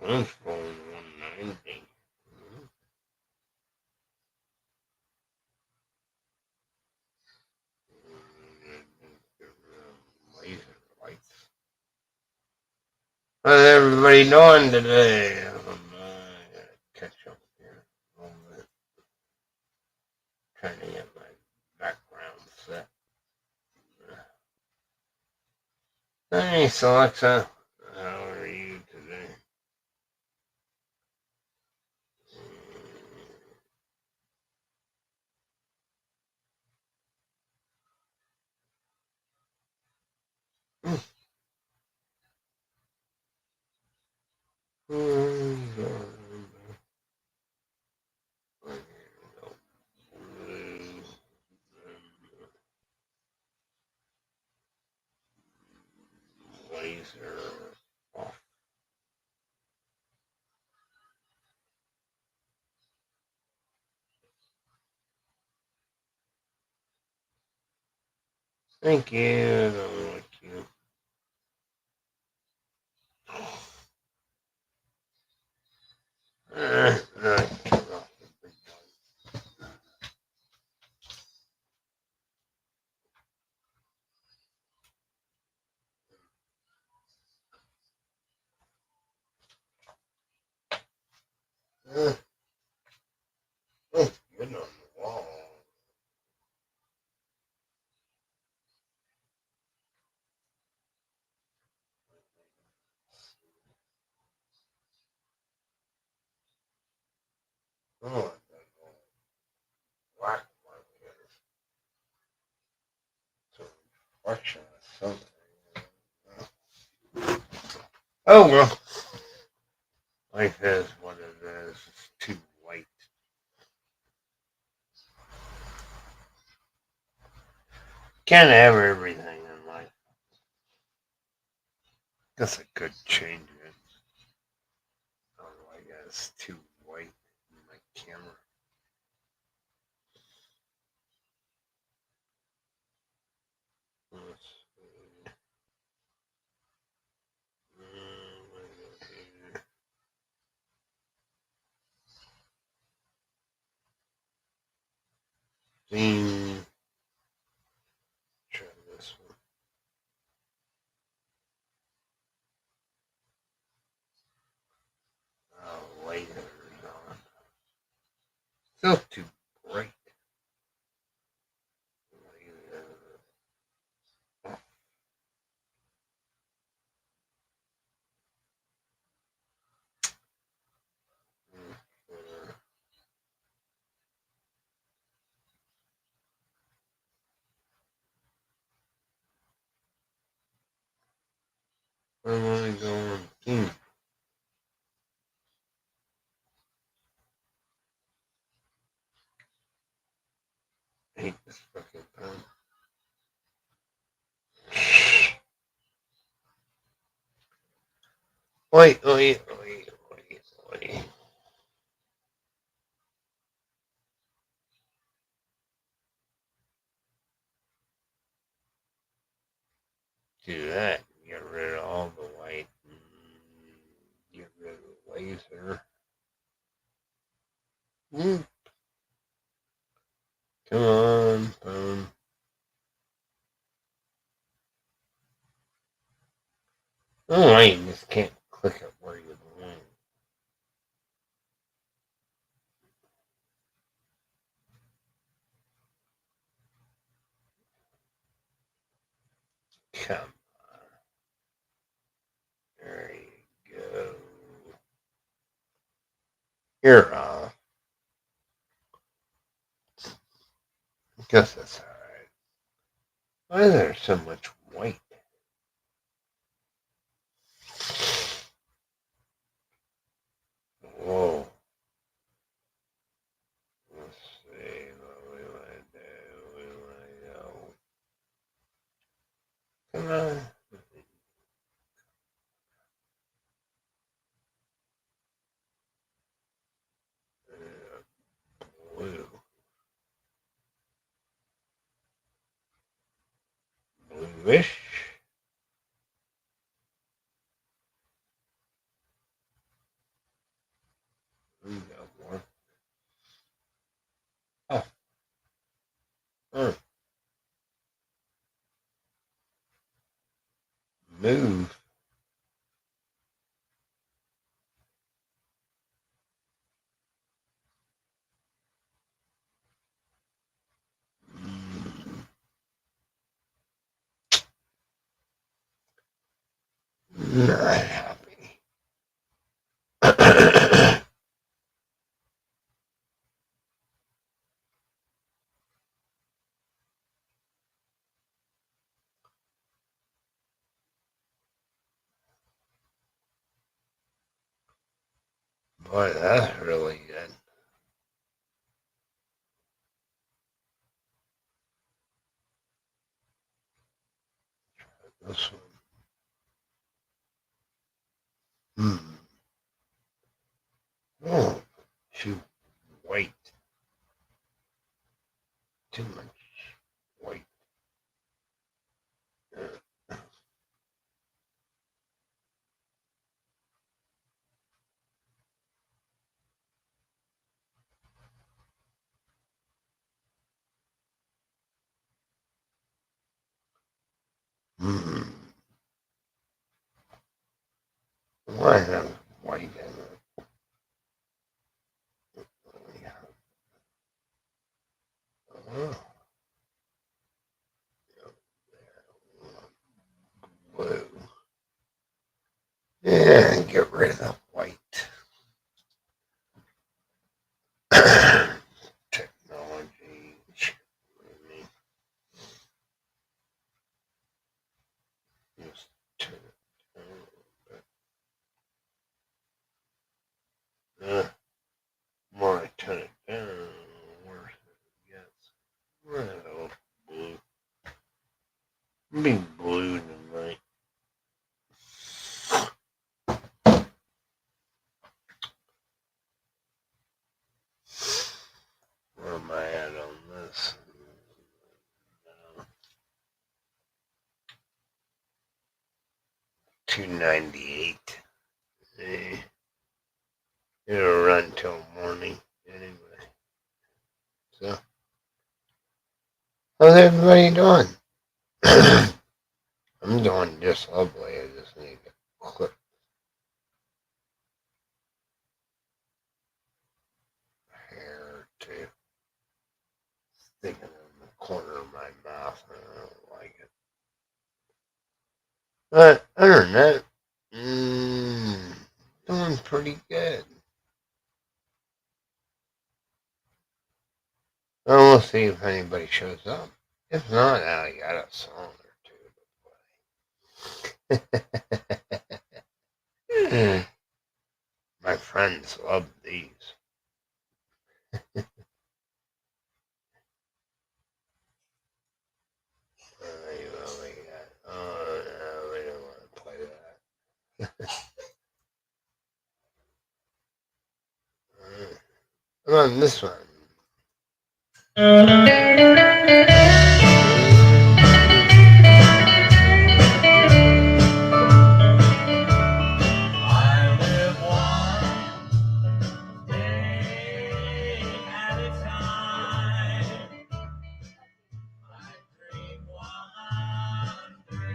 I'm scrolling 190. Laser lights. How's everybody doing today? I gotta catch up here a little bit. Trying to get my background set. Hey, Alexa. How are you today? Laser off. Thank you. I don't like you. No, I turn off the big one. Oh, you're on the wall. Oh, black market. It's a reflection of something. Oh well. Life is what it is. It's too white. Can't have everything in life. Guess I could change it. Oh, I guess it's too white in my camera. Let's see. Theme. Try this one. Oh, later on. Still too bright. Later. I want to go on theme. I hate this fucking pen. Wait, wait, wait, wait, wait. Do that. Get rid of all the white. Get rid of the laser. Come on, phone. Oh, I just can't click it where you want. Come on. There you go. You're off. Guess that's alright. Why is there so much white? Whoa. Let's see what we want to do. We want to go. Come on. Blue. Bluish. Huh. Move. Not happy. Boy, that's really good. This one. Oh, too white. Too much white. Hmm. Why have white in it? Oh, blue. Yeah, get rid of the white. Technology. Just turn it down. More I turn it down, worse it gets. Well, blue. Be blue tonight. Where am I at on this? 298. It'll run till morning anyway. So, how's everybody doing? I'm doing just lovely. I just need to clip hair to sticking in the corner of my mouth. I don't like it. But other than that, doing pretty good. Well, we'll see if anybody shows up. If not, I got a song or two to play. My friends love these. Oh, no, we don't want to play that. Come on, this one.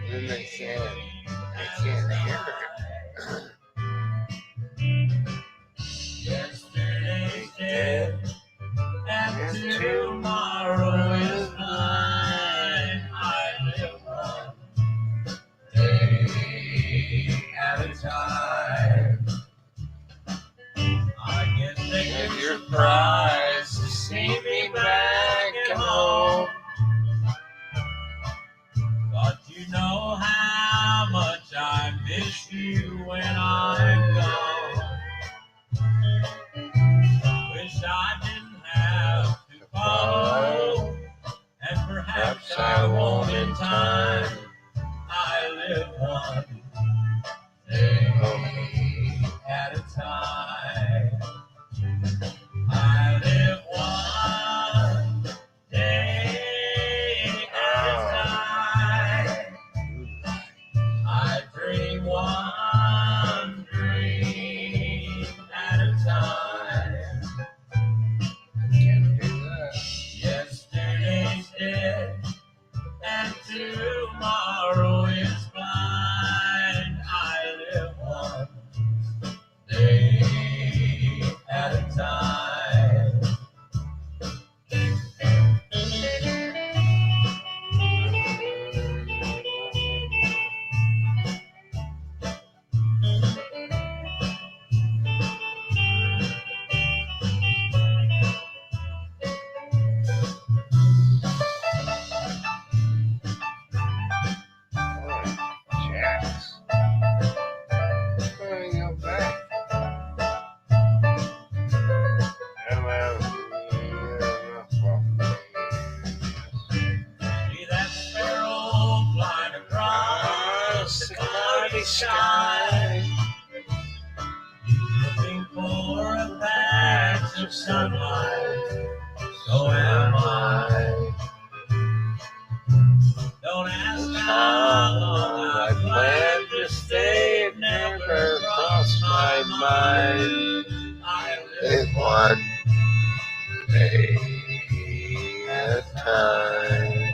And they said, I can't hear it. Yesterday's dead, and tomorrow is mine. I live one day at a time. I guess they you're surprised to see me back at home. But you know how much I miss you when I'm gone. Wish I didn't have to go, and perhaps I won't in time. I live one day at a time. I live one day at a time. I dream one dream at a time. Yesterday's dead. sky, looking for a patch of sunlight. So am I. Don't ask how long I plan to stay. It never crossed my mind. I live one day at a time.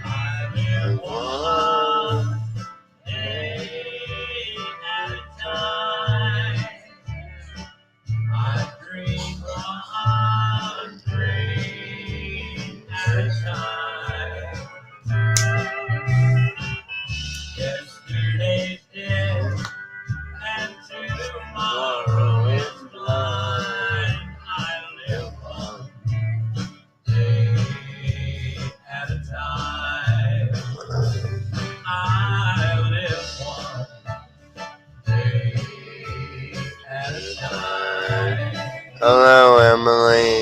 I live one day at a time. I dream one dream at a time. Yesterday's dead and tomorrow is blind. I live one day at a time. I live one day at a time. Hello, Emily.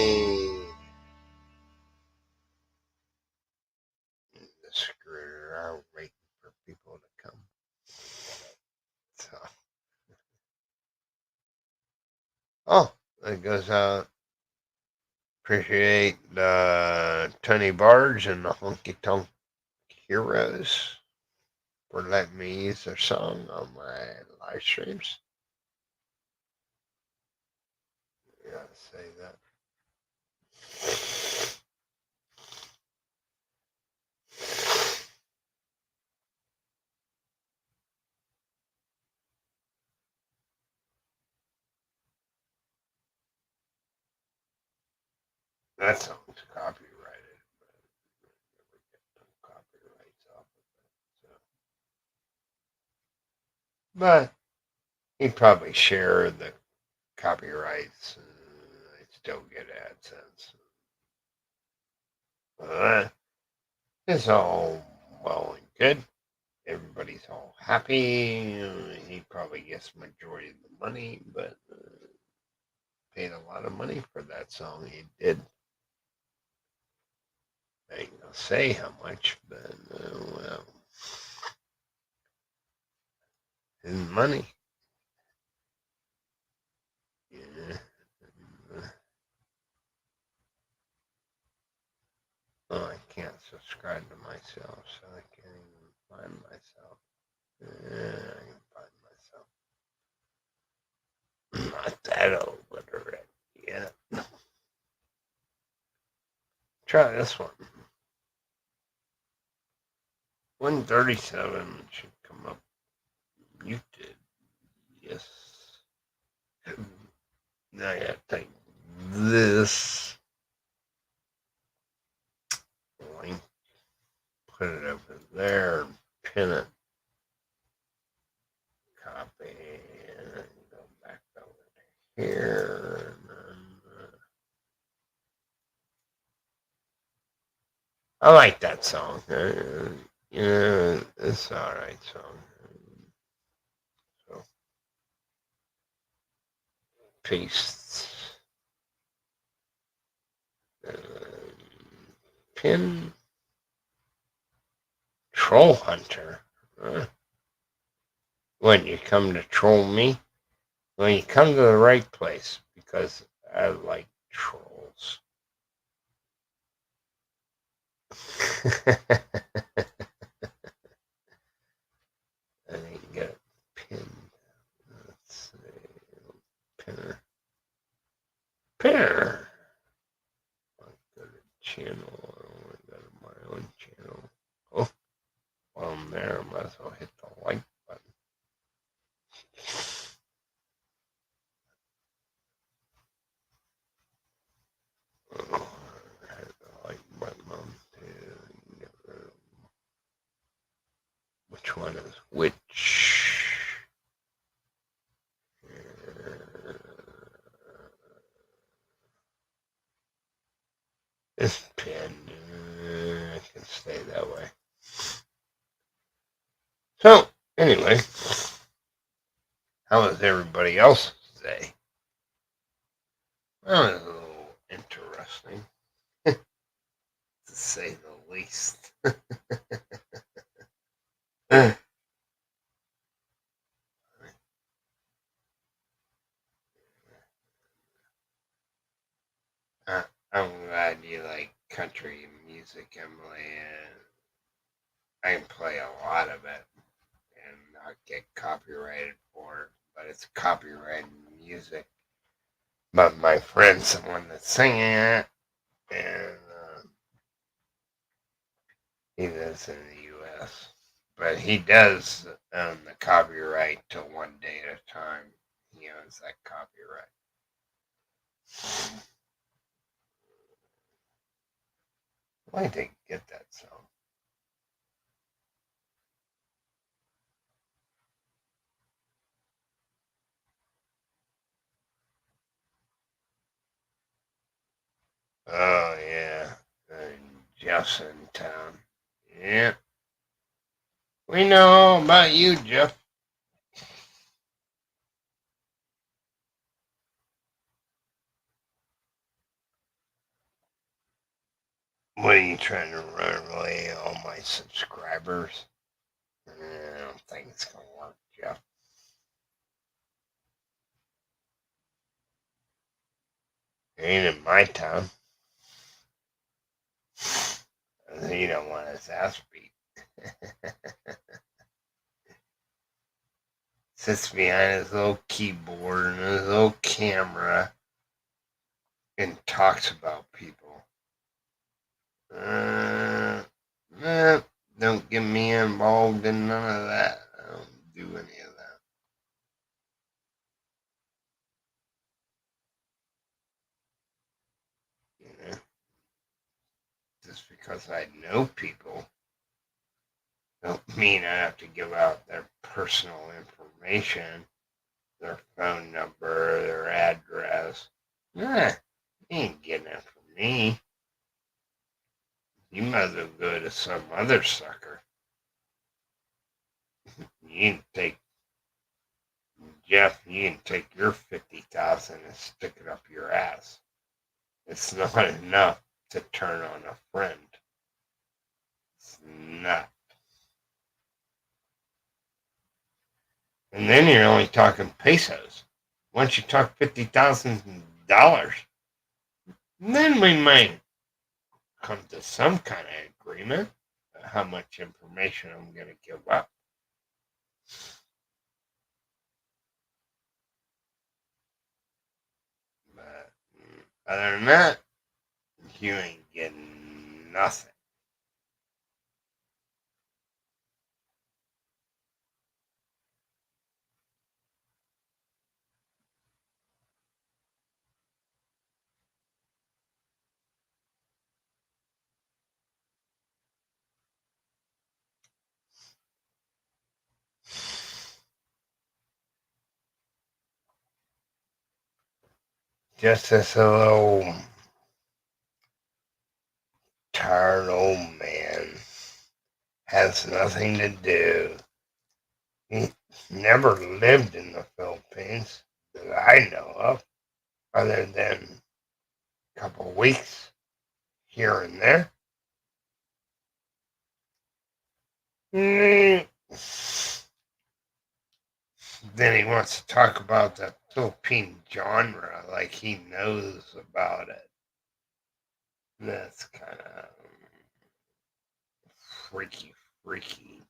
Screw around waiting for people to come. So, that goes out. Appreciate Tony Barge and the Honky Tonk Heroes for letting me use their song on my live streams. Yeah, say that. That song's copyrighted, but never get no copyrights off of it. So. But he'd probably share the copyrights, and I'd still get AdSense. It's all well and good. Everybody's all happy. He probably gets majority of the money, but paid a lot of money for that song. He did. I ain't gonna say how much, but well, his money. Yeah. Oh, I can't subscribe to myself, so I can't even find myself. I can find myself. Not that illiterate yet. Try this one. 137 should come up muted. Yes. Now I gotta take this link, put it over there, and pin it. Copy, and then go back over to here. And then, I like that song. It's alright song. So, paste. Pin. Troll Hunter. When you come to troll me, when you come to the right place, because I like trolls. I didn't get it pinned. Let's see. Pinner. Pinner. I'll go to channel. I want to go to my own channel. Oh, while I'm there, I might as well hit the like button. Oh, I had the like button on too. Which one is which? It's pinned. I can stay that way. So, anyway, how was everybody else's day? Well, it was a little interesting, to say the least. music, Emily, and I can play a lot of it and not get copyrighted for it, but it's copyrighted music. But my friend's the one that's singing it, and he lives in the U.S. But he does own the copyright to One Day at a Time. He owns that copyright. Why did they get that song? Oh, yeah. Jeff's in town. Yeah. We know all about you, Jeff. What are you trying to run away all my subscribers? I don't think it's going to work, Jeff. It ain't in my town. He don't want his ass beat. Sits behind his little keyboard and his little camera and talks about people. Uh, don't get me involved in none of that. I don't do any of that. You know, just because I know people don't mean I have to give out their personal information, their phone number, their address. Nah, you ain't getting it from me. You might as well go to some other sucker. You can take Jeff. You can take your 50,000 and stick it up your ass. It's not enough to turn on a friend. It's not. And then you're only talking pesos. Once you talk $50,000, then we might come to some kind of agreement how much information I'm going to give up. But other than that, you ain't getting nothing. Just this little tired old man has nothing to do. He never lived in the Philippines that I know of, other than a couple of weeks here and there. Mm. Then he wants to talk about the Philippine genre like he knows about it. That's kind of freaky, freaky.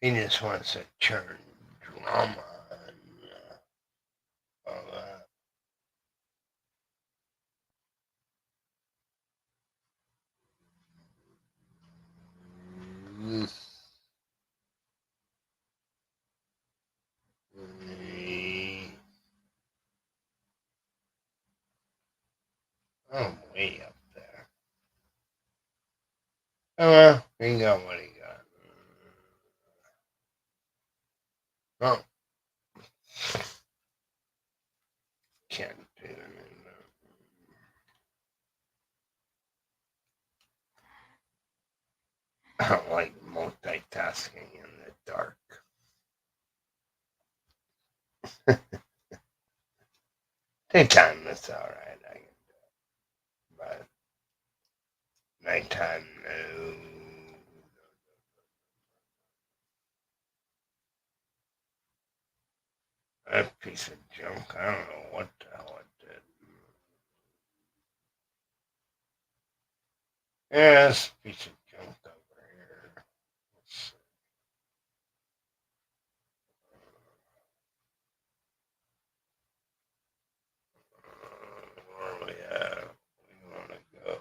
He just wants to turn drama and all that. I'm way up there. Oh well, he got what he got. Oh, can't do it. I don't like multitasking in the dark. Daytime, that's alright, I can, but nighttime, no. That piece of junk, I don't know what the hell it did. Yes, piece of junk over here. Let's see. Where are we at? We want to go.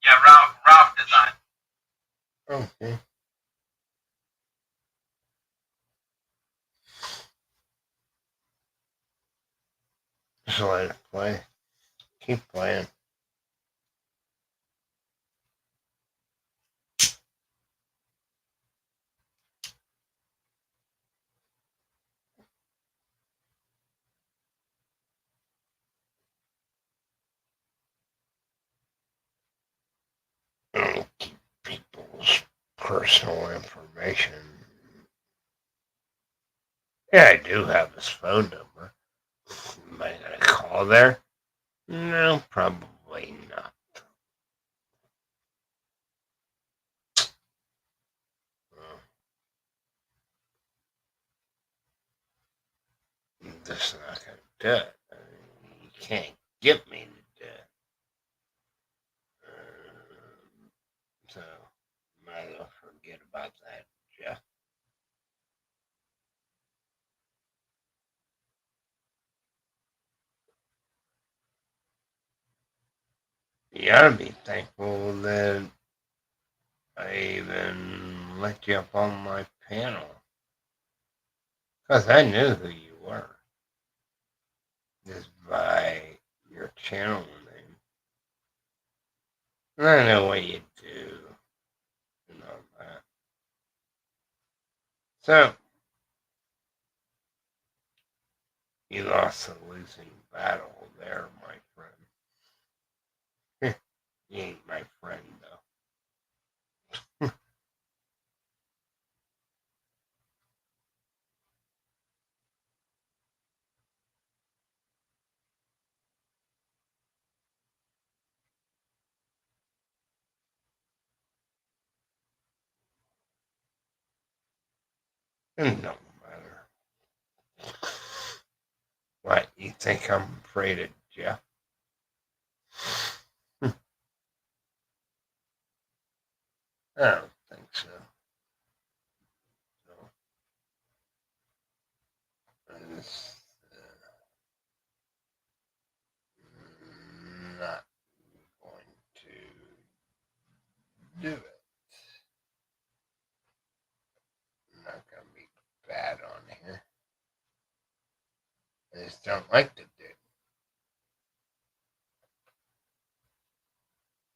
Yeah, Ralph design. Okay. Just let it play. Keep playing. Don't keep people's personal information. Yeah, I do have his phone number. Am I gonna call there? No, probably not. Well, this is not gonna do it. I mean, you can't get me to do it. So, might as well forget about that, Jeff. You ought to be thankful that I even let you up on my panel. Because I knew who you were. Just by your channel name. And I know what you do and all that. So, you lost the losing battle there, my friend. You ain't my friend, though. It don't matter. What, you think I'm afraid of Jeff? I don't think so. No. I'm just not going to do it. I'm not going to be bad on here. I just don't like to do it.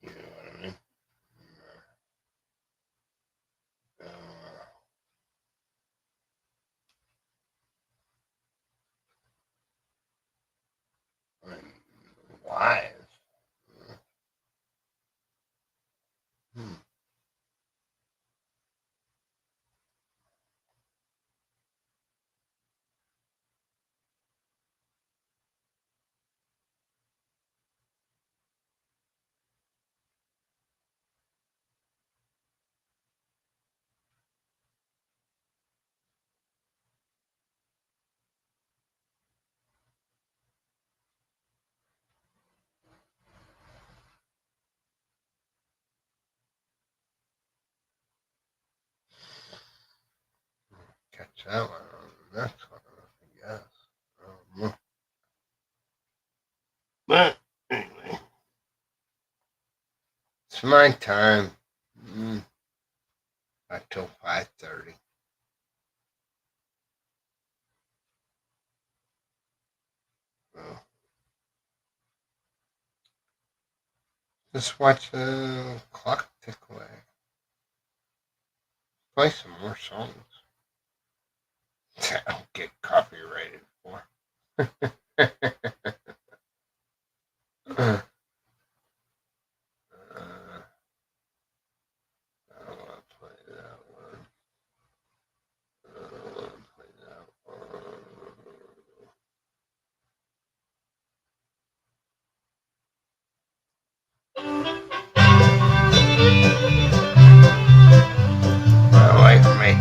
You know what I mean? Uh, I'm live. Hmm. Catch that one on the next one, I guess. But anyway, it's my time. Mm, until 5:30. So just watch the clock tick away. Play some more songs. I'll get copyrighted for. uh, I don't want to play that one. I don't want to play that one. My wife made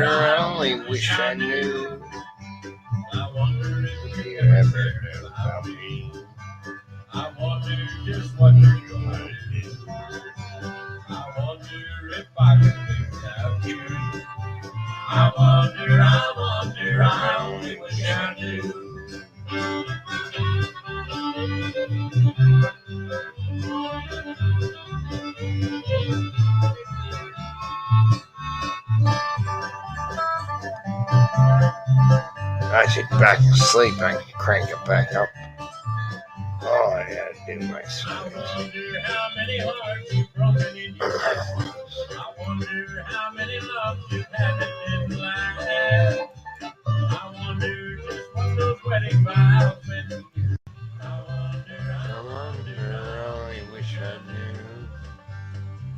wonder, I only wish I knew. I wonder if You you ever ever heard heard about about me? me. I wonder just what you're gonna do. I wonder if I can live without you. I wonder, I only wish I knew. I should back to sleep. I can crank it back up. Oh, I gotta do my I sleep. wonder how many hearts you've broken in your life. I wonder how many loves you've had that didn't last. I wonder just what those wedding vows meant to you. I wonder, I only wish I knew.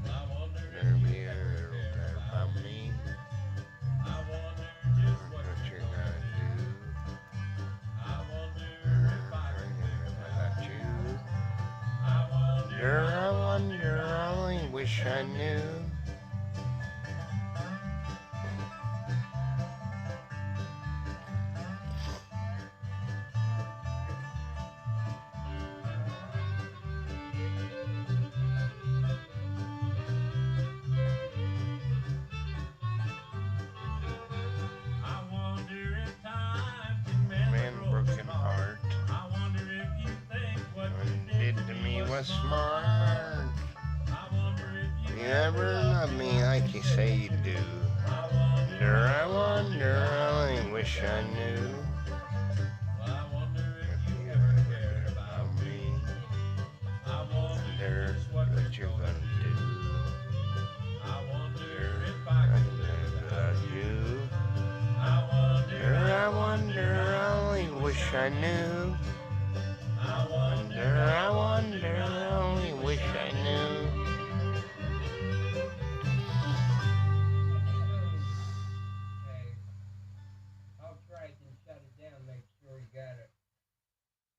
I wonder Never be ever heard about me. I wonder just What you're gonna gonna do. I wonder if I can live About you. I Wonder, I only wish I knew. wonder if time can mend Man, a broken heart. I wonder if you think what What you you did to me was smart. I wonder if You ever love me like you say you do. I wonder, I only wish I knew. I wonder If if you you ever ever cared cared about about me. me. I Wonder wonder just what what you're gonna do. I wonder if I can live without Without you. I I wonder, I only wish I knew. I wonder, I only wish I knew. Okay. I'll try it and shut it down, make sure you got it.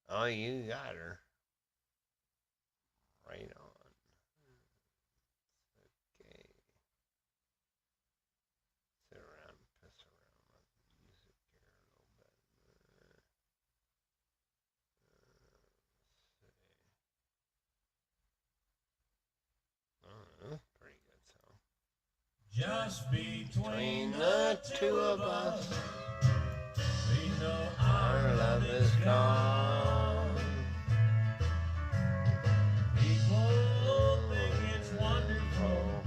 Oh, you got her. Right on. Okay. Sit around, piss around with the music here a little bit. Pretty good song. Just Between the two of us, we know our love is gone. People think it's wonderful.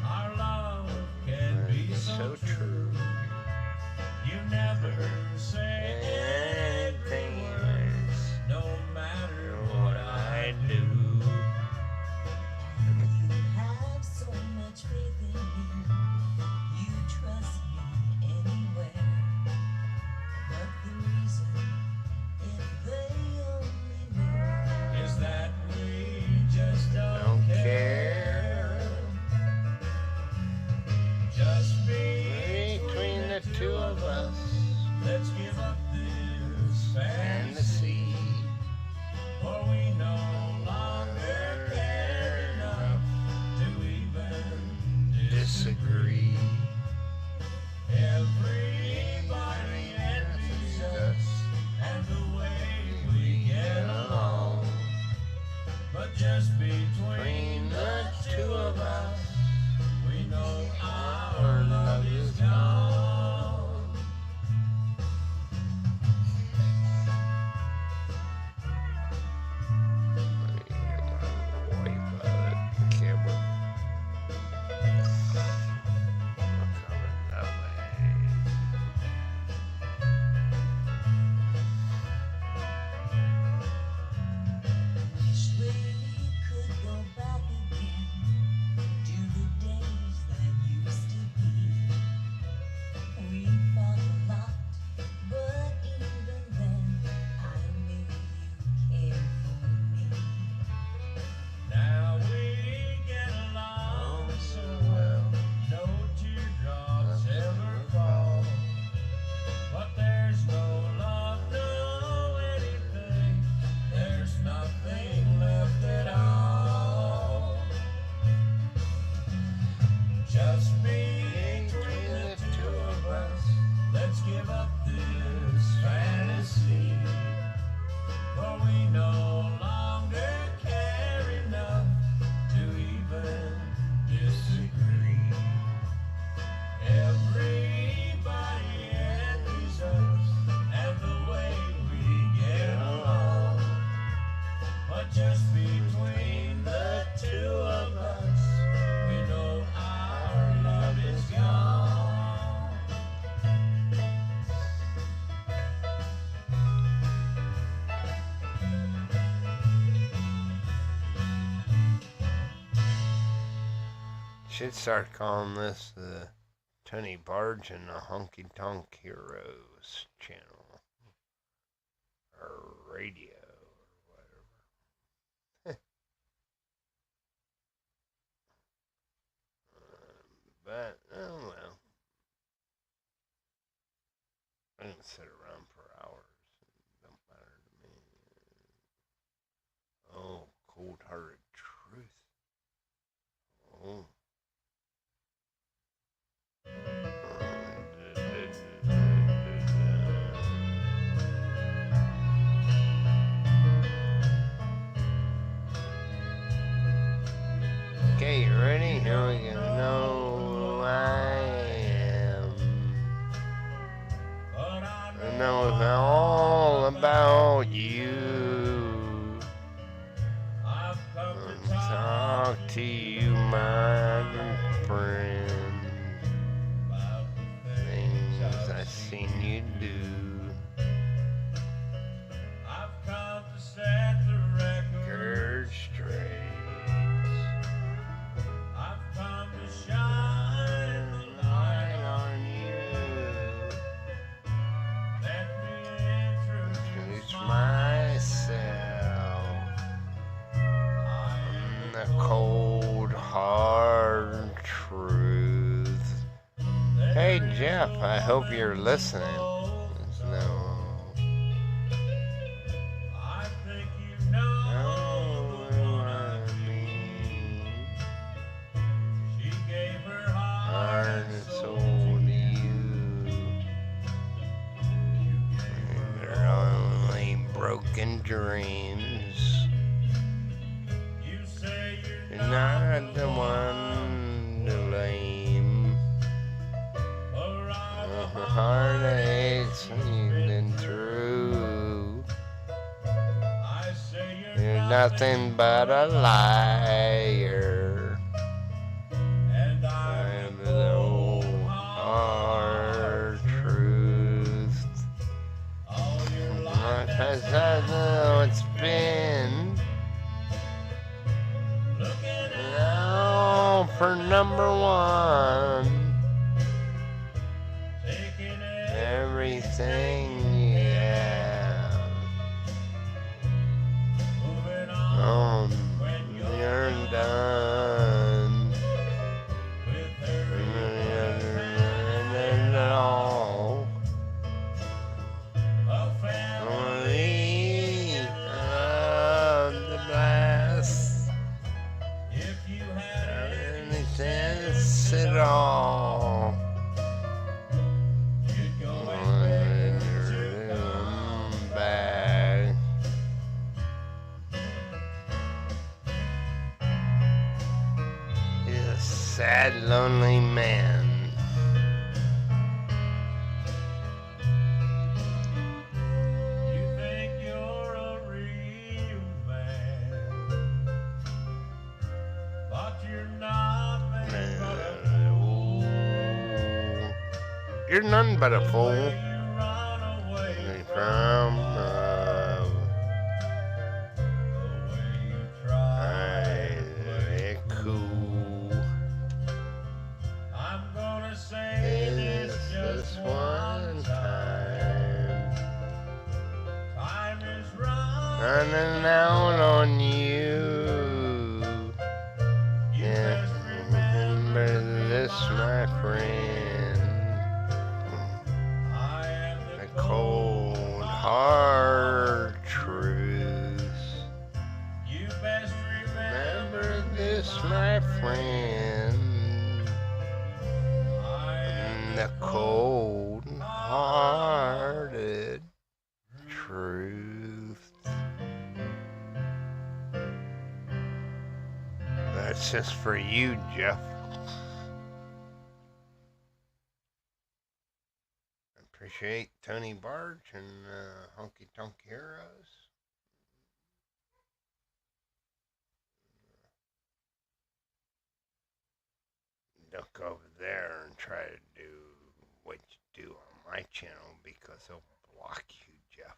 Our love can be so true. You never say Anything anything, worse, no matter what I do. You have so much faith in me. You trust me anywhere. But the reason, if they only knew, Is that we just don't don't care. care. Just be Between Should start calling this the Tony Barge and the Honky Tonk Heroes channel. Or radio. Or whatever. But, oh well. I can sit around for hours. It don't matter to me. Oh, cold hearted truth. Oh. Okay, you ready? Here we go. No, I am. I know all about you. Talk to you, my friend. Things I've seen you do. I've come to set the record straight. I've come to shine the light on you. Let me introduce myself. I'm The cold, hard truth. Hey Jeff, I hope you're listening. No. I think you know the one I mean. She gave her Heart heart and and soul soul to to you. They're only broken dreams. You say You're not the one to blame. The heartaches you've been through. I say You're nothing but a liar. and I'm the old hard truth. all your life As I know it's been looking now for number one. taking Everything you have. moving on when You're done. with her And all. a family Only of the blast. if you had Any sense at all. you'd go When expect you're to come back. He's a sad, lonely man. you think you're a real man but you're not man but a You're none but a fool. way you run away From love. the way you try to play It cool. I'm gonna say this just one time. Time is Running out on you. You Yeah, best remember this, my friend. I am The the cold, hard truth. You best Remember this, my friend. I am The cold, hearted truth. That's just for you, Jeff. Appreciate Tony Barge and Honky Tonk Heroes. Look over there and try to do what you do on my channel because they'll block you, Jeff.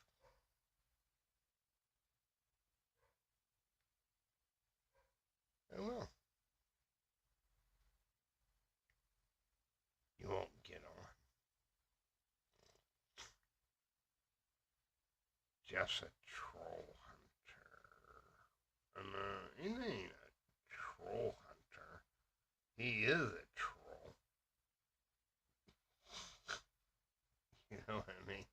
I will. just a troll hunter. And he ain't a troll hunter. He is a troll. You know what I mean?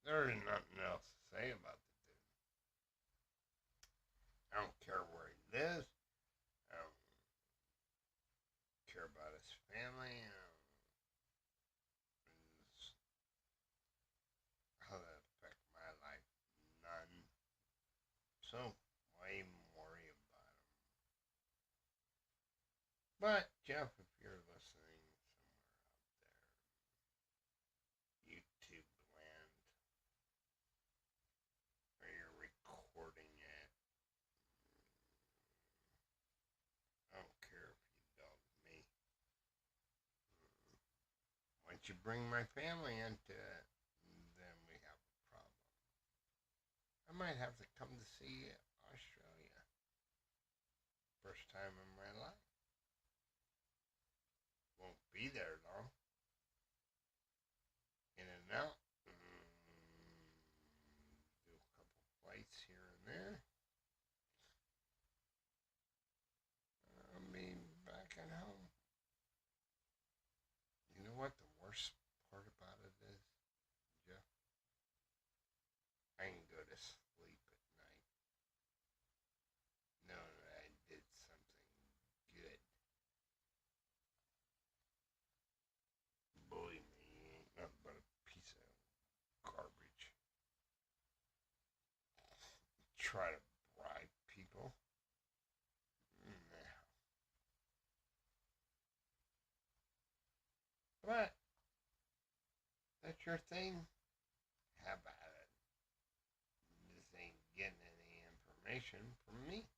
There's nothing else to say about the dude. I don't care where he lives. I don't care about his family. How that affect my life? None. So why even worry about him? But Jeff, if you're listening somewhere out there, YouTube land, or you're recording it, I don't care if you dog me. Once you bring my family into it, then we have a problem. I might have to come to see Australia. First time in my life. Won't be there long. In and out. Do a couple flights here and there. I'll be back at home. You know what the worst part about it is, Jeff? I can go to sleep at night knowing that I did something good. Believe me, he ain't nothing but a piece of garbage. Try to bribe people. Nah. But that's your thing. How about it? This ain't getting any information from me.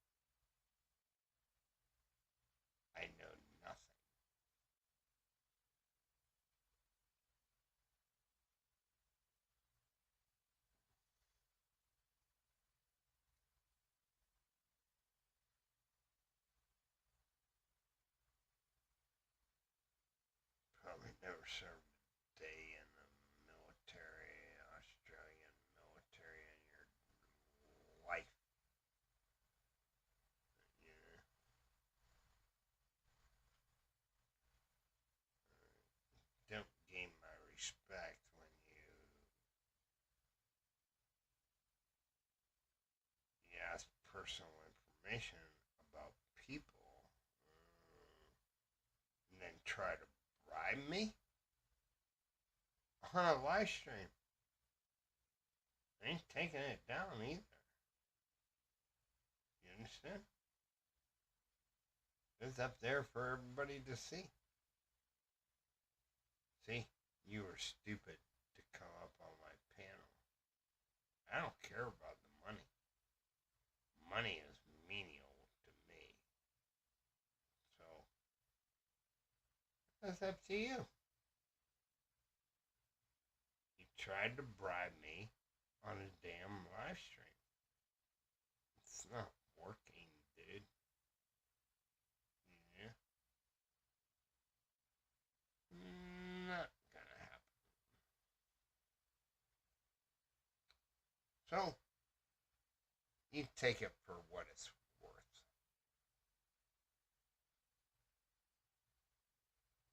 I know nothing. Probably never served a day in the military, Australian military in your life. You don't gain my respect when you ask personal information about people and then try to bribe me on a live stream. I ain't taking it down either. You understand? It's up there for everybody to see. See, you were stupid to come up on my panel. I don't care about the money. Money is menial to me. So, that's up to you. You tried to bribe me on a damn live stream. It's not working, dude. Yeah. Not gonna happen. So, you take it for what it's worth.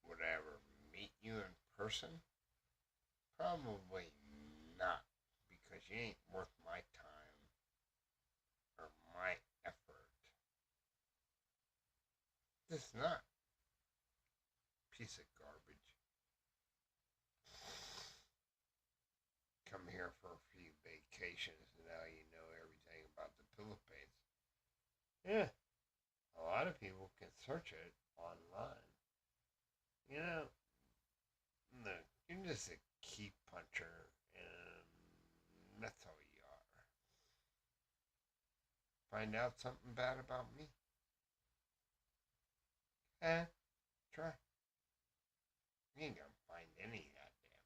Would I ever meet you in person? Probably not, because you ain't worth my time or my effort. It's not. Piece of garbage. Come here for a few vacations and now you know everything about the Philippines. Yeah, a lot of people can search it online. You know, look, you're just a key puncher, and that's all you are. Find out something bad about me? Try. You ain't gonna find any goddamn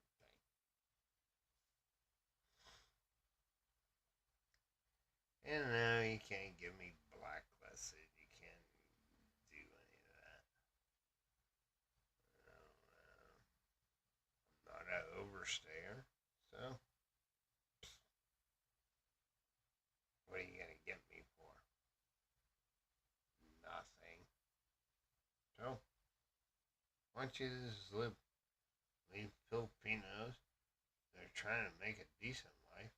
thing. And no, you can't give me blacklisted. You can't do any of that. I'm not an overstayer, so Why don't you just leave Filipinos? They're trying to make a decent life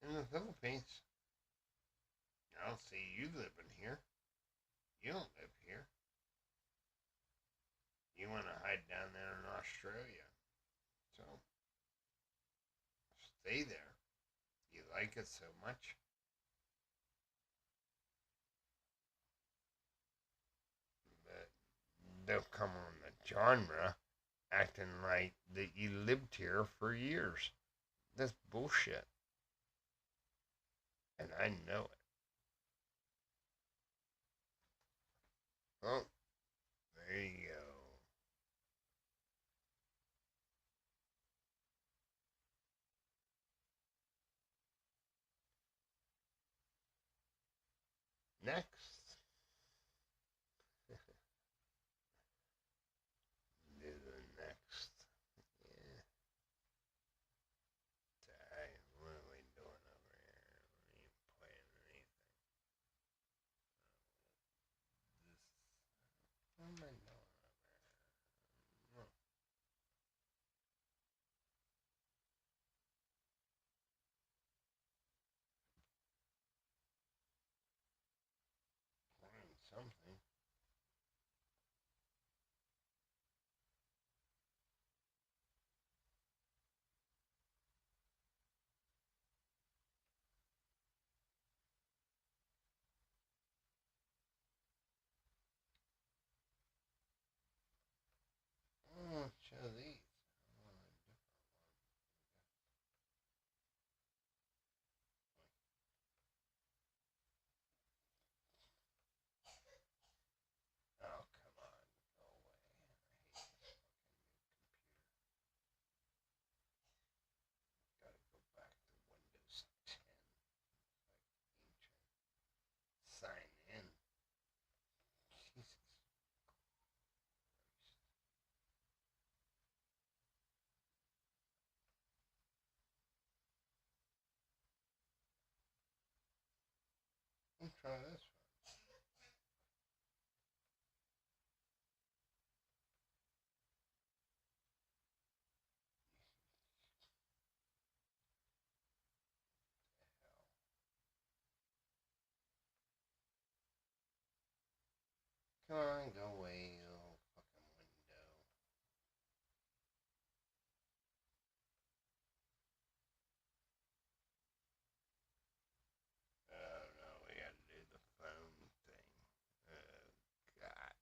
in the Philippines. I don't see you living here. You don't live here. You want to hide down there in Australia. So stay there. You like it so much. But they'll come on the genre acting like that you lived here for years. That's bullshit. And I know it. Well, there you go. Next. Do the next. Yeah. Dang, what are we doing over here? We ain't playing anything. What am I doing over here? Oh, playing something. Oh, show these. I want a different one. Oh, come on. Go away. I hate this fucking new computer. Gotta go back to Windows 10. Like ancient. Sign in. Jesus Christ. Let's try this one. Come on, go away, you little fucking window. Oh no, we gotta do the phone thing. Oh god.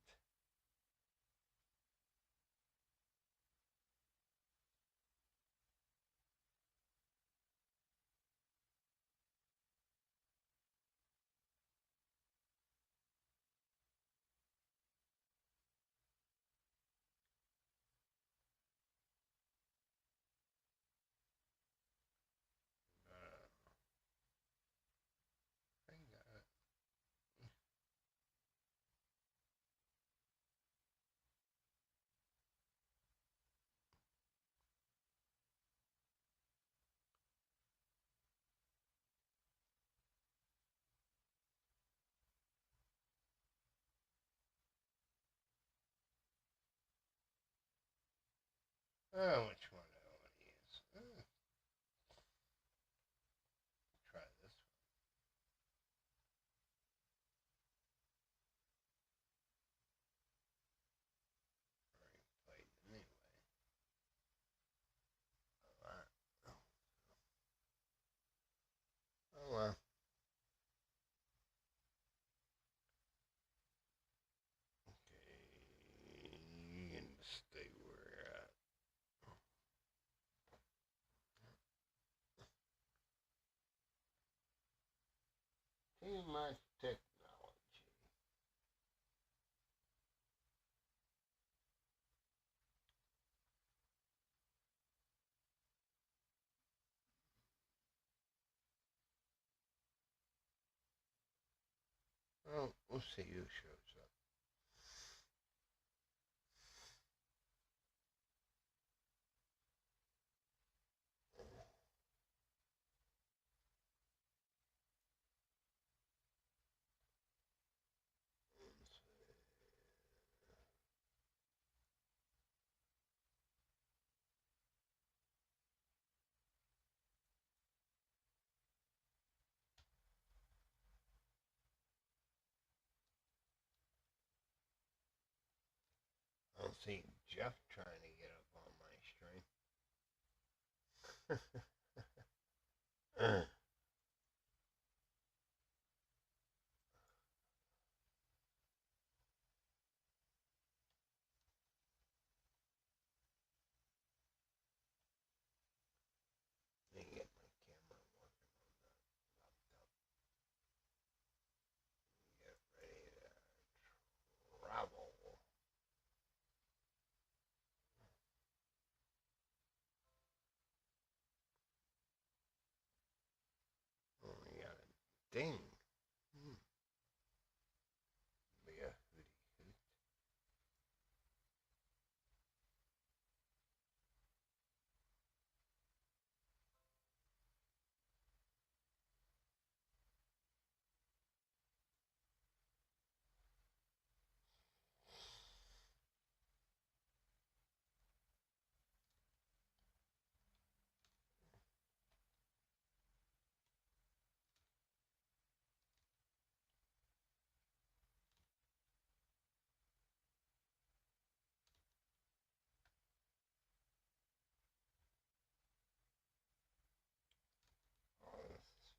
I got it. Oh, which one do I want to use? Try this one. Already played anyway. Alright. Oh well. Okay. You can stay where you're at. Too much technology. Well, we'll see who shows up. see Jeff trying to get up on my stream. Let me get my camera working on the laptop. Get ready to travel. Oh, we got a ding. We got hootie hoot. Oh, this is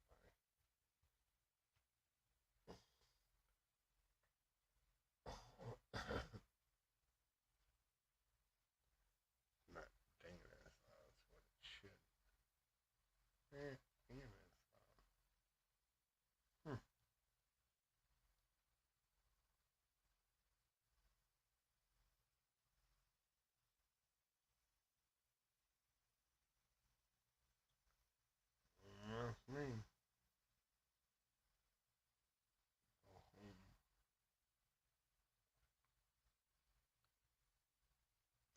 funny. Not dinging it. That's what it should. Dinging it. That's me.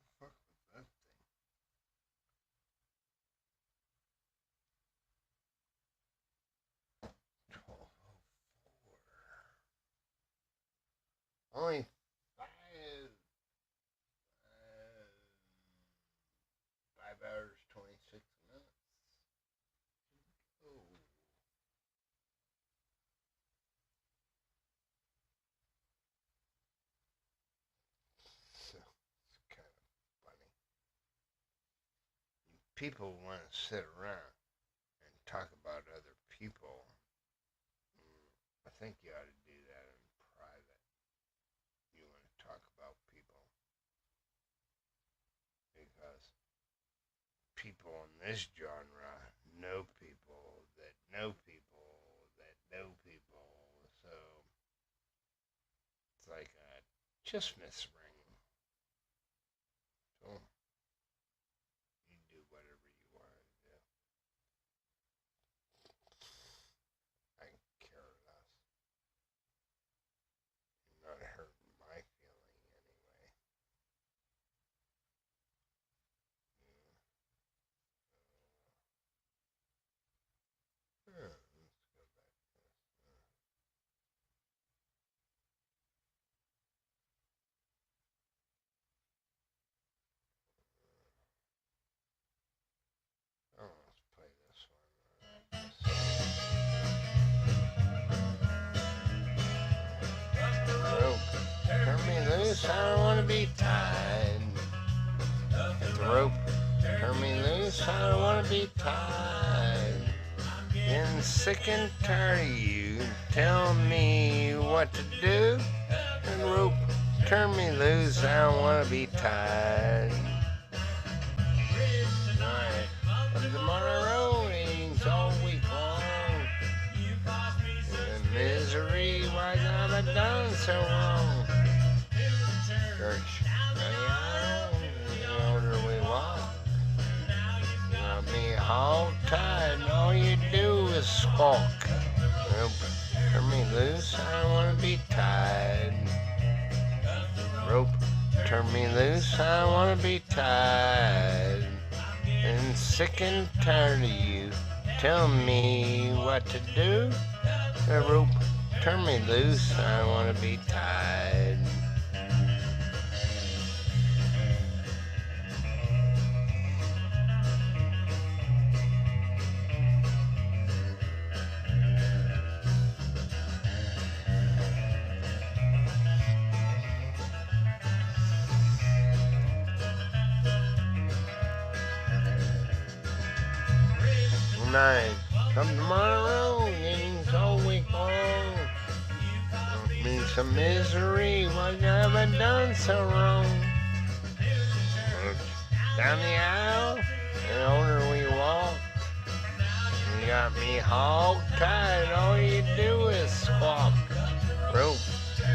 The fuck was that thing? 12:04. Only 5 hours 26 minutes. Oh. So it's kind of funny. People want to sit around and talk about other people. I think you ought to do that in private. You want to talk about people because people in this genre know people that know people that know people. So it's like a chismus ring. So you do whatever you want to do. I care less. You're not hurting my feeling anyway. Let's go back to this. Oh, let's play this one. Rope, turn me loose, I don't want to be tied. Hit the rope, turn me loose, I don't want to be tied. Getting sick and tired of you, tell me what to do. And rope, turn me loose, I don't want to be tied. The Monroe rings all week long. The misery, why have I done so wrong? Church, the older we walk. You want me hog tied, and all you do is squawk. Rope, turn me loose, I don't want to be tied. Rope, turn me loose, I don't want to be tied. And sick and tired of you, tell me what to do. A rope, turn me loose, I want to be tied. night. Come tomorrow, games all week long. Don't mean some misery, what have I done so wrong? Down the aisle, the older we walk, you got me hog tied, all you do is squawk. Rope,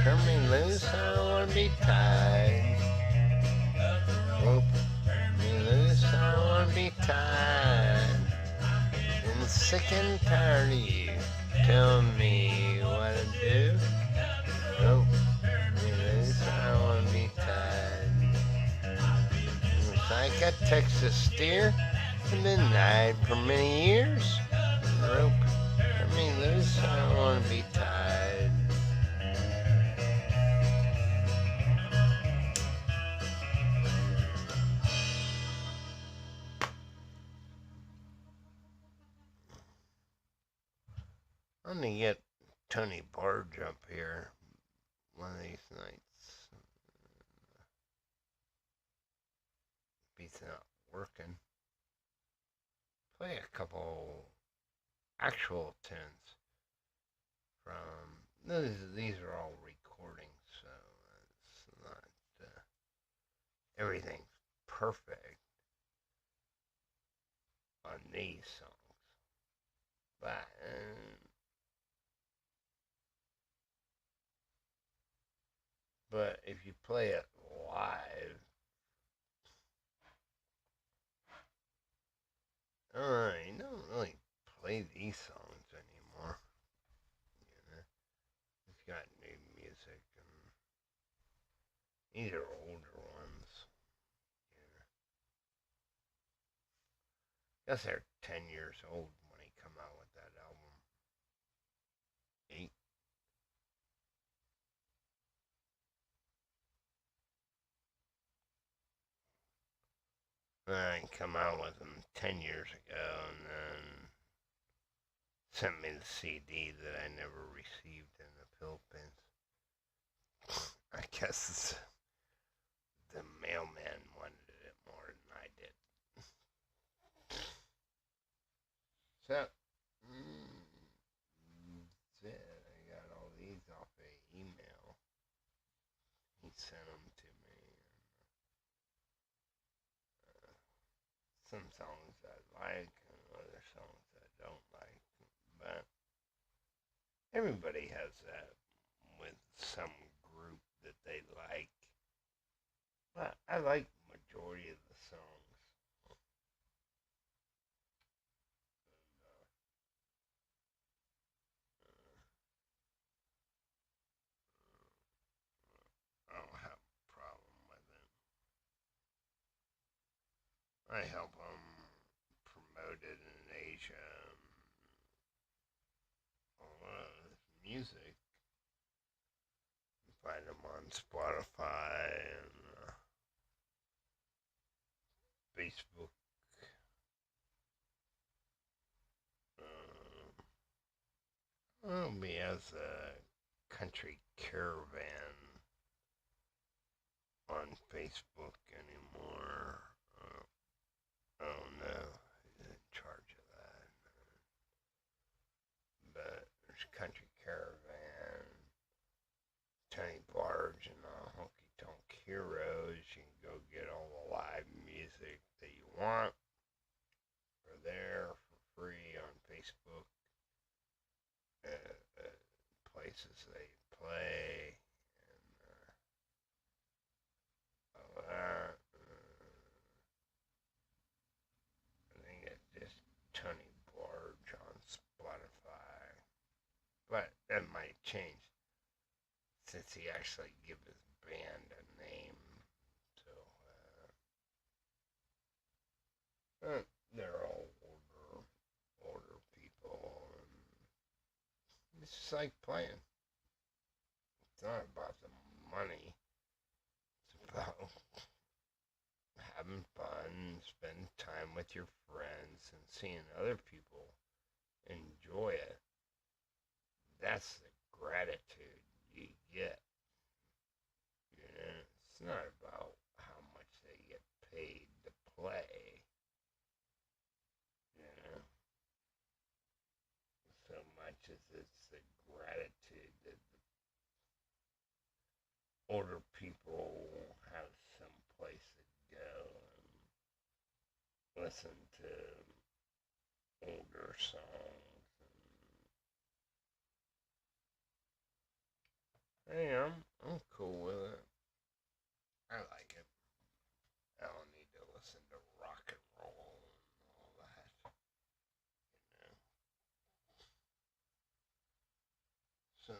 turn me loose, I don't wanna be tied. Rope, turn me loose, I don't wanna be tied. I'm sick and tired of you telling me what to do. Rope, turn me loose, I don't wanna be tied. It's like a Texas steer, I've been tied for many years. Rope, turn me loose, I don't wanna be tied. I'm gonna get Tony Barge up here one of these nights. If he's not working, play a couple actual tunes from. These are all recordings, so it's not everything's perfect on these songs. But if you play it live, I don't really play these songs anymore. You know, it's got new music, and these are older ones. You know, guess they're 10 years old when he come out with that album. 8. I come out with them 10 years ago, and then sent me the CD that I never received in the Philippines. I guess the mailman wanted it more than I did. So, that's it. I got all these off an email. He sent them to me. Some songs I like and other songs I don't like. But everybody has that with some group that they like. But I like majority of the songs. I don't have a problem with it. I help them promote it in Asia. Music. You find them on Spotify and Facebook. I don't be as a country caravan on Facebook anymore. I don't know who's in charge of that. But there's Country Caravan, Tiny Barge, and Honky Tonk Heroes. You can go get all the live music that you want. They're there for free on Facebook. Places they play and all that. I think it's just Tony Barge on Spotify. But that might change since he actually gave his band a name. So they're all older people, and it's just like playing. It's not about the money. It's about having fun, spending time with your friends, and seeing other people enjoy it. That's the gratitude you get. You know, it's not about how much they get paid to play. You know, older people have some place to go and listen to older songs. And, hey, I'm cool with it. I like it. I don't need to listen to rock and roll and all that, you know. So,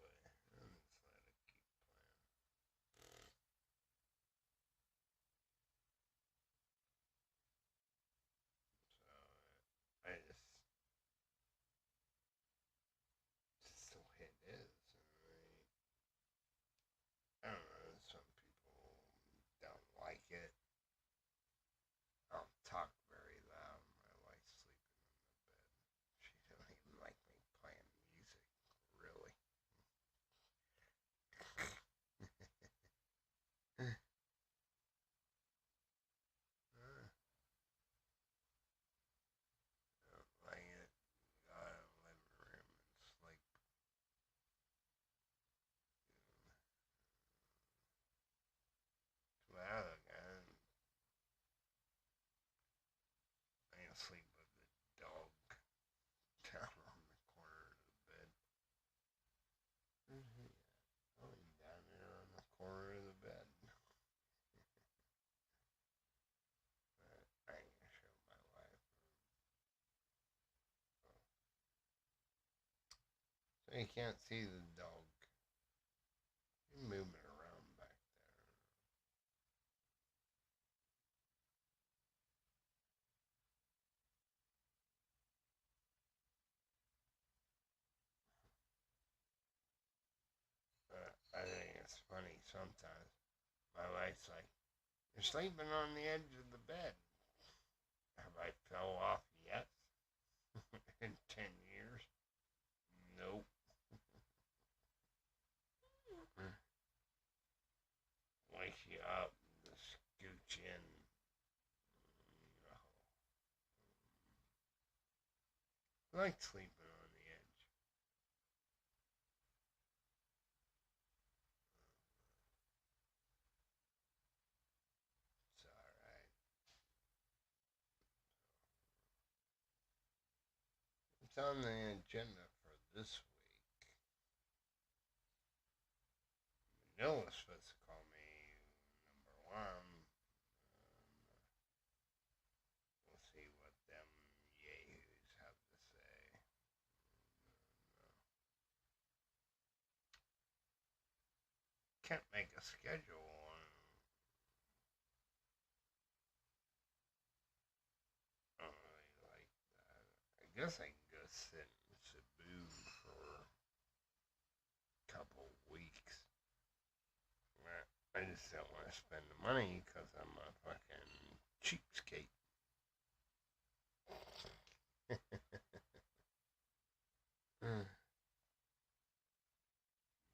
what I'm doing here. It's a replay. And let's let it keep playing. So, just the way it is. I don't know. Some people don't like it. I don't talk very loud. My wife's sleeping in the bed. She don't even like me playing music, really. I don't like it. Go out of the living room and sleep. Well, again, I can sleep with the dog down on the corner of the bed. Mm-hmm. Oh, he's down there on the corner of the bed. I ain't gonna show my wife. So you can't see the dog. He's moving around back there. But I think it's funny sometimes. My wife's like, "You're sleeping on the edge of the bed." Have I fell off yet? In 10 years? Nope. Wake you up, scooch in. You know. I like sleeping on the edge. It's alright. It's on the agenda for this week. Manila's supposed to call me number one. We'll see what them yahoos have to say. Can't make a schedule on. I don't really like that. I guess I can go sit in Cebu for a couple weeks. I just don't want to spend the money because I'm a fucking cheapskate.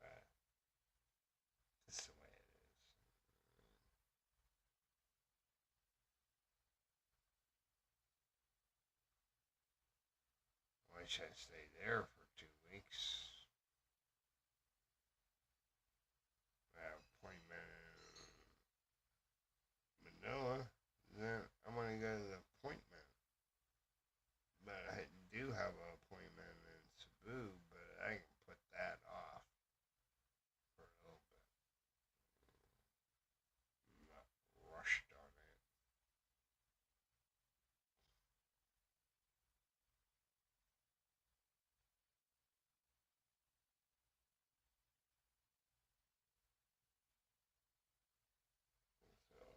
But just the way it is. I wish I stayed there for 2 weeks. I have an appointment in Manila. Then I'm gonna go to the appointment. But I do have an appointment in Cebu, but I can put that off for a little bit. I'm not rushed on it. So I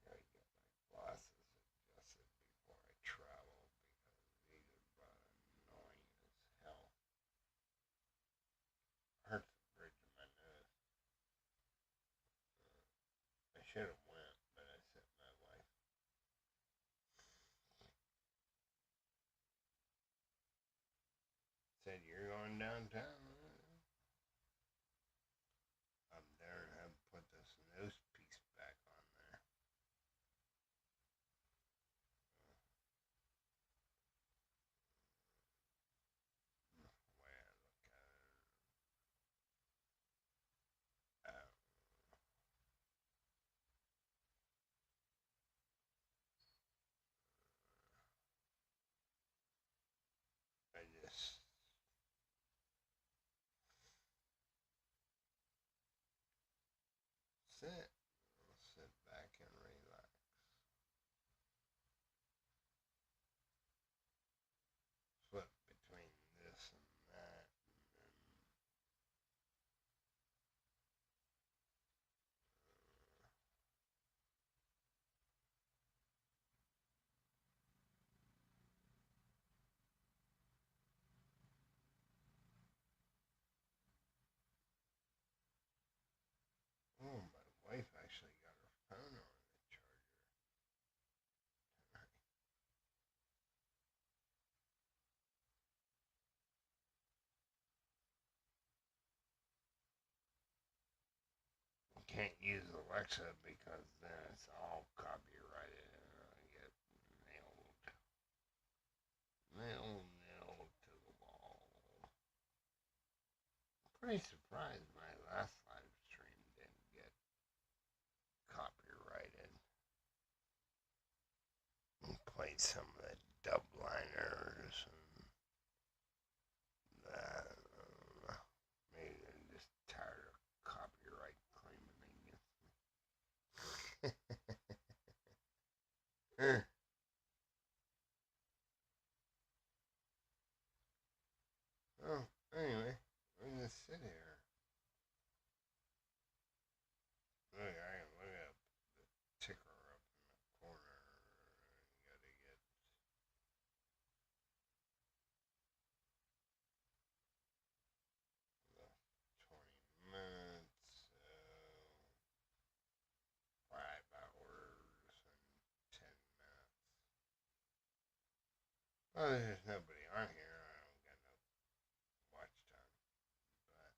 gotta get my glasses adjusted before I travel because these are annoying as hell. Hurts the bridge of my nose. I should have went, but I sent my wife. Said you're going downtown. I'm there and have sit. I'll sit back and relax. Flip between this and that. Oh, my wife actually got her phone on the charger tonight. You can't use Alexa because then it's all copyrighted and I get nailed. Nailed to the wall. I'm pretty surprised my last live stream didn't get copyrighted. Played some of the dubliners and that. Maybe I'm just tired of copyright claiming against me. Well, anyway, we're gonna sit here. Look, I can look up the ticker up in the corner. You gotta get the 20 minutes, 5 hours and 10 minutes. Well, there's nobody on here. I don't got no watch time. But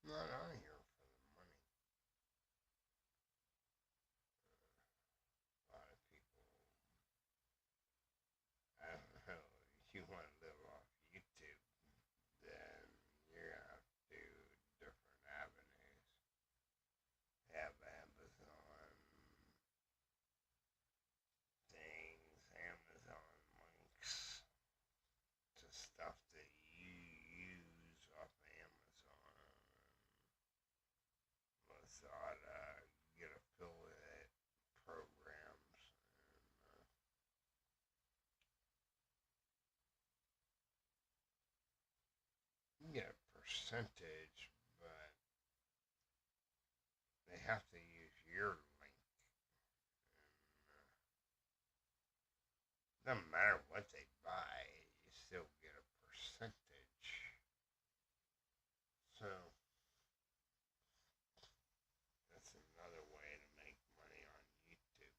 I'm not on here for the money. A lot of people, I don't know, if you want to live off YouTube, then you're going to have to do different avenues. Have Amazon things, Amazon links to stuff that you use off Amazon. Lazada, get affiliate programs, and you get a percentage, but they have to use your link. And doesn't matter what they buy, you still get a percentage. So that's another way to make money on YouTube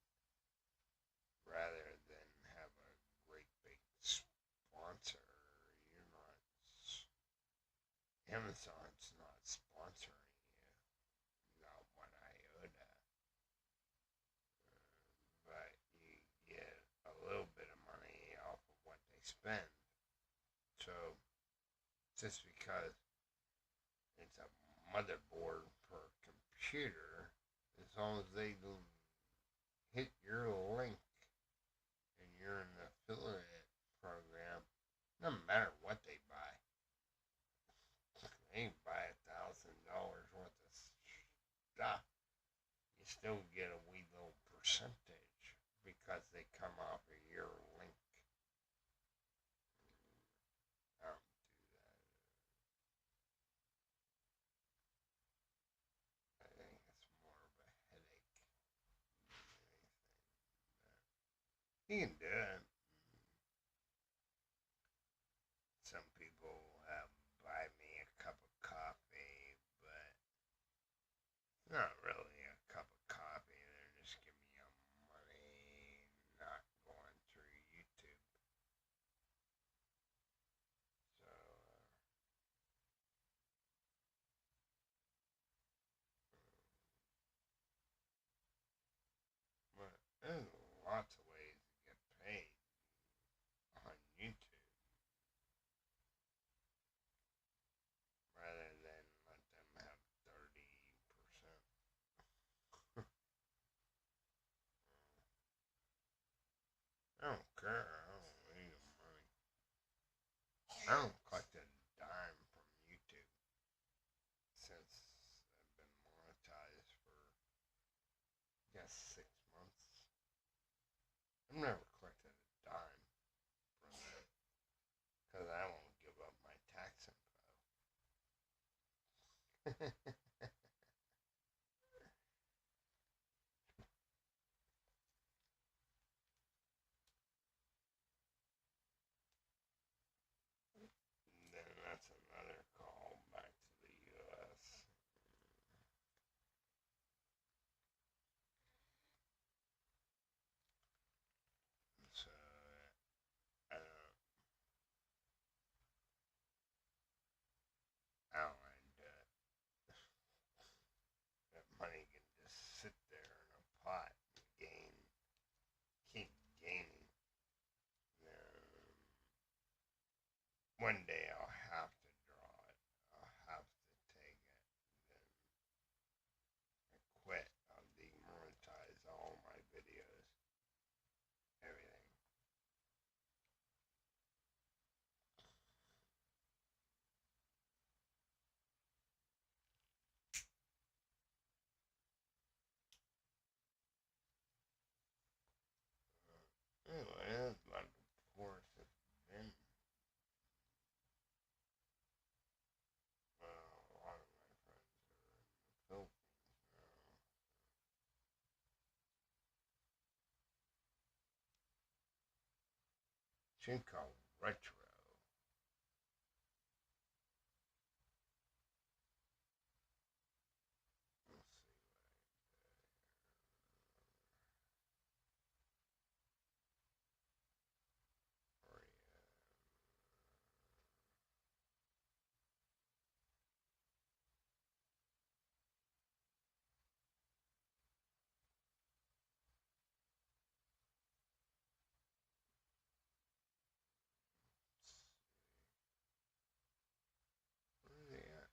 rather than have a great big sponsor. You're not, Amazon's not sponsoring you, not one iota, but you get a little bit of money off of what they spend. So just because it's a motherboard for a computer, as long as they hit your link and you're in the affiliate program, no matter what they buy, they buy $1,000 worth of stuff, you still get a wee little percentage because they come off of your link. I don't do that. I think it's more of a headache than anything. You can do it. Some people buy me a cup of coffee, but it's not really a cup of coffee. They're just giving you money, not going through YouTube. So, but there's lots of ways to get paid on YouTube rather than let them have 30%. I don't care. I don't need the money. I don't collect a dime from YouTube since I've been monetized never collected a dime from them because I won't give up my tax info. Then that's another call back to the U.S. So, I don't, I don't mind that money can just sit there in a pot and keep gaining. One day I'll have to draw it. I'll have to take it. Then I quit. I'll demonetize all my videos, everything. Anyway, that's about the course it's been. Well, a lot of my friends are in the Philippines now. Should call retro. Let's see where he Where is he at? Oh, there.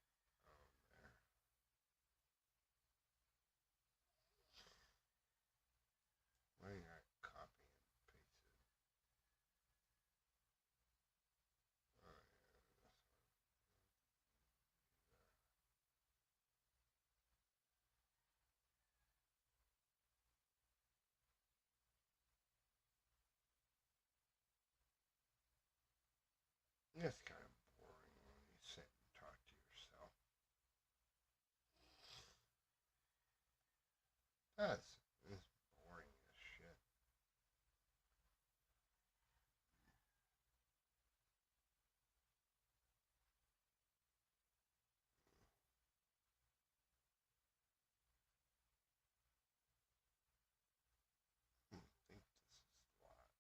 Where you got copy and pasted? Oh, yeah, that's kind of boring when you sit and talk to yourself. It's boring as shit. I don't think this is live.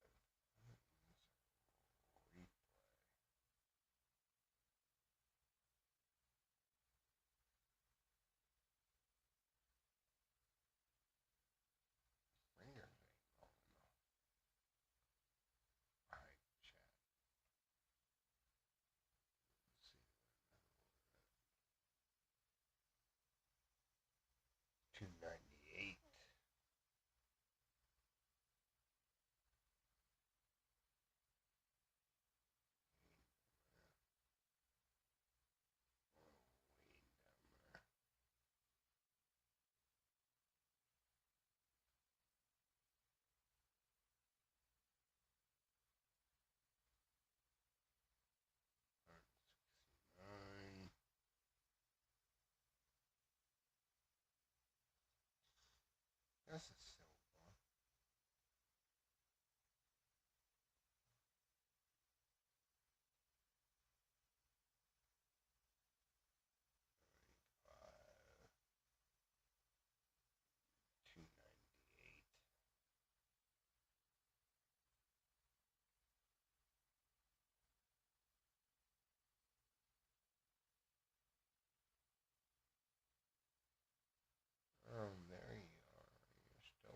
I think this is a replay. Fingers ain't long enough. Alright, chat. Let's see. 298. Way down there. 169. That's a silver. Five. 298. There you are. You're still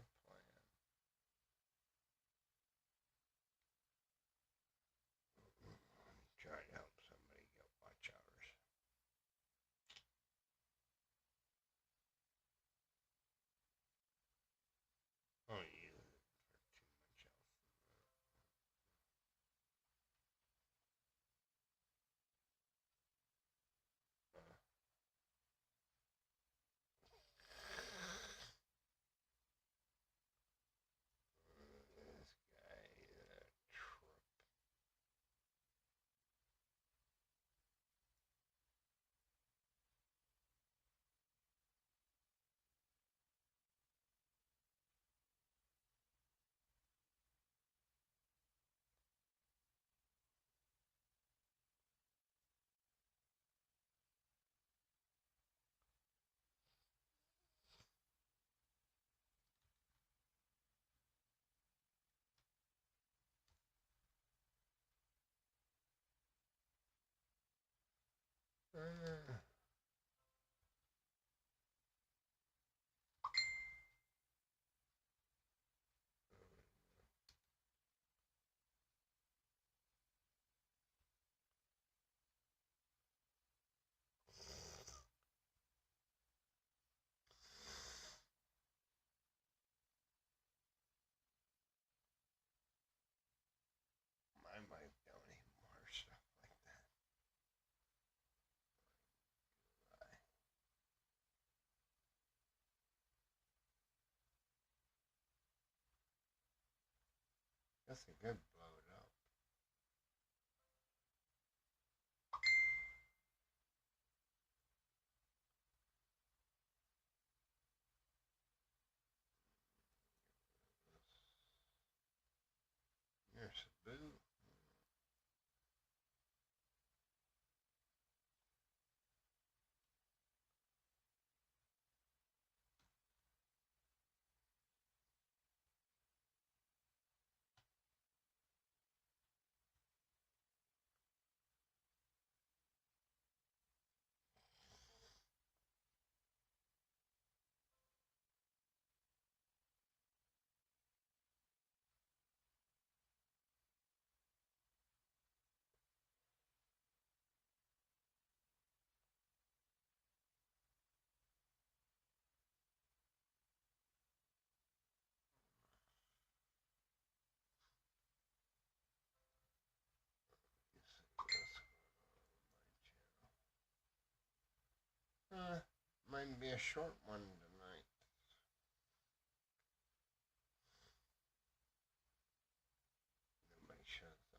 Uh, my wife don't eat more stuff like that. That's a good blow it up. There's a boo. Might be a short one tonight. Nobody shows up.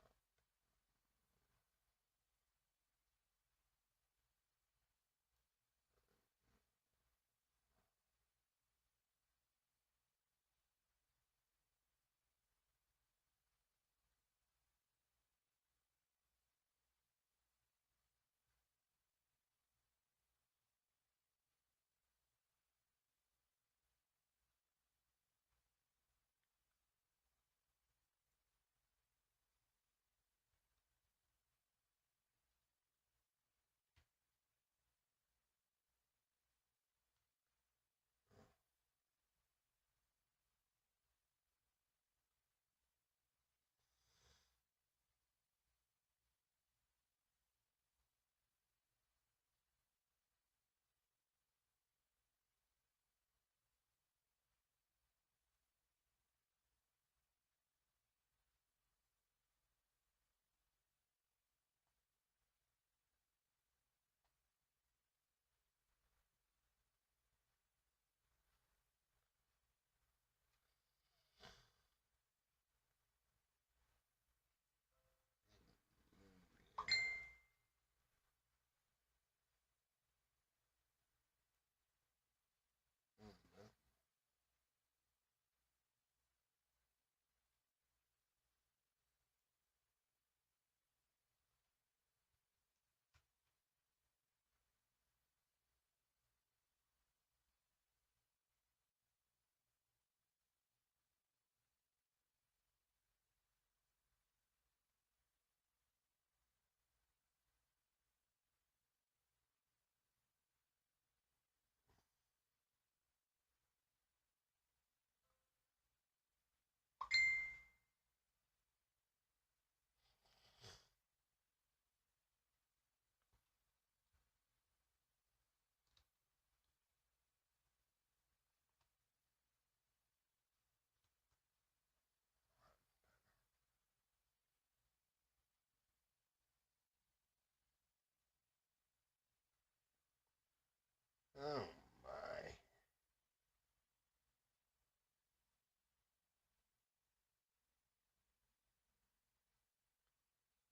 Oh my.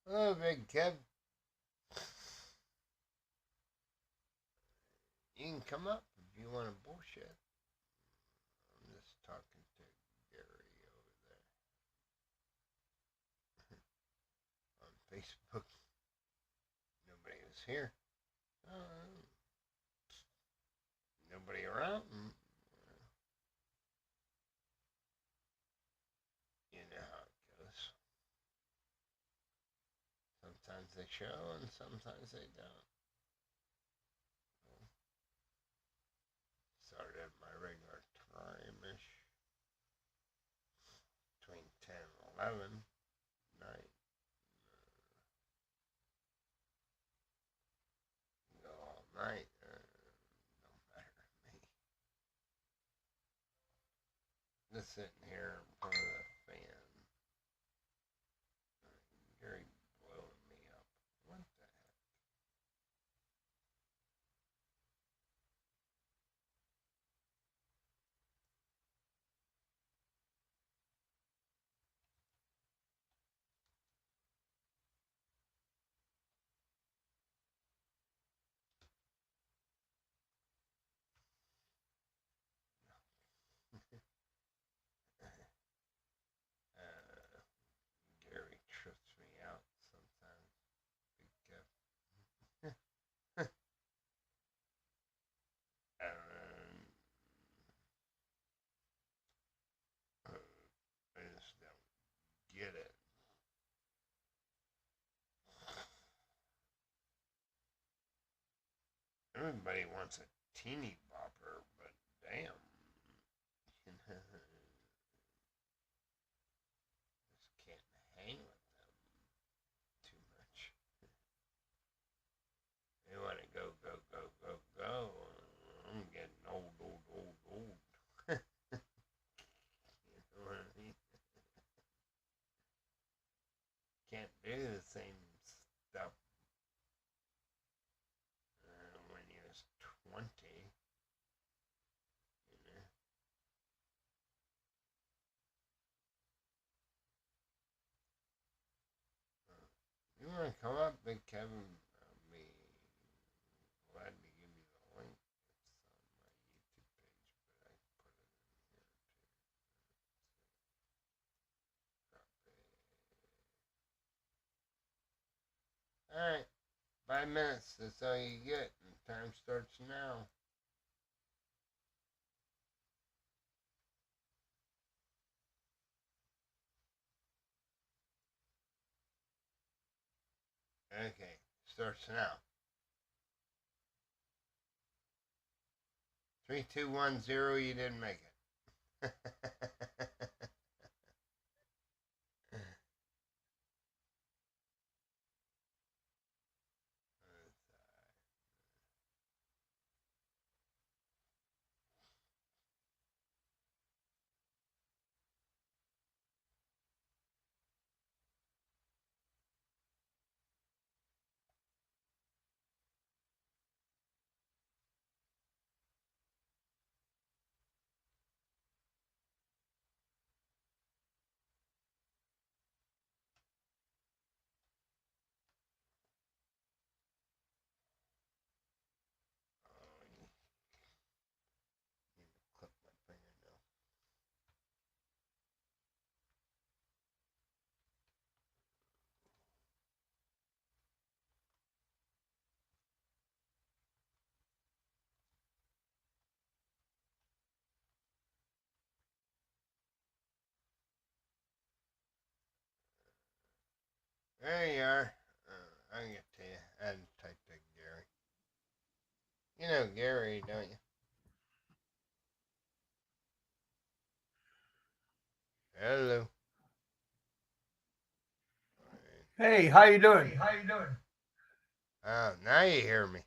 Hello, Big Kev. You can come up if you want to bullshit. I'm just talking to Gary over there on Facebook. Nobody was here. Nobody around. You know how it goes. Sometimes they show and sometimes they don't. 11 night. Go all night. Don't matter to me. Just sitting here in front of the fan. Gary blowing me up. What the heck? Uh, Gary trips me out sometimes. Big Kev. I just don't get it. Everybody wants a teeny bopper, but damn. Just can't hang with them too much. They want to go, go, go, go, go. I'm getting old, old, old, old. You know what I mean? Can't do the same stuff when you was 20. You know? You want to come up, Big Kevin? I'll be glad to give you the link. It's on my YouTube page, but I put it in here too. Alright, 5 minutes. That's all you get. And time starts now. Okay, starts now. 3210, you didn't make it. Oh, you need to clip my fingernail. There you are. I'll get to you. I had to type to Gary. You know Gary, don't you? Hello. Hey, how you doing? Oh, now you hear me.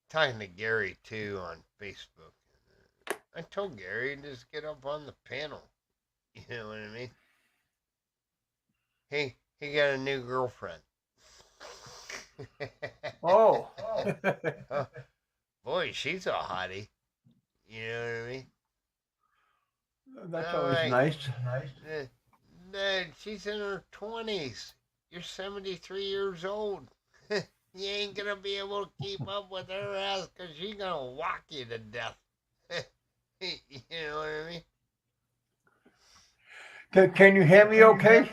Talking to Gary too on Facebook. I told Gary to just get up on the panel. You know what I mean? He got a new girlfriend. Oh. Oh, boy, she's a hottie. You know what I mean? That's I'm always like, nice. She's in her 20s. You're 73 years old. You ain't gonna be able to keep up with her ass because she's gonna walk you to death. You know what I mean? Can you hear me okay?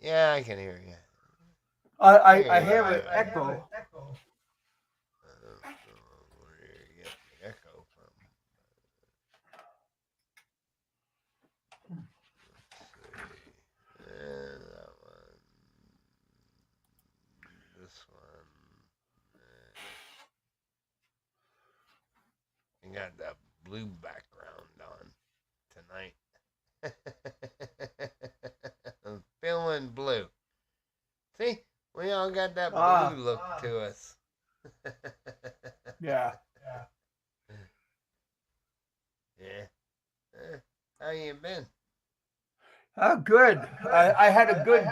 Yeah, I can hear you. I have an echo. I don't know where you get the echo from. Let's see. That one. This one. got the blue background on tonight. I'm feeling blue. See, we all got that blue look to us. Yeah. Yeah. How you been? Oh, good. I had a good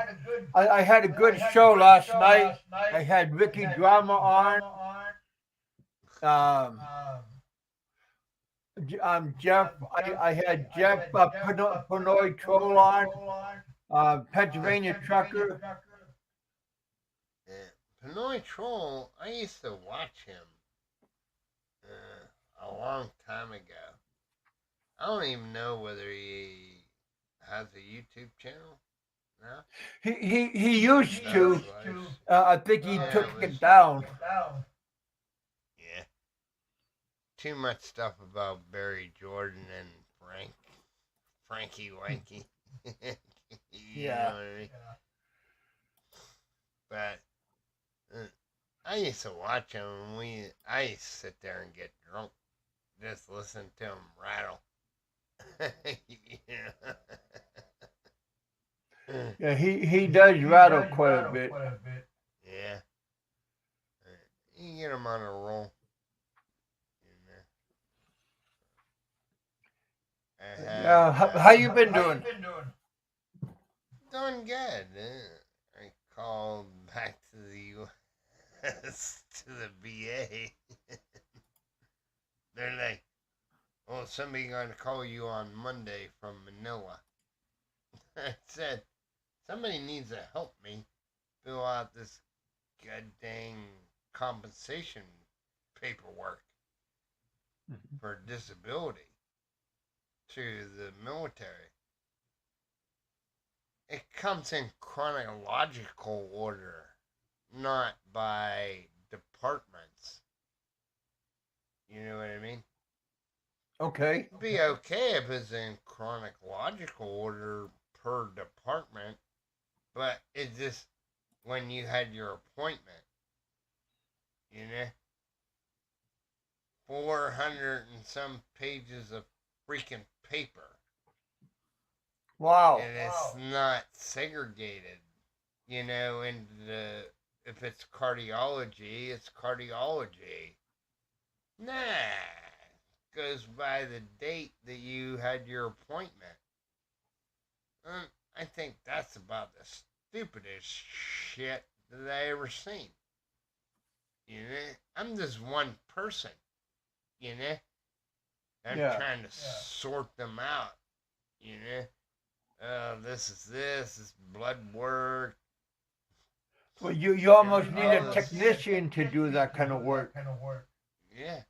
I had a good show last night. I had Ricky Drama on. Um, Jeff. I had Jeff Pinoy Troll on. Pennsylvania Trucker. Yeah. Pinoy Troll, I used to watch him a long time ago. I don't even know whether he has a YouTube channel now. He used to. Life. I think he Yeah, took it was- it down. Yeah. Too much stuff about Barry Jordan and Frankie Wanky. You know Yeah. what I mean? But I used to watch him, and I used to sit there and get drunk, just listen to him rattle. Yeah. Yeah, he does rattle quite a bit. Yeah. You get him on a roll. I had, Yeah, how you been doing? Doing good. I called back to the U.S. to the VA. They're like, "Well, somebody gonna call you on Monday from Manila." I said, "Somebody needs to help me fill out this goddamn compensation paperwork for disability to the military." It comes in chronological order, not by departments. You know what I mean? Okay. It'd be okay if it's in chronological order per department, but it's just when you had your appointment, you know? 400 and some pages of freaking paper. Wow. And it's not segregated, you know, into the, if it's cardiology, it's cardiology. Nah, it goes by the date that you had your appointment. I think that's about the stupidest shit that I ever seen. You know, I'm just one person. You know, I'm trying to sort them out. You know, this is blood work. Well, you almost need a technician to do that kind of work. Yeah.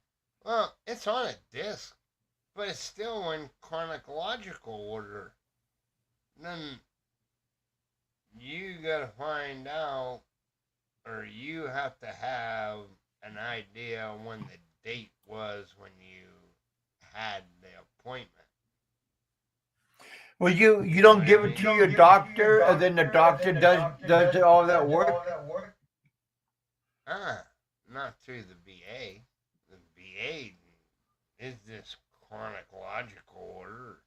Well, it's on a disc, but it's still in chronological order. Then you gotta find out, or you have to have an idea when the date was when you had the appointment. Well, you don't give it to your doctor, and then the doctor does all that work. Not through the VA. The VA is this chronological order.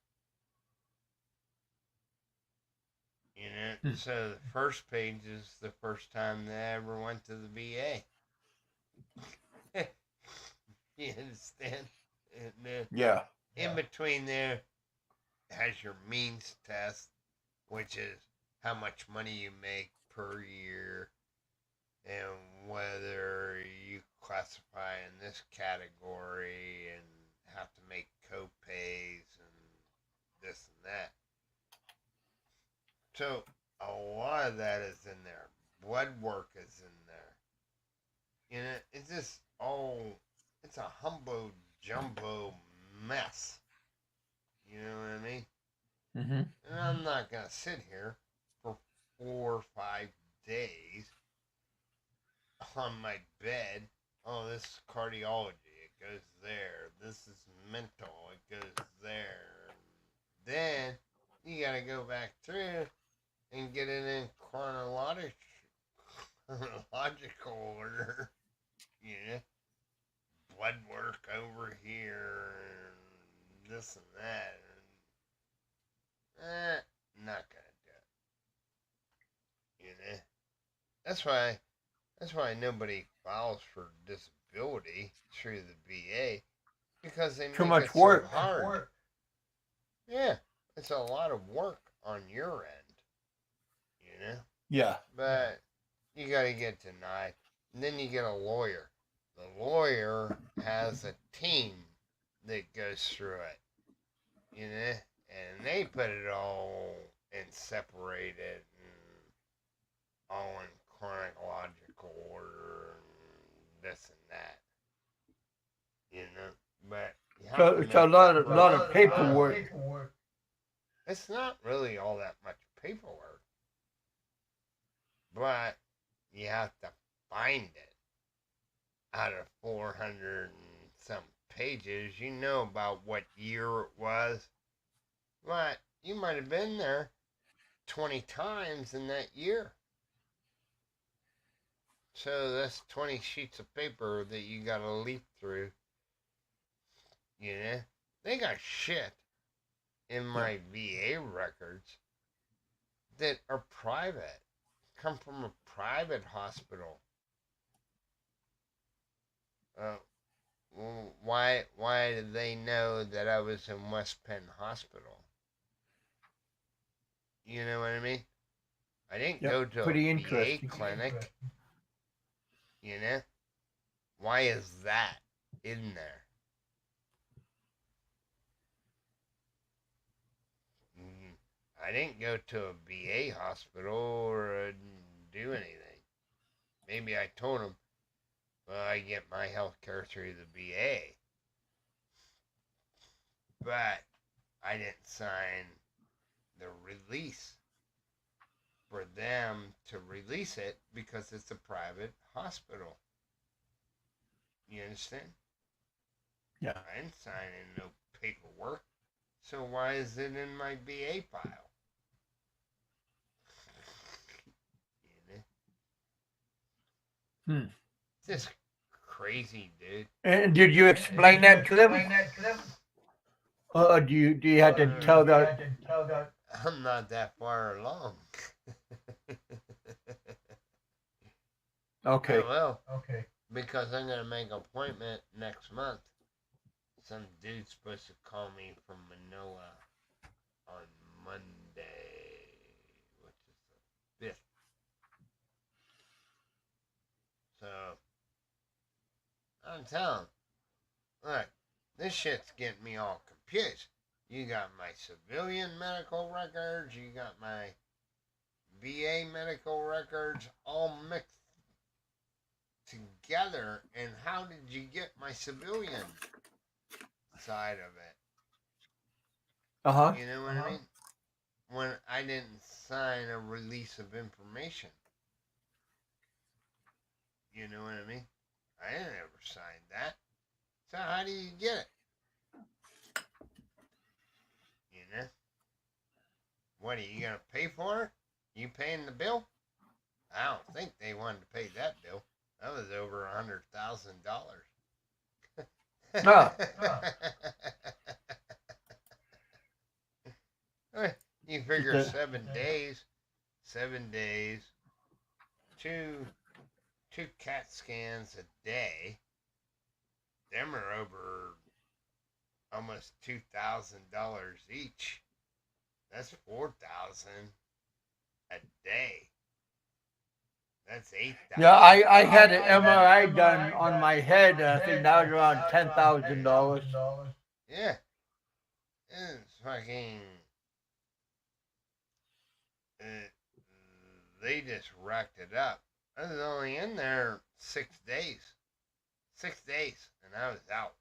You know, so the first page is the first time they ever went to the VA. You understand? And, Yeah. in between there has your means test, which is how much money you make per year and whether you classify in this category and have to make co-pays and this and that. So a lot of that is in there. Blood work is in there. You know, it's just it's a humbo jumbo mess. You know what I mean? Mm-hmm. And I'm not gonna sit here for 4 or 5 days on my bed. Oh, this is cardiology. It goes there. This is mental. It goes there. Then you gotta go back through and get it in chronological order. You know, blood work over here and this and that. Not gonna do it. You know, that's why nobody files for disability through the VA because they Too make it much so work. hard. Yeah, it's a lot of work on your end. You know, Yeah. but you got to get denied, and then you get a lawyer. The lawyer has a team that goes through it. You know, and they put it all and separate it and all in chronological order and this and that. You know, but you have So to it's a make lot it of paperwork. It's not really all that much paperwork, but you have to find it out of 400 and some pages. You know about what year it was, but you might have been there 20 times in that year. So that's 20 sheets of paper that you gotta leaf through. You know? They got shit in my VA records that are private. Come from a private hospital. Uh, why did they know that I was in West Penn Hospital? You know what I mean? I didn't go to Pretty a VA interesting. clinic. You know? Why is that in there? I didn't go to a VA hospital or do anything. Maybe I told them, well, I get my health care through the VA. But I didn't sign the release for them to release it because it's a private hospital. You understand? Yeah. I didn't sign in no paperwork. So why is it in my VA file? You know? Hmm. It's just crazy, dude. And did you explain that to them? Do you have to tell that? I'm not that far along. Okay. Oh, well, because I'm gonna make an appointment next month. Some dude's supposed to call me from Manila on Monday, which is the 5th. So I'm telling, look, this shit's getting me all confused. You got my civilian medical records, you got my VA medical records all mixed together, and how did you get my civilian side of it? Uh-huh. You know what I mean? When I didn't sign a release of information. You know what I mean? I didn't ever sign that. So how do you get it? You know? What, are you going to pay for it? You paying the bill? I don't think they wanted to pay that bill. That was over $100,000. No. You figure 7 days, two CAT scans a day. Them are over almost $2,000 each. That's $4,000 a day. That's $8,000. Yeah, I had an MRI done on my head. I think that was around $10,000. Yeah, it's fucking. They just racked it up. I was only in there 6 days. 6 days, and I was out.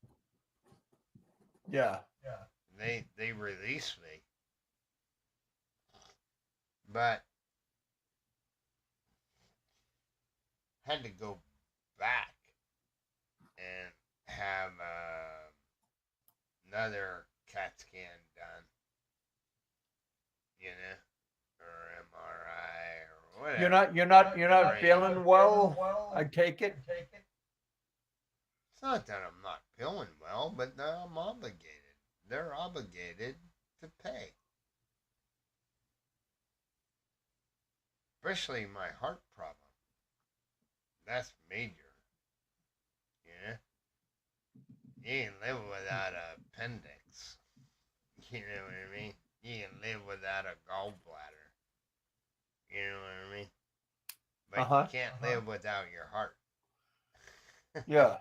Yeah. They released me, but had to go back and have another CAT scan done, you know, or MRI or whatever. You're not feeling well, I take it. It's not that I'm not feeling well, but I'm obligated. They're obligated to pay. Especially my heart problem. That's major. Yeah. You can live without an appendix. You know what I mean? You can live without a gallbladder. You know what I mean? But you can't live without your heart. Yeah.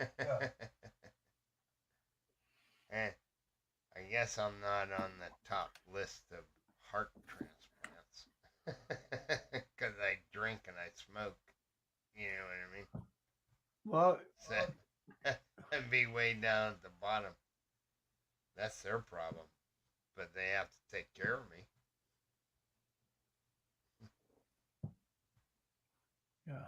Eh, I guess I'm not on the top list of heart transplants. Because I drink and I smoke. You know what I mean? Well, So I'd be way down at the bottom. That's their problem. But they have to take care of me. yeah.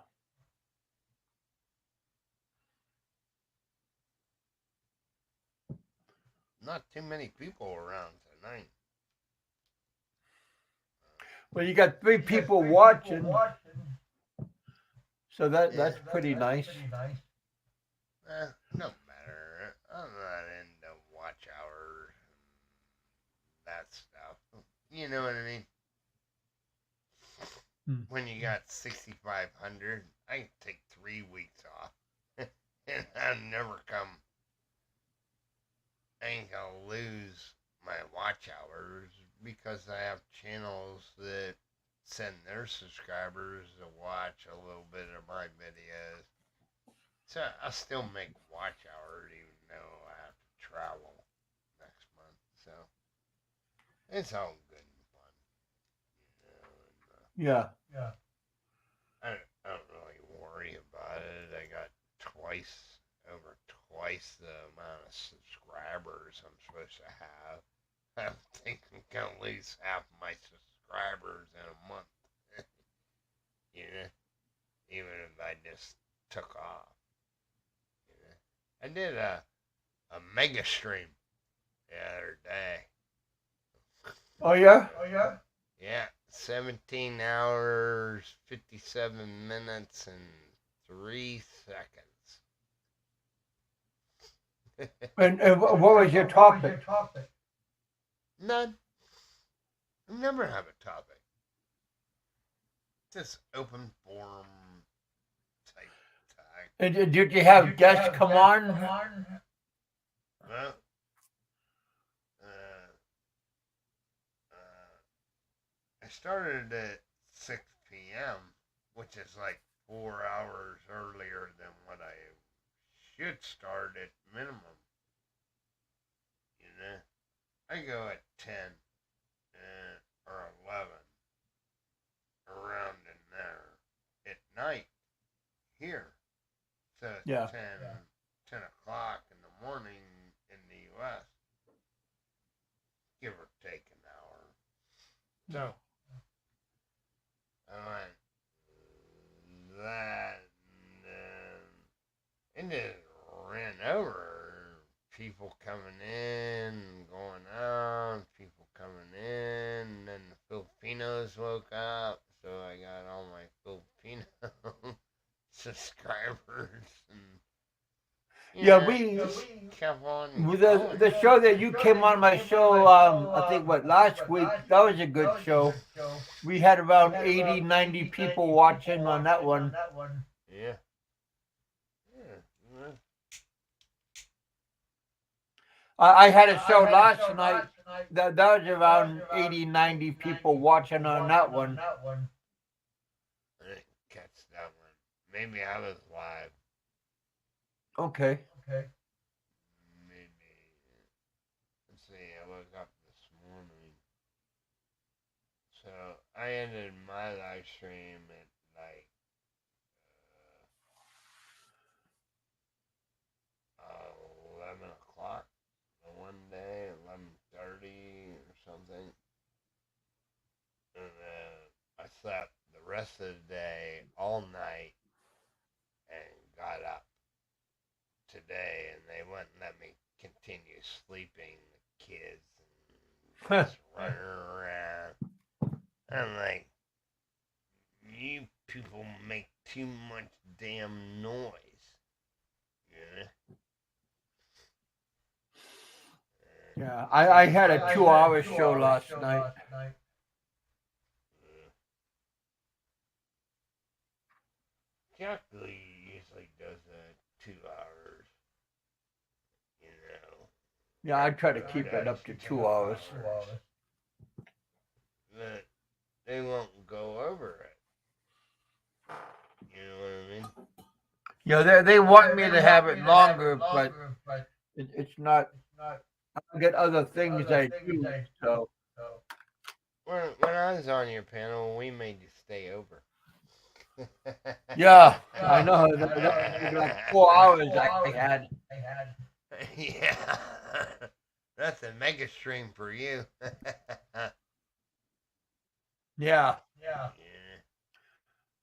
Not too many people around tonight. Well, you got three people watching, so that's pretty nice. No matter. I'm not into watch hours and that stuff. You know what I mean? When you got 6,500, I can take 3 weeks off. And I'll never come. I ain't gonna lose my watch hours because I have channels that send their subscribers to watch a little bit of my videos. So I'll still make watch hours even though I have to travel next month. So it's all good and fun. You know, Yeah. I don't really worry about it. I got over twice the amount of subscribers I'm supposed to have. I think I'm gonna lose half my subscribers in a month. You know, even if I just took off. You know, I did a mega stream the other day. Oh yeah. Yeah, 17 hours, 57 minutes, and 3 seconds. And what was your topic? None. I never have a topic. Just open forum type tag. And did you have guests come on? Well, uh, I started at 6 p.m., which is like 4 hours earlier than what I should start at minimum. You know, I go at 10 or 11, around in there at night here. So it's Yeah. 10 o'clock in the morning in the U.S., give or take an hour. So I went that, and it just ran over. People coming in, going out, people coming in, and then the Filipinos woke up, so I got all my Filipino subscribers, and Yeah, we kept on the show that you came on my show, I think what last week, that was a good show. We had around 80, 90 people watching on that one. Yeah. Yeah. I had a show last night that was around 80, 90 people watching on that one. I didn't catch that one. Maybe I was live. Okay. Maybe. Let's see. I woke up this morning. So I ended my live stream at like 11 o'clock one day, 11:30 or something. And then I slept the rest of the day, all night, and got up today, and they wouldn't let me continue sleeping. The kids and just running around. I'm like, you people make too much damn noise. You know? Yeah, I had a 2 hour show last night. Chuck Lee usually does that 2 hours, you know. Yeah, I try to keep it up to 2 hours. But they won't go over it. You know what I mean? Yeah, they want me to have it longer, but it's not. I get other things I do, so When I was on your panel, we made you stay over. yeah, I know. That was like 4 hours I had. Yeah. That's a mega stream for you. Yeah, Yeah.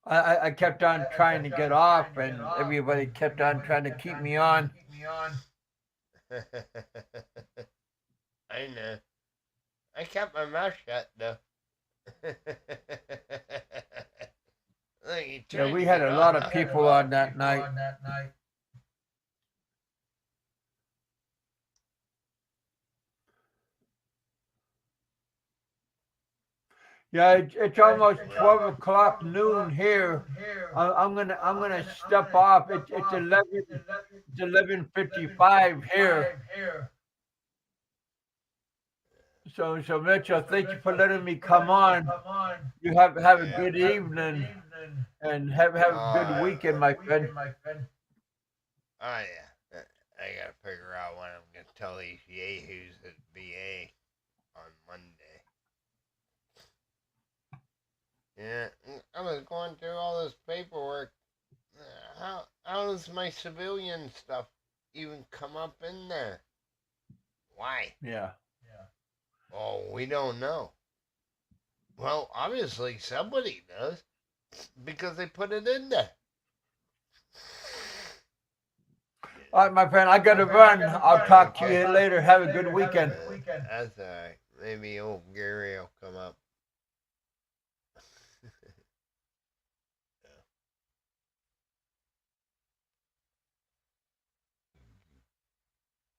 I kept on trying to get off, and everybody kept on trying to keep me on. I know. I kept my mouth shut though. Look, you Yeah, tried we to had get a on. lot of people on that night. Yeah, it's almost 12 o'clock noon here. I'm gonna step off. It's 11:55 here. So Mitchell, thank you for letting me come on. You have a Yeah. good evening and have a good weekend, my friend. Oh yeah. I gotta figure out when I'm gonna tell these yahoos at VA on Monday. Yeah, I was going through all this paperwork. How does my civilian stuff even come up in there? Why? Yeah. Oh, we don't know. Well, obviously somebody knows because they put it in there. All right, my friend, I gotta run. I'll talk to you later. Have a good weekend. That's alright. Maybe old Gary will come up.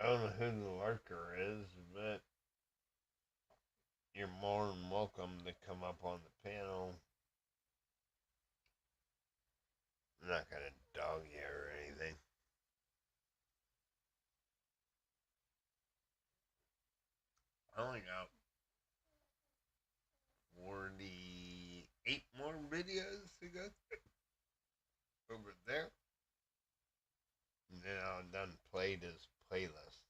I don't know who the lurker is, but you're more than welcome to come up on the panel. I'm not gonna dog you or anything. I only got 48 more videos to go over there. And then I'm done played his playlist.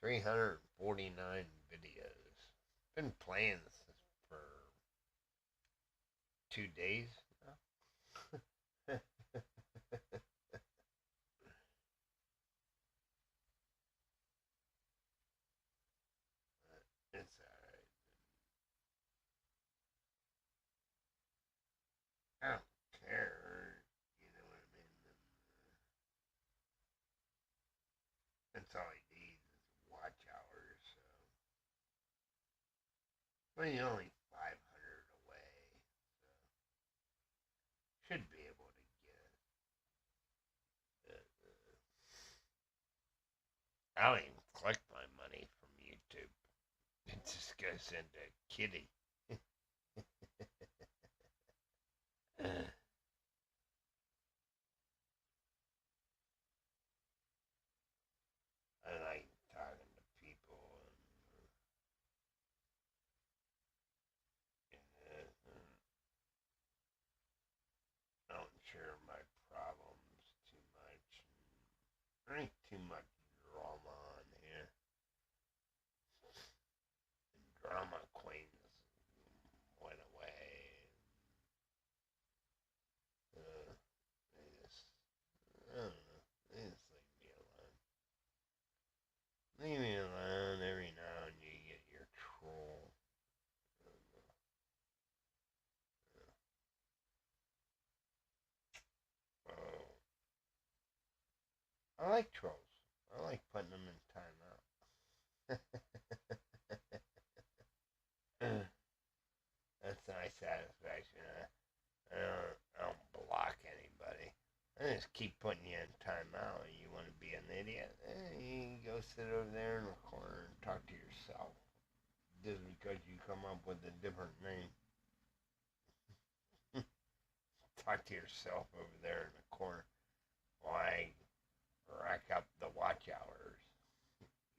349 videos. Been playing this for 2 days now. It's alright. I don't care. You know what I mean? That's all he needs is watch hours. So. Well, you're only 500 away. So should be able to get it. I don't even collect my money from YouTube. It just goes into Kitty. I like talking to people and I don't share my problems too much. There ain't too much drama on here. And drama queens went away. They just, I don't know. They just leave me alone. Leave me alone. Every now and you get your troll. Oh, I like trolls. I like putting them in timeout. That's my satisfaction. I don't block anybody. I just keep putting you in timeout. You want to be an idiot? You go go sit over there in the corner and talk to yourself just because you come up with a different name. Talk to yourself over there in the corner. Why rack up the watch hours?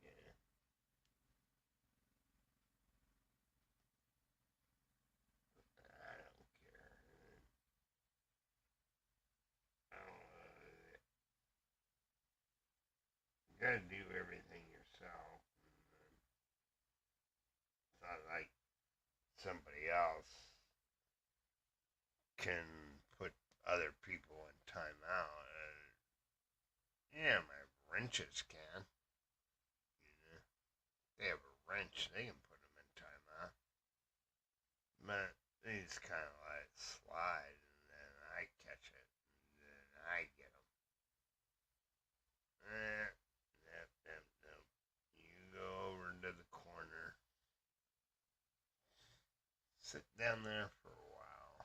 Yeah. I don't care. I don't, you gotta do everything yourself. It's not like somebody else can put other people in timeout. Yeah, my wrenches can. You know, they have a wrench, they can put them in timeout. But they just kind of let it slide, and then I catch it, and then I get them. Nope. You go over to the corner, sit down there for a while,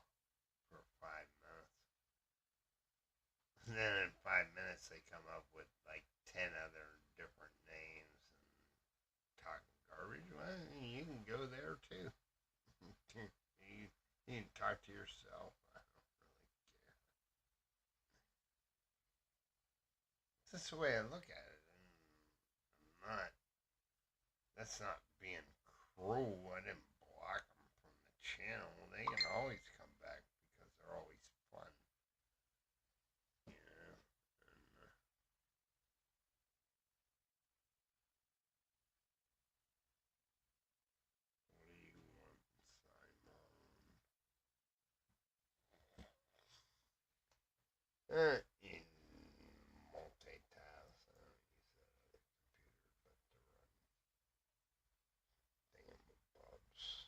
for 5 minutes. And then in 5 minutes, they come up with like 10 other different names and talking garbage. Well, you can go there too. You can talk to yourself. I don't really care. It's just the way I look at it. And I'm not. That's not being cruel. I didn't block them from the channel. They can always come back because they're always fun. You know. And, what do you want, Simon? You multitask. Use the computer, but to run thingamabobs.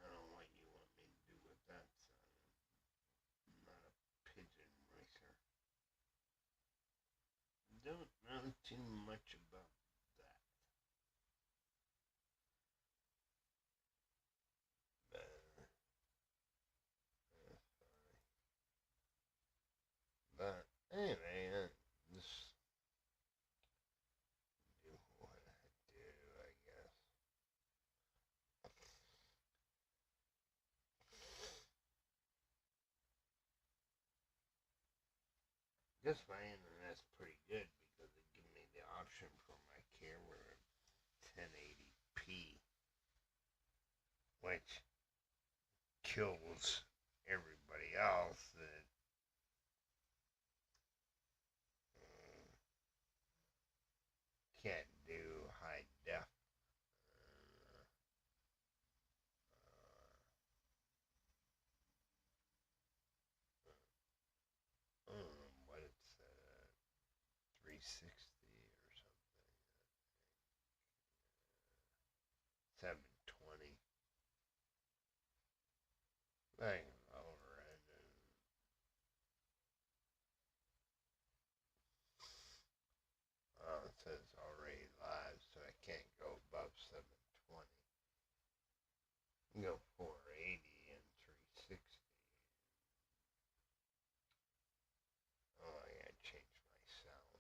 I don't know what you want me to do with that, son. I'm not a pigeon racer. Don't know too much about that. But anyway, just do what I do, I guess. Guess my internet's pretty good because it gives me the option for my camera at 1080p, which kills everybody else that can't do high def. I don't know what it's 360 or something. 720. Like overhead. It says already live, so I can't go above 720. You can go 480 and 360. Oh, I gotta change my sound.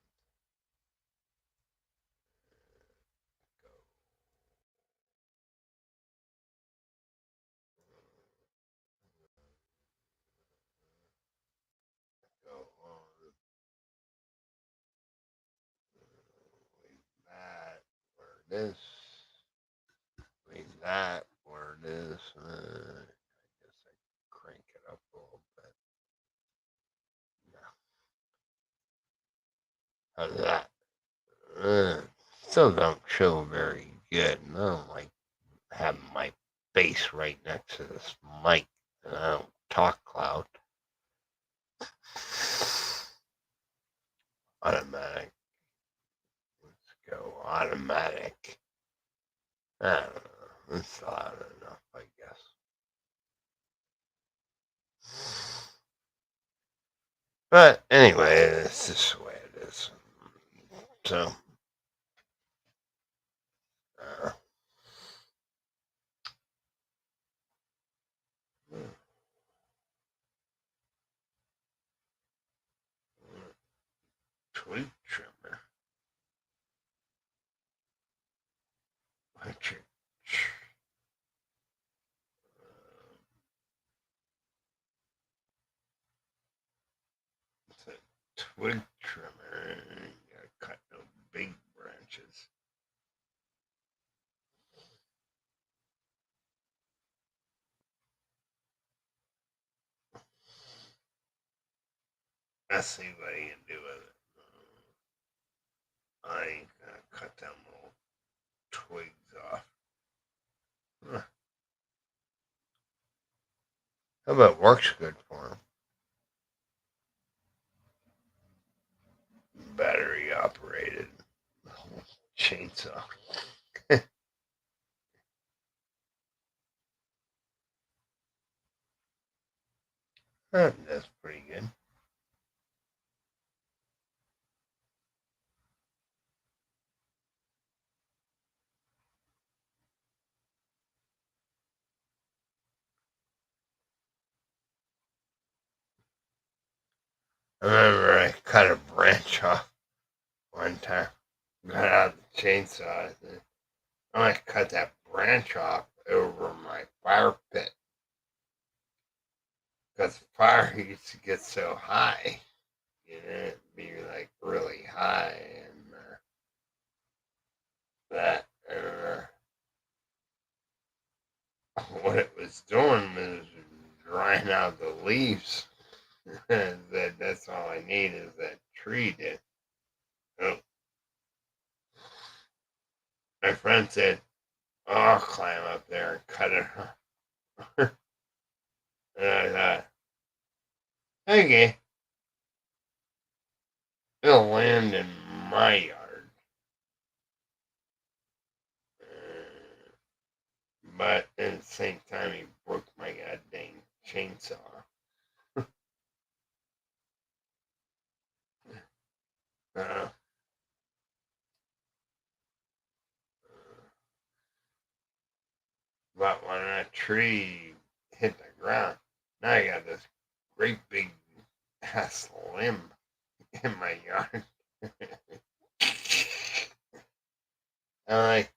Go. Go on. Leave that where it is. Leave that where it is. I guess I crank it up a little bit. No. How's that? Still don't show very good. I don't like having my face right next to this mic, and I don't talk loud. Automatic. Let's go automatic. I don't know. It's loud enough, I guess. But anyway, it's just the way it is. So, uh, twig trimmer. Electric. It's a twig trimmer. You gotta cut no big branches. Let's see what you can do with it. I ain't gonna cut them little twigs off. Huh. How about works good for them? Battery operated chainsaw. That's pretty good. I remember I cut a branch off one time. Got out the chainsaw. I want to cut that branch off over my fire pit because the fire used to get so high. It'd be like really high, and that what it was doing was drying out the leaves. That's all I need is that tree to. Oh, my friend said, "Oh, I'll climb up there and cut it off." And I thought, okay, it'll land in my yard. But at the same time, he broke my goddamn chainsaw. Uh, but when that tree hit the ground, now I got this great big ass limb in my yard. I'm like,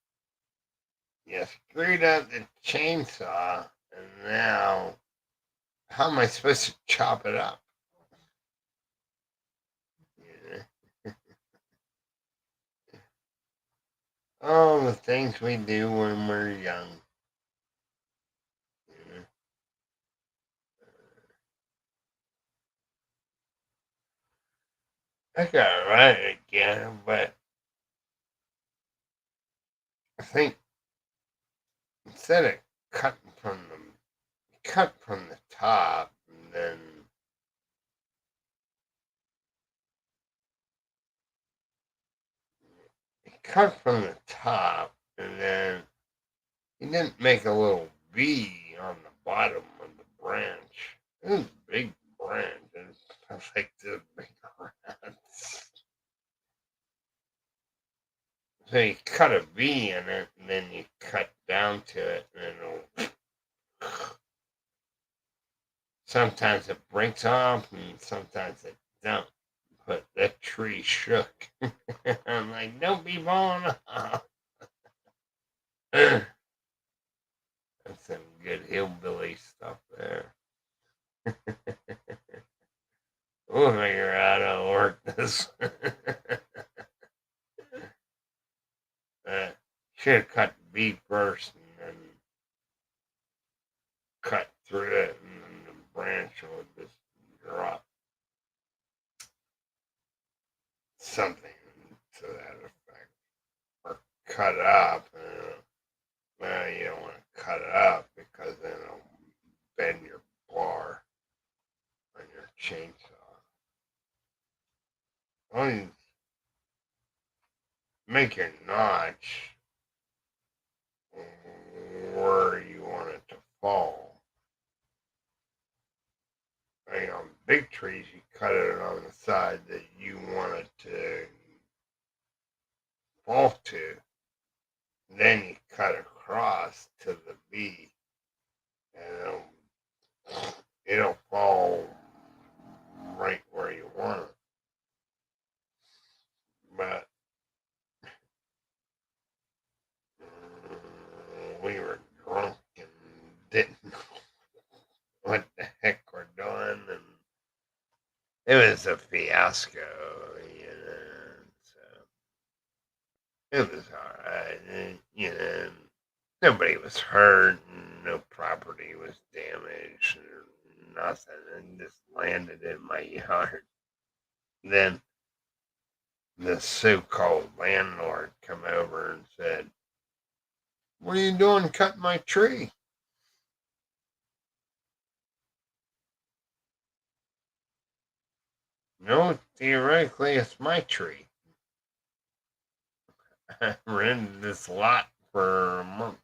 you screwed up the chainsaw, and now how am I supposed to chop it up? Yeah. All the things we do when we're young. Yeah. I got right again, but I think instead of cutting from cut from the top, and then cut from the top, and then he didn't make a little V on the bottom of the branch. It was a big branch, and it's like this big rats. So you cut a V in it, and then you cut down to it, and it'll. Sometimes it breaks off, and sometimes it don't. But that tree shook. I'm like, don't be falling off. That's some good hillbilly stuff there. We'll figure out how to work this. Should have cut the beef first and then cut through it, and then the branch would just drop. Something to that effect. Or cut up. Well, you don't want to cut it up. chainsaw. Always make your notch where you want it to fall. Like on big trees, you cut it on the side that you want it to fall to. Then you cut across to the V, and it'll fall right where you want it. But we were drunk and didn't know what the heck we're doing, and it was a fiasco, you know. So it was all right, and, you know. Nobody was hurt, and no property was damaged, or nothing, and just landed in my yard. Then the so-called landlord come over and said, "What are you doing cutting my tree?" No, theoretically, it's my tree. I rented this lot for a month.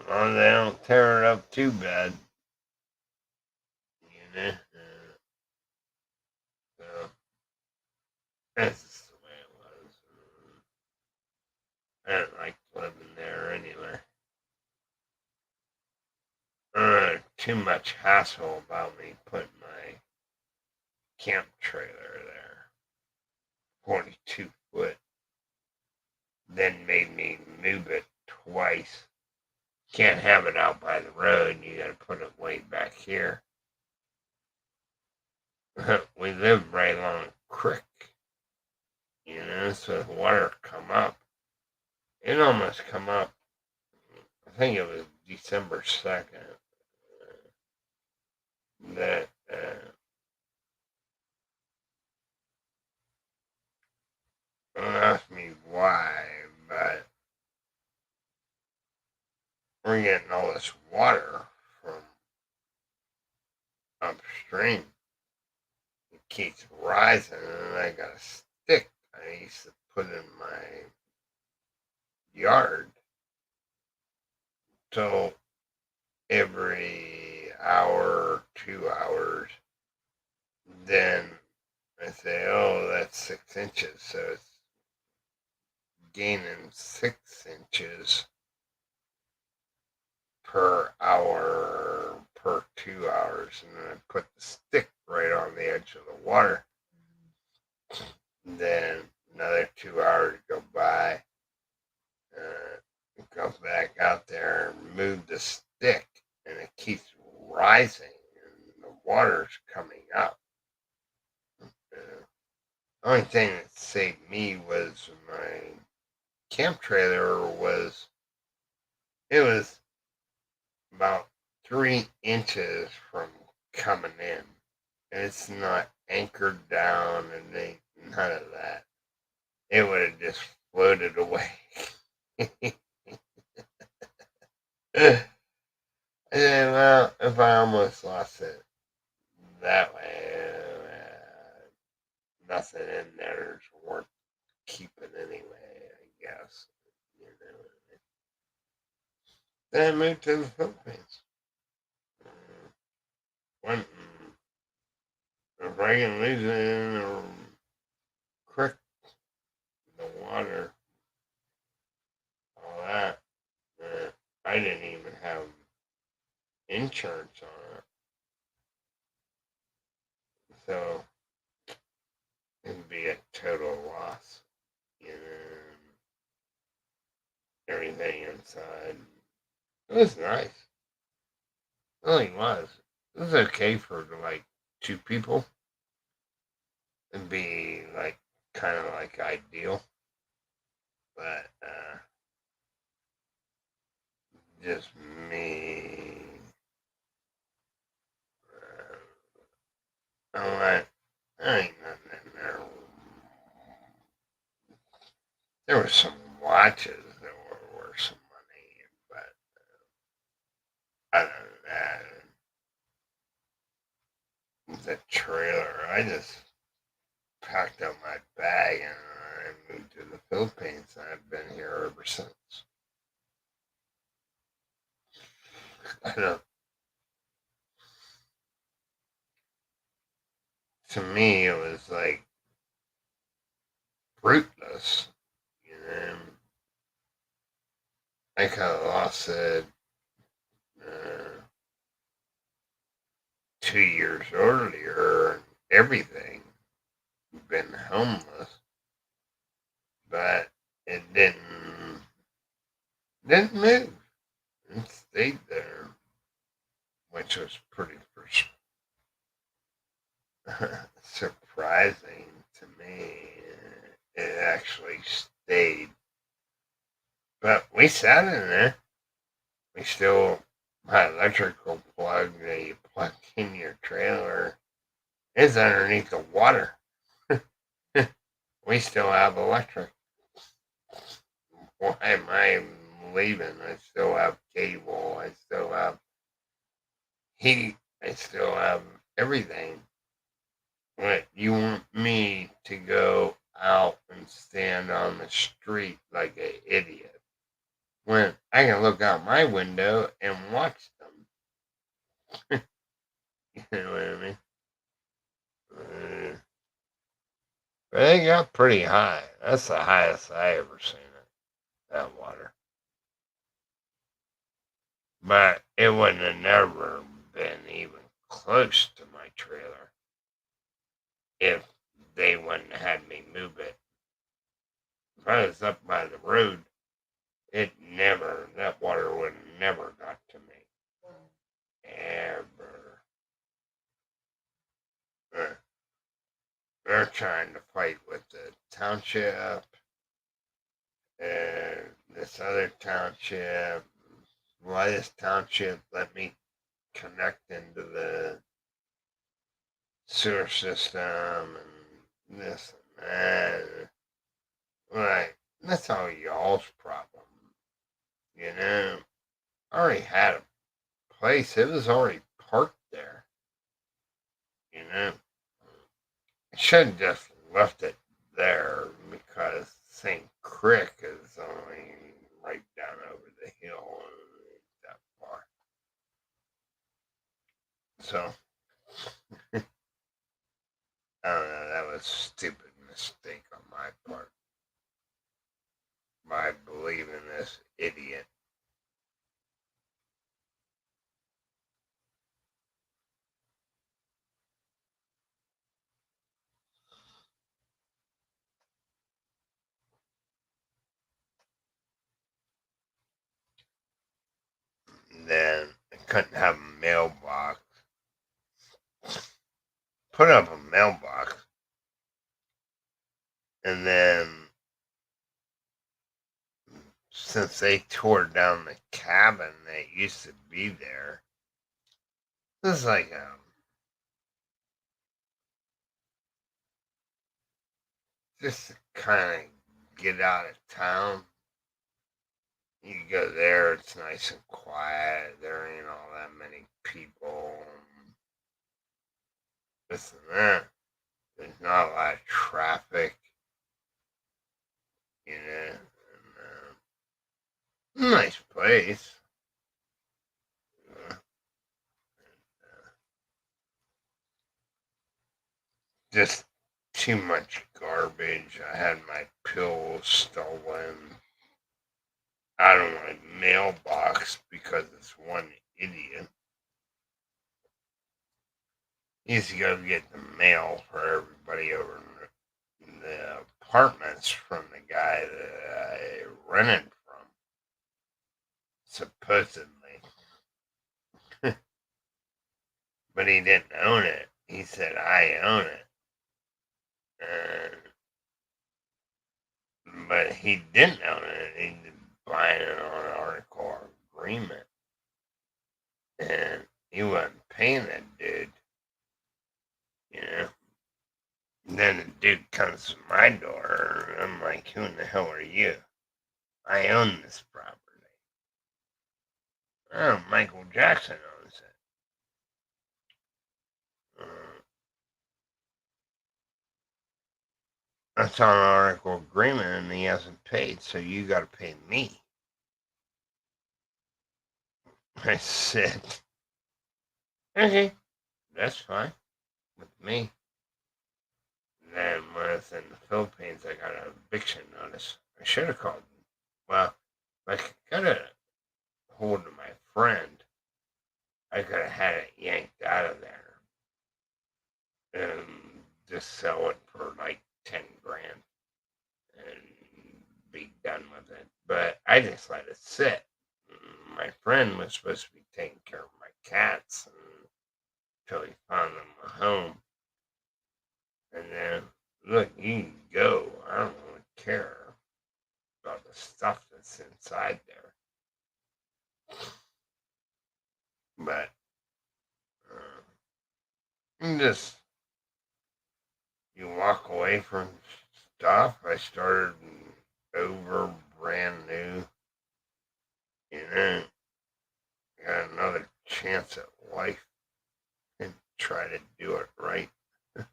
Well, they don't tear it up too bad, you know. So that's just the way it was. I didn't like living there anyway. Too much hassle about me putting my camp trailer there. 42 foot. Then made me move it twice. Can't have it out by the road. You gotta put it way back here. We live right along a creek, you know, so if water come up, it almost come up. I think it was December 2nd that don't ask me why, but we're getting all this water from upstream. It keeps rising, and I got a stick I used to put in my yard. So every hour, 2 hours, then I say, oh, that's 6 inches. So it's gaining 6 inches per hour per 2 hours. And then I put the stick right on the edge of the water. Then another 2 hours go by. Go back out there and move the stick, and it keeps rising, and the water's coming up. The only thing that saved me was my camp trailer it was about 3 inches from coming in. And it's not anchored down and none of that. It would have just floated away. And well, if I almost lost it that way, nothing in there is worth keeping anyway, I guess. You know. Then I moved to the Philippines. Went if I can lose it in a creek, the water, all that. I didn't even have insurance on it. So it'd be a total loss. You know, everything inside. It was nice. It really was. It was okay for like 2 people. It'd be like kind of like ideal. But just me. I'm like, there ain't nothing in there. There were some watches that were worth some money, but the trailer. I just packed up my bag and I moved to the Philippines. And I've been here ever since. I don't. To me, it was like fruitless. You know, I could have lost it 2 years earlier and everything, been homeless, but it didn't move. It stayed there, which was pretty surprising to me. It actually stayed, but we sat in there. We still my electrical plug that you plug in your trailer is underneath the water. We still have electric. Why am I leaving? I still have cable. I still have heat. I still have everything. But you want me to go out and stand on the street like an idiot when I can look out my window and watch them? You know what I mean? But they got pretty high. That's the highest I ever seen it. That water. But it wouldn't have never been even close to my trailer if they wouldn't have had me move it. If I was up by the road, that water would have never got to me. Ever. They're trying to fight with the township and this other township. Why this township let me connect into the sewer system and this and that. Like, that's all y'all's problem. You know, I already had a place. It was already parked there. You know, I should have just left it there because St. Crick is only right down over the hill and that far. So, I don't know. That was a stupid mistake on my part by believing this idiot. And then I couldn't have a mailbox. Put up a mailbox. And then, since they tore down the cabin that used to be there, this is like just to kind of get out of town. You go there, it's nice and quiet. There ain't all that many people. This and that. There's not a lot of traffic. You know, and, nice place. Uh, just too much garbage. I had my pills stolen out of my mailbox because this one idiot used to go get the mail for everybody over in the apartments from the guy that I rented from, supposedly. But he didn't own it. He said, I own it. But he didn't own it. He buying it on an article agreement. And he wasn't paying that dude. You know? And then the dude comes to my door. I'm like, who in the hell are you? I own this property. Oh, Michael Jackson owns it. That's on an article agreement, and he hasn't paid, so you got to pay me. I said, okay, that's fine with me. And then when I was in the Philippines, I got an eviction notice. I should have called him. Well, if I got a hold of my friend, I could have had it yanked out of there and just sell it for like 10 grand and be done with it. But I just let it sit. My friend was supposed to be taking care of my cats until he found them a home. And then, look, you can go. I don't really care about the stuff that's inside there. But just you walk away from stuff. I started over brand new. You know, got another chance at life and try to do it right. And,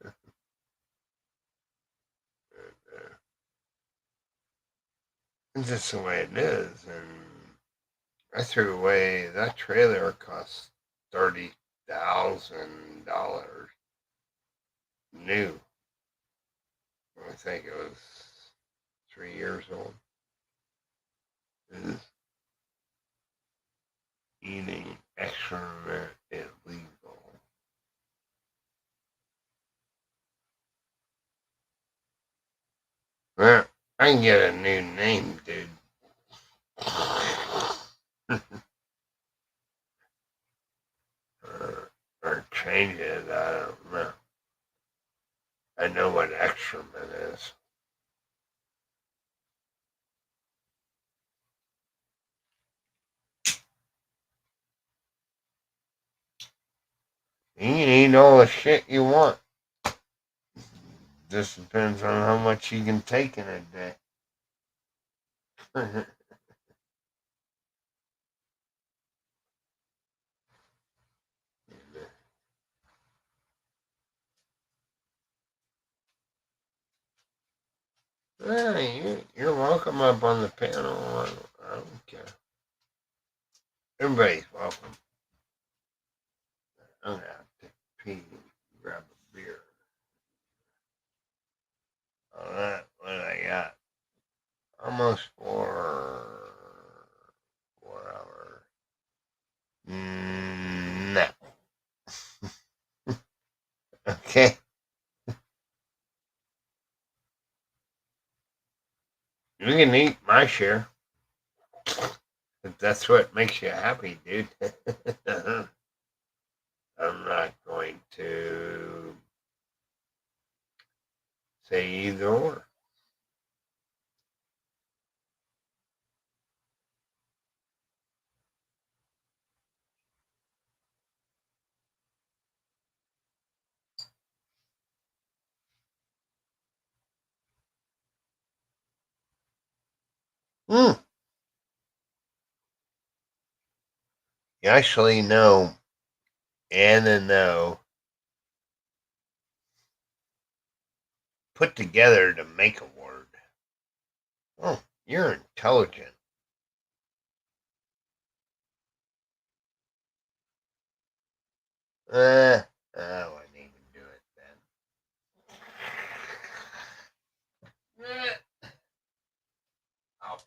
it's just the way it is. And I threw away that trailer cost $30,000 new. I think it was 3 years old. Is eating excrement illegal? Well, I can get a new name, dude. Or change it. I don't know. I know what excrement is. You can eat all the shit you want. Just depends on how much you can take in a day. Hey, you're welcome up on the panel. I don't care. Everybody's welcome. I'm gonna have to pee, grab a beer. All right, what I got? Almost 4 hours. No. Okay. You can eat my share. If that's what makes you happy, dude. I'm not going to say either or. Hmm. You actually know and a no put together to make a word. Oh, you're intelligent. I wouldn't even do it then. Oh,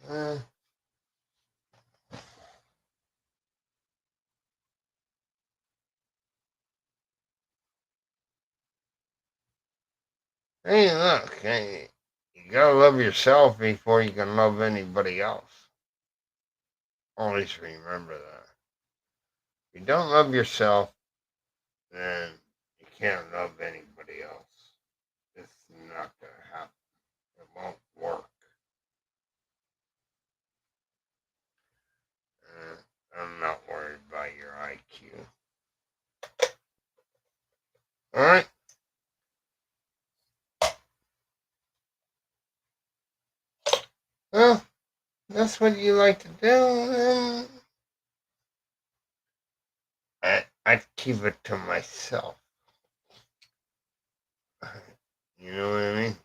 Uh, hey, look, hey, you gotta love yourself before you can love anybody else. Always remember that. If you don't love yourself, then you can't love anybody else. It's not gonna happen. It won't work. I'm not worried about your IQ. All right. Well, that's what you like to do. I keep it to myself. You know what I mean?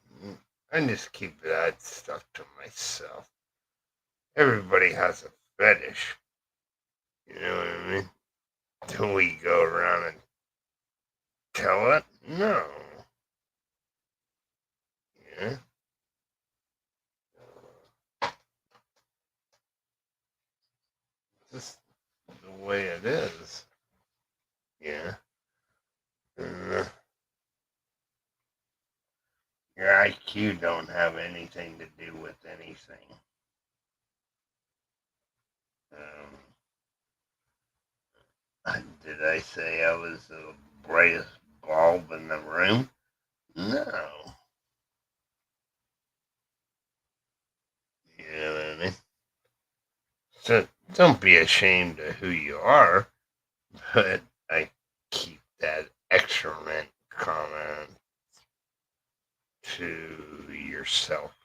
I just keep that stuff to myself. Everybody has a fetish. You know what I mean? Do we go around and tell it? No. Yeah. Just the way it is. Yeah. And, your IQ don't have anything to do with anything. Did I say I was the brightest bulb in the room? No. You know what I mean? So don't be ashamed of who you are, but I keep that excrement comment to yourself.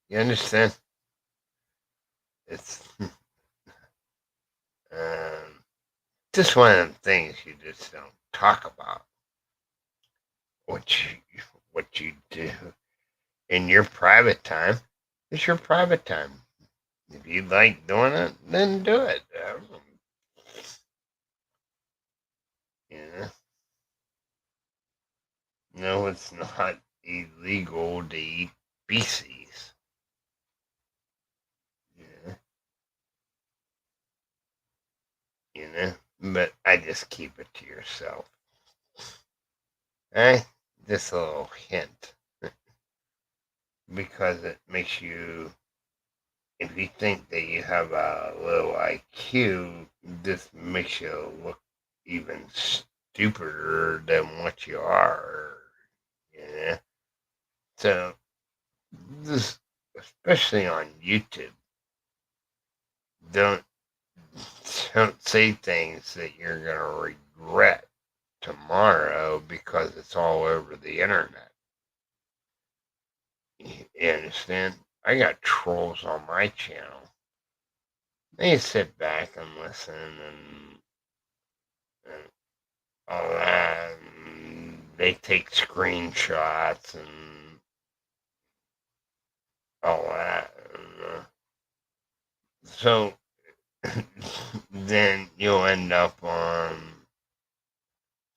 You understand? It's just one of them things you just don't talk about. What you do in your private time is your private time. If you like doing it, then do it. You know? No, it's not illegal to eat feces. Yeah, you know, but I just keep it to yourself. Eh? Just a little hint. Because it makes you, if you think that you have a low IQ, this makes you look even stupider than what you are. Yeah. So, this, especially on YouTube, don't don't say things that you're gonna regret tomorrow because it's all over the internet. You understand? I got trolls on my channel. They sit back and listen and all that. And they take screenshots and all that. So then you'll end up on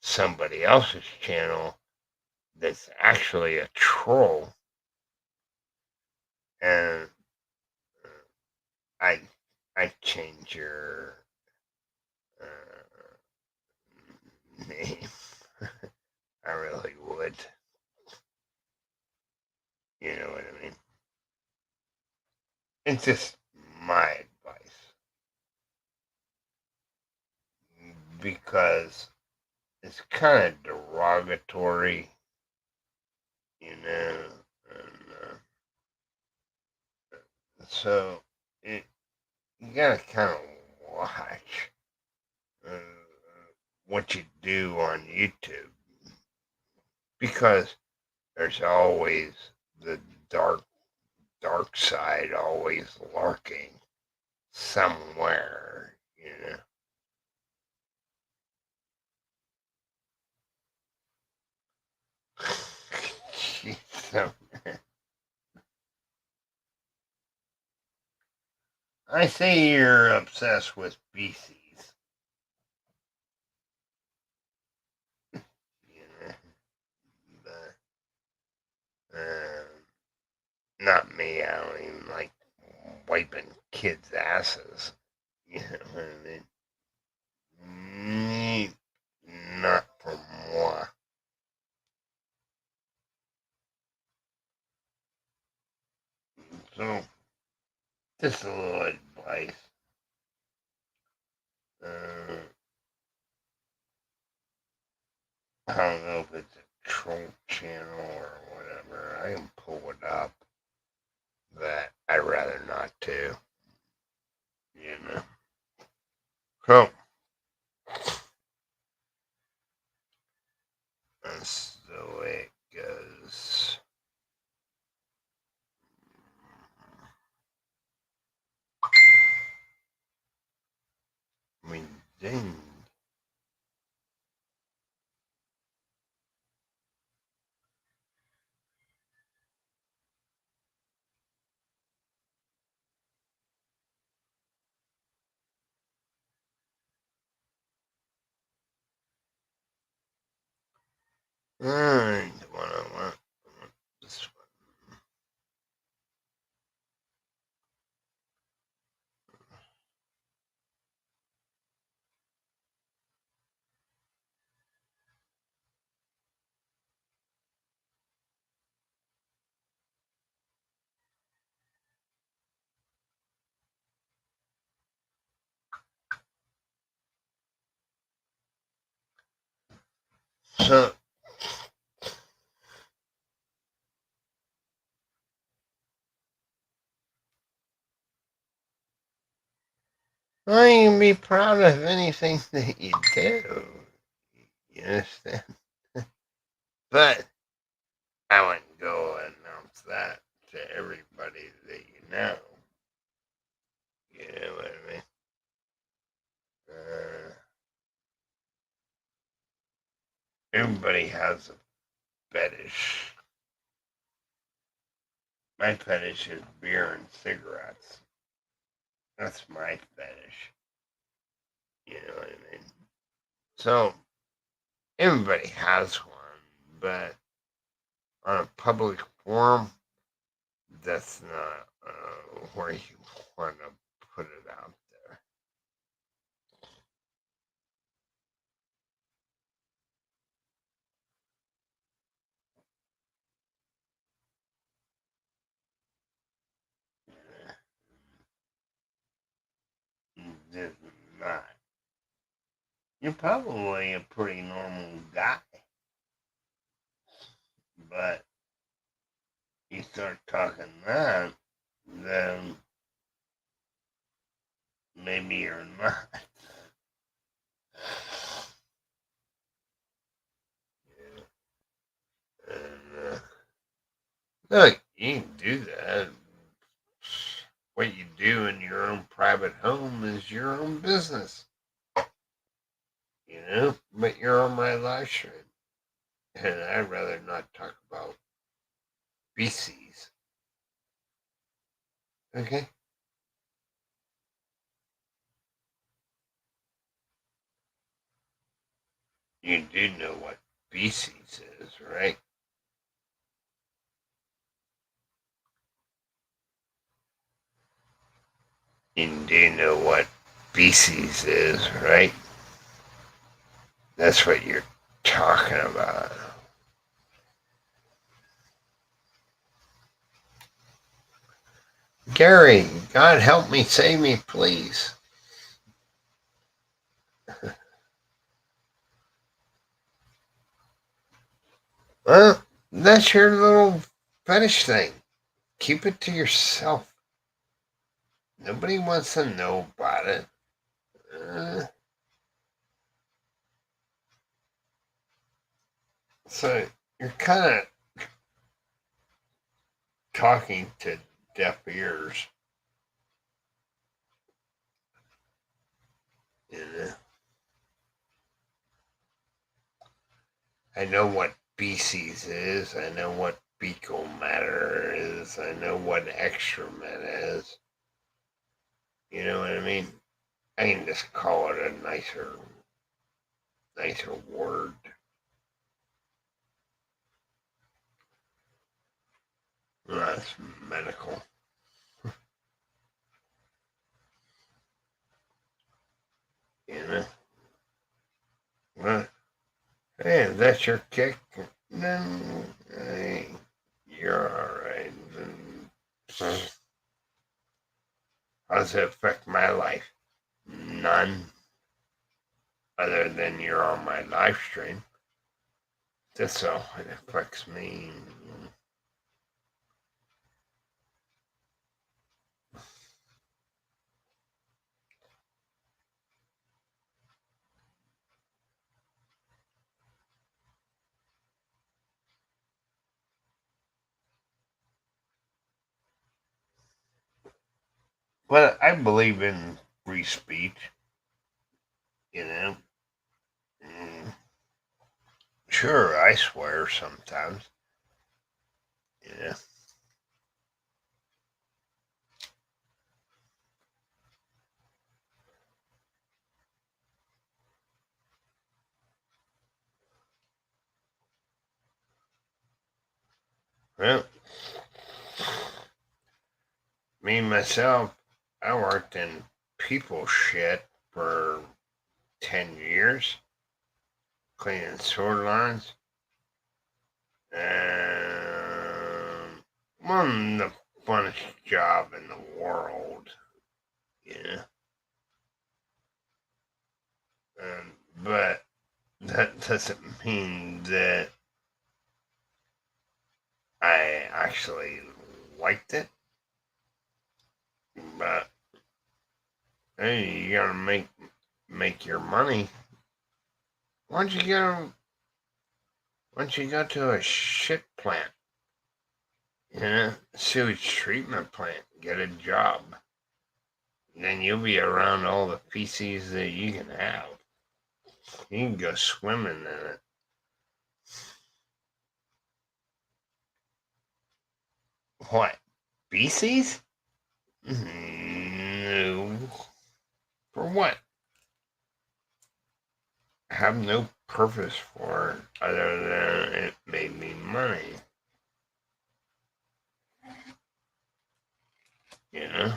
somebody else's channel that's actually a troll, and I I change your name. I really would. You know what I mean? It's just my advice because it's kind of derogatory, you know. And, so it, you gotta kind of watch uh, what you do on YouTube because there's always the dark side always lurking somewhere, you know. So, I say you're obsessed with species, you know, but, Not me. I don't even like wiping kids' asses. You know what I mean? Not for moi. So, just a little advice. Uh, I don't know if it's a troll channel or whatever. I can pull it up, but I'd rather not to. You know. So, that's the way it goes. I mean, dang. Alright, the one I want. This one. So, I can be proud of anything that you do. You understand? But I wouldn't go announce that to everybody that you know. You know what I mean? Everybody has a fetish. My fetish is beer and cigarettes. That's my fetish. You know what I mean? So, everybody has one, but on a public forum, that's not where you want to put it out there. Just not. You're probably a pretty normal guy, but you start talking that, then maybe you're not. And, look, you can do that. What you do in your own private home is your own business, you know? But you're on my live stream, and I'd rather not talk about species. Okay? You do know what species is, right? You do know what species is, right? That's what you're talking about. Gary, God help me, save me, please. Well, that's your little fetish thing. Keep it to yourself. Nobody wants to know about it. Uh, so you're kind of talking to deaf ears. You know? I know what feces is. I know what fecal matter is. I know what excrement is. You know what I mean? I can just call it a nicer word. That's medical. You know? Well, hey, if that's your kick, then hey, you're alright. How does it affect my life? None. Other than you're on my live stream. That's all it affects me. But I believe in free speech, you know. Mm, sure, I swear sometimes, you know. Well, me myself, I worked in people shit for 10 years, cleaning sewer lines. And one of the funnest job in the world, you know. But that doesn't mean that I actually liked it. But hey, you gotta make your money. Once you go once you go to a shit plant, you know, sewage treatment plant, get a job. Then you'll be around all the feces that you can have. You can go swimming in it. What? Feces? No. For what? Have no purpose for it other than it made me money. You know?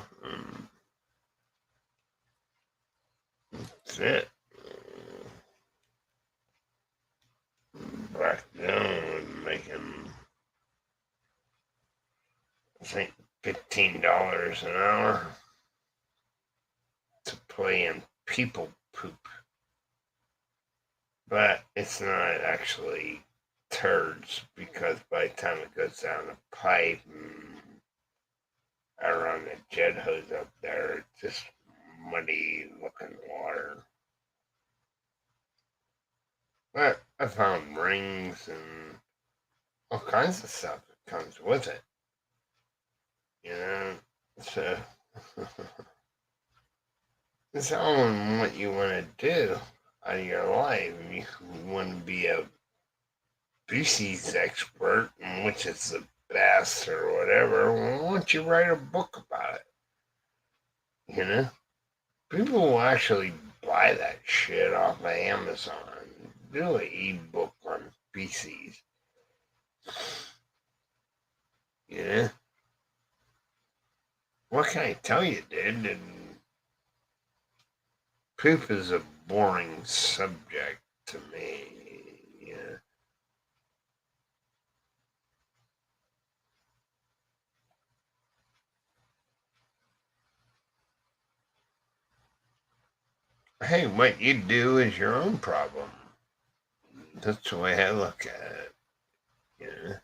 That's it. Back then, I was making, I think, $15 an hour to play in people poop. But it's not actually turds because by the time it goes down the pipe and I run the jet hose up there, it's just muddy looking water. But I found rings and all kinds of stuff that comes with it. You know, so it's all in what you want to do out of your life. If you want to be a species expert, which is the best or whatever, why don't you write a book about it? You know, people will actually buy that shit off of Amazon. Do an ebook on species. You know, what can I tell you, dude? And poop is a boring subject to me. You know? Hey, what you do is your own problem. That's the way I look at it. You know?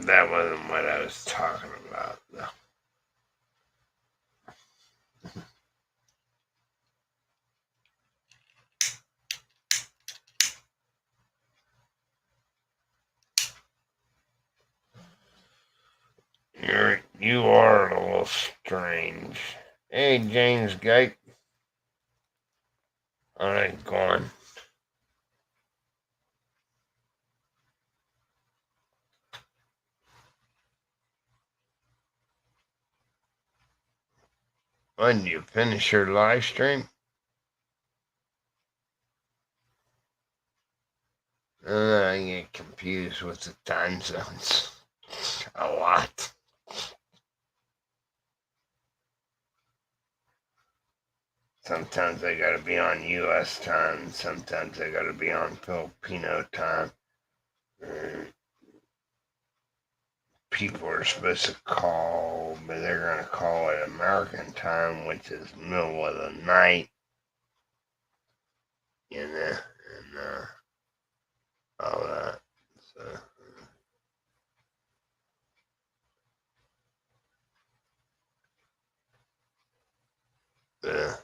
That wasn't what I was talking about, though. You are a little strange. Hey, James Gate. All right, go on. When you finish your live stream? I get confused with the time zones a lot. Sometimes I gotta be on U.S. time. Sometimes I gotta be on Filipino time. People are supposed to call, but they're gonna call it American time, which is middle of the night. And all that. So. Yeah.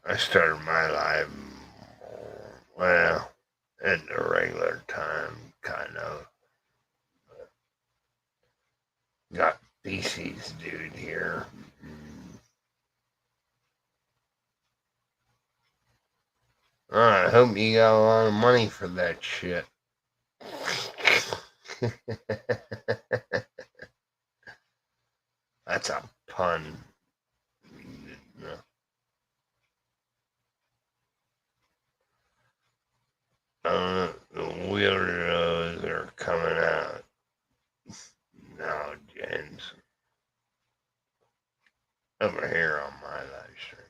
I started my life, well, at the regular time, kind of. Got feces, dude, here. I hope you got a lot of money for that shit. That's a pun. No. The weirdos are coming out now, Jens. Over here on my live stream.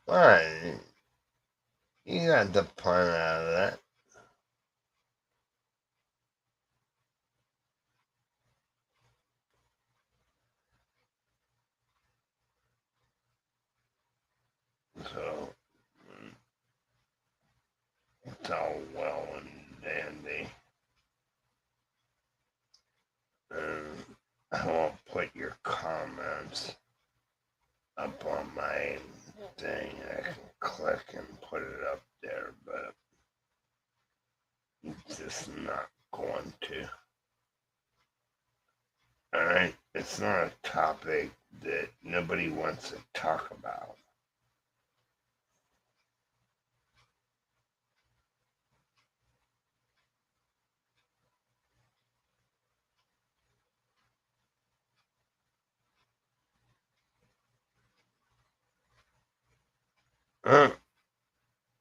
Why? You got the pun out of that. So, it's all well and dandy. I won't put your comments up on my thing. I can click and put it up there, but it's just not going to. Alright? It's not a topic that nobody wants to talk about.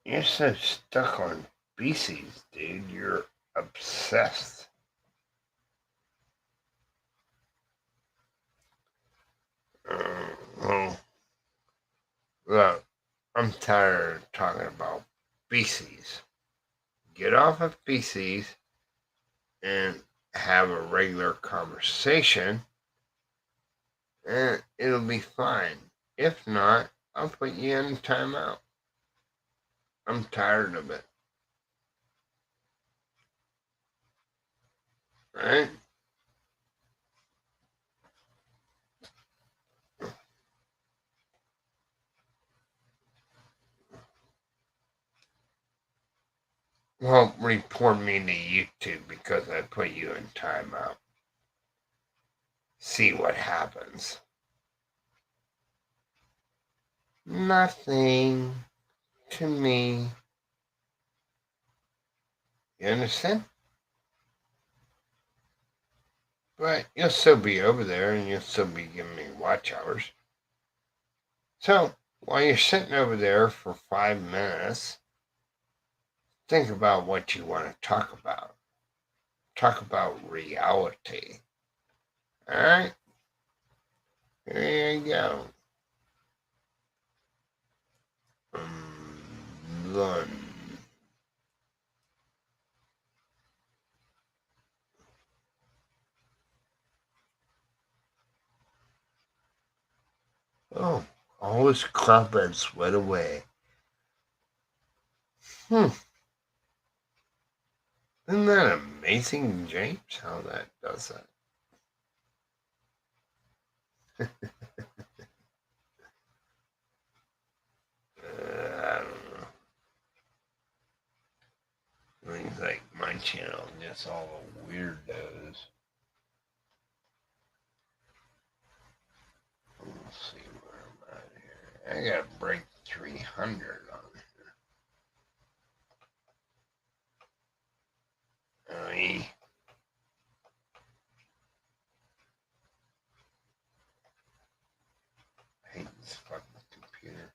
You're so stuck on species, dude. You're obsessed. Well, look, I'm tired of talking about species. Get off of species and have a regular conversation, and it'll be fine. If not, I'll put you in timeout. I'm tired of it. Right? Well, report me to YouTube because I put you in timeout. See what happens. Nothing to me. You understand? But you'll still be over there and you'll still be giving me watch hours. So, while you're sitting over there for 5 minutes, think about what you want to talk about. Talk about reality. Alright? There you go. Done. Oh, all his cobwebs went away. Isn't that amazing, James, how that does that? I don't know. Things like my channel, just all the weirdos. Let's see where I'm at here. I gotta break 300 on here. I hate this fucking computer.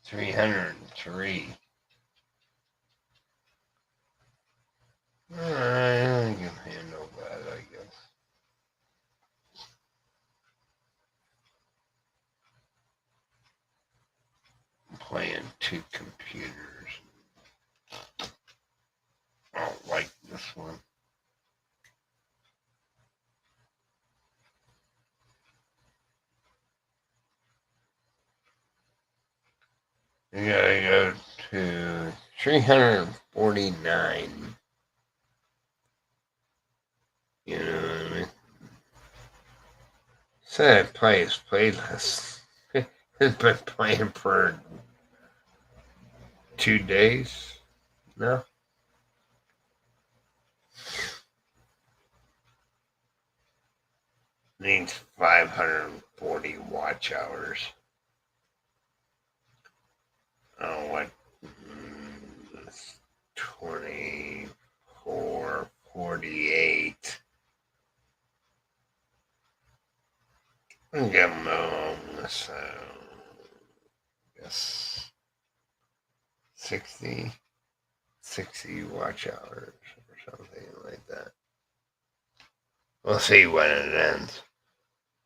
303. I can handle that, I guess. I'm playing two computers. I don't like this one. You gotta go to 349. You know what I mean? So I play his playlist. It's been playing for 2 days. No? Needs 540 watch hours. Oh, what? 24, 48. I'll give him this, guess 60 watch hours or something like that. We'll see when it ends.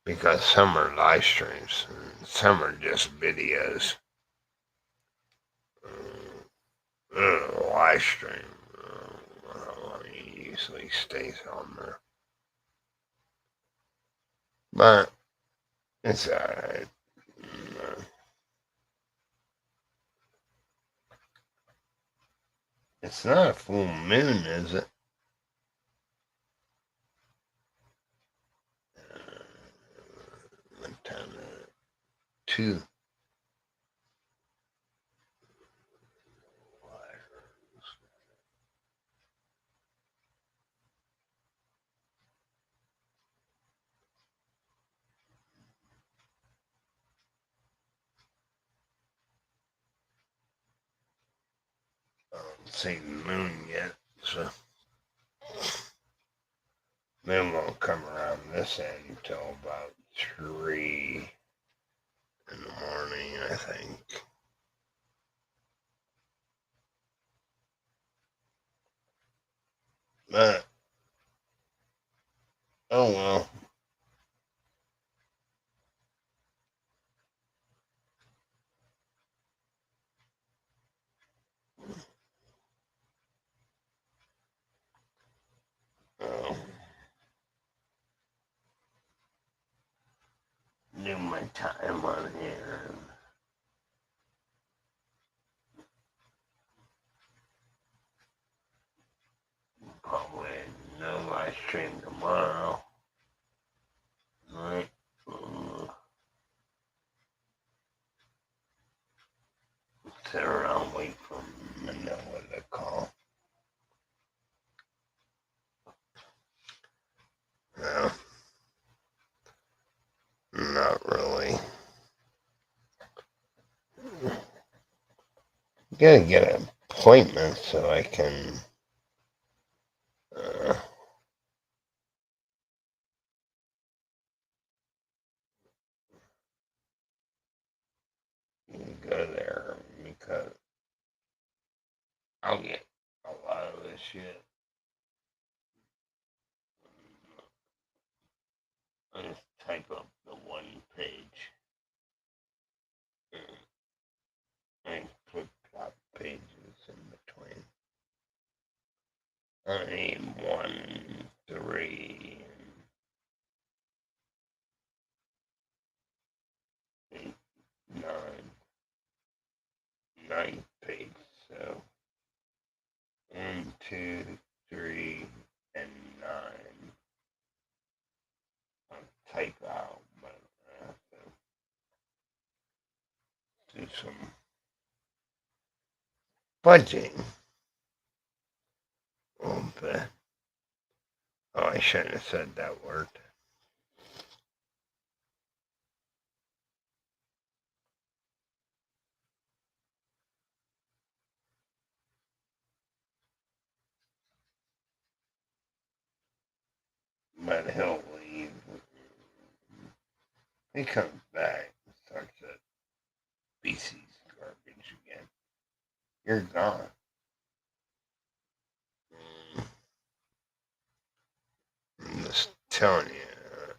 Because some are live streams and some are just videos. Live stream usually stays on there. But it's alright. It's not a full moon, is it? What time is it? 2. I don't see the moon yet, so moon won't come around this end until about 3 in the morning, I think. But oh well. Oh. Do my time on here. Probably no live stream tomorrow. Right? Sit around, wait for Manila to call. No. Not really. Gotta get an appointment so I can go there because I'll get a lot of this shit. I just type up the one page and put plot pages in between. I need 1, 3, 8, 9 page. So 1, 2, 3, and 9. I'll type out, but I have to do some budgeting. A little bit. Oh, I shouldn't have said that word. But he'll leave. He comes back and starts that BC's garbage again. You're gone. I'm just telling you,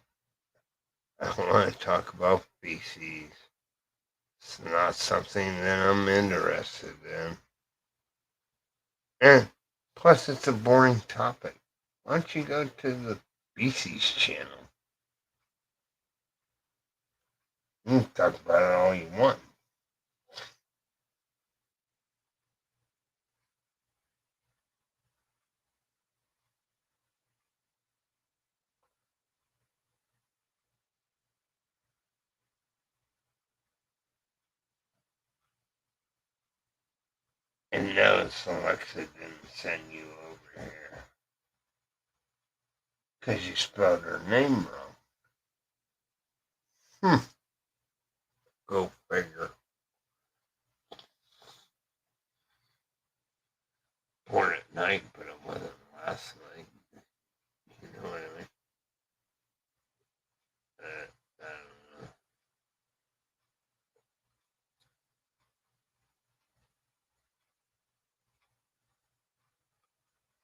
I don't want to talk about BC's. It's not something that I'm interested in. And plus, it's a boring topic. Why don't you go to the BC's channel? You can talk about it all you want. And notice Alexa didn't send you over here. Because you spelled her name wrong. Go figure. Born at night, but it wasn't last night. You know what I mean? I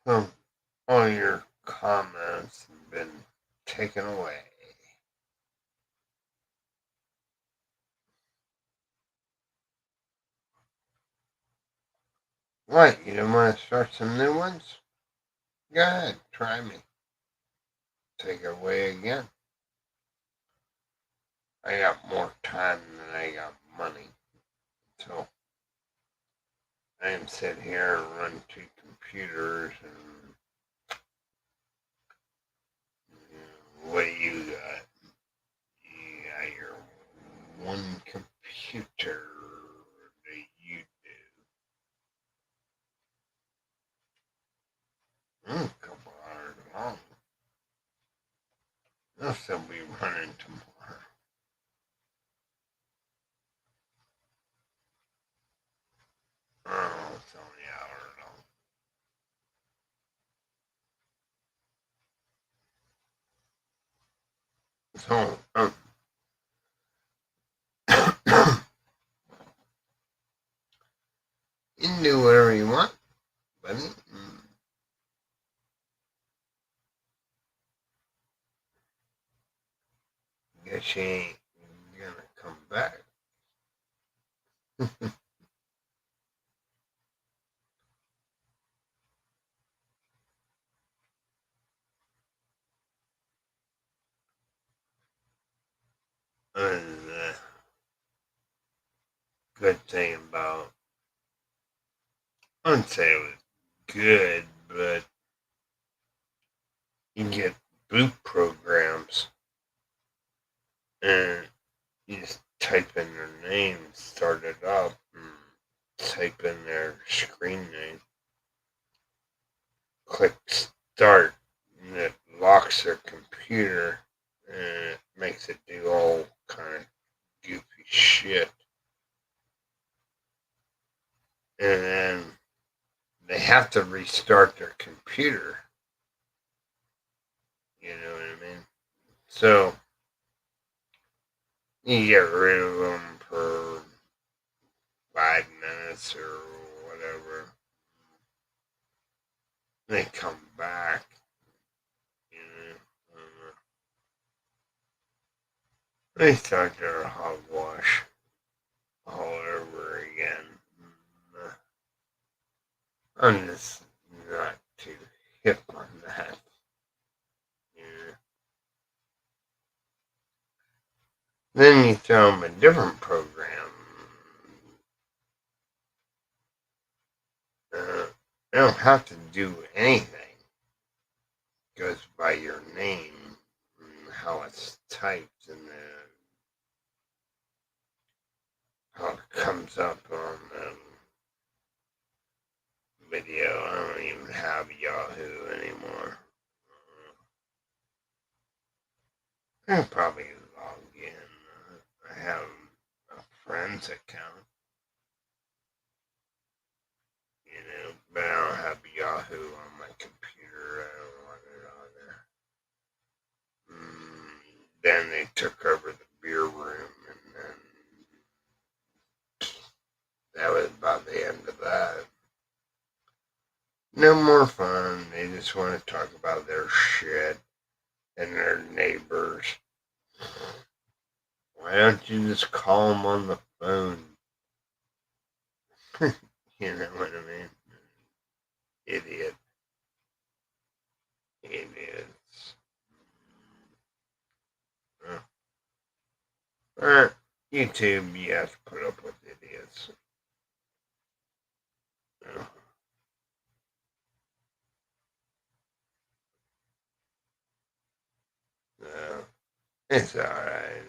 don't know. So, all your comments have been taken away. What? You don't want to start some new ones? Go ahead, try me. Take it away again. I got more time than I got money. So I am sitting here and run two computers and what do you got? You got your one computer that you do. A couple hours long. They'll still be running tomorrow. Oh, it's only an hour long. So, you can do whatever you want, buddy. Guess you ain't gonna come back. And the good thing about, I wouldn't say it was good, but you can get boot programs and you just type in their name, start it up, and type in their screen name, click start, and it locks their computer and it makes it do all kind of goofy shit. And then they have to restart their computer. You know what I mean? So you get rid of them for 5 minutes or whatever. They come back. You know, they start their hogwash all over again. I'm just not too hip on that. Yeah. Then you throw them a different program. They don't have to do anything. It goes by your name and how it's typed and how it comes up on the video. I don't even have Yahoo anymore. I'll probably log in. I have a friend's account, but I don't have Yahoo on my computer. I don't want it on there. then they took over the beer room, and then that was about the end of that. No more fun. They just want to talk about their shit and their neighbors. Why don't you just call them on the phone? You know what I mean? Idiot. Idiots. YouTube, you have to put up with idiots. No, it's alright.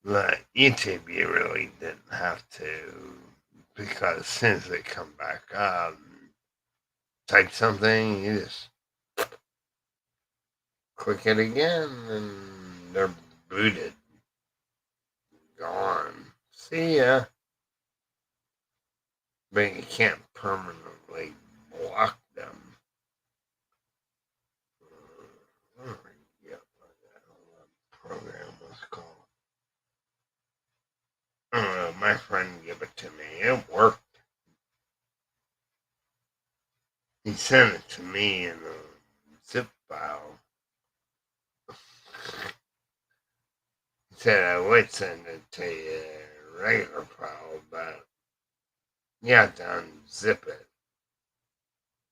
But YouTube, you really didn't have to, because as soon as they come back up, type something, you just click it again, and they're booted. Gone. See ya. But you can't permanently block them. I don't forget what that program was called. I don't know. My friend gave it to me. It worked. He sent it to me in a zip file. He said I would send it to you in a regular file, but you have to unzip it.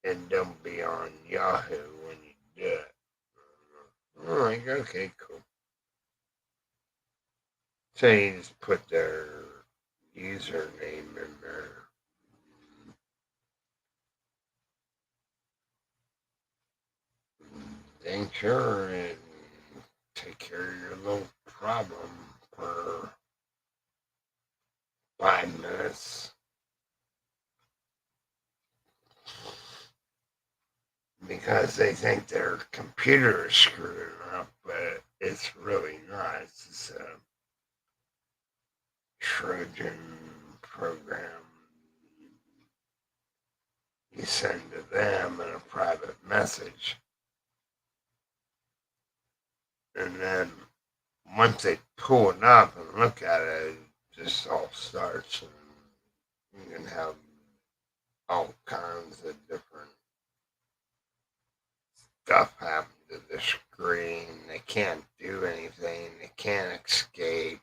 And don't be on Yahoo when you do it. I'm like, okay, cool. So you just put their username in there. Dang sure and take care of your little problem for 5 minutes. Because they think their computer is screwing up, but it's really not. It's just a Trojan program you send to them in a private message. And then once they pull it up and look at it, it just all starts. And you can have all kinds of different stuff happen to the screen. They can't do anything. They can't escape.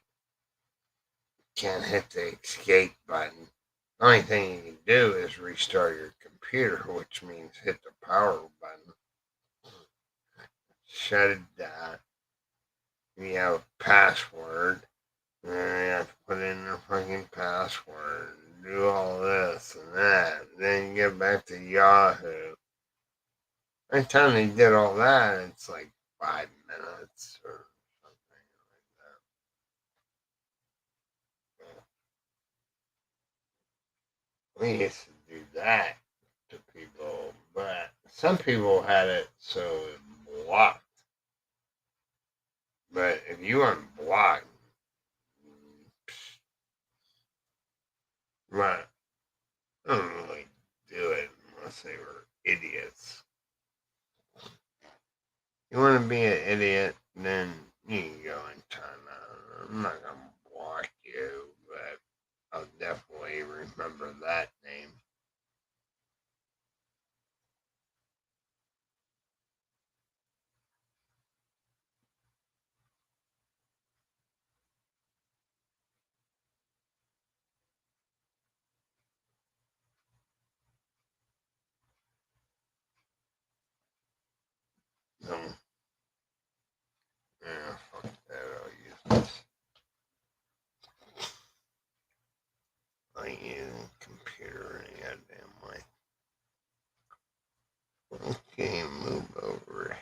Can't hit the escape button. The only thing you can do is restart your computer, which means hit the power button, shut it down. You have a password, and then you have to put in the fucking password, and do all this and that. And then you get back to Yahoo. By the time they did all that, it's like 5 minutes or something like that. We used to do that to people, but some people had it so it blocked. But if you unblock, right, I don't really do it unless they were idiots. You want to be an idiot, then you can go and time out. I'm not gonna block you, but I'll definitely remember that name. So, yeah, fuck that. I'll use this. I ain't using computer any goddamn way. Okay, move over.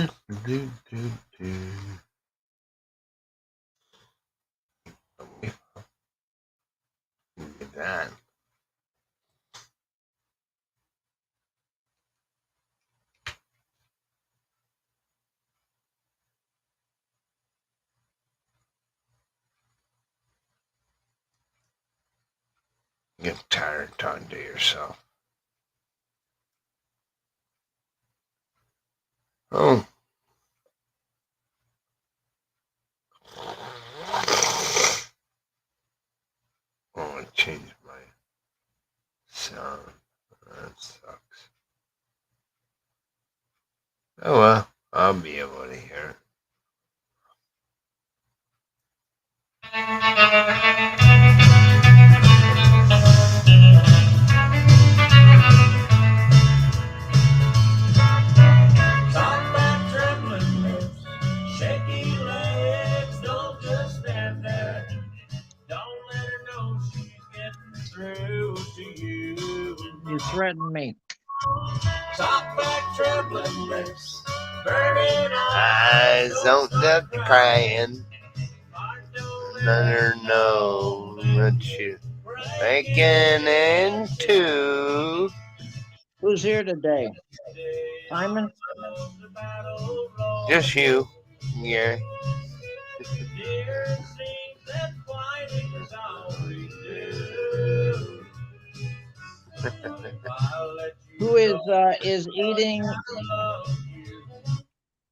Do, do, do. Look at that. Get tired talking to yourself. Oh. Oh, I changed my sound. That sucks. Oh well, I'll be able to hear it. Talk about trembling lips, shaky legs. Don't just stand there. Don't let her know she's getting through to you. You threatened me. Talk back trembling lips, burning Eyes don't stop crying. Let her know what you breaking into. Who's here today? Simon? Just you. Yeah. Dear, seems that fighting is all we do. So if I let you Who is eating? love you,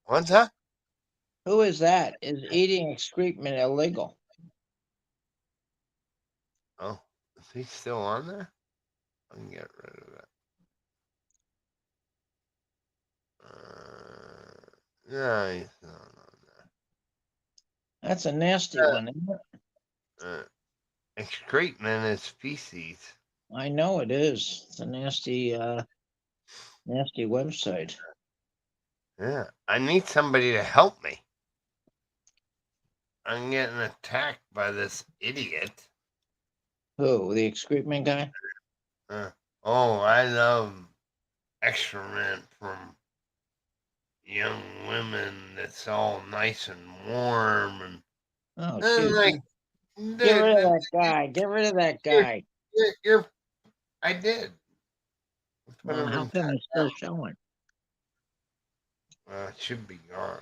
What's that? Who is that? Is eating excrement illegal? Oh, is he still on there? I can get rid of it. No, he's not on That's a nasty one, isn't it? there. Excrement is feces. I know it is. It's a nasty, nasty website. Yeah, I need somebody to help me. I'm getting attacked by this idiot. Who? The excrement guy? Oh, I love excrement from young women that's all nice and warm and Oh, I'm shoot. like, Get rid of dude, that guy. Get rid of that you're, guy. I did. Put Well, him how in come it's still showing? it should be gone.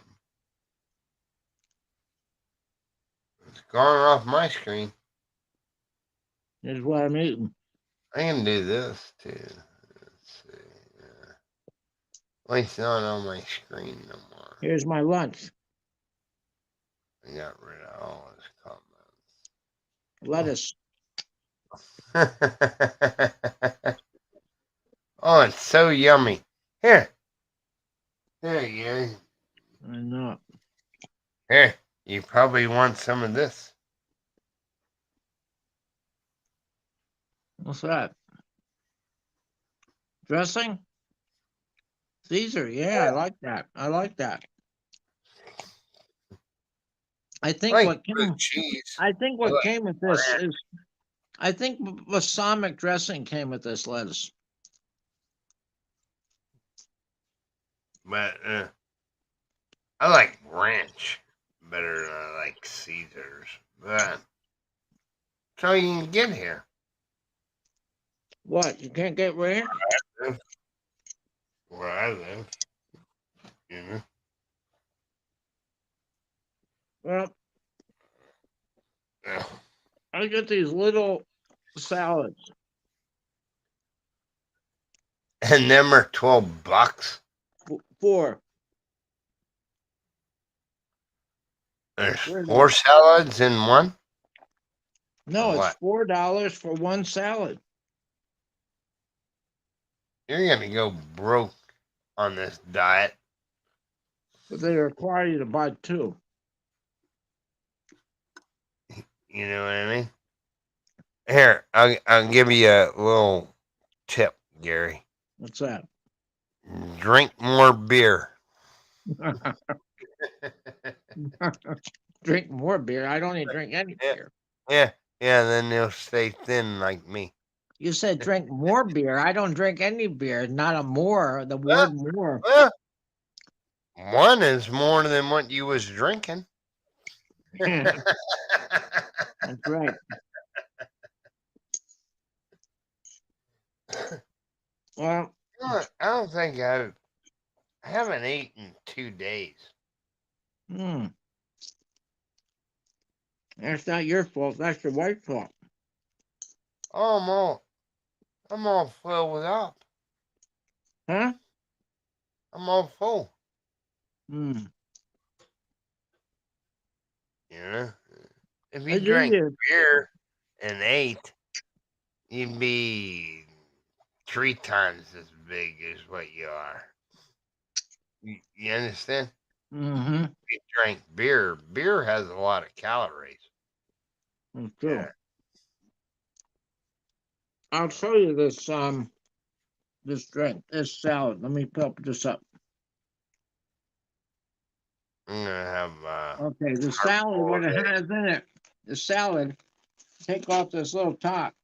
It's gone off my screen. This is what I'm eating. I can do this too. Let's see. Well, it's not on my screen no more. Here's my lunch. I got rid of all his Lettuce. comments. Oh, it's so yummy. Here. There you go. I know. Here. You probably want some of this. What's that? Dressing? Caesar. Yeah, I like that. I like that. I think Like what blue came. cheese. I think I what like came with this ranch. is. I think balsamic dressing came with this lettuce. But I like ranch better than I like Caesars. But that's all you can get here. What? You can't get ranch? Where I live. You know? Well, Yeah. I get these little salads. And them are $12. Four. There's $4. 4 salads in one? No, Or it's what? $4 for one salad. You're gonna go broke on this diet. But they require you to buy two. You know what I mean? Here, I'll give you a little tip, Gary. What's that? Drink more beer. Drink more beer. I don't even drink any Yeah. beer. Yeah, then you'll stay thin like me. You said drink more beer. I don't drink any beer. Not a more. The Well, word more. well, One is more than what you was drinking. That's right. Well, I don't think I haven't eaten in 2 days. hmm, that's not your fault. That's your wife's fault. Oh, I'm all filled up. Huh? I'm all full. Hmm. You know, if I you do drank you. beer and ate, you'd be 3 times as big as what you are. You understand? Mm-hmm. If you drank beer, beer has a lot of calories. That's Yeah. true. I'll show you this drink, this salad. Let me pop this up. I'm gonna have Okay, the tart salad, what boiled it egg. has in it, the salad, take off this little top.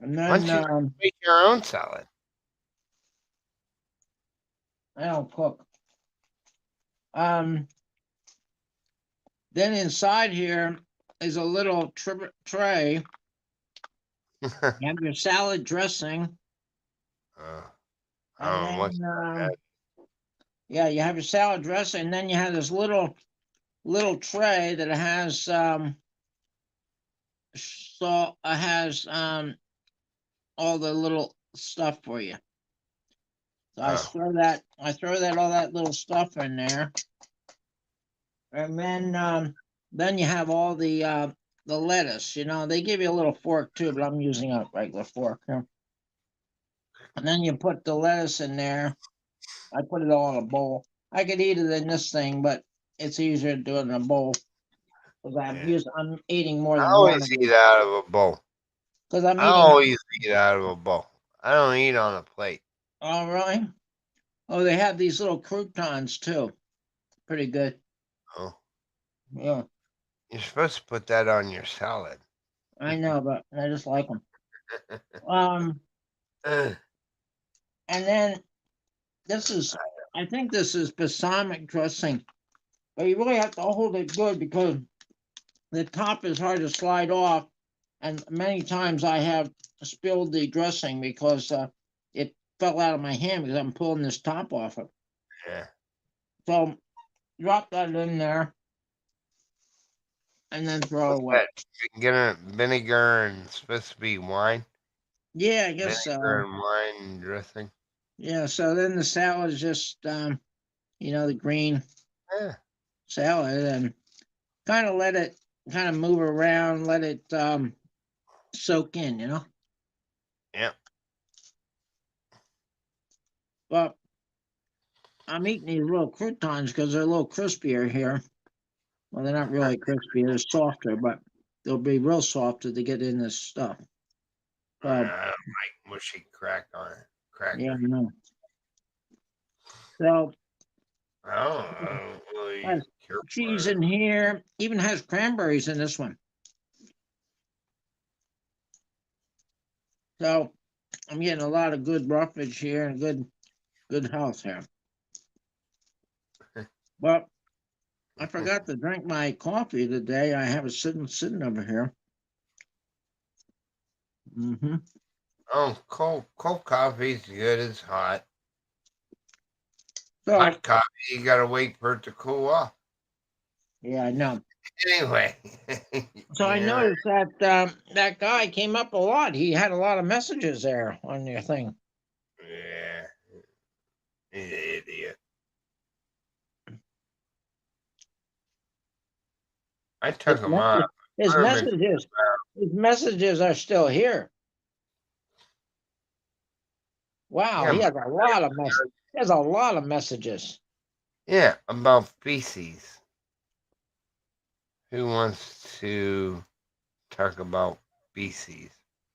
And Why then don't you make your own salad? I don't cook. Um, then inside here is a little tray. You have your salad dressing, uh, I and don't know then what's that. yeah, you have your salad dressing, and then you have this little tray that has salt, has all the little stuff for you. So Oh, I throw that all that little stuff in there, and then you have all the lettuce. You know, they give you a little fork too, but I'm using a regular fork here. And then you put the lettuce in there. I put it all in a bowl. I could eat it in this thing, but it's easier to do it in a bowl because yeah. I'm eating more I than one always of eat these. out of a bowl. Because I'm I eating. always eat out of a bowl. I don't eat on a plate. All right. Oh, they have these little croutons too. Pretty good. Oh, Yeah, you're supposed to put that on your salad. I know, but I just like them. Um, Uh, and then this is, I think this is balsamic dressing, but you really have to hold it good because the top is hard to slide off, and many times I have spilled the dressing because it fell out of my hand because I'm pulling this top off it. yeah. So drop that in there and then throw What's away. that? Vinegar and supposed to be wine. Yeah, I guess Vinegar and wine dressing. yeah. So then the salad is just the green Yeah. salad and kind of let it kind of move around, let it soak in. Yep. But I'm eating these little croutons because they're a little crispier here. Well, they're not really crispy, they're softer, but they'll be real soft if they get in this stuff. So, I don't like mushy crack on it. yeah, I Cracker. know. So, I don't really has care cheese for in here, even has cranberries in this one. So, I'm getting a lot of good roughage here and good health here. it. But I forgot to drink my coffee today. I have it sitting over here. Hmm. Oh, cold coffee's good as hot. So, Hot coffee, you gotta wait for it to cool off. yeah, I know. Anyway, So I yeah, noticed that that guy came up a lot. He had a lot of messages there on your thing. yeah, idiot. I His, took him me- off. his Put him in. messages are still here. Wow, Yeah, he has a lot of He has a lot of messages. yeah, about feces. Who wants to talk about feces?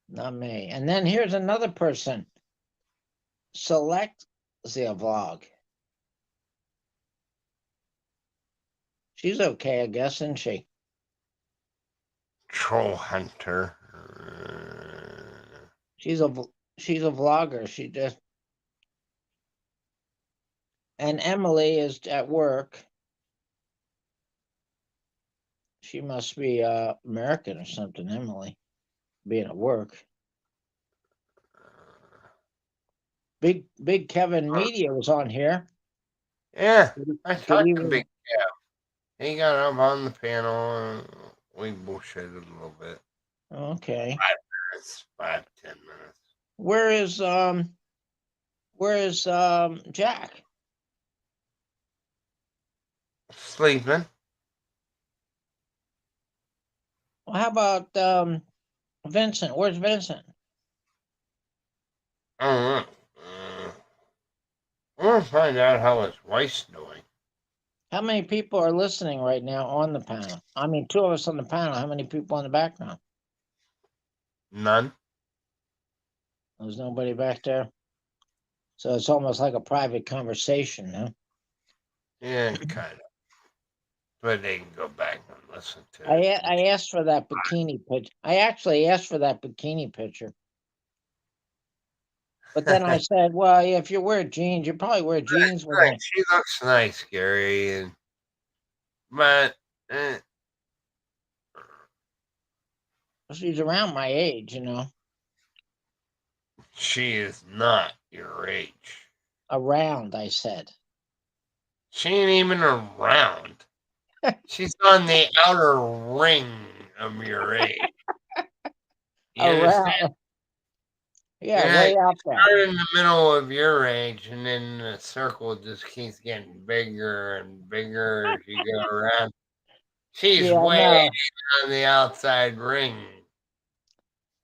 Not me. And then here's another person. Select the vlog. She's okay, I guess, isn't she? Troll hunter. She's a vlogger. She just and Emily is at work. She must be American or something. Emily being at work. Big Kevin Media was on here. Yeah, Good, I good talked to evening. Big Kev. He got up on the panel and we bullshitted a little bit. Okay. It's 5-10 minutes. Where is Jack? Sleeping. Well, how about Vincent? Where's Vincent? I don't know. I want to find out how his wife's doing. How many people are listening right now on the panel? I mean, two of us on the panel. How many people in the background? None. There's nobody back there. So it's almost like a private conversation, huh? Yeah, kind of. But they can go back and listen to I it. I asked for that bikini picture. I actually asked for that bikini picture. But then I said, well, if you wear jeans, you probably wear jeans with Right, a. she looks nice, Gary, but She's around my age, you know. she is not your age. Around, I said. She ain't even around. She's on the outer ring of your age. You understand? Around. Yeah, Yeah, way you out there. start in the middle of your age, and then the circle just keeps getting bigger and bigger as you go around. She's Yeah, I way know. on the outside ring.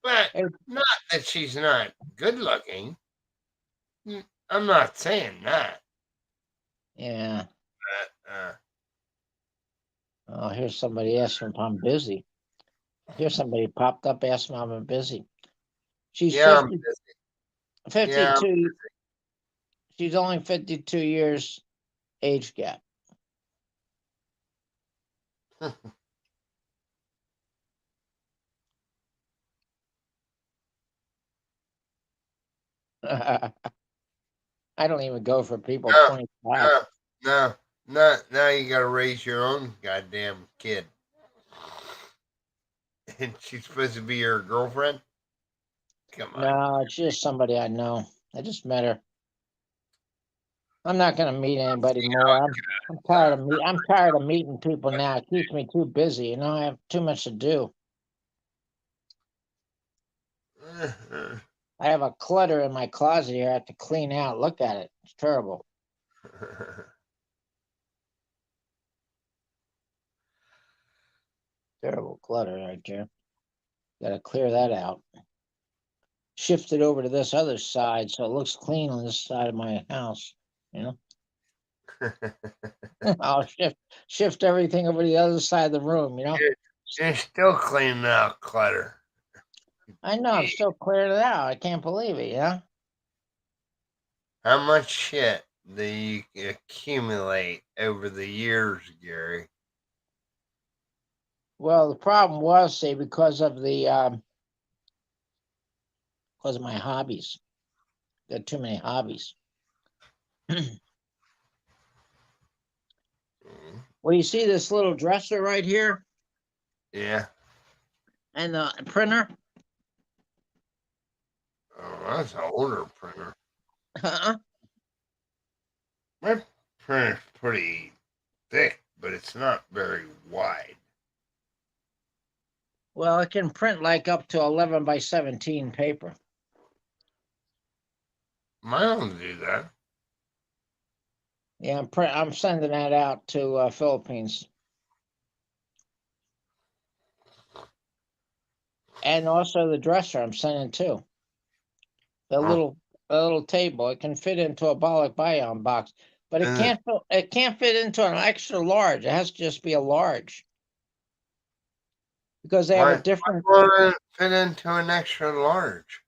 But It- not that she's not good looking. I'm not saying that. yeah. But, Oh, here's somebody asking if I'm busy. Here's somebody popped up asking if I'm busy. She's yeah, I'm 50, busy. Yeah, 52. She's only 52 years age gap. I don't even go for people no, 25. no, no, no. Now you got to raise your own goddamn kid. And she's supposed to be your girlfriend? Come on. No, it's just somebody I know. I just met her. I'm not gonna meet anybody more. I'm tired of meeting people now. It keeps me too busy. You know, I have too much to do. I have a clutter in my closet here. I have to clean out. Look at it. It's terrible. Terrible clutter right there. Got to clear that out. Shift it over to this other side so it looks clean on this side of my house. You know, I'll shift everything over to the other side of the room. You know, You're still cleaning out clutter. I know I'm still clearing it out. I can't believe it. You know. How much shit do you accumulate over the years, Gary? Well, the problem was, see, because of my hobbies. Got too many hobbies. Well, you see this little dresser right here Yeah. and the printer? Oh, that's an older printer. Uh-uh. My printer's pretty thick, but it's not very wide. Well, it can print like up to 11 by 17 paper. Mine don't do that. Yeah, I'm sending that out to Philippines. And also the dresser I'm sending too. The Oh. little table. It can fit into a Bollock Bion box, but it can't fit into an extra large. It has to just be a large. Because they have a Why different won't it fit into an extra large?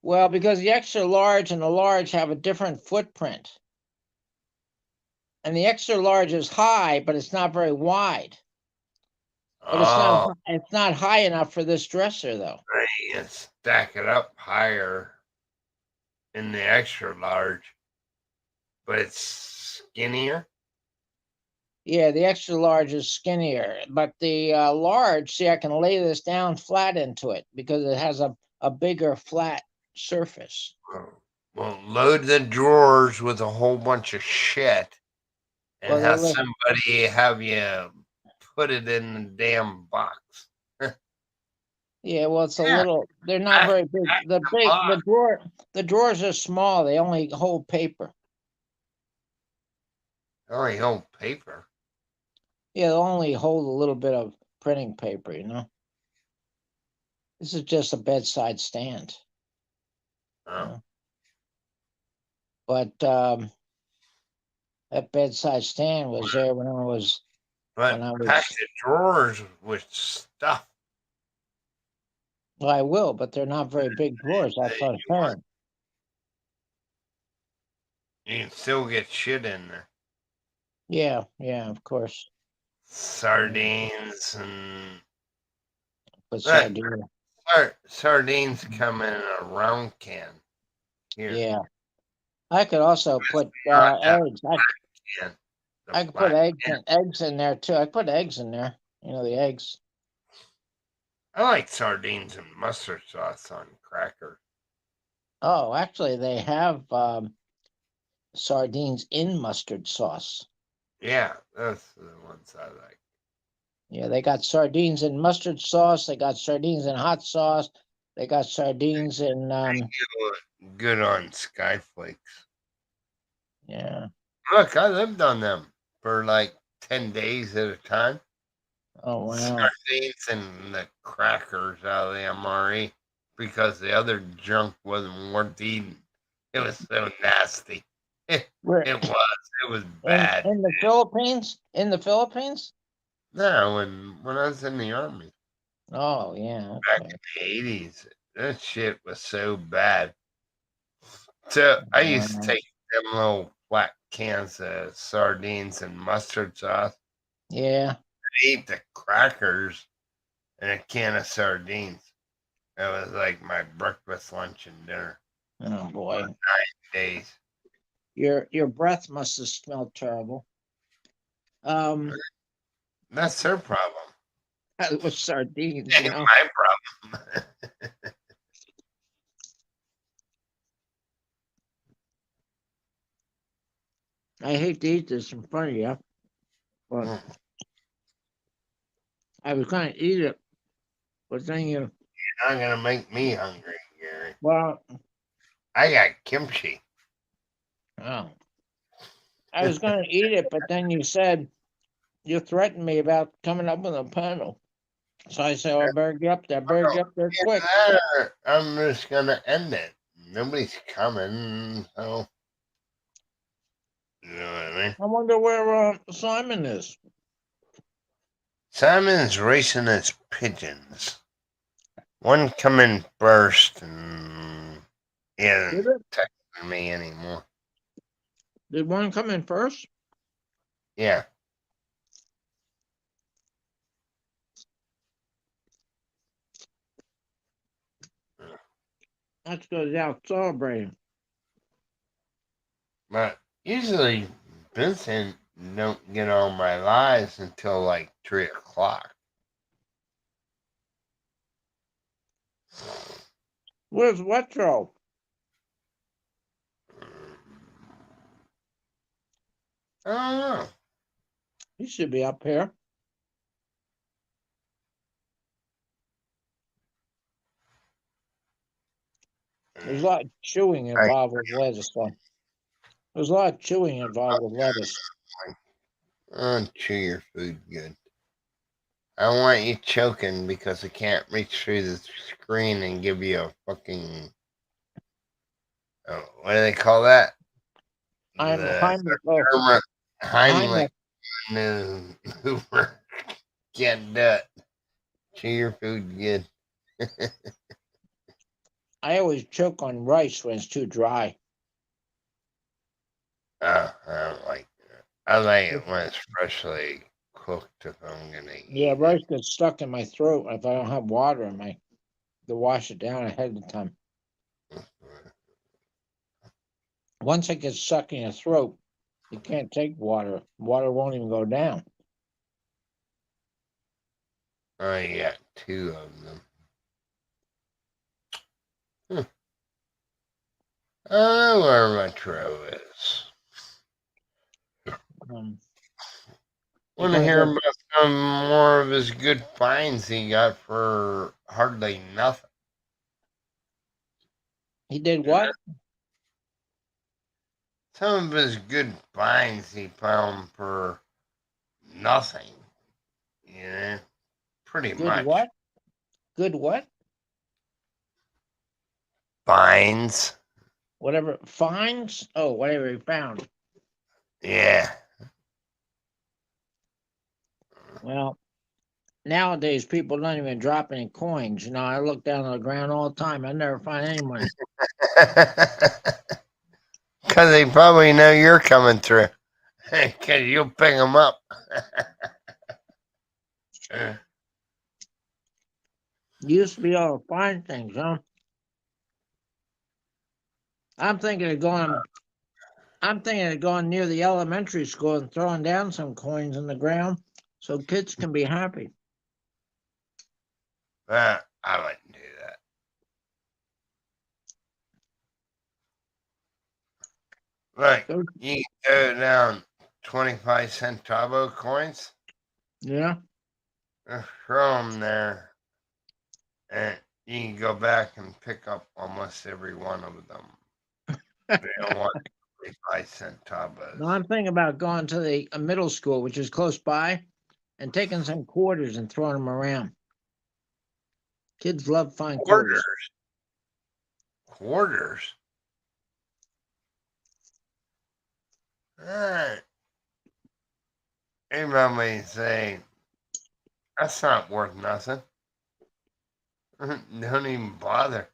well, because the extra large and the large have a different footprint. And the extra large is high, but it's not very wide. But Oh, it's not high enough for this dresser though. and stack it up higher in the extra large, but it's skinnier. Yeah, the extra large is skinnier, but the large, see, I can lay this down flat into it because it has a bigger flat surface. Well, load the drawers with a whole bunch of shit and Well, have somebody have you put it in the damn box. yeah, well, it's a Yeah, little. They're not back, very big. back The the big, box. the drawers are small. They only hold paper. Only hold paper. Yeah, they'll only hold a little bit of printing paper. This is just a bedside stand. Oh. But that bedside stand was there when I was But pack the drawers with stuff. Well, I will, but they're not very big drawers. That's what I'm saying. You can still get shit in there. Yeah, yeah, of course. Sardines and But look, sardine. sardines come in a round can. Here, Yeah, I could also put not that eggs. can. I The could put flat can. eggs in there too. I put eggs in there. The eggs. I like sardines and mustard sauce on crackers. Oh, actually, they have sardines in mustard sauce. Yeah, that's the ones I like. Yeah, they got sardines in mustard sauce. They got sardines in hot sauce. They got sardines in Good on skyflakes. yeah. Look, I lived on them for like 10 days at a time. Oh wow. Sardines and the crackers out of the MRE because the other junk wasn't worth eating. It was so nasty. It, Where it was. It was bad. in the Philippines? In the Philippines? No, when I was in the army Oh yeah, back okay. in the 80s, that shit was so bad. So I used to Um, take them little flat cans of sardines and mustard sauce, yeah. eat the crackers, and a can of sardines. That was like my breakfast, lunch, and dinner. Oh boy. Days. Your breath must have smelled terrible. Um, That's their problem. with sardines, Ain't my problem. I hate to eat this in front of you, but I was gonna eat it, but then You're not gonna make me hungry, Gary. well, I got kimchi. oh, I was gonna eat it, but then you threatened me about coming up with a panel. So I said, well, I better get up there, quick. I'm just gonna end it. Nobody's coming, so you know what I mean. I wonder where Simon is. Simon's racing his pigeons. One coming first, and he hasn't Did it? texted me anymore. Did one come in first? Yeah. That's because he's out celebrating. But usually Vincent don't get on my lives until like 3 o'clock. Where's Wetro? I don't know. He should be up here. There's a lot of chewing involved with lettuce, though. There's a lot of chewing involved with lettuce. Chew your food good. I don't want you choking because I can't reach through the screen and give you a fucking. What do they call that? I'm The Heimlich. Heimlich. Hoover. Can't do it. Chew your food good. I always choke on rice when it's too dry. I don't like that. I like it when it's freshly cooked if I'm gonna Yeah, eat rice gets stuck in my throat if I don't have water in my to wash it down ahead of time. Once it gets stuck in your throat, you can't take water. Water won't even go down. I got 2 of them. Oh, where my Metro is. Um, Want to gonna hear go- about some more of his good finds he got for hardly nothing? he did what? Some of his good finds he found for nothing. Yeah, pretty Good much. what? Good what? Finds. Whatever finds? Oh, whatever he found. Yeah. Well, nowadays people don't even drop any coins. You know, I look down on the ground all the time. I never find any money. Because they probably know you're coming through. Because you'll pick them up. You used to be able to find things, huh? I'm thinking of going. I'm thinking of going near the elementary school and throwing down some coins in the ground so kids can be happy. I wouldn't do that. Look, So, you can go down 25 centavo coins, yeah. throw them there, and you can go back and pick up almost every one of them. They don't want 25 centavos. No, I'm thinking about going to the middle school, which is close by, and taking some quarters and throwing them around. Kids love fine quarters. Quarters? Uh, Everybody may say, that's not worth nothing. Don't even bother.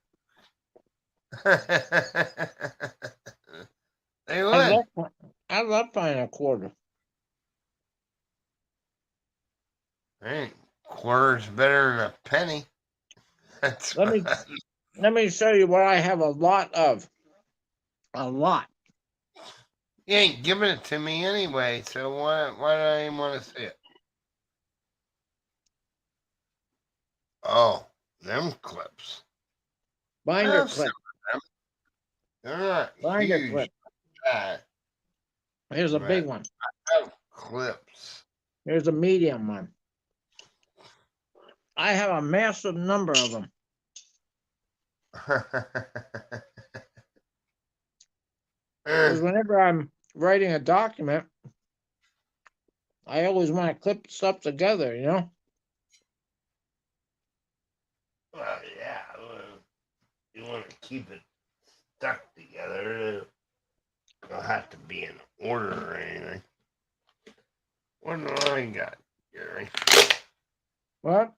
They I would. love, I love finding a quarter. Hey, quarter's better than a penny. That's Let me let me show you what I have a lot of. A lot. you ain't giving it to me anyway, so why do I even want to see it? Oh, them clips. I Binder have some clip. of them. They're not Binder huge, clip. but Here's a big one. I have clips. Here's a medium one. I have a massive number of them. Because whenever I'm writing a document, I always want to clip stuff together, you know? Well, yeah. You want to keep it stuck together. It don't have to be in order or anything. What do I got, Gary? What?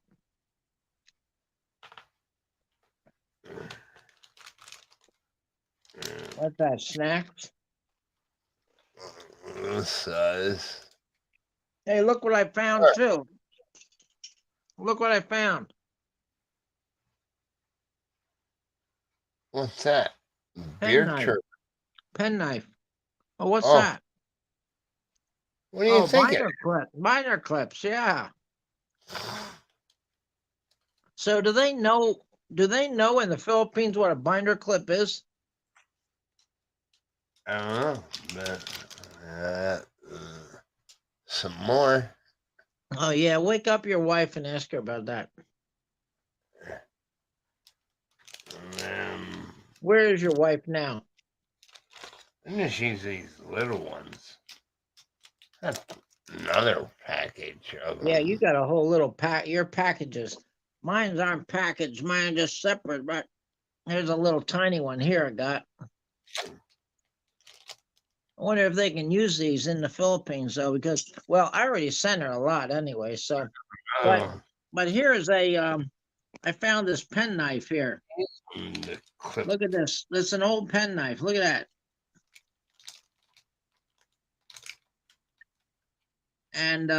What's that? Snacks? This size. Hey, look what I found too. Look what I found. What's that? Pen Beer knife. turd. Pen knife. Oh, what's Oh, that? what do you Oh, think? binder clip. Binder clips. Yeah. So do they know? Do they know in the Philippines what a binder clip is? I don't know, but some more. Oh yeah. Wake up your wife and ask her about that. Um, Where is your wife now? I just use these little ones. That's another package of them. Yeah, you got a whole little pack. Your packages. Mine's aren't packaged. Mine are just separate. But there's a little tiny one here I got. I wonder if they can use these in the Philippines though, because well, I already sent her a lot anyway. So, but Oh, but here's a I found this pen knife here. the clip. Look at this. This is an old pen knife. Look at that. And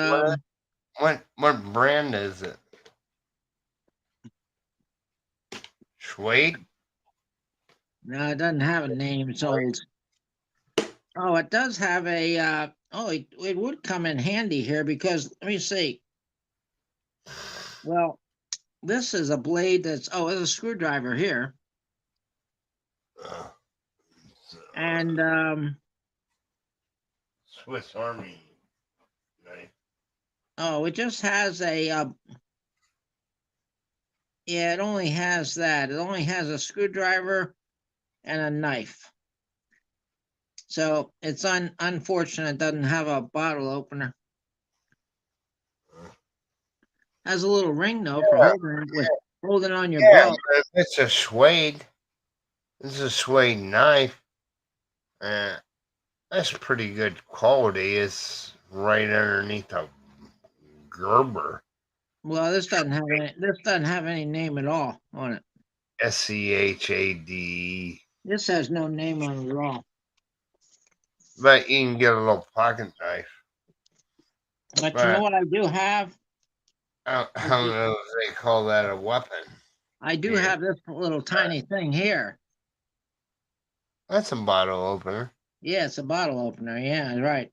What brand is it? Suede? No, it doesn't have a name. It's old. Oh, it does have a. It would come in handy here because let me see. Well, this is a blade that's. Oh, it's a screwdriver here, Uh, and Swiss Army knife. oh, it just has a. Yeah, it only has that. It only has a screwdriver and a knife. So it's unfortunate it doesn't have a bottle opener. Has a little ring though for holding it with holding on your Yeah, belt. but if it's a suede, this is a suede knife. Uh, that's pretty good quality. It's right underneath a Gerber. Well, this doesn't have any name at all on it. SCHAD. This has no name on it at all. But you can get a little pocket knife. But you know But what I do have? I don't know if they call that a weapon. I do Yeah. have this little tiny thing here. That's a bottle opener. Yeah, it's a bottle opener. Yeah, right.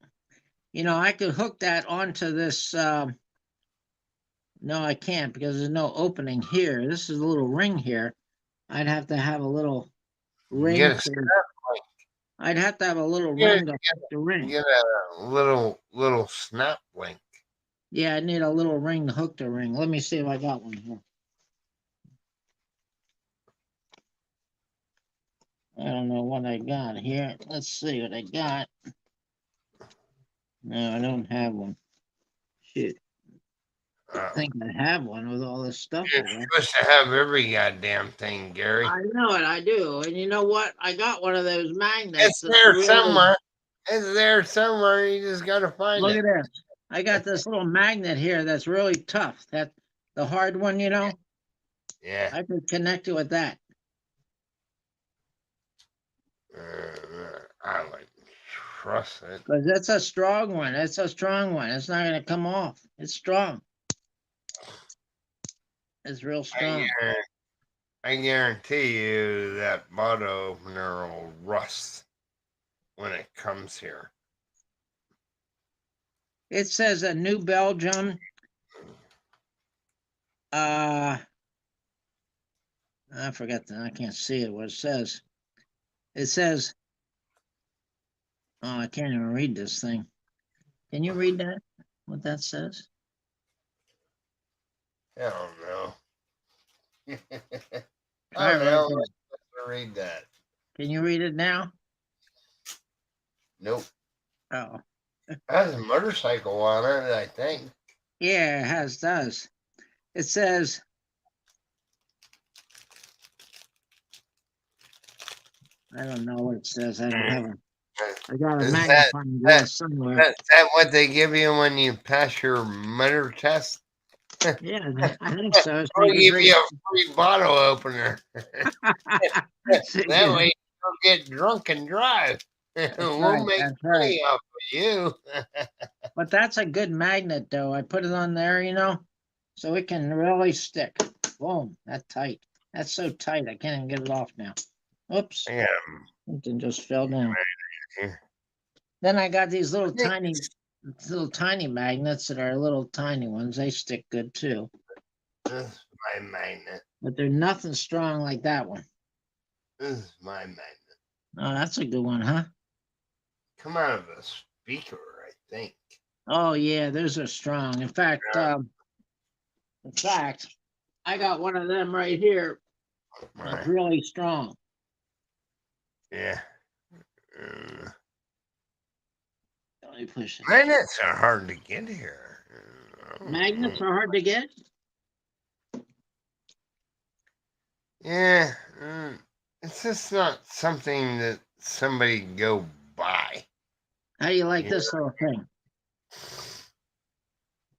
You know, I could hook that onto this. No, I can't because there's no opening here. This is a little ring here. I'd have to have a little You ring get a to. snap link. I'd have to have a little Get, ring to hook the ring. get a little snap link. Yeah, I need a little ring to hook the ring. Let me see if I got one here. I don't know what I got here. Let's see what I got. No, I don't have one. Shoot. I think I have one with all this stuff You're I got. supposed to have every goddamn thing, Gary. I know it, I do. And you know what? I got one of those magnets It's that's there really. somewhere. It's there somewhere. You just gotta find Look it. at this. I got this little magnet here that's really tough. That the hard one, you know, Yeah. I could connect it with that. I would trust it. Because that's a strong one. It's a strong one. It's not gonna come off. It's strong. It's real strong. I guarantee you that bottle opener will rust when it comes here. It says a New Belgium. I forgot that. I can't see it. What it says. It says. Oh, I can't even read this thing. Can you read that? What that says? I don't know. Try I it don't right know. there. I'm supposed to read that. Can you read it now? Nope. Oh, It has a motorcycle on it, I think. yeah, does. It says. I don't know what it says. I don't have a. I got a Is magnifying that, glass somewhere. is that what they give you when you pass your motor test? Yeah, I think so. So Or you can give you drink. a free bottle opener. So you That can- way you don't get drunk and drive. We'll make That's right. money off of you. But that's a good magnet, though. I put it on there, you know, so it can really stick. Boom, that's tight. That's so tight, I can't even get it off now. Oops, Yeah. something just fell down. Here. Then I got these little Yeah. tiny magnets that are little tiny ones. They stick good too, This is my magnet. but they're nothing strong like that one. This is my magnet. Oh, that's a good one, huh? Come out of a speaker, I think. Oh yeah, those are strong. In fact, I got one of them right here. It's Right. really strong. Yeah. Let me push it. Magnets are hard to get here. Magnets are hard to get. Yeah. It's just not something that somebody can go buy. How do you like this little thing?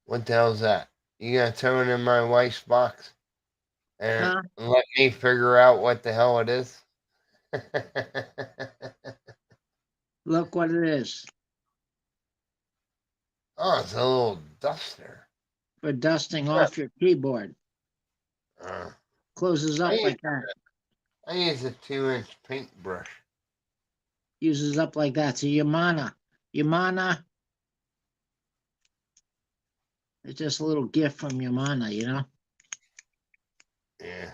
What the hell's that? You gonna throw it in my wife's box and Huh? let me figure out what the hell it is? Look what it is Oh, it's a little duster. for dusting off your keyboard. Uh, Closes up I like that. I use a 2-inch paintbrush. Uses up like that. So Yamana. Yamana. It's just a little gift from Yamana, you know, Yeah.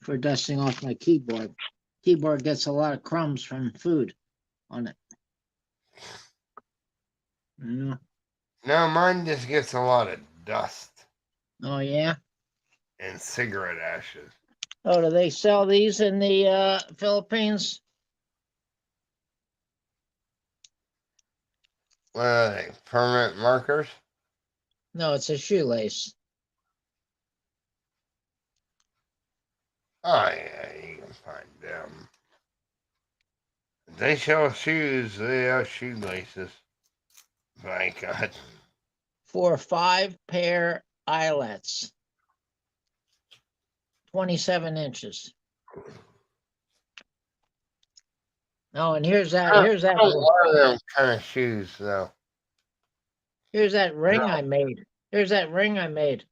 for dusting off my keyboard. Keyboard gets a lot of crumbs from food on it. You know? No, mine just gets a lot of dust Oh yeah. and cigarette ashes. Oh, do they sell these in the Philippines? What are they? Permanent markers? No, it's a shoelace. Oh yeah, you can find them. If they sell shoes, they have shoelaces. My God. For 5 pair eyelets, 27 inches. Oh, and here's that. I Here's that. don't wear them kind of shoes though. Here's that I ring don't. I made. Here's that ring I made.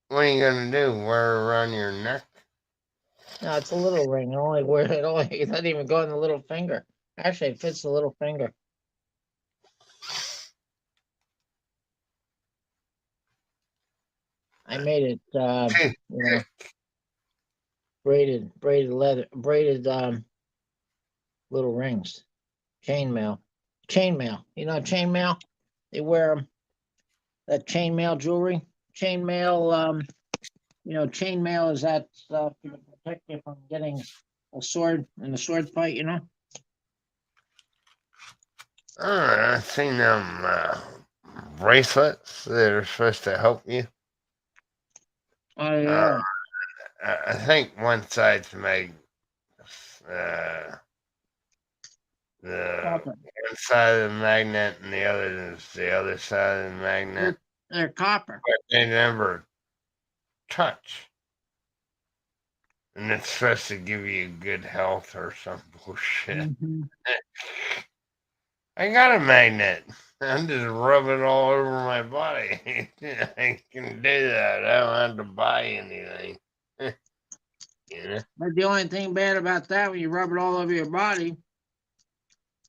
What are you gonna do? Wear it around your neck? No, it's a little ring. It doesn't even go in the little finger. Actually, it fits the little finger. I made it, you know, braided leather, braided little rings. Chainmail. You know, chainmail. They wear that chainmail jewelry. Chainmail. You know, chainmail is that stuff to protect you from getting a sword in a sword fight. You know. I've seen them bracelets that are supposed to help you. Oh Uh, yeah. I think one side's made uh, the Copper. one side of the magnet and the other is the other side of the magnet. They're copper. But they never touch. And it's supposed to give you good health or some bullshit. Mhm. I got a magnet. I'm just rubbing all over my body. I can do that. I don't have to buy anything. You know? But the only thing bad about that, when you rub it all over your body,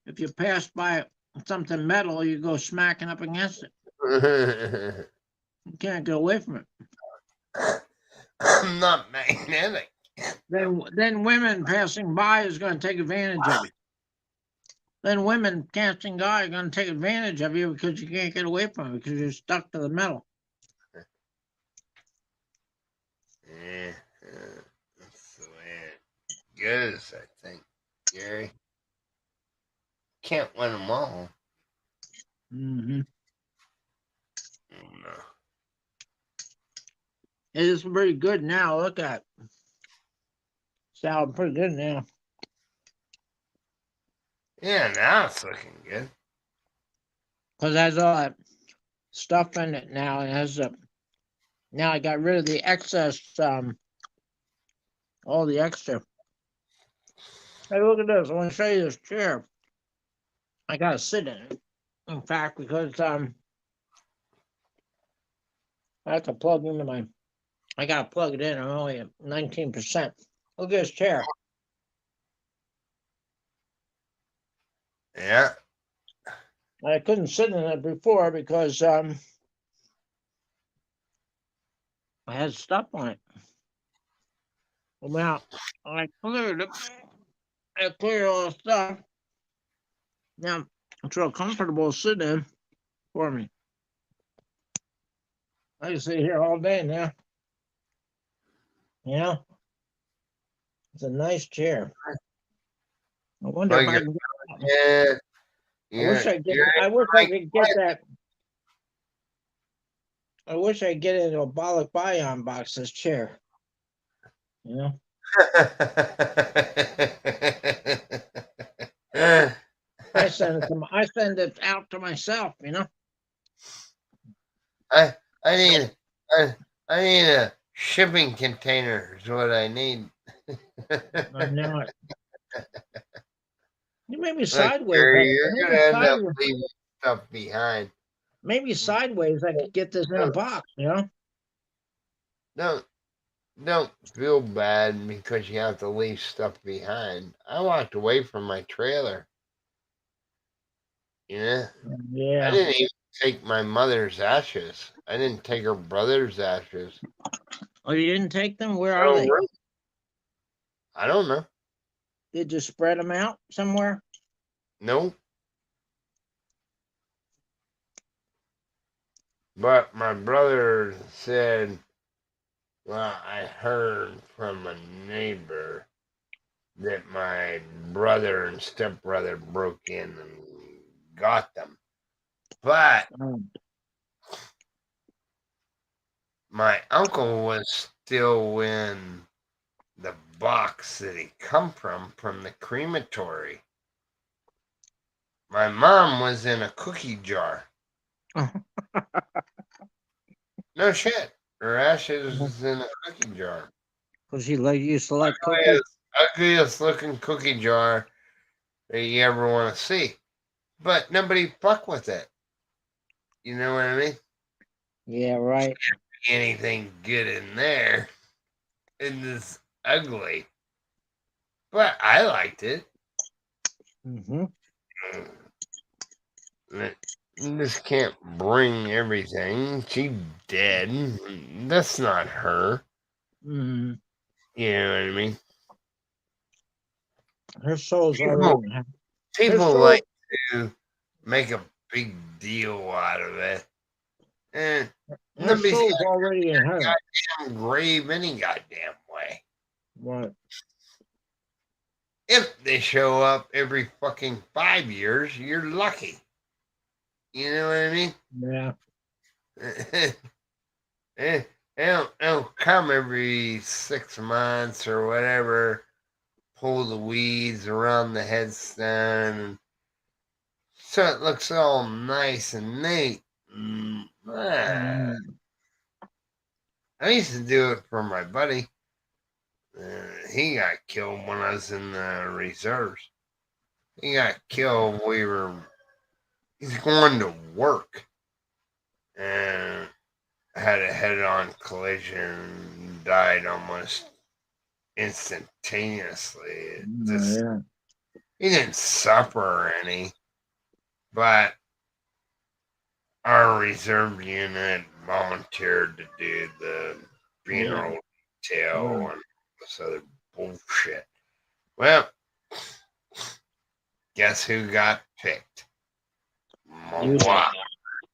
if you pass by something metal, you go smacking up against it. You can't get away from it. I'm not magnetic. Then women passing by is going to take advantage of you. Then women passing by are going to take advantage of you because you can't get away from it because you're stuck to the metal. Yeah, that's the way it goes, I think, Gary. Can't win them all. Mm-hmm. No. It is pretty good now. Look at it. Sound pretty good now. Yeah, now it's looking good. Because it has all that stuff in it now. It has now I got rid of the excess, all the extra. Hey, look at this. I want to show you this chair. I got to sit in it. In fact, because I have to plug into my. I got to plug it in. I'm only at 19%. Look at this chair. Yeah. I couldn't sit in it before because I had stuff on it. Well, I cleared it. I cleared all the stuff. Now it's real comfortable to sit in for me. I can sit here all day now. You know, it's a nice chair. I wonder if Like, I can yeah. I wish I get. I wish I could get that. I wish I could get it in a Bollock Bion box. This chair. You know. I send it to. I send it out to myself. You know. I I need I need a shipping container is what I need. I know it. Maybe Look, sideways. Gary, you're Maybe gonna end up sideways. leaving stuff behind. Maybe sideways. I could get this in a No, box. You know. no, don't feel bad because you have to leave stuff behind. I walked away from my trailer. You know, I Yeah. didn't even take my mother's ashes. I didn't take her brother's ashes. Oh, you didn't take them? Where are Oh, they? really? I don't know. Did you spread them out somewhere? No, but my brother said, well, I heard from a neighbor that my brother and stepbrother broke in and got them. But Oh, my uncle was still in the box that he come from the crematory. My mom was in a cookie jar. No shit. Her ashes was in a cookie jar. because you used to like cookies. Ugliest, ugliest looking cookie jar that you ever want to see. But nobody fuck with it. You know what I mean? Yeah, right. Anything good in there. And this ugly. But I liked it. Mm-hmm. You just can't bring everything. She dead. That's not her. Mm-hmm. You know what I mean? Her soul's already People, in heaven. Her people like soul, to make a big deal out of it. And her nobody's got soul's already in heaven. a goddamn grave any goddamn way. Right. If they show up every fucking 5 years, you're lucky. You know what I mean? Yeah. They'll come every 6 months or whatever, pull the weeds around the headstone, so it looks all nice and neat. Mm. I used to do it for my buddy. He got killed when I was in the reserves. He got killed. He's going to work and had a head-on collision, died almost instantaneously. Yeah. He didn't suffer any, but our reserve unit volunteered to do the Yeah. funeral detail Right. and this other bullshit. Well, guess who got picked? You did. Moi.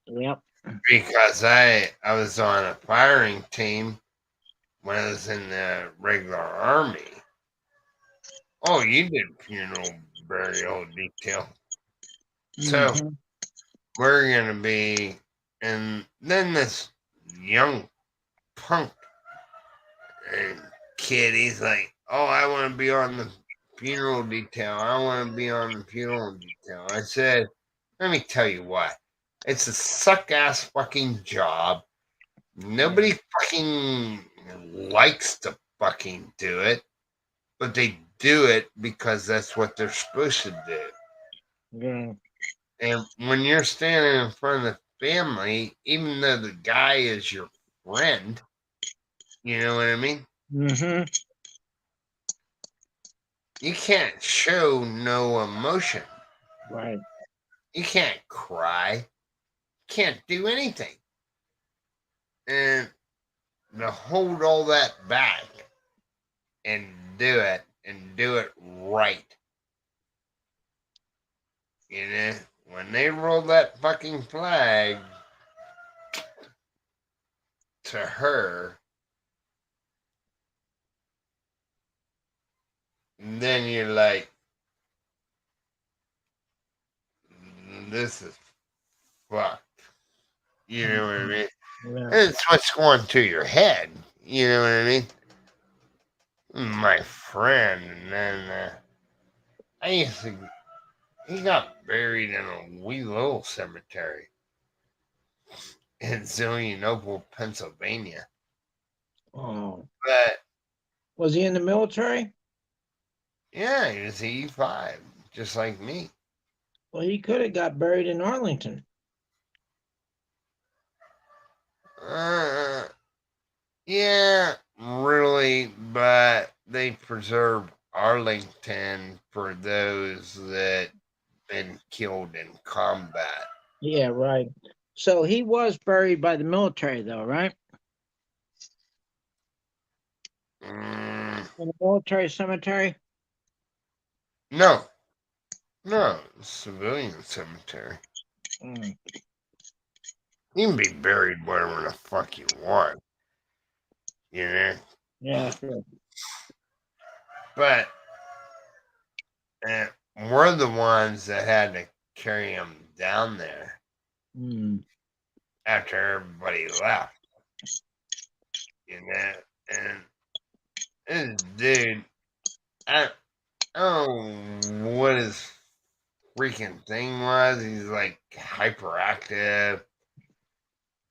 Yep. Because I was on a firing team when I was in the regular army. Oh, you did funeral burial detail. So Mm-hmm. we're gonna be, and then this young punk kid, he's like, "Oh, I want to be on the funeral detail. I want to be on the funeral detail." I said, "Let me tell you what. It's a suck ass fucking job. Nobody fucking likes to fucking do it, but they do it because that's what they're supposed to do. Yeah. And when you're standing in front of the family, even though the guy is your friend, you know what I mean? Mm-hmm. You can't show no emotion. Right. You can't cry. Can't do anything. And to hold all that back and do it right. You know, when they roll that fucking flag to her, then you're like, this is fucked. You know what I mean? Yeah. It's what's going through your head. You know what I mean? My friend, and then I used to. He got buried in a wee little cemetery in Zillionople, Pennsylvania. Oh. But Was he in the military? yeah, he was E5, just like me. Well, he could have got buried in Arlington. Uh, yeah, really. really, but they preserve Arlington for those that been killed in combat. Yeah, right. So he was buried by the military, though, right? Mm, In the military cemetery. no, no, civilian cemetery. Mm, You can be buried wherever the fuck you want, you know. yeah, sure. But we're the ones that had to carry him down there Mm. after everybody left, you know. And this dude, I don't know what his freaking thing was. He's like hyperactive.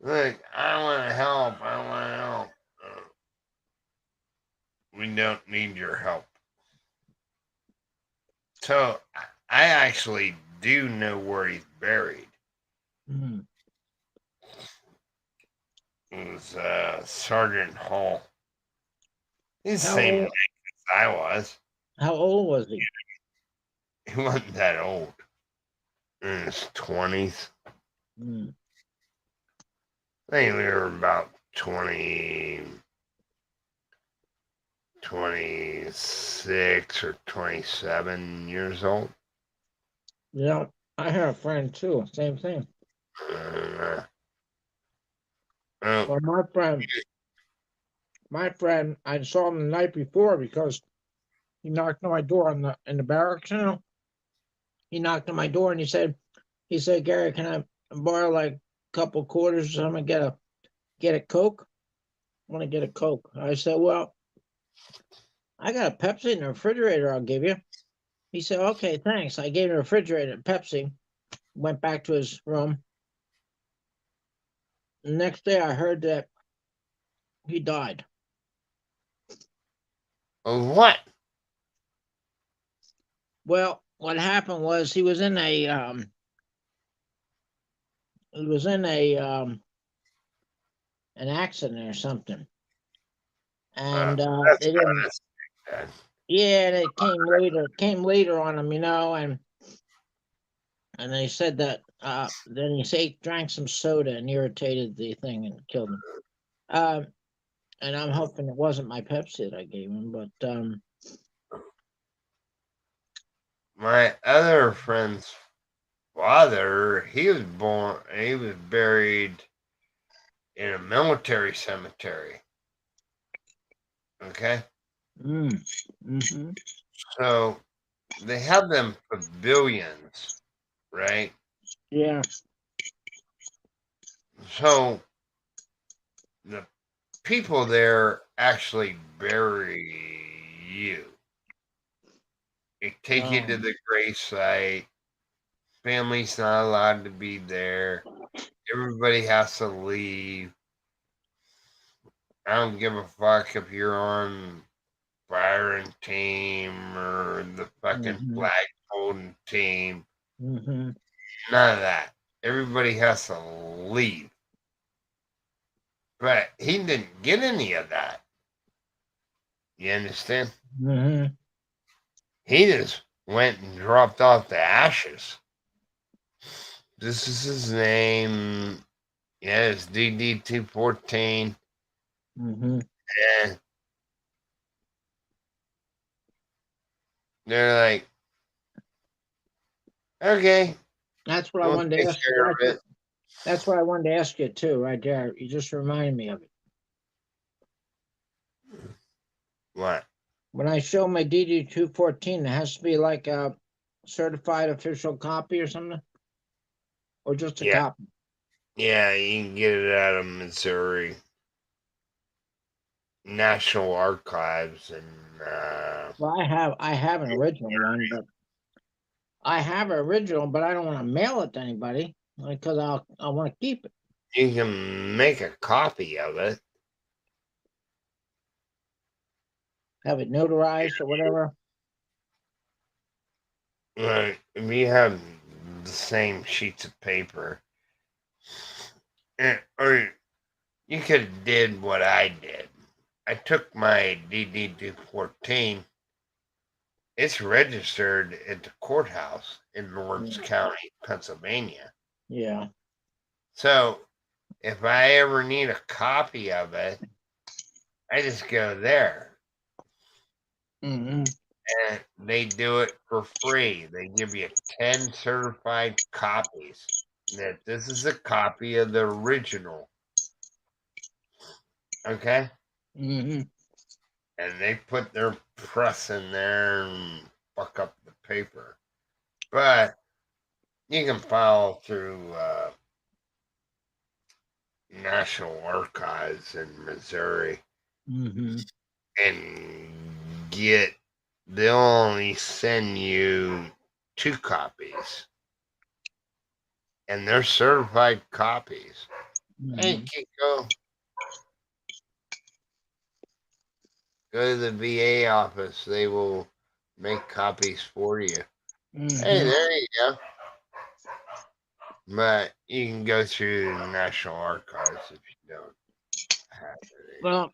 Like, I want to help. I want to help. We don't need your help. So I actually do know where he's buried. Mm. It was Sergeant Hall. He's the How same old? age as I was. How old was he? He wasn't that old. In his 20s. Mm. I think we were about 20, 26 or 27 years old. Yeah, I had a friend too. Same thing. Uh, Well, my friend, I saw him the night before because he knocked on my door in the barracks. You know, he knocked on my door and he said, Gary, can I borrow like a couple quarters or something? Get a Coke. I want to get a Coke. I said, well, I got a Pepsi in the refrigerator. I'll give you. He said, okay, thanks. I gave him a refrigerator and Pepsi. Went back to his room. The next day, I heard that he died. what? Well, what happened was he was in an accident or something, and That's they didn't. kind of Yeah, and it came later on him, and they said that then drank some soda and irritated the thing and killed him. Um, and I'm hoping it wasn't my Pepsi that I gave him, but my other friend's father, he was buried in a military cemetery. Okay? mm, hmm So they have them pavilions, right? yeah, So the people there actually bury you. They take you to um, the grave site. Family's not allowed to be there. Everybody has to leave. I don't give a fuck if you're on firing team or the fucking hmm flag holding team. hmm None of that. Everybody has to leave. But he didn't get any of that. You understand? hmm He just went and dropped off the ashes. This is his name. Yeah, it's DD214. hmm And they're like, okay, That's what I we'll wanted to take ask you. care of it. That's what I wanted to ask you too, right there. You just reminded me of it. What? When I show my DD-214, it has to be like a certified official copy or something, or just a Yeah. copy. Yeah, you can get it out of Missouri National Archives and Well, I have an original one, but I have an original, but I don't want to mail it to anybody because I want to keep it, you can make a copy of it. have it notarized or whatever. Like, if you have the same sheets of paper, or you could have did what I did. I took my DD 214. It's registered at the courthouse in Lawrence County, Pennsylvania. Yeah. So if I ever need a copy of it, I just go there Hmm. and they do it for free. They give you 10 certified copies. That this is a copy of the original. Okay? Hmm. And they put their press in there and fuck up the paper. But you can file through National Archives in Missouri Hmm. and get, they'll only send you 2 copies. And they're certified copies. Hey, Hmm. Kiko, go to the VA office. They will make copies for you. Hey, Hmm. there you go. But you can go through the National Archives if you don't have it. Well,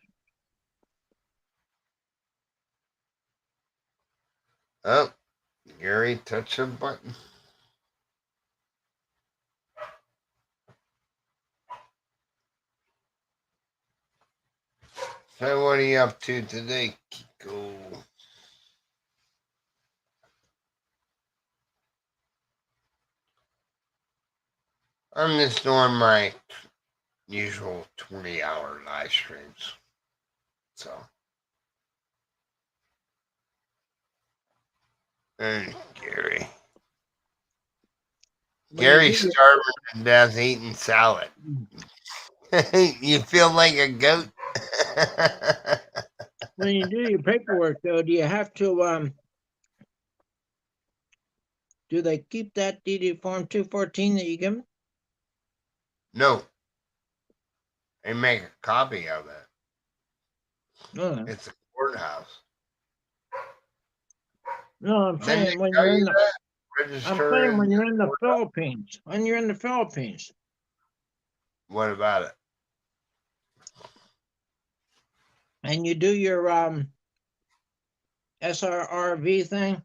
Oh, Gary, touch the button. So, what are you up to today, Kiko? I'm just doing my usual 20-hour live streams. So, and Gary. when you Gary's do starving to death eating salad. You feel like a goat? your paperwork though, do you have to do they keep that DD form 214 that you give them? No, they make a copy of it. No, It's a courthouse. no, I'm Didn't saying they tell you that? Register in when the you're in the courthouse. Philippines. When you're in the Philippines What about it? and you do your SRRV thing,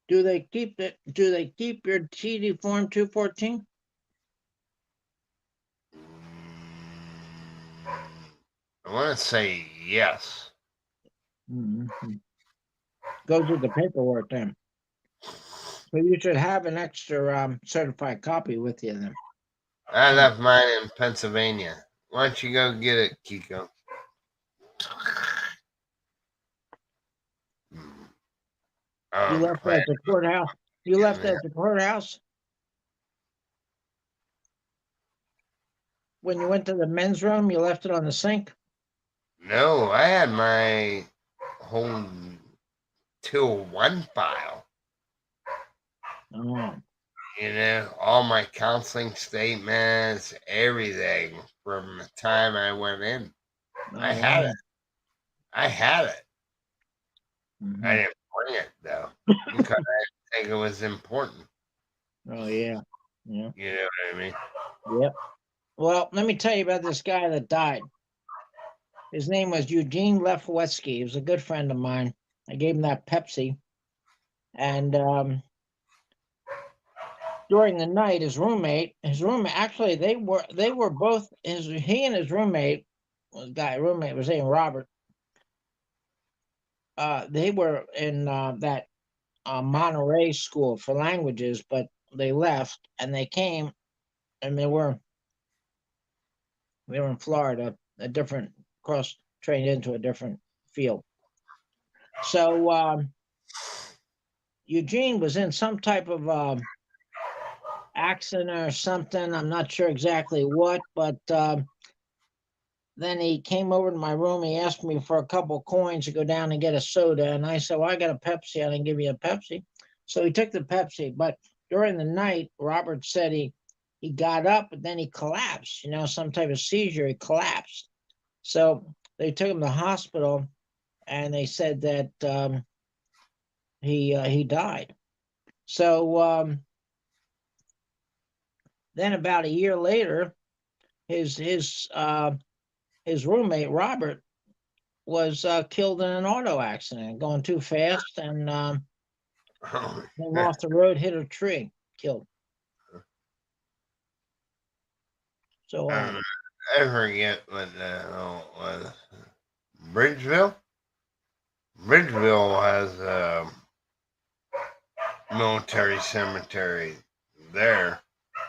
do they keep your TD form 214? I want to say yes. Mm-hmm. Goes with the paperwork then. So you should have an extra certified copy with you then. I left mine in Pennsylvania. Why don't you go get it, Kiko? You I'm left it planning at the courthouse. You on left getting it it. at the courthouse when you went to the men's room. You left it on the sink. No, I had my whole 201 file. Oh, All my counseling statements, everything from the time I went in. I oh had wow. it. I had it. I Hmm. didn't bring it though because I didn't think it was important. Oh yeah, yeah, You know what I mean? yep. Well, let me tell you about this guy that died. His name was Eugene Lefwetsky. He was a good friend of mine. I gave him that Pepsi, and during the night, his roommate, actually, they were both he and his roommate, roommate was named Robert. They were in that Monterey School for Languages, but they left and they came and they were in Florida, a different cross trained into a different field. So Eugene was in some type of accident or something. I'm not sure exactly what, but then he came over to my room. He asked me for a couple coins to go down and get a soda. And I said, well, I got a Pepsi. I didn't give you a Pepsi. So he took the Pepsi. But during the night, Robert said he got up, but then he collapsed, some type of seizure. He collapsed. So they took him to the hospital and they said that he died. So then about a year later, his his roommate Robert was killed in an auto accident, going too fast, and came off the road, hit a tree, killed. So I forget what the hell it was. Bridgeville? Bridgeville has a military cemetery there,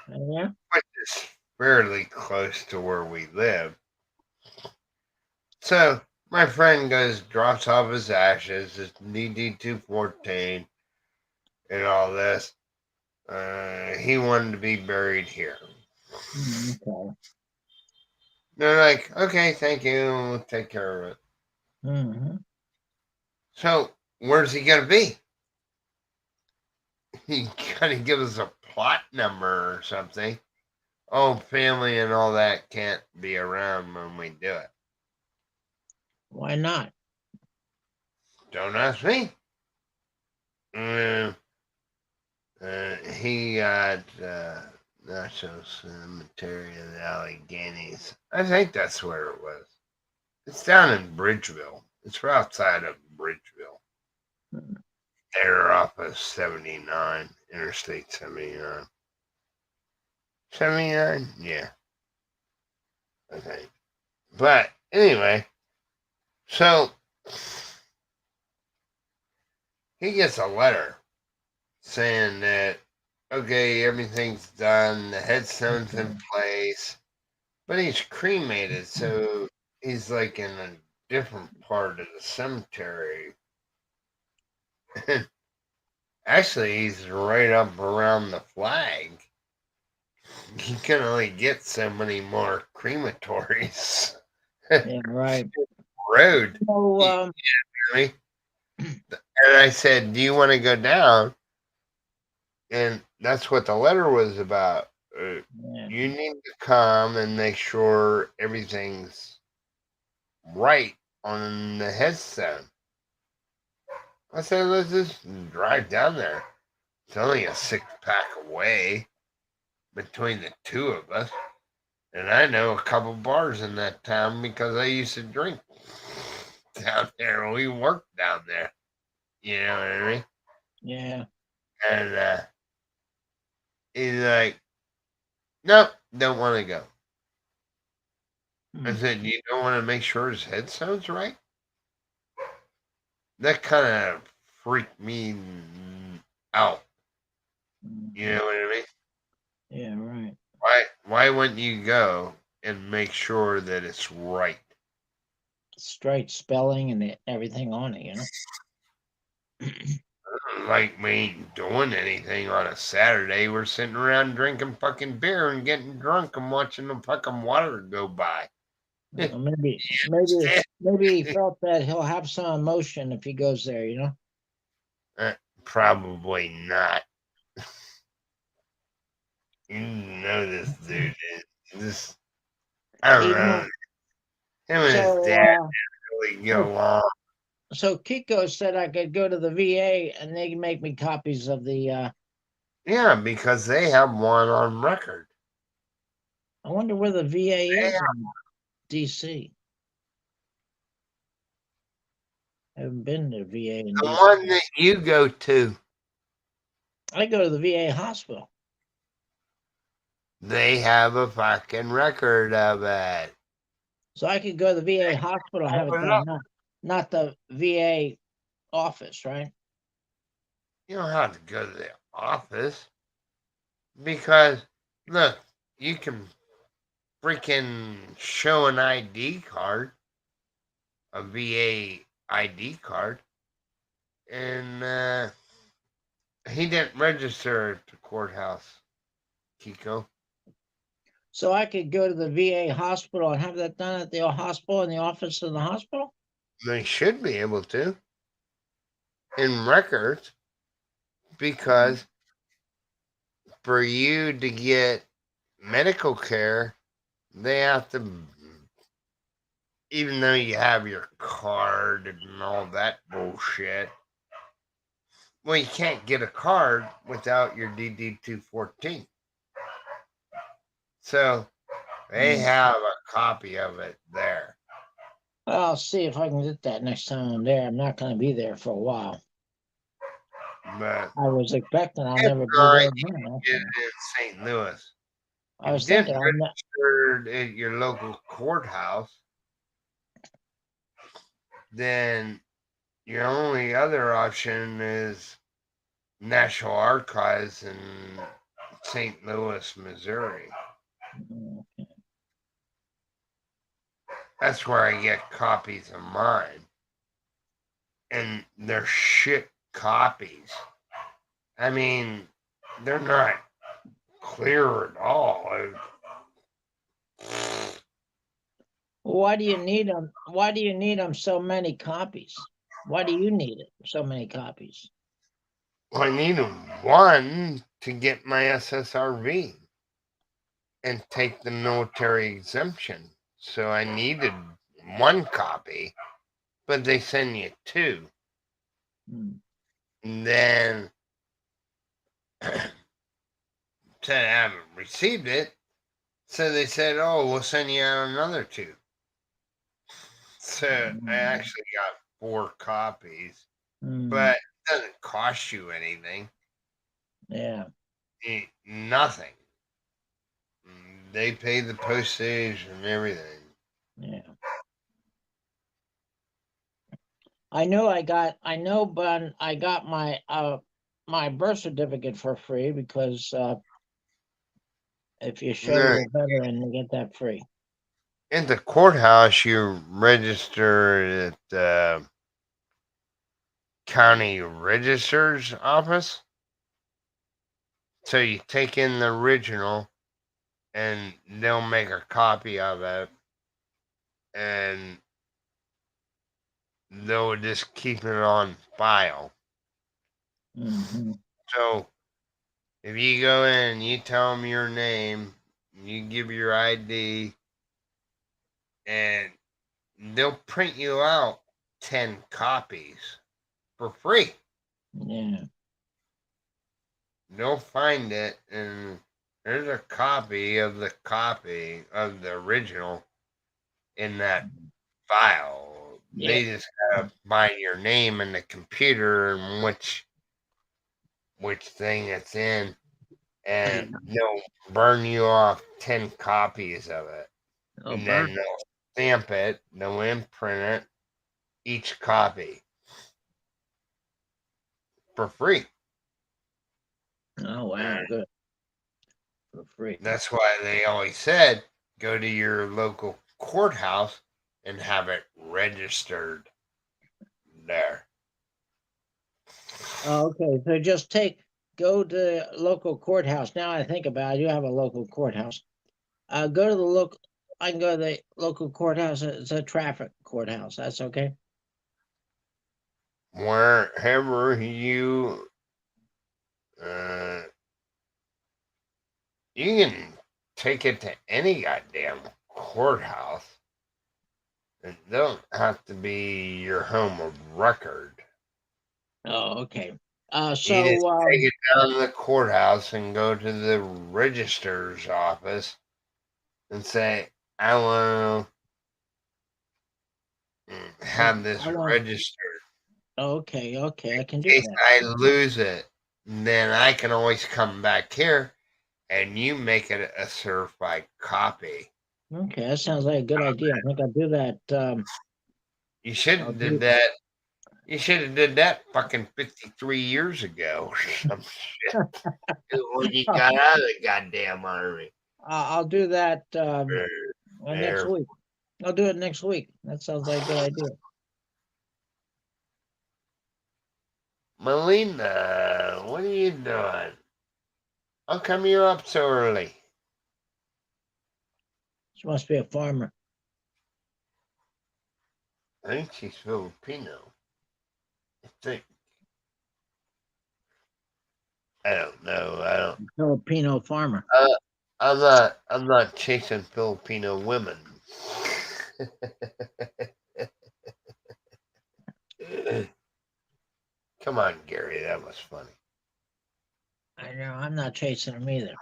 yeah, which is fairly close to where we live. So my friend goes, drops off his ashes, his DD 214, and all this. He wanted to be buried here. okay. They're like, okay, thank you, we'll take care of it. Mm-hmm. So where's he gonna be? He gotta give us a plot number or something. Oh, family and all that can't be around when we do it. Why not? Don't ask me. He got National Cemetery of the Alleghenies. I think that's where it was. It's down in Bridgeville. It's right outside of Bridgeville. Hmm. They're off of 79, Interstate 79. 79? Yeah, I think. But anyway, so he gets a letter saying that, okay, everything's done, the headstone's in place, but he's cremated, so he's like in a different part of the cemetery. Actually, he's right up around the flag. You can only get so many more crematories. Yeah, right. Road. So, Really? And I said, do you want to go down? And that's what the letter was about. yeah. You need to come and make sure everything's right on the headstone. I said, let's just drive down there. It's only a 6-pack away between the two of us. And I know a couple bars in that town because I used to drink down there. We worked down there. You know what I mean? Yeah. And he's like, nope, don't want to go. I Hmm. said, you don't want to make sure his headstone's right? That kind of freaked me out. You know what I mean? Yeah, right. Why wouldn't you go and make sure that it's right? Straight spelling and everything on it, you know? Like we ain't doing anything on a Saturday. We're sitting around drinking fucking beer and getting drunk and watching the fucking water go by. Well, maybe he felt that he'll have some emotion if he goes there, you know? Probably not. You know this dude is just, I don't You know. know, Him and his so dad really get so along. so Kiko said I could go to the VA and they can make me copies of the Yeah, because they have one on record. I wonder where the VA is in DC. I haven't been to VA in The DC. one that you go to, I go to the VA hospital. they have a fucking record of it. So I could go to the VA hospital and have it Open it done, up. not the VA office, right? You don't have to go to the office because, look, you can freaking show an ID card, a VA ID card, and he didn't register at the courthouse, Kiko. So I could go to the VA hospital and have that done at the hospital in the office of the hospital? They should be able to in records because for you to get medical care, they have to, even though you have your card and all that bullshit. Well, you can't get a card without your DD 214. So they have a copy of it there. I'll see if I can get that next time I'm there. I'm not going to be there for a while. But I was expecting I'll if never be not, there you again. can That's get all. it in St. Louis. I If you was didn't thinking I'm not. register at your local courthouse, then your only other option is National Archives in St. Louis, Missouri. That's where I get copies of mine. And they're shit copies. I mean, they're not clear at all. Why do you need them? Why do you need them so many copies? Why do you need it? So many copies. I need one to get my SSRV and take the military exemption. So I needed one copy, but they send you two. Hmm. And then said I haven't received it. So they said, oh, we'll send you out another two. So I actually got 4 copies, Hmm. but it doesn't cost you anything. Yeah. Nothing. They pay the postage and everything. Yeah. I know but I got my birth certificate for free because if you show No, you're a veteran, you get that free. in the courthouse, you register at the county register's office. So you take in the original, and they'll make a copy of it, and they'll just keep it on file. Hmm. So if you go in and you tell them your name, you give your ID, and they'll print you out 10 copies for free. Yeah. They'll find it, and there's a copy of the original in that file. Yeah. They just gotta find your name in the computer and which thing it's in, Yeah. and they'll burn you off 10 copies of it. Oh, And then burn. they'll stamp it, they'll imprint it, each copy for free. Oh, wow. And Good. For free. that's why they always said go to your local courthouse and have it registered there. Oh, okay. So go to the local courthouse. Now I think about it, you have a local courthouse. Go to the local. I can go to the local courthouse. It's a traffic courthouse. That's okay. Wherever uh, you can take it to any goddamn courthouse. It don't have to be your home of record. Oh, okay. You just So take it down to the courthouse and go to the registrar's office and say, I want to have this I want. registered. Okay, okay. I can In do case that. I lose it, then I can always come back here and you make it a certified copy. Okay, that sounds like a good idea. I think I'll do that. You should I'll have did do. that. You should have did that fucking 53 years ago or some shit when you got out of the goddamn army. I'll do that next There, week. I'll do it next week. That sounds like a good idea. Melinda, what are you doing? How come you're up so early? She must be a farmer. I think she's Filipino. I think. I don't know. I don't. Filipino farmer. I'm not. I'm not chasing Filipino women. Come on, Gary. That was funny. I know. I'm not chasing them either.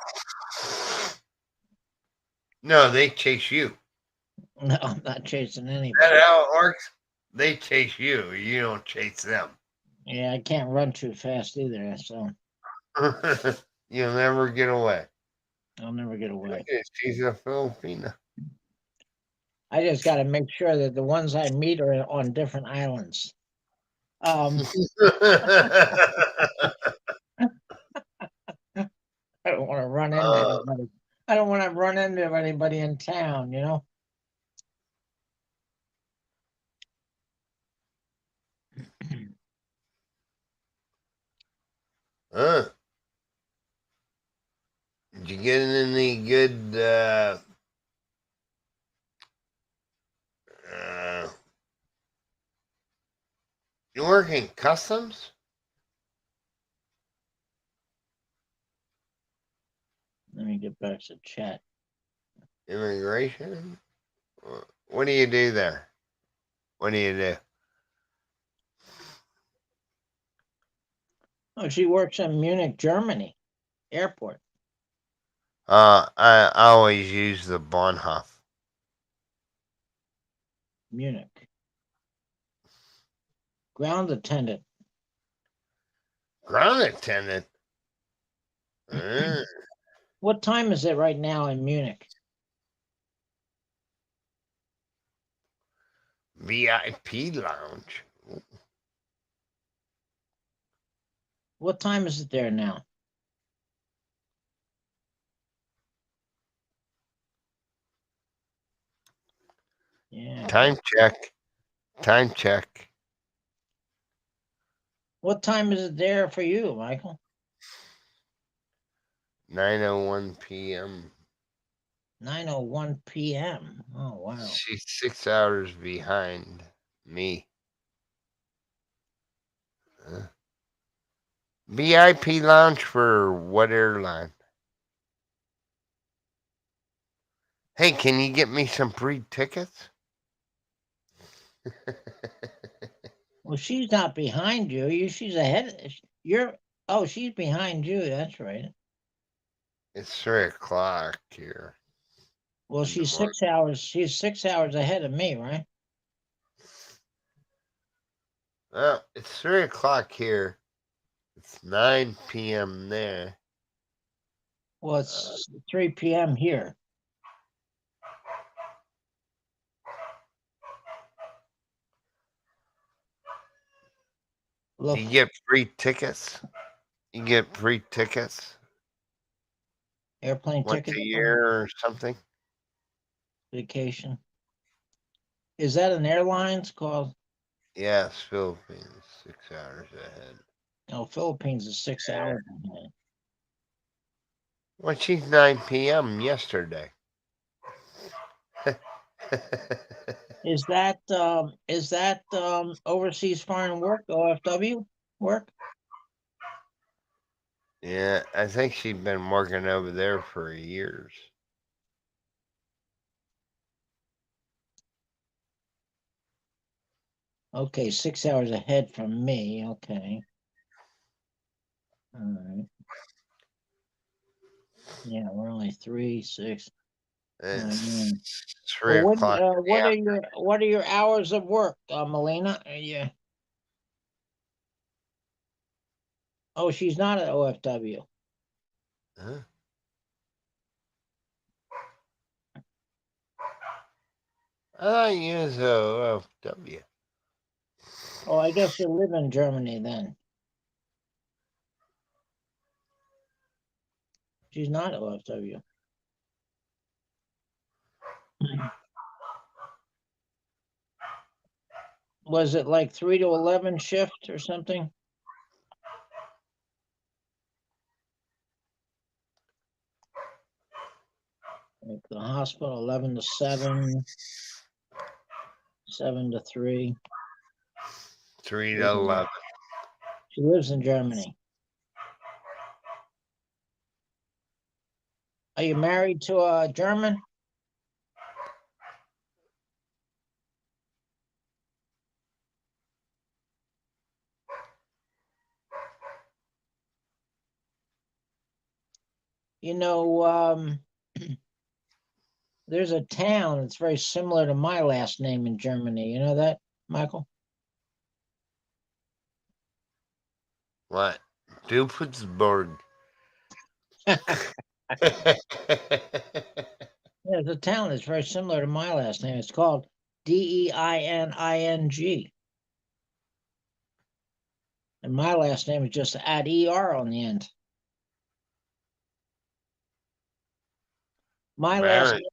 No, they chase you. No, I'm not chasing Is anybody. that how it works? They chase you. You don't chase them. Yeah, I can't run too fast either, so You'll never get away. I'll never get away. She's a Filipina. I just got to make sure that the ones I meet are on different islands. Um, I don't want to run into uh, anybody. I don't want to run into anybody in town, you know. uh, did you get any good uh, you work in customs? Let me get back to chat. Immigration? What do you do there? What do you do? Oh, she works in Munich, Germany, airport. I always use the Bonhoff. Munich. Ground attendant. Ground attendant. Uh, What time is it right now in Munich? VIP lounge. What time is it there now? Yeah. Time check. Time check. What time is it there for you, Michael? 9:01 p.m. 9:01 p.m. Oh, wow. She's 6 hours behind me. Uh, VIP lounge for what airline? Hey, can you get me some free tickets? Well, she's not behind you. She's ahead. You're. Oh, she's behind you. That's right. It's 3 o'clock here Well, in the she's morning. 6 hours. She's 6 hours ahead of me, right? Well, it's 3 o'clock here. It's 9 p.m. there. Well, it's 3 p.m. here. Look, You get free tickets. You get free tickets airplane once tickets a for year or something. vacation. Is that an airlines called? Yes, Philippines, 6 hours ahead. No, Philippines is 6 hours ahead. Well, she's 9 p.m. yesterday. Is that overseas foreign work, OFW work? Yeah, I think she's been working over there for years. Okay, 6 hours ahead from me. Okay. All right. Yeah, we're only 3, 6, 9. It's Well, 3 o'clock in the what are your hours of work, Melina? Yeah. Oh, she's not at OFW. afternoon. I thought you was OFW. Oh, I guess you live in Germany then. She's not OFW. Was it like 3 to 11 shift or something? Like the hospital, 11 to 7, 7 to 3. 3 to 11. She lives in Germany. Are you married to a German? You know, there's a town that's very similar to my last name in Germany. You know that, Michael? What? Dupertsburg. There's a town that's very similar to my last name. It's called Deining. And my last name is just add ER on the end. My last Mary,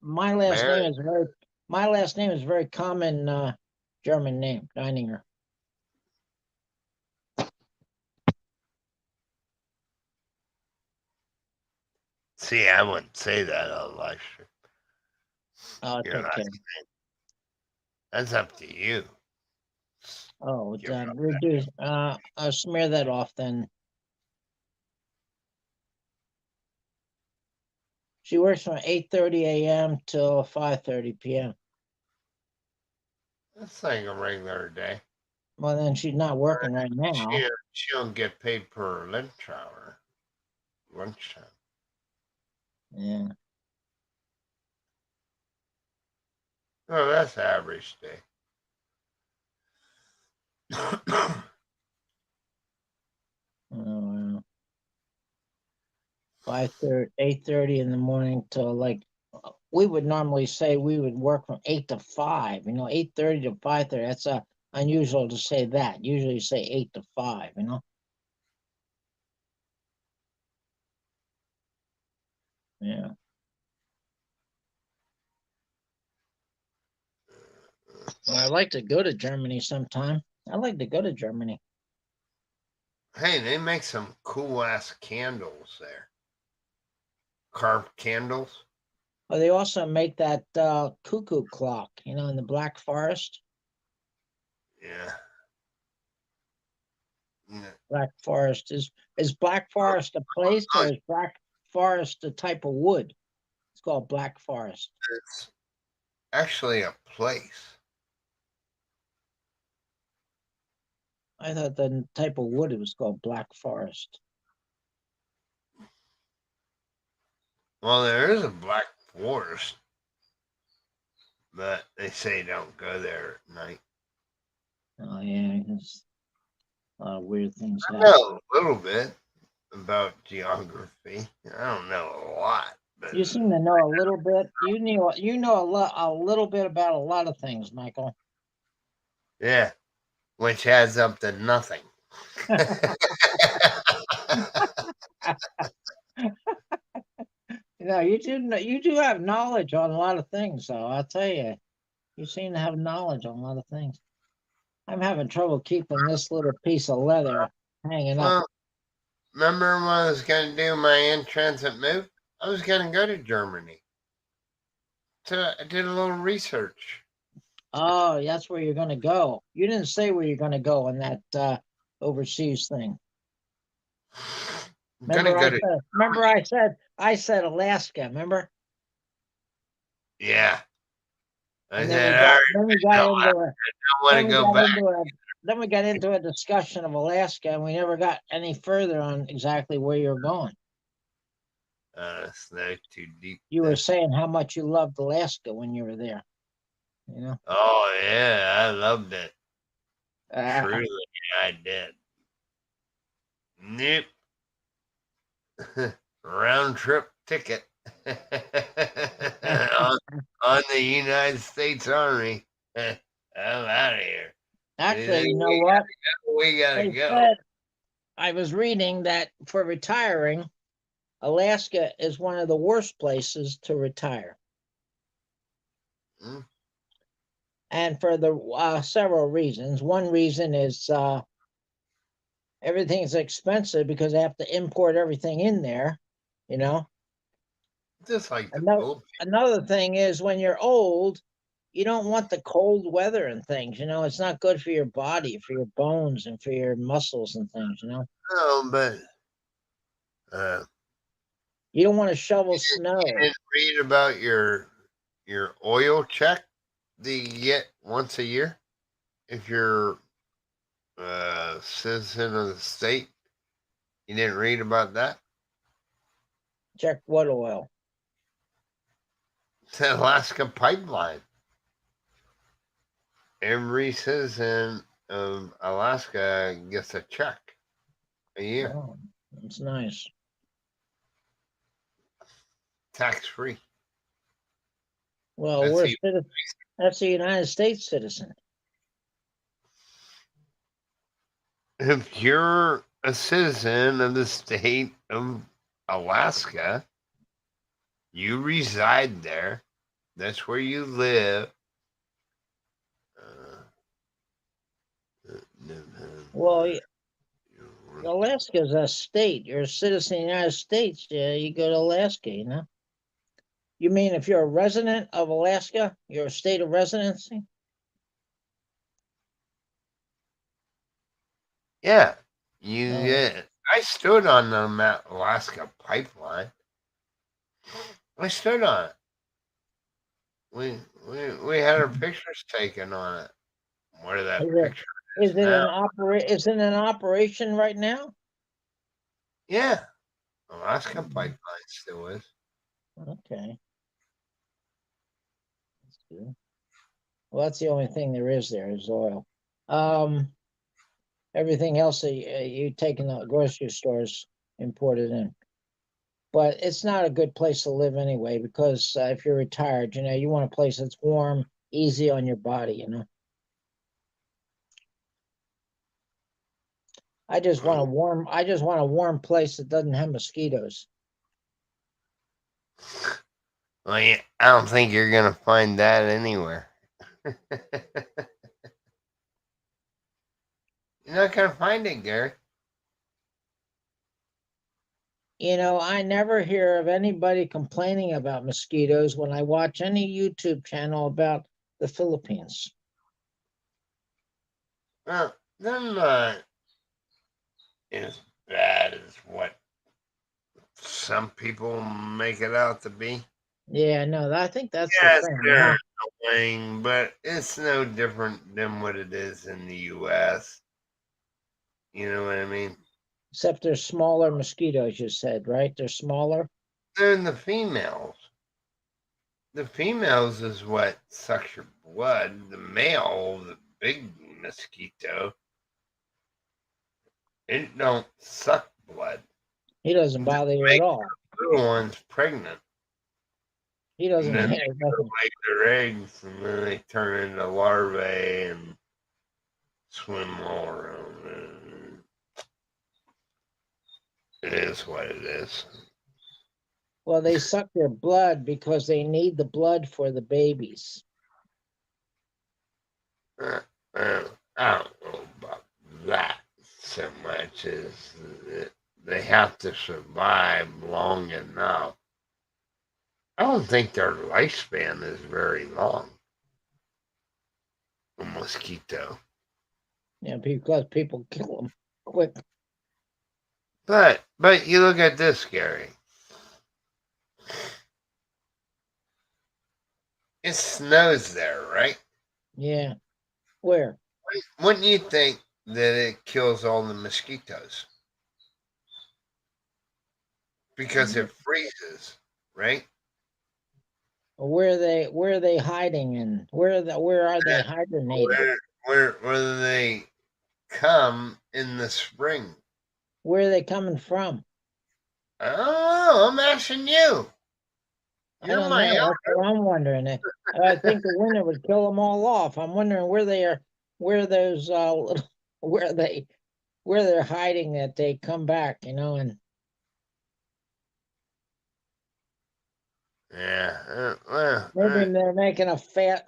my last Mary. name is a very common German name, Deininger. See, I wouldn't say that on live stream. Oh, it's You're not. okay. That's up to you. Oh, Give up reduce. I'll smear that off then. She works from 8:30 a.m. till 5:30 p.m. That's like a regular day. Well, then she's not working right now. She don't get paid per lunch hour. Lunchtime. Yeah. Oh, that's average day. Oh, 5:30, 8:30 in the morning till like we would normally say we would work from 8 to 5. 8:30 to 5:30. That's unusual to say that. Usually you say 8 to 5. Yeah. Well, I'd like to go to Germany sometime. I'd like to go to Germany. Hey, they make some cool ass candles there. Carved candles. Oh, they also make that cuckoo clock, in the Black Forest. Yeah. Black Forest is Black Forest a place or is Black Forest a type of wood? It's called Black Forest. It's actually a place. I thought the type of wood it was called Black Forest. Well, there is a black forest, but they say don't go there at night. Oh yeah, there's a lot of weird things I happen. know a little bit about geography. I don't know a lot, but You seem to know a little bit. You know a little bit about a lot of things, Michael. yeah, which adds up to nothing. You do have knowledge on a lot of things, though. I'll tell you, you seem to have knowledge on a lot of things. I'm having trouble keeping this little piece of leather hanging up. Well, remember when I was going to do my in-transit move? I was going to go to Germany. So I did a little research. Oh, that's where you're going to go. You didn't say where you're going to go in that overseas thing. I'm going to go to... Remember I said Alaska. Remember? Yeah. I And said, all right, then we no, got I into don't want to go back. then we got into a discussion of Alaska, and we never got any further on exactly where you're going. It's no too deep. You were saying how much you loved Alaska when you were there. Oh, yeah, I loved it. Uh, Truly, I did. Nope. Round trip ticket on the United States Army. I'm out of here. Actually, you know what? We gotta They go. said, I was reading that for retiring, Alaska is one of the worst places to retire. Hmm. And for the several reasons. One reason is everything's expensive because they have to import everything in there, you know. Just like the Another thing is when you're old, you don't want the cold weather and things, it's not good for your body, for your bones and for your muscles and things. No, but uh, You don't want to shovel you snow. didn't read about your oil check that you get once a year if you're a citizen of the state. You didn't read about that? Check what oil? It's the Alaska pipeline. Every citizen of Alaska gets a check a year, Oh, that's nice. tax free. Well, That's we're the that's a United States citizen. if you're a citizen of the state of Alaska, you reside there. That's where you live. Uh, Well, November, Alaska's a state. You're a citizen of the United States. Yeah, you go to Alaska, you know. You mean if you're a resident of Alaska, you're a state of residency? yeah, you. Oh, Yeah, I stood on the Alaska pipeline. I stood on it. We had our pictures taken on it. Where that is it picture is is it now? is it in operation right now? Yeah, Alaska pipeline still is. Okay, that's good. Well, that's the only thing there is there is oil. Um, Everything else that you take in the grocery stores imported in. But it's not a good place to live anyway, because if you're retired, you know, you want a place that's warm, easy on your body, you know. I just want a warm place that doesn't have mosquitoes. Well, yeah, I don't think you're gonna find that anywhere. You're not gonna find it, Gary. You know, I never hear of anybody complaining about mosquitoes when I watch any YouTube channel about the Philippines. Well, they're not as bad as what some people make it out to be. Yeah, no, I think that's the Yes, thing, you they're know. annoying, but it's no different than what it is in the U.S. You know what I mean? Except they're smaller mosquitoes, you said, right? They're smaller. They're the females. The females is what sucks your blood. The male, the big mosquito, it don't suck blood. He doesn't It just bother you at makes all. the little ones pregnant. He And doesn't then care. they go lay their eggs and then they turn into larvae and swim all around. And it is what it is. Well, they suck their blood because they need the blood for the babies. Uh, I don't know about that so much as they have to survive long enough. I don't think their lifespan is very long. A mosquito. You know, because people kill them quick. But you look at this, Gary. It snows there, right? Yeah. Where? Wouldn't you think that it kills all the mosquitoes? Because it freezes, right? Where are they hiding in? Where are they hibernating? Where do they come in the spring? Where are they coming from? Oh, I'm asking you. I You're don't my know. elder. That's what I'm wondering. I think the winter would kill them all off. I'm wondering where they are, where those where where they're hiding that they come back, you know, and Yeah. maybe they're making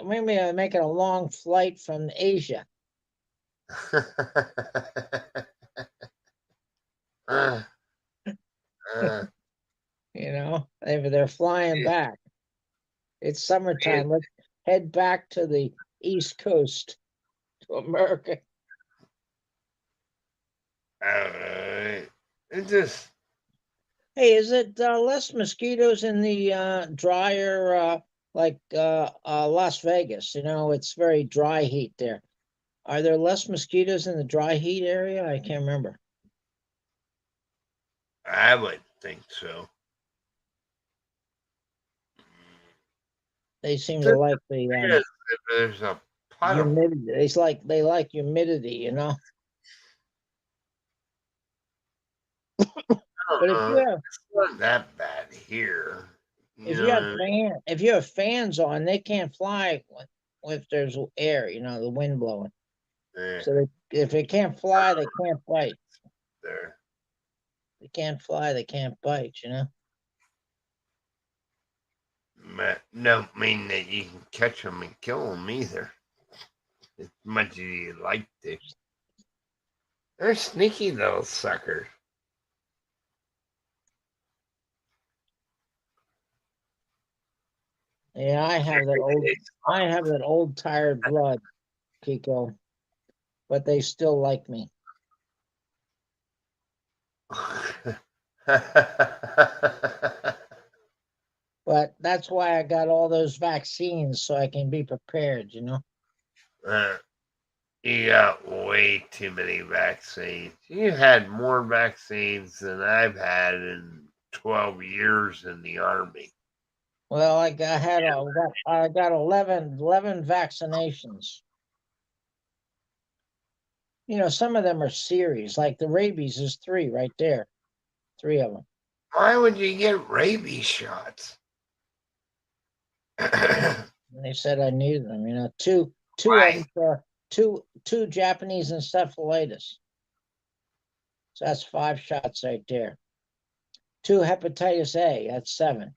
maybe they're making a long flight from Asia. uh, uh, You know, maybe they're flying it, back. It's it, summertime. Let's head back to the East Coast to America. it just, Hey, is it less mosquitoes in the drier, Las Vegas? You know, it's very dry heat there. Are there less mosquitoes in the dry heat area? I can't remember. I would think so. They seem to like the Yes, if there's a pot of humidity. They like humidity, you know. But it's not that bad here. You know what I mean? if you have fans on, they can't fly if there's air, you know, the wind blowing. Yeah, So if they can't fly, they can't bite. there. They can't fly, they can't bite, you know. Don't mean that you can catch them and kill them either. As much as you like to. They're sneaky little suckers. Yeah, I have that old tired blood, Kiko, but they still like me. But that's why I got all those vaccines so I can be prepared, you know. Uh, you got way too many vaccines. You had more vaccines than I've had in 12 years in the Army. Well, I got 11 vaccinations. You know, some of them are series, like the rabies is 3 right there, 3 of them. Why would you get rabies shots? And they said I needed them. You know, two of Why? them for two Japanese encephalitis. So that's 5 shots right there. 2 hepatitis A, that's 7.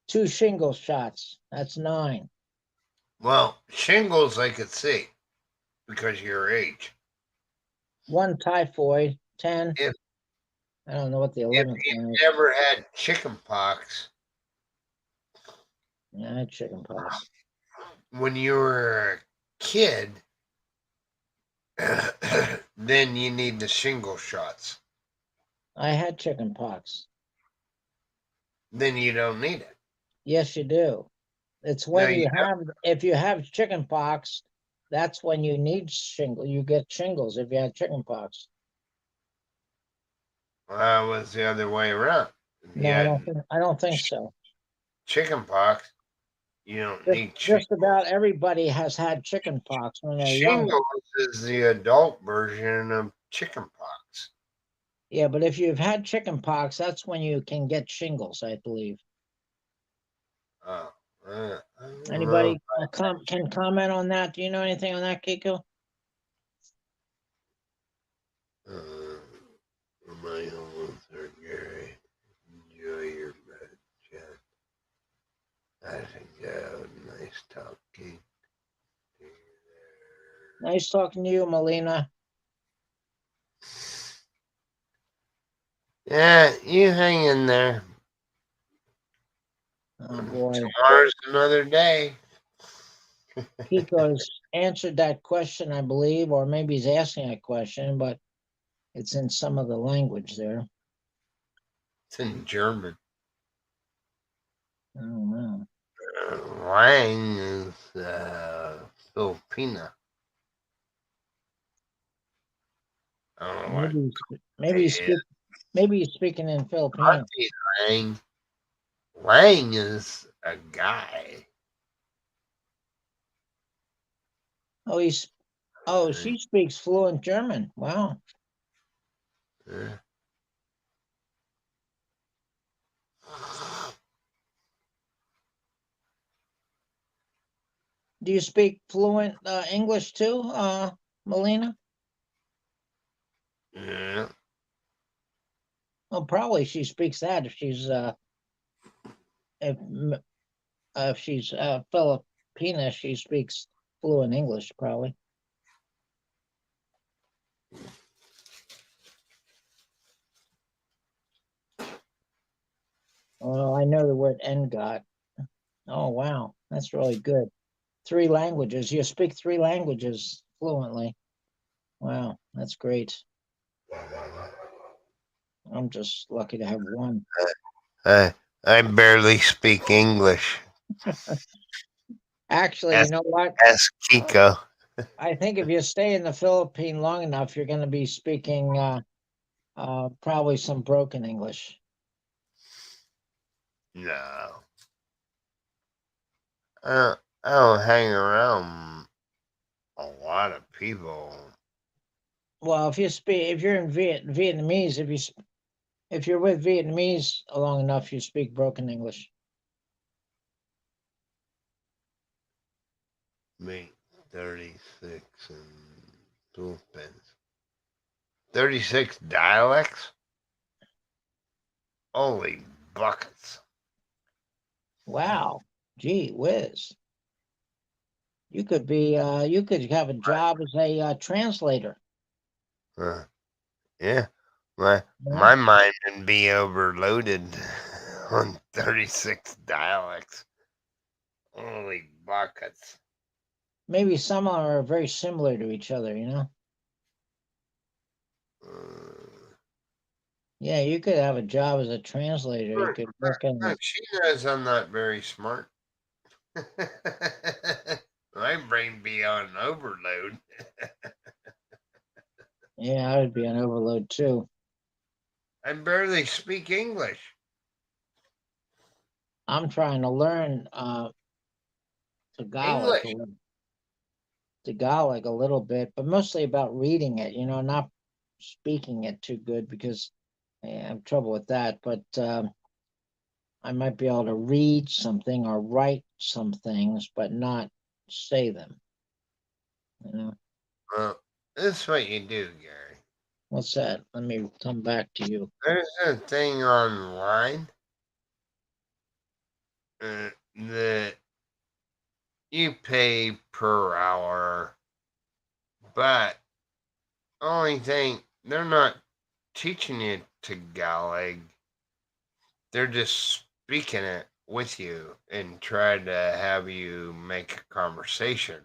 2 shingle shots, that's 9. Well, shingles I could see because of your age. 1 typhoid, 10. If I don't know what the if 11th you one is. never had chicken pox Yeah, I had chicken pox. when you were a kid, then you need the shingle shots. I had chicken pox. Then you don't need it. Yes, you do. It's No, when you if you have chicken pox, that's when you need you get shingles if you have chicken pox. Well, it was the other way around. If you No, had I don't think so. chicken pox, you don't Just, need just shingles. about everybody has had chicken pox when they're younger. Shingles is the adult version of chicken pox. Yeah, but if you've had chicken pox, that's when you can get shingles, I believe. Oh, I don't know. Anybody can comment on that? Do you know anything on that, Kiko? My almost there, Gary. Enjoy your bed, Jen. I think nice talking to you Nice talking to you, Melina. there. Yeah, you hang in there. Oh boy, Tomorrow's another day. Kiko's answered that question, I believe, or maybe he's asking a question, but it's in some of the language there. It's in German. I don't know. Lang is Filipina. I don't know what Maybe it is. maybe he's speaking in Filipino. Auntie Lang. Lang is a guy. Oh, she speaks fluent German. Wow. Yeah. Do you speak fluent English too, Melina? Yeah. Well, probably she speaks that if she's Filipina, she speaks fluent English probably. Oh, I know the word "ngot." Oh, wow, that's really good. 3 languages. You speak 3 languages fluently. Wow, that's great. I'm just lucky to have one. I barely speak English. Actually, you Ask, know what? ask Kiko. I think if you stay in the Philippines long enough, you're going to be speaking probably some broken English. No. I don't hang around a lot of people. Well, if you're in Vietnamese, if you're with Vietnamese long enough, you speak broken English. Me, 36 and 12 pence. 36 dialects? Holy buckets. Wow, gee whiz! You could have a job as a translator. Uh, yeah, my Yeah. my mind would be overloaded on 36 dialects. Holy buckets. Maybe some are very similar to each other. Uh, Yeah, you could have a job as a translator. You look, could work in look, she knows I'm not very smart. My brain be on overload. Yeah, I would be an overload too. I barely speak English. I'm trying to learn Tagalog, a English. little- Tagalog a little bit, but mostly about reading it. Not speaking it too good because I have trouble with that. But I might be able to read something or write some things, but not say them. You know, Well, this is what you do, Gary. what's that? Let me come back to you. There's a thing online that you pay per hour, but only thing they're not teaching you Tagalog. They're just speaking it with you and try to have you make a conversation.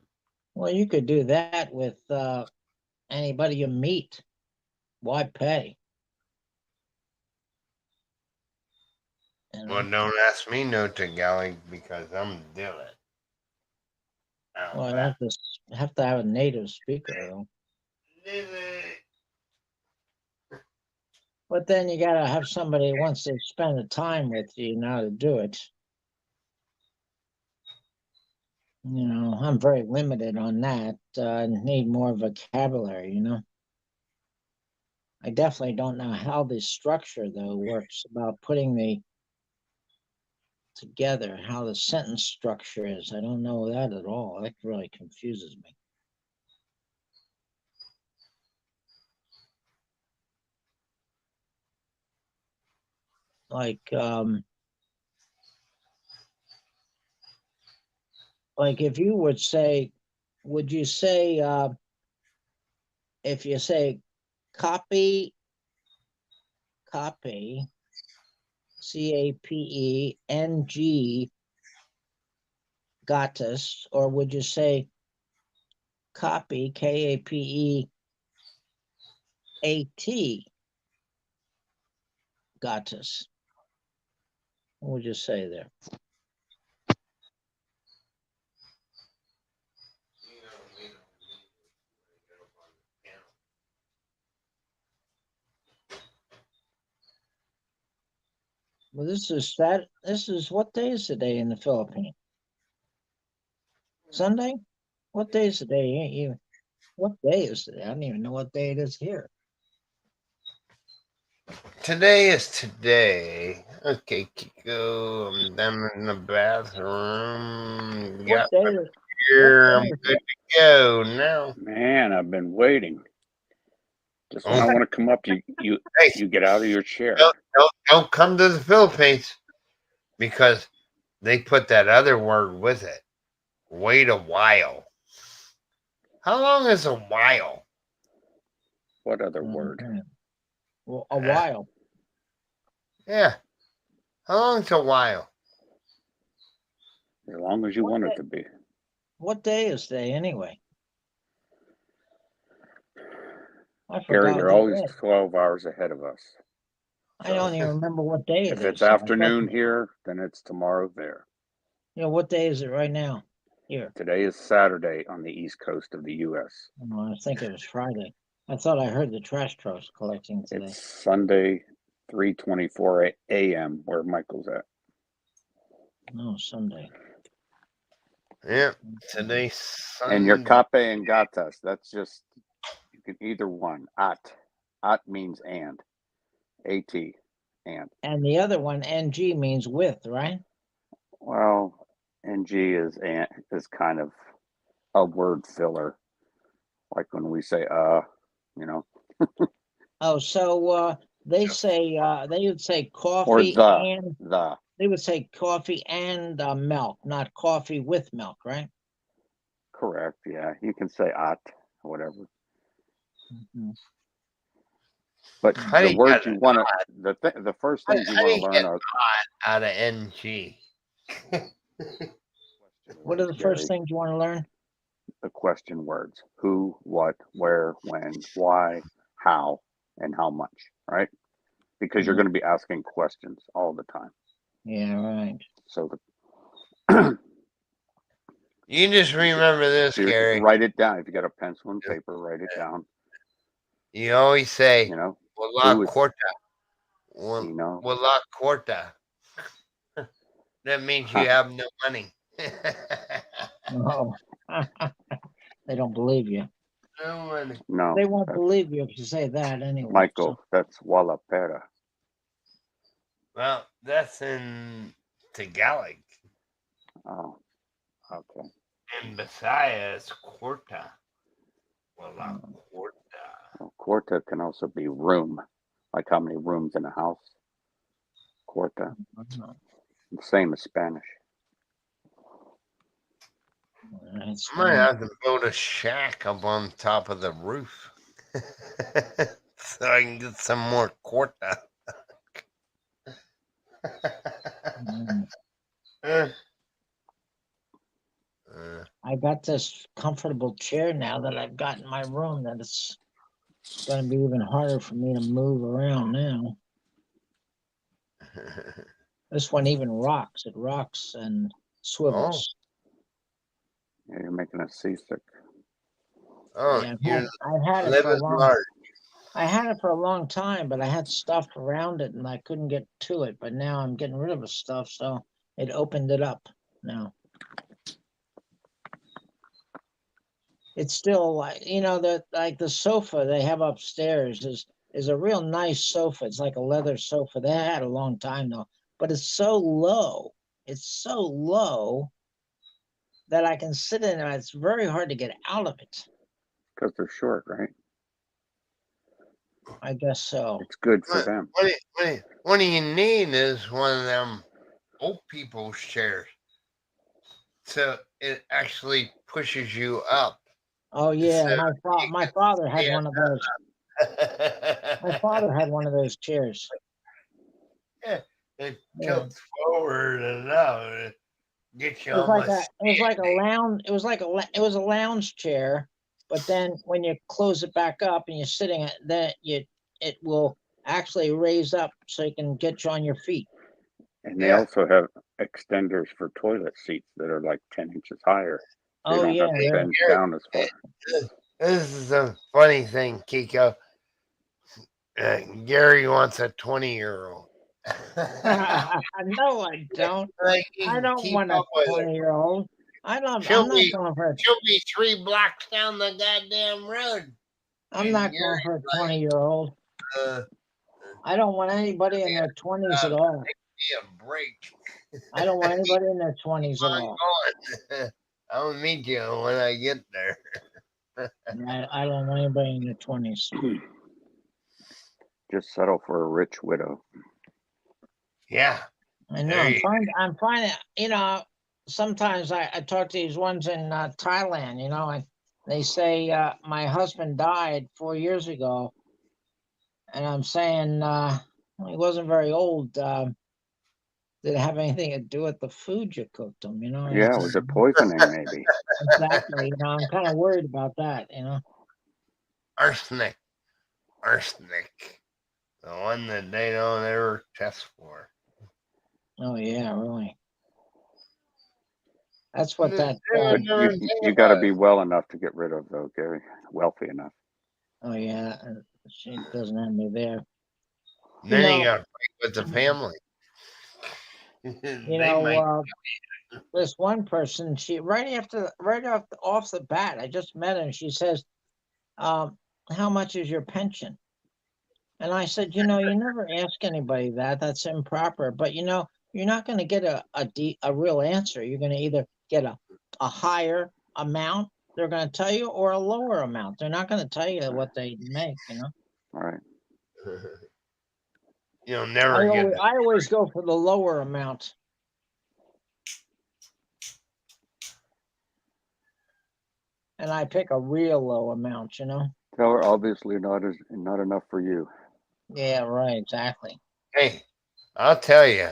Well, you could do that with anybody you meet. Why pay? You Well, know. don't ask me no Tagalog because I'm doing it. How's Well, you that? have to have a native speaker though. But then you gotta have somebody who wants to spend the time with you, to do it. I'm very limited on that. I need more vocabulary. I definitely don't know how the structure though works about putting the together, how the sentence structure is. I don't know that at all. That really confuses me. Like if you would you say if you say copy, copy, CAPENG, Gatus, or would you say copy, KAPEAT, Gatus? What would you say there? Well, this is what day is today in the Philippines? Sunday? What day is today? What day is today? I don't even know what day it is here. Today is today. Okay, Kiko, I'm down in the bathroom. What Got day my is what beer. day I'm is good to go now. Man, I've been waiting. Just when I Oh, want to come up, you hey, you get out of your chair. don't come to the Philippines because they put that other word with it. Wait a while. How long is a while? What other word? Mhm. Well, a Uh, while. yeah. How long's a while? As long as you What want it day, to be. what day is today anyway? I Gary, forgot they're what always day. 12 hours ahead of us. I So don't even remember what day it if it's is. So I thought, afternoon here, then it's tomorrow there. what day is it right now? Here. Today is Saturday on the east coast of the U.S. I think it was Friday. I thought I heard the trash trucks collecting today. It's Sunday, 3:24 a.m. where Michael's at. No, Sunday. Yeah, today's And your Sunday. cape and gatas, that's just, you can either one. At means and. At, and. And the other one, NG, means with, right? Well, ng is kind of a word filler, like when we say you know, Oh, so they Just say they would say or coffee and the. they would say coffee and milk, not coffee with milk, right? Correct. Yeah, you can say at, whatever. Mhm. But how do the you get words you want to, the first things you how do want to you learn get are out of NG? question What are words, the first Gary. things you want to learn? The question words: who, what, where, when, why, how, and how much. Right? Because you're Yeah, going to be asking questions all the time. yeah, right. So the You just remember this, Gary. write it down. If you got a pencil and paper, write it down. You always say, You know, "Wala who is, corta, you know, wala corta." That means you have no money. Oh, they don't believe you. No money. no, They won't that's believe you if you say that anyway. So, Michael. That's walla pera. Well, that's in Tagalog. Oh, okay. In Bisaya, it's corta. Wala mm, corta. Well, quarta can also be room, like how many rooms in a house. Quarta, mm, same as Spanish. that's I might funny. have to build a shack up on top of the roof so I can get some more corta. Mm. Uh, I got this comfortable chair now that I've got in my room that it's going to be even harder for me to move around now. This one even rocks. It rocks and oh, swivels. Yeah, you're making us seasick. oh, Yeah, you're I've had it for a living long. large. I had it for a long time, but I had stuff around it and I couldn't get to it. But now I'm getting rid of the stuff, so it opened it up now. It's still like that like the sofa they have upstairs is a real nice sofa. It's like a leather sofa. They had a long time though, but it's so low. It's so low that I can sit in it. It's very hard to get out of it. Because they're short, right? I guess so. It's good for What, them. what you need is one of them old people's chairs. So it actually pushes you up. Oh yeah, So my you father had can one of those. My stand father had one of those chairs. yeah, it Yeah. tilts forward enough to get you It was like a almost it was like a lounge. It was like it was a lounge chair, but then when you close it back up and you're sitting at that, it will actually raise up so you can get you on your feet. And they yeah. also have extenders for toilet seats that are like 10 inches higher. So you Oh don't yeah, have to Hey, yeah. bend Gary, down as far. this is a funny thing, Kiko. Gary wants a 20-year-old. No, I don't. Like he I can don't keep want a up with her. 20-year-old. I don't. She'll I'm not be going for. she'll be 3 blocks down the goddamn road. I'm And not going for a Gary's 20-year-old. like, I don't want anybody in yeah, their 20s at all. give me a break. I don't want anybody in their Keep 20s at on all. going. I'll meet you when I get there. I don't want anybody in their 20s. Just settle for a rich widow. Yeah. I know. There you I'm finding. Sometimes I talk to these ones in Thailand. And they say my husband died 4 years ago, and I'm saying well, he wasn't very old. Did it have anything to do with the food you cooked him? Yeah, was it poisoning maybe? Exactly. I'm kind of worried about that. arsenic. Arsenic. The one that they don't ever test for. Oh yeah, really. That's what that. They would But never think you got to about be it. well enough to get rid of though, Gary. Wealthy enough. Oh yeah, she doesn't have me there. You Then you know. got to fight with the family. You They know. might. this one person, she right off the bat, I just met her, and she says, how much is your pension? And I said, you never ask anybody that. That's improper. But you're not going to get a real answer. You're going to either get a higher amount they're going to tell you, or a lower amount. They're not going to tell you what they make. All right. You'll never get the. I always go for the lower amount. And I pick a real low amount. Tell her obviously not enough for you. Yeah, right. Exactly. Hey, I'll tell you.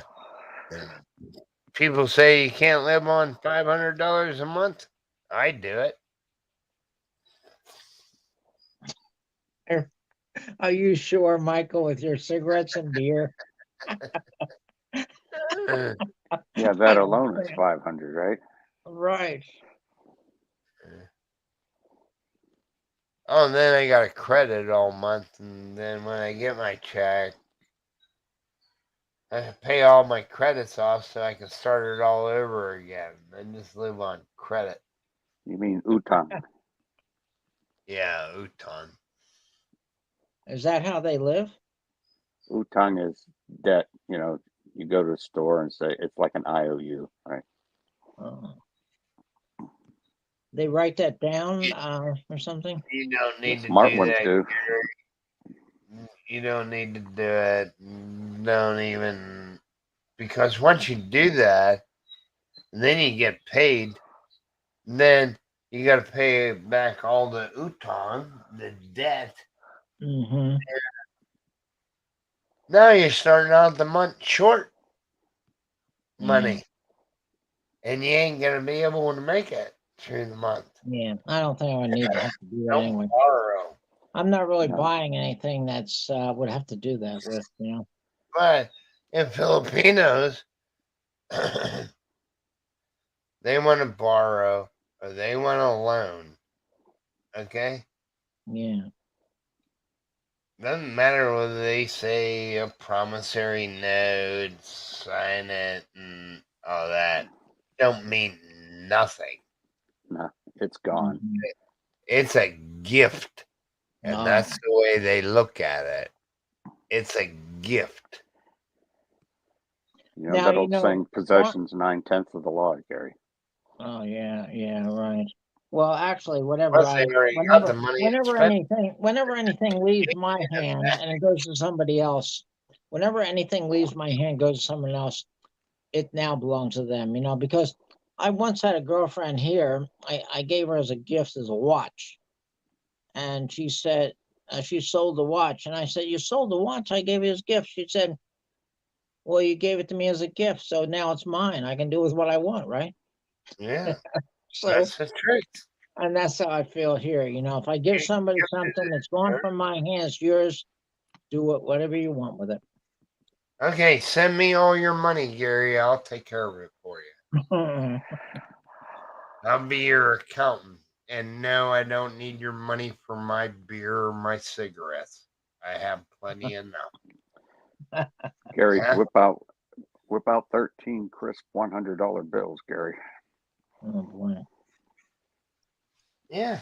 People say you can't live on $500 a month. I do it. Are you sure, Michael, with your cigarettes and beer? Yeah, that alone is 500, right? Right. Oh, and then I got a credit all month, and then when I get my check, I pay all my credits off so I can start it all over again and just live on credit. You mean utang? Yeah, Uton. Is that how they live? Utang is debt. You go to the store and say it's like an IOU, right? Oh. They write that down or something? You don't need The to smart do ones that. do. You don't need to do it. Don't even. Because once you do that, then you get paid. Then you got to pay back all the Uton, the debt. Mm-hmm. Now you're starting out the month short money. And you ain't going to be able to make it through the month. Yeah, I don't think I would need to have to do that Don't anyway. borrow. I'm not really No. buying anything that's would have to do that with, But in Filipinos, they want to borrow or they want a loan. Okay? Yeah. Doesn't matter whether they say a promissory note, sign it, and all that. Don't mean nothing. No, it's gone. Mhm. It's a gift. And Oh, that's the way they look at it. It's a gift. Now, That old saying, possession's 9/10 of the law, Gary. oh yeah, right. Well, actually, Plus, they already got the money and spent whenever anything leaves my hand that. and it goes to somebody else, whenever anything leaves my hand, goes to someone else, it now belongs to them, because I once had a girlfriend here. I gave her as a gift as a watch. And she said, she sold the watch. And I said, you sold the watch I gave you as a gift. She said, well, you gave it to me as a gift. So now it's mine. I can do with what I want, right? Yeah, So, that's the truth. and that's how I feel here. If I give somebody something that's gone from my hands, yours, do it, whatever you want with it. Okay, send me all your money, Gary. I'll take care of it for you. I'll be your accountant. And no, I don't need your money for my beer or my cigarettes. I have plenty enough. Gary, Huh? whip out 13 crisp $100 bills, Gary. Oh boy. Yeah.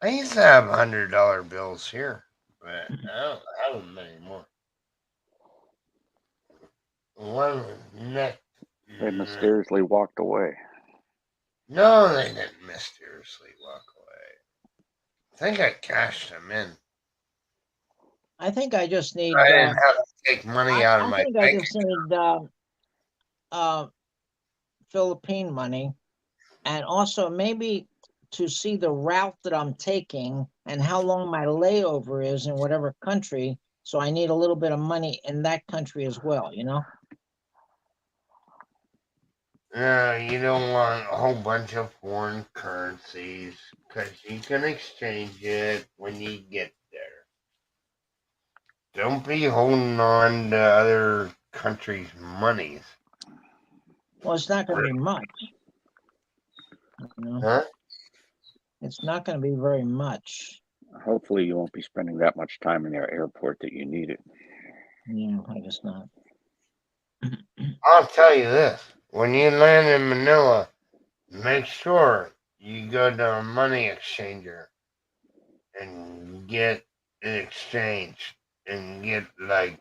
I used to have $100 bills here, but I don't have them anymore. One was neck. They mysteriously walked away. No, they didn't mysteriously walk away. I think I cashed them in. I think I just need. I didn't have to take money out of I my think I bank just account. need Philippine money, and also maybe to see the route that I'm taking and how long my layover is in whatever country. So I need a little bit of money in that country as well, You don't want a whole bunch of foreign currencies because you can exchange it when you get there. Don't be holding on to other countries' monies. Well, it's not going to be much. Huh? It's not going to be very much. Hopefully, you won't be spending that much time in their airport that you need it. Yeah, I guess not. I'll tell you this. when you land in Manila, make sure you go to a money exchanger and get an exchange and get like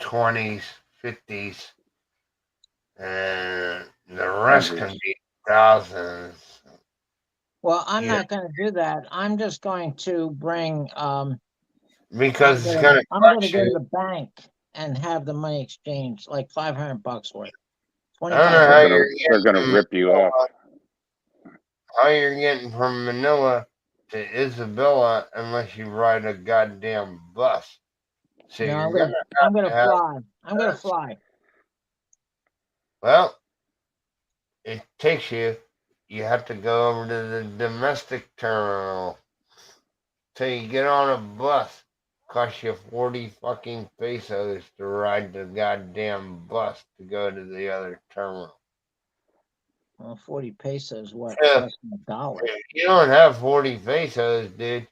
20s, 50s, and the rest can Hundreds. be thousands. Well, I'm Yeah, not going to do that. I'm just going to bring. because it's gonna I'm gonna cost go to you. the bank and have the money exchanged, like $500 worth, I don't 25. know They're gonna rip you up. how you're getting from Manila to Isabella unless you ride a goddamn bus. So No, you're gonna I'm have gonna to have fly. I'm gonna this. fly. Well, it takes you. You have to go over to the domestic terminal till you get on a bus. Costs you 40 fucking pesos to ride the goddamn bus to go to the other terminal. Well, 40 pesos, what? If, Less than $1. if you don't have 40 pesos, dude,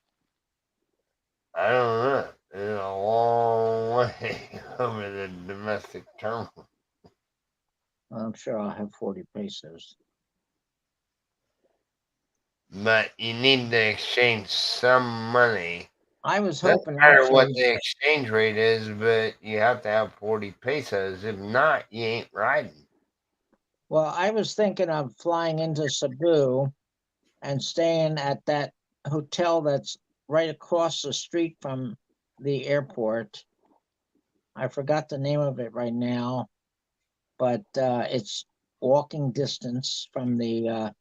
I don't know. It's a long way over the domestic terminal. I'm sure I'll have 40 pesos. But you need to exchange some money. I was Doesn't hoping matter what actually. the exchange rate is, but you have to have 40 pesos. If not, you ain't riding. Well, I was thinking of flying into Cebu and staying at that hotel that's right across the street from the airport. I forgot the name of it right now, but it's walking distance from the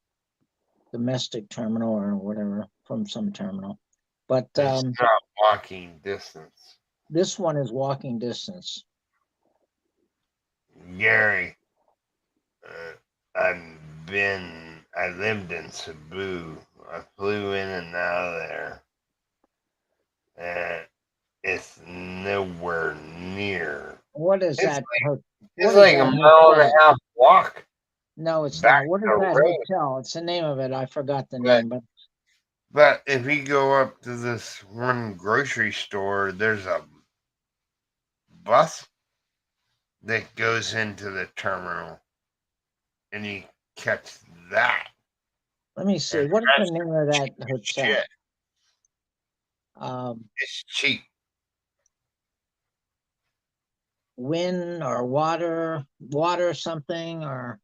domestic terminal or whatever, from some terminal. But It's not walking distance. this one is walking distance. Gary, uh, I lived in Cebu. I flew in and out of there. And it's nowhere near. What is It's that? like, it's What is like a that mile and hotel? a half walk No, it's back not. What the is that road. hotel? It's the name of it. I forgot the But name, but if you go up to this one grocery store, there's a bus that goes into the terminal, and you catch that. let me see. And What is the that's name of that cheap as hotel? shit. Um, It's cheap. Wind or water something or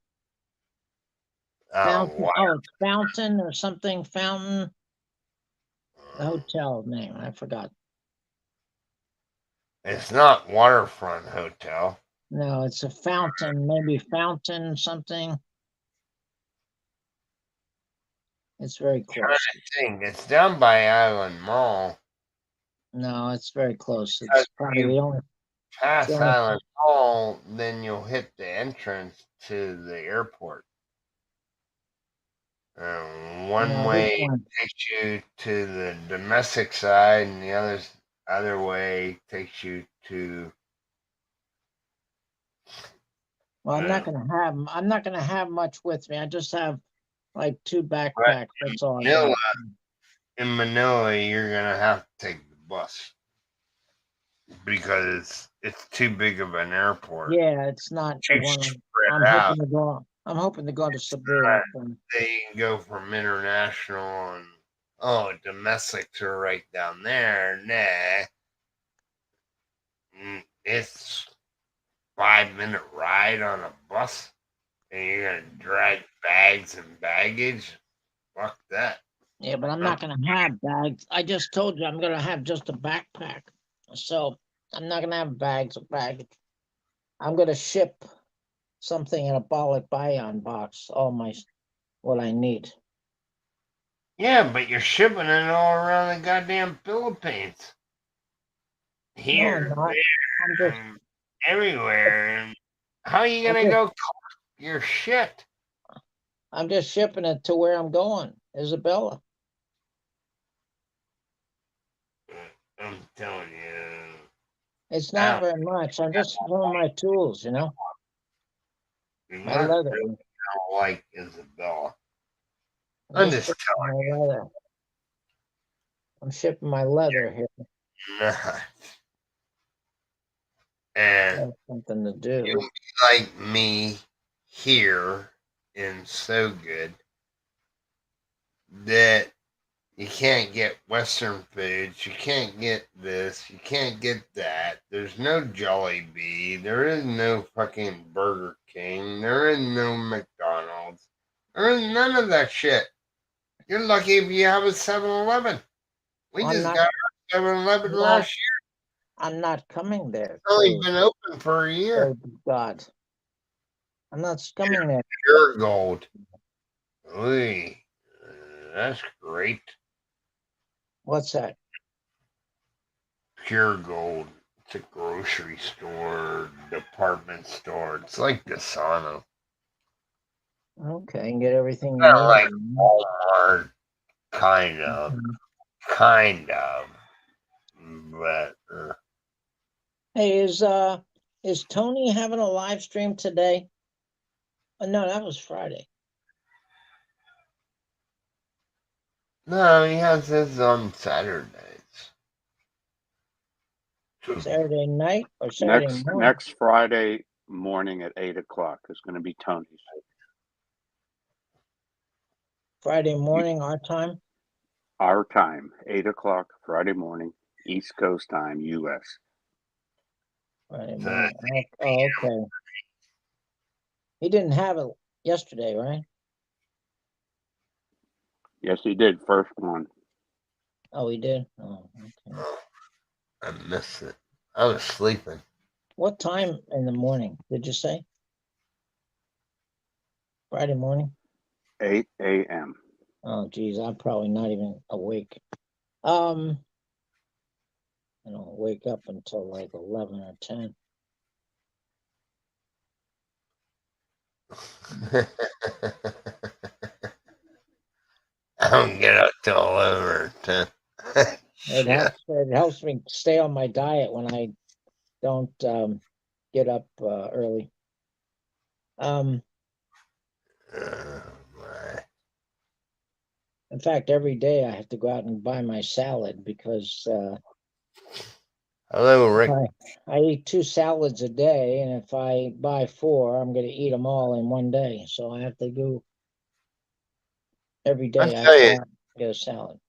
fountain. Wow. Oh, it's Fountain or something. Fountain. The hotel name. I forgot. It's not Waterfront Hotel. No, it's a fountain. Maybe Fountain something. It's very close. I think it's down by Island Mall. No, it's very close. Because It's probably you it's the pass only. Island Mall, then you'll hit the entrance to the airport. One No, this way one. takes you to the domestic side, and the other way takes you to. Well, Uh, I'm not gonna have much with me. I just have like 2 backpacks. That's all I Manila. got. In Manila, you're gonna have to take the bus because it's too big of an airport. Yeah, it's not the Too one spread out. I'm hoping to go to Cebu. They go from international and domestics are right down there. Nah, it's 5 minute ride on a bus, and you're gonna drag bags and baggage. Fuck that. Yeah, but I'm Um, not gonna have bags. I just told you I'm gonna have just a backpack. So I'm not gonna have bags of baggage. I'm gonna ship something in a Balikbayan box, all my what I need. yeah, but you're shipping it all around the goddamn Philippines. No, I'm Here, not. I'm there, just and everywhere. And how are you I'm gonna just go collect your shit? I'm just shipping it to where I'm going, Isabella. I'm telling you. It's I not very much. I'm just some of my tools, don't, my not leather. really like Isabella. I'm I'm just just shipping my leather. I'm shipping my leather here. telling you, not. And That's something to do. you'll be like me here and so good that you can't get Western foods, you can't get this, you can't get that. There's no Jollibee, there is no fucking Burger King, there is no McDonald's, there is none of that shit. You're lucky if you have a 7-Eleven. We I'm just not. got our 7-Eleven I'm not. last year. I'm not coming there. It's only To been open for a year. God, I'm not coming there. Pure gold. Ooh, that's great. What's that? Pure gold. It's a grocery store, department store. It's like Desano. Okay, and get everything you Kind of need. like Walmart, kind of, Mhm. kind of. But Hey, is Tony having a live stream today? No, that was Friday. no, he has his on Saturdays. Saturday night or Saturday morning? Next Friday morning at 8 o'clock is going to be Tony's. Friday morning, our time. Our time, 8 o'clock Friday morning, East Coast time, U.S. Friday morning. Oh, okay. He didn't have it yesterday, right? Yes, he did. First one. Oh, he did. Oh, okay. I missed it. I was sleeping. What time in the morning did you say? Friday morning? 8 a.m. Oh, geez, I'm probably not even awake. I don't wake up until like 11 or 10. I don't get up till 11 or 10. It Shit. helps me stay on my diet when I don't get up early. Um, Oh, my. in fact, every day I have to go out and buy my salad because Hello, Rick. I eat 2 salads a day, and if I buy 4, I'm going to eat them all in one day. So I have to go every day. I Tell you, go out and get a salad.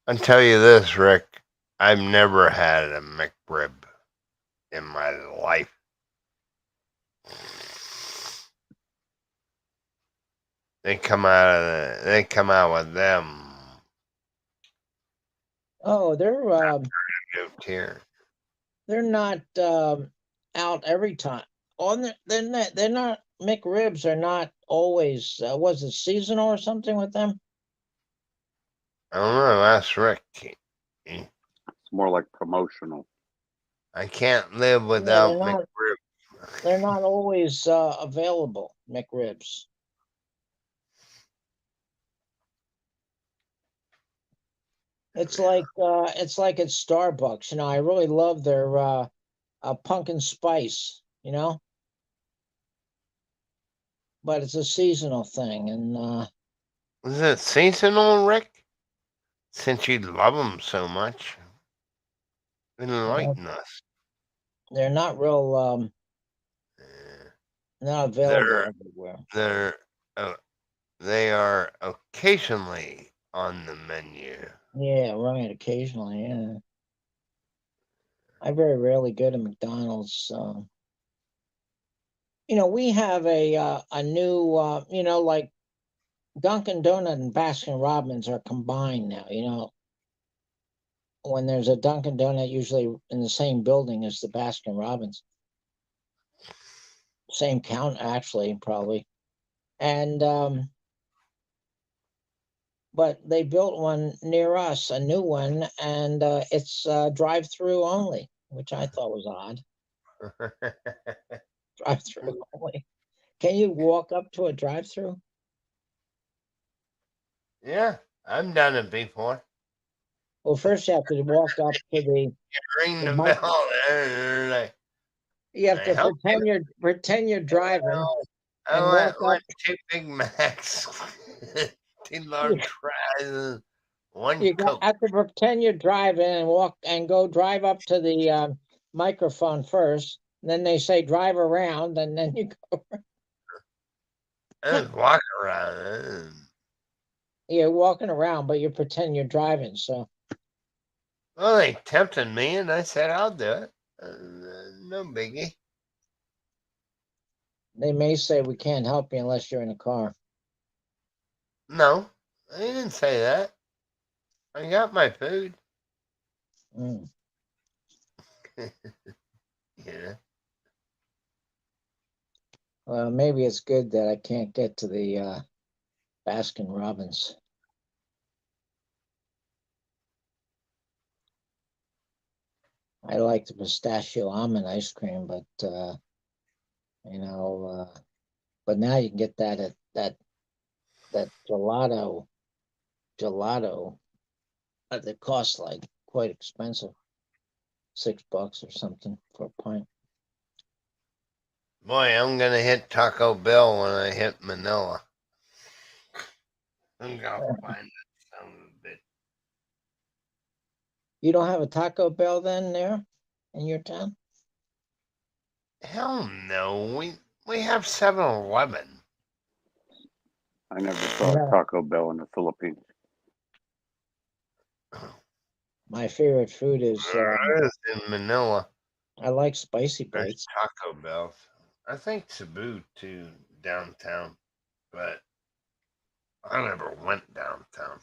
I'll tell you this, Rick. I've never had a McRib in my life. They come out with them Oh, goat here. they're not out every time. They're not McRibs are not always was it seasonal or something with them? I don't know. Ask Rick. It's more like promotional. I can't live Yeah, without McRib. they're not always available, McRibs. It's like at Starbucks, I really love their pumpkin spice, but it's a seasonal thing, and Is it seasonal, Rick? Since you love them so much, enlighten us. they're not real Uh, not available They're everywhere. they're uh, they are occasionally on the menu. Yeah, right. Occasionally, yeah. I very rarely go to McDonald's. We have a new like Dunkin' Donut and Baskin Robbins are combined now. When there's a Dunkin' Donut, usually in the same building as the Baskin Robbins, same count actually, probably. And but they built one near us, a new one, and it's drive-through only, which I thought was odd. Drive-through only. Can you walk up to a drive-through? Yeah, I've done it before. Well, first you have to walk up to Ring the the mic. bell there, like, You have I to help you. pretend you're driving I and walk want up. 2 Big Macs, 2 You, large fries, 1 you Coke. have to pretend you're driving and walk and go drive up to the microphone first. Then they say drive around, and then you go. I was walking around. You're walking around, but you pretend you're driving. So Well, they tempted me, and I said I'll do it. No biggie. they may say we can't help you unless you're in a car. No, I didn't say that. I got my food. Mm. Yeah. Well, maybe it's good that I can't get to the Baskin Robbins. I like the pistachio almond ice cream, but you know, but now you can get that at that gelato that costs like quite expensive, $6 or something for a pint. Boy, I'm gonna hit Taco Bell when I hit Manila. I'm gonna find that son of a bitch. You don't have a Taco Bell then there in your town? Hell no. We have 7-Eleven. I never saw a No. Taco Bell in the Philippines. My favorite food is There is in Manila. I like spicy There's bites. Taco Bell. I think Cebu too, downtown. But I never went downtown.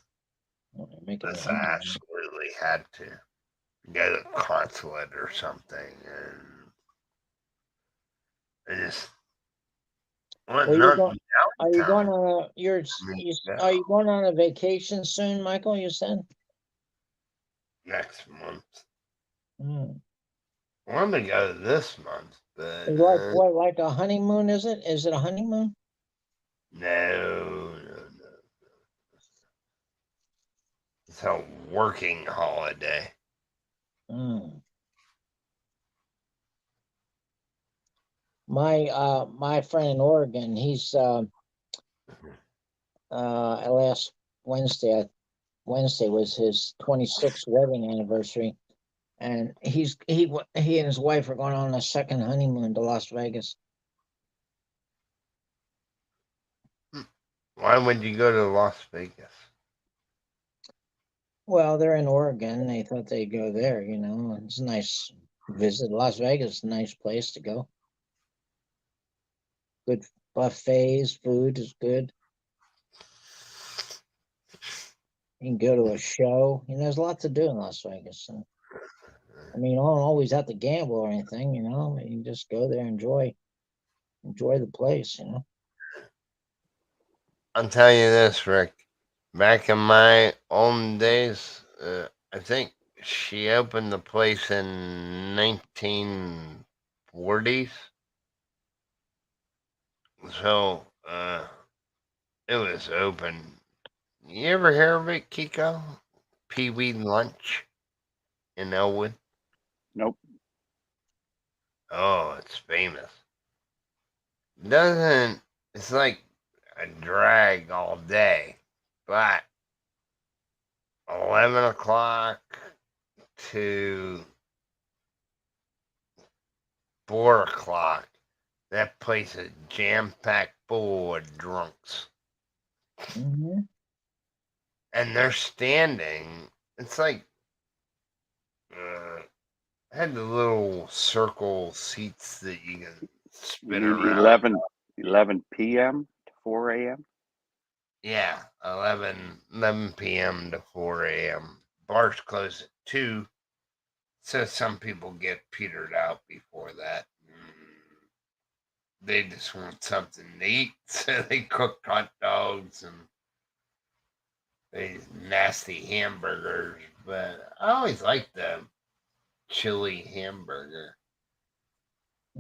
Oh, you're making me Unless I hungry. absolutely had to get a consulate or something. And I just went Well, not are you going downtown. on a are you going on a vacation soon, Michael? You said. Next month. Hmm. I wanted to go this month, but It's like what, like a honeymoon? Is it? Is it a honeymoon? no. It's a working holiday. Hmm. My friend in Oregon, he's last Wednesday was his 26th wedding anniversary, and he and his wife are going on a second honeymoon to Las Vegas. Why would you go to Las Vegas? Well, they're in Oregon. They thought they'd go there. You know, it's a nice visit. Las Vegas, is a nice place to go. Good buffets, food is good. You can go to a show. You know, there's a lot to do in Las Vegas. So, I mean, you don't always have to gamble or anything. You know, you can just go there, enjoy the place. You know. I'll tell you this, Rick. Back in my old days, I think she opened the place in 1940s. So, it was open. You ever hear of it, Kiko? Pee Wee Lunch in Elwood? Nope. Oh, it's famous. Doesn't It's like a drag all day, but 11 o'clock to 4 o'clock, that place is jam packed full of drunks, Mm-hmm. and they're standing. It's like uh, had the little circle seats that you can You spin mean around. 11 p.m. to 4 a.m.? Yeah, 11 p.m. to 4 a.m. Bars close at 2, so some people get petered out before that. They just want something to eat, so they cook hot dogs and these nasty hamburgers. But I always liked the chili hamburger.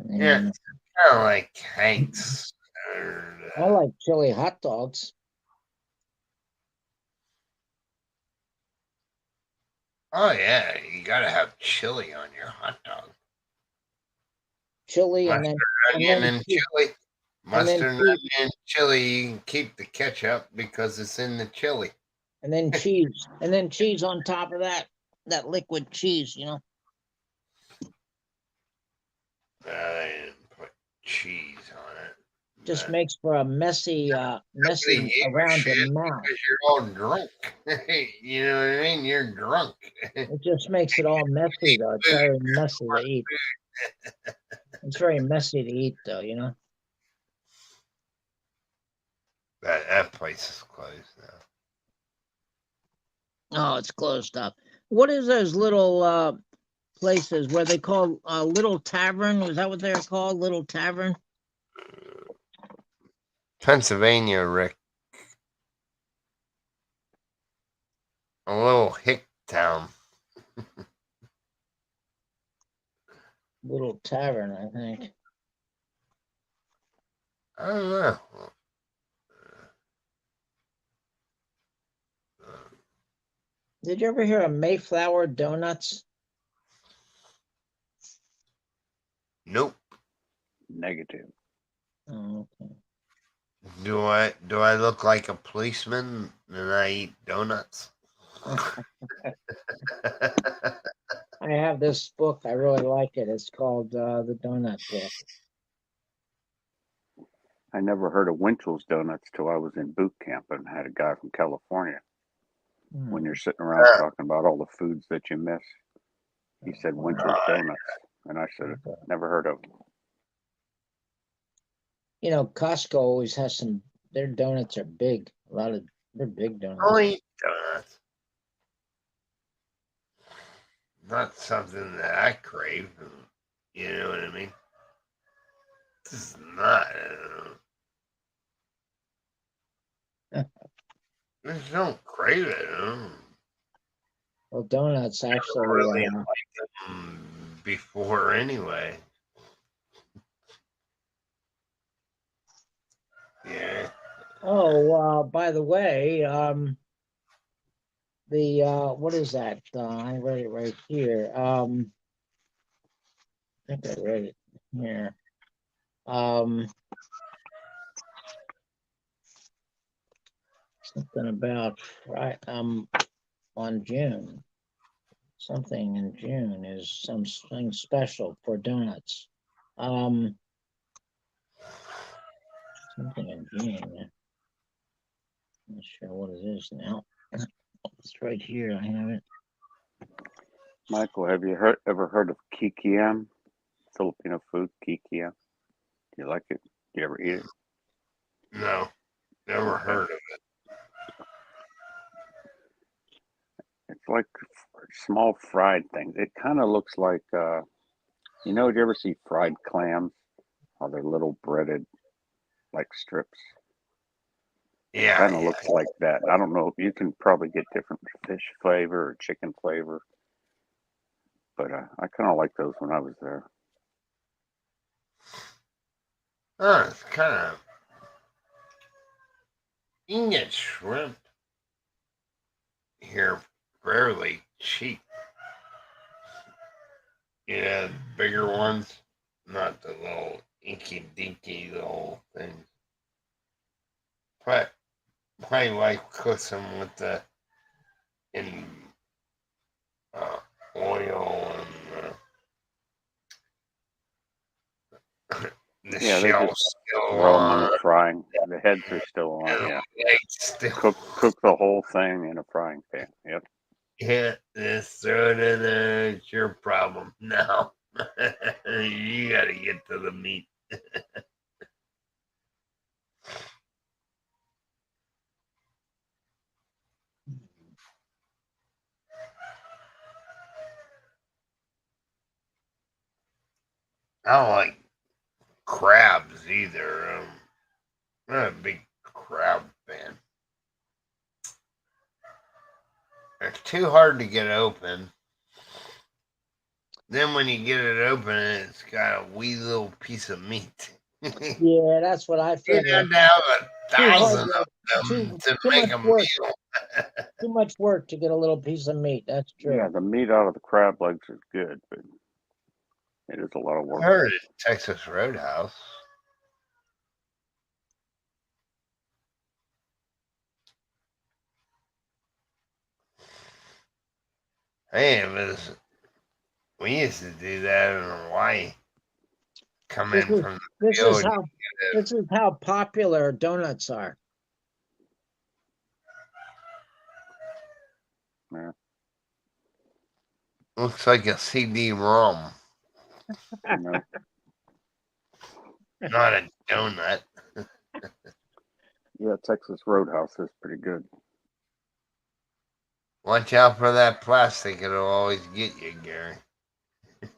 Yeah, And it's kind of like Hank's. Or, I like chili hot dogs. oh yeah, you gotta have chili on your hot dog. Chili and Mustard, then and onion, then and chili. and then Mustard, onion, chili. You can keep the ketchup because it's in the chili. and then cheese on top of that liquid cheese. You know. I didn't put cheese on it. Just makes for a messy Nobody gave a around your shit mouth. because you're all drunk. You know what I mean? You're drunk. It just makes it all messy though. It's very messy to eat. It's very messy to eat though, you know. That place is closed now. Oh, it's closed up. What is those little places where they call Little Tavern? Was that what they're called? Little Tavern? Pennsylvania, Rick. A little hick town. Little Tavern, I think. I don't know. Did you ever hear of Mayflower Donuts? Nope. Negative. Oh, okay. Do I look like a policeman and I eat donuts? I have this book. I really like it. It's called The Donut Book. I never heard of Winchell's Donuts till I was in boot camp and had a guy from California. When you're sitting around talking about all the foods that you miss, he said Winchell's Donuts, and I said never heard of them. You know, Costco always has some. Their donuts are big. They're big donuts. I'll eat donuts. Not something that I crave. You know what I mean? This is not. I just don't crave it. Well, donuts actually. Really like them before anyway. Yeah. Oh, by the way, the what is that? I read it right here. I think I read it here. Something about on June. Something in June is something special for donuts. Something in June. I'm not sure what it is now. It's right here. I have it. Michael, have you ever heard of kikiam? Filipino food, kikiam. Do you like it? Do you ever eat it? No, never heard of it. It's like small fried things. It kind of looks like, you know, do you ever see fried clams? How they're little breaded, like strips. Yeah, Kind of looks like that. I don't know. You can probably get different fish flavor or chicken flavor, but I kind of like those when I was there. Oh, it's kind of. You can get shrimp here fairly cheap. Yeah, bigger ones, not the little inky dinky little things. But my wife cooks them with in oil and the Yeah, they shell just still throw them in on, the frying. The heads are still on. and the Yeah, legs still. cook the whole thing in a frying pan. Yep. Yeah, just throw it in there. It's your problem now. You got to get to the meat. I don't like crabs either. I'm not a big crab fan. They're too hard to get open. Then when you get it open, it's got a wee little piece of meat. Yeah, that's what I You feel. had to have Too hard 1,000 of them to too make much a work. meal. Too much work to get a little piece of meat. That's true. Yeah, the meat out of the crab legs is good, but it is a lot of I work. heard it, Texas Roadhouse. Hey, we used to do that in Hawaii. come This in is from the this field. is how this is how popular donuts are. Yeah. Looks like a CD-ROM, No. not a donut. Yeah, Texas Roadhouse is pretty good. Watch out for that plastic; it'll always get you, Gary.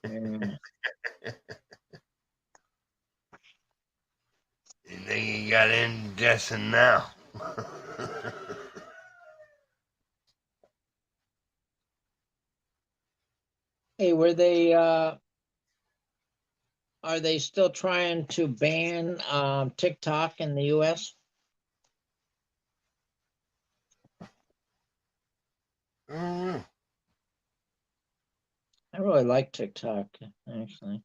Yeah. You think you got indigestion now? Hey, are they still trying to ban TikTok in the US? Mm. I really like TikTok, actually.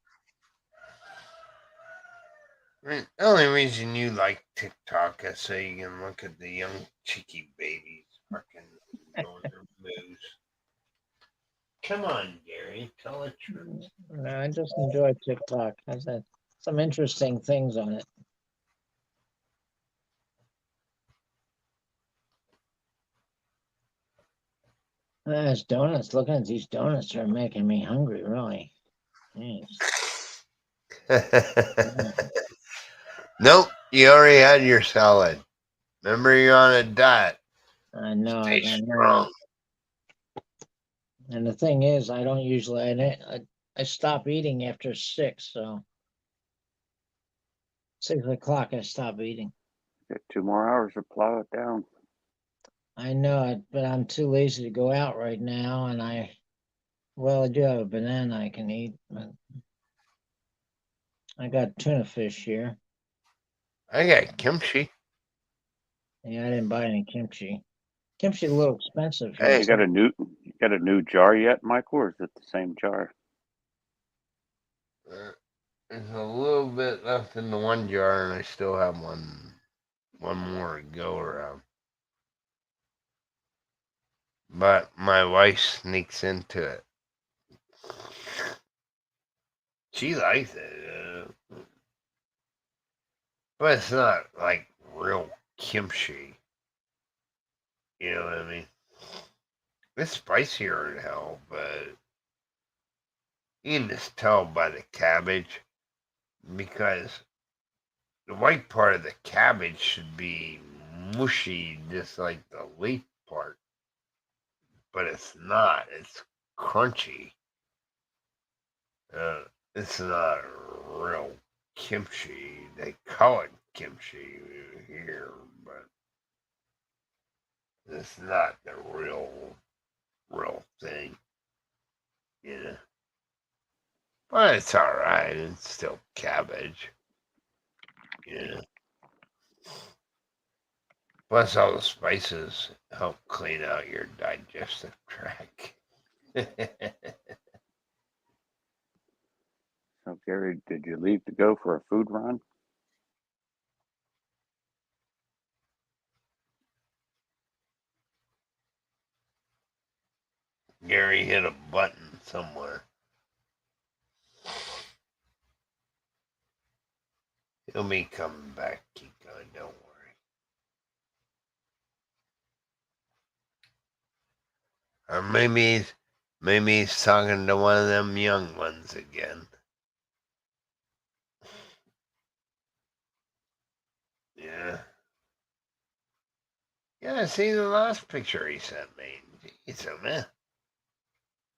The only reason you like TikTok is so you can look at the young cheeky babies fucking doing their moves. Come on, Gary, tell the truth. No, I just enjoy TikTok. Has some interesting things on it. There's donuts. Looking at these donuts are making me hungry, really. Jeez. Nope, you already had your salad. Remember, you're on a diet. I know, Stay I know. strong. And the thing is, I don't usually. I stop eating after 6, so 6 o'clock I stop eating. Got 2 more hours to plow it down. I know it, but I'm too lazy to go out right now, and I do have a banana I can eat, but I got tuna fish here. I got kimchi. Yeah, I didn't buy any kimchi. Kimchi's a little expensive here. Hey, you got a new jar yet, Michael, or is it the same jar? There's a little bit left in the one jar, and I still have one more to go around. But my wife sneaks into it. She likes it, but it's not like real kimchi. You know what I mean? It's spicier than hell, but you can just tell by the cabbage because the white part of the cabbage should be mushy, just like the leaf part, but it's not. It's crunchy. It's not real kimchi. They call it kimchi here, but it's not the real thing. You know. But it's alright. It's still cabbage. Yeah. Plus, all the spices help clean out your digestive tract. So, Gary, did you leave to go for a food run? Gary hit a button somewhere. He'll be coming back, Kiko. Don't worry. Or maybe he's talking to one of them young ones again. Yeah. Yeah, I see the last picture he sent me. He's a man.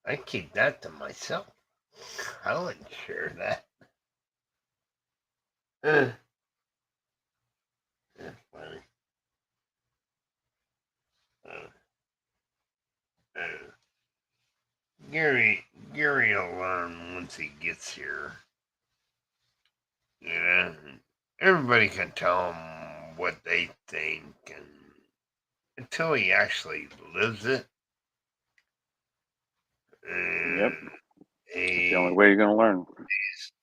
I keep that to myself. I wouldn't share that. That's funny. Uh, Gary will learn once he gets here. Yeah, everybody can tell him what they think, and until he actually lives it, Yep. That's the only he, way you're going to learn.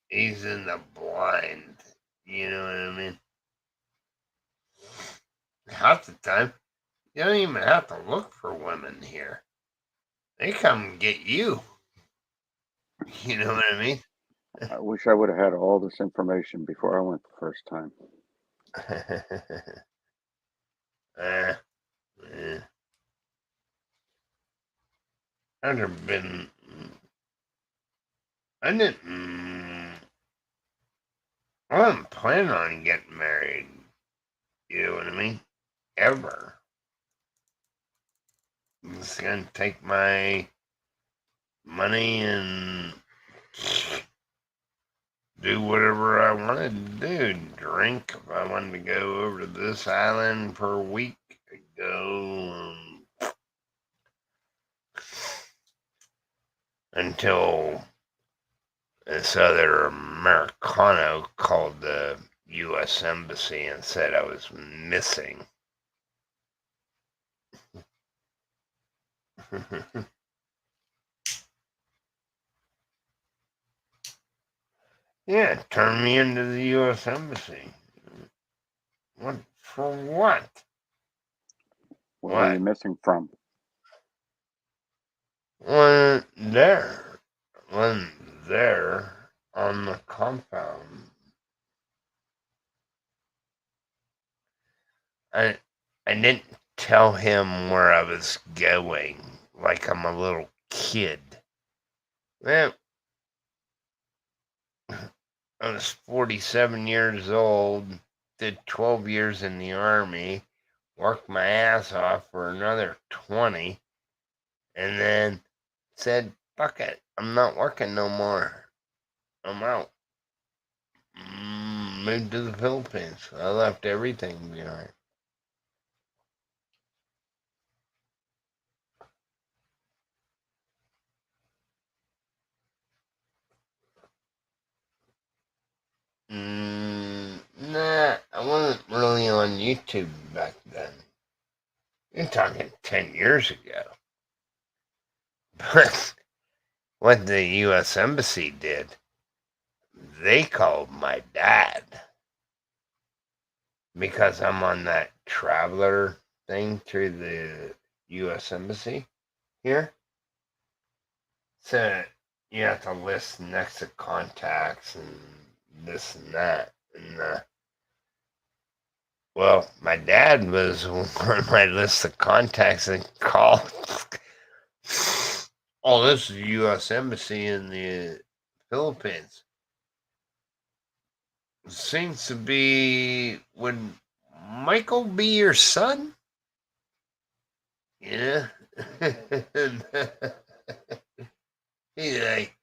he's in the blind. You know what I mean? Half the time, you don't even have to look for women here. They come and get you. You know what I mean? I wish I would have had all this information before I went the first time. Eh, eh. I'd have been. I didn't. I wasn't planning on getting married. You know what I mean? Ever. I'm just gonna take my money and do whatever I wanted to do. Drink if I wanted to go over to this island for a week. Go until this other Americano called the U.S. Embassy and said I was missing. Yeah, turn me into the U.S. Embassy. What for? What? Where were you missing from? One there. One there on the compound. I didn't tell him where I was going like I'm a little kid. Well, I was 47 years old, did 12 years in the Army, worked my ass off for another 20, and then said, fuck it, I'm not working no more. I'm out. Moved to the Philippines. I left everything behind. Nah, I wasn't really on YouTube back then. You're talking 10 years ago. But what the U.S. Embassy did, they called my dad because I'm on that traveler thing through the U.S. Embassy here. So you have to list next to contacts and this and that. And well, my dad was on my list of contacts and called. Oh, this is the U.S. Embassy in the Philippines. Seems to be. Would Michael be your son? Yeah. He's like,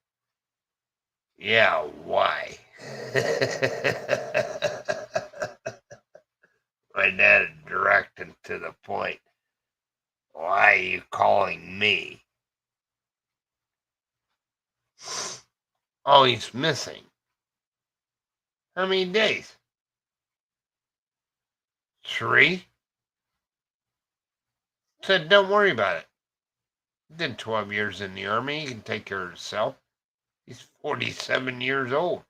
yeah, why? My dad directed to the point. Why are you calling me? Oh, he's missing. How many days? 3? Said, don't worry about it. Did 12 years in the Army. He can take care of himself. He's 47 years old.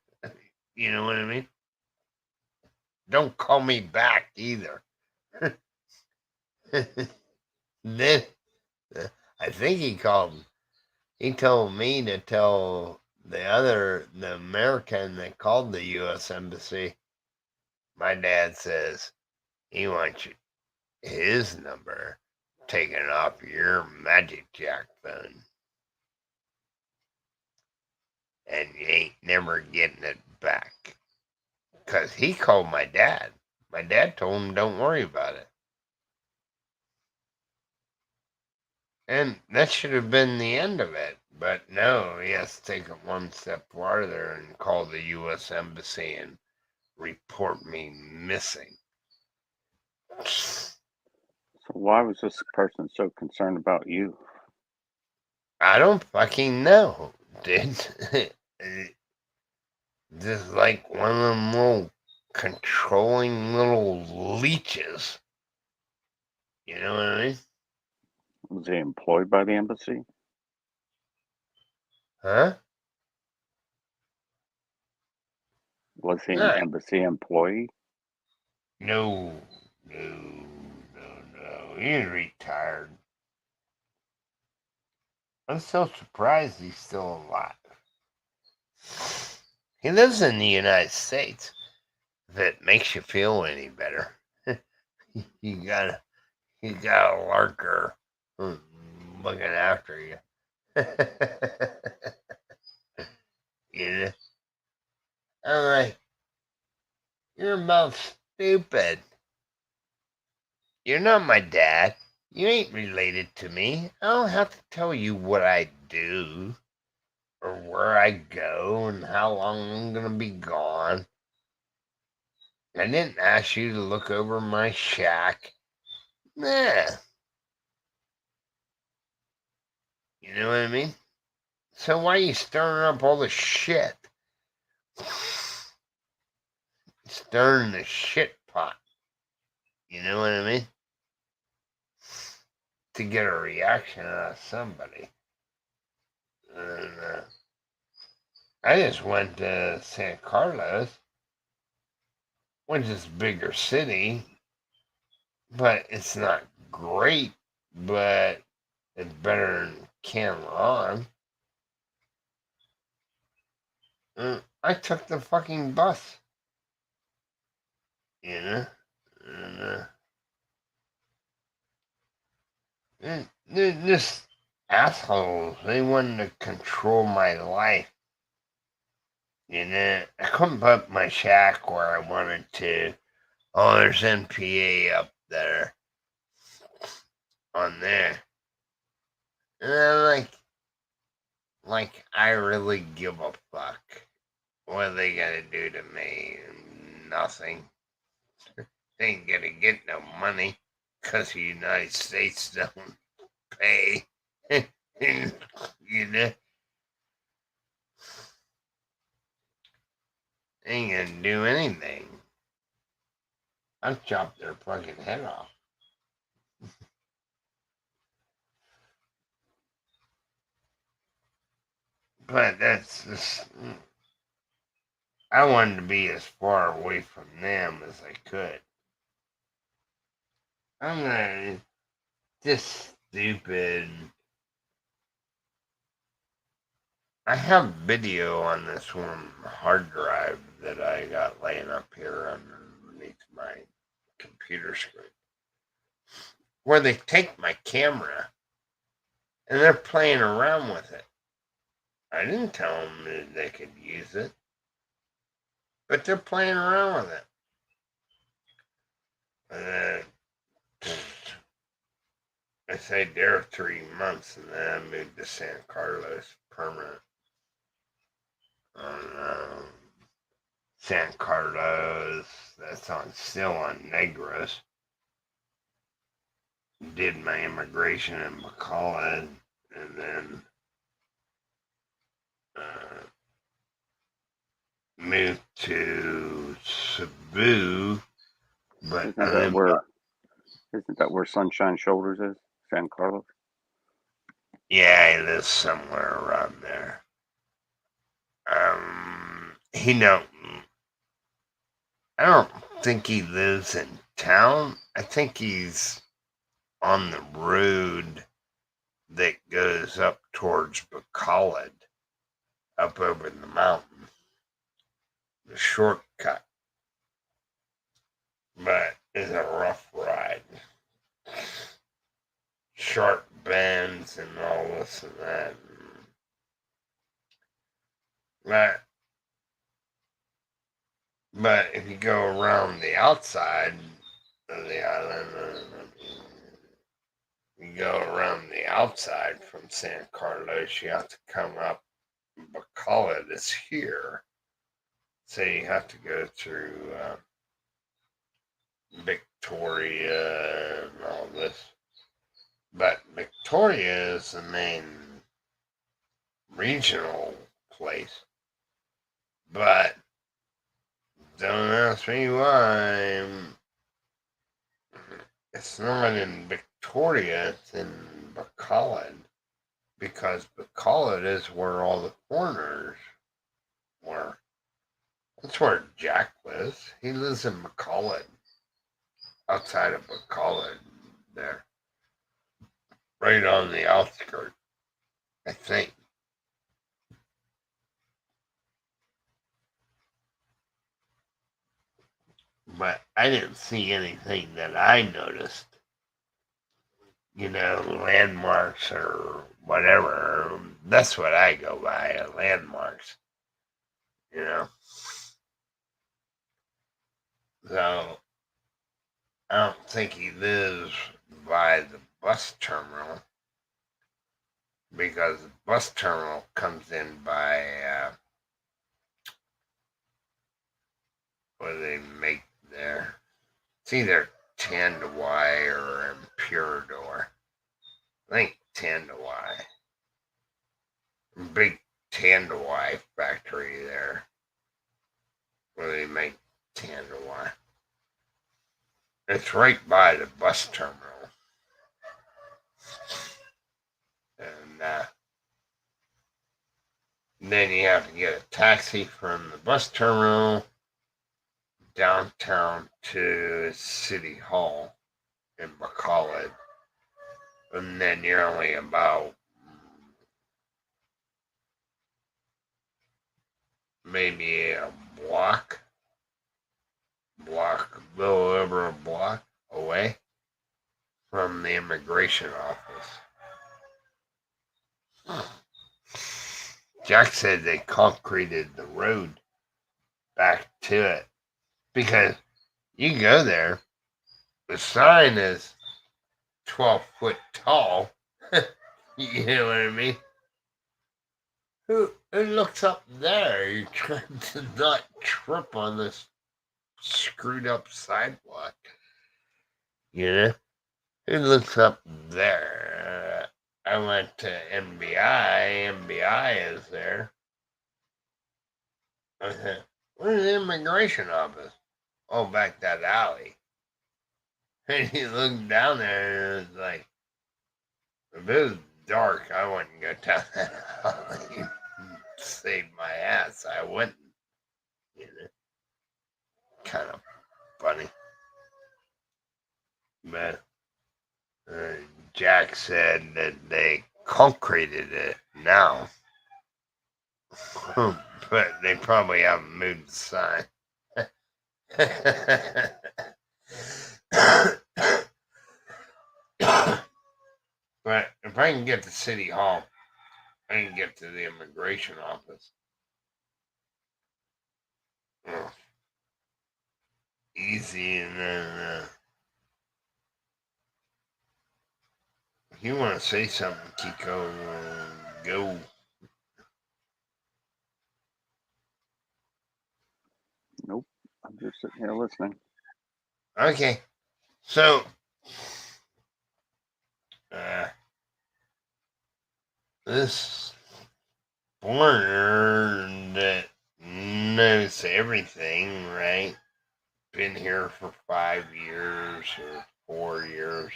You know what I mean? Don't call me back either. Then I think he called. He told me to tell the American that called the U.S. Embassy. My dad says he wants his number taken off your Magic Jack phone, and you ain't never getting it back. Because he called my dad. My dad told him, don't worry about it. And that should have been the end of it. But no, he has to take it one step farther and call the U.S. Embassy and report me missing. So why was this person so concerned about you? I don't fucking know, dude. Just like one of them little controlling little leeches. You know what I mean? Was he employed by the embassy? Huh? Was he an No, embassy employee? no, no, no. He's retired. I'm so surprised he's still alive. He lives in the United States. If it makes you feel any better, you got a lurker looking after you. You know? I'm like, you're about stupid. You're not my dad. You ain't related to me. I don't have to tell you what I do or where I go and how long I'm gonna be gone. I didn't ask you to look over my shack. Nah. You know what I mean? So why are you stirring up all the shit? Stirring the shit pot. You know what I mean? To get a reaction out of somebody. And, I just went to San Carlos, which is a bigger city, but it's not great, but it's better than Canton. I took the fucking bus, you know? And, this assholes, they wanted to control my life. You know, I couldn't put my shack where I wanted to. Oh, there's NPA up there. On there. And I'm like, I really give a fuck. What are they gonna do to me? Nothing. They ain't gonna get no money because the United States don't pay. You know? They ain't gonna do anything. I'll chop their fucking head off. But that's just. I wanted to be as far away from them as I could. I'm not just stupid. I have video on this one hard drive that I got laying up here underneath my computer screen, where they take my camera and they're playing around with it. I didn't tell them that they could use it, but they're playing around with it. And I stayed there 3 months, and then I moved to San Carlos permanent. San Carlos, that's still on Negros. Did my immigration in McCullough, and then moved to Cebu. But Isn't that where Sunshine Shoulders is? San Carlos? Yeah, he lives somewhere around there. He don't. I don't think he lives in town. I think he's on the road that goes up towards Bacolod, up over the mountain, the shortcut. But it's a rough ride. Sharp bends and all this and that. But if you go around the outside of the island, you go around the outside from San Carlos, you have to come up. Bacolod is here, so you have to go through Victoria and all this. But Victoria is the main regional place. But don't ask me why. It's not in Victoria, it's in Bacolod. Because Bacolod is where all the foreigners were. That's where Jack lives. He lives in Bacolod. Outside of Bacolod there. Right on the outskirts, I think. but I didn't see anything that I noticed. Landmarks or whatever. That's what I go by, landmarks. So I don't think he lives by the bus terminal because the bus terminal comes in by what do they make there? It's either Tandawai or Imperador. I think Tandawai. Big Tandawai factory there where they make Tandawai. It's right by the bus terminal. And then you have to get a taxi from the bus terminal downtown to City Hall in Bacolod. And then you're only about maybe a little over a block away from the immigration office. Jack said they concreted the road back to it because you go there, the sign is 12 foot tall. You know what I mean? Who looks up there? You're trying to not trip on this screwed up sidewalk. Who looks up there? I went to MBI. MBI is there. I said, where's the immigration office? Oh, back that alley. And you look down there and it's like, if it was dark, I wouldn't go down that alley. Save my ass. I wouldn't. Kind of funny. But Jack said that they concreted it now. But they probably haven't moved the sign. But if I can get to City Hall, I can get to the immigration office. Easy, and then if you want to say something, Kiko, go. Nope. I'm just sitting here listening. Okay. So, this foreigner that knows everything, right? Been here for 5 years or 4 years.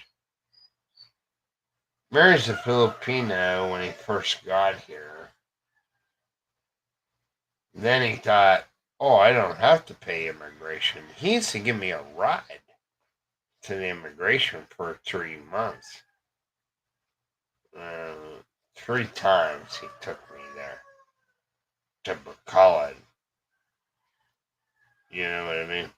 Marries a Filipino when he first got here. Then he thought, oh, I don't have to pay immigration. He used to give me a ride to the immigration for 3 months. 3 times he took me there to Bacolod. You know what I mean?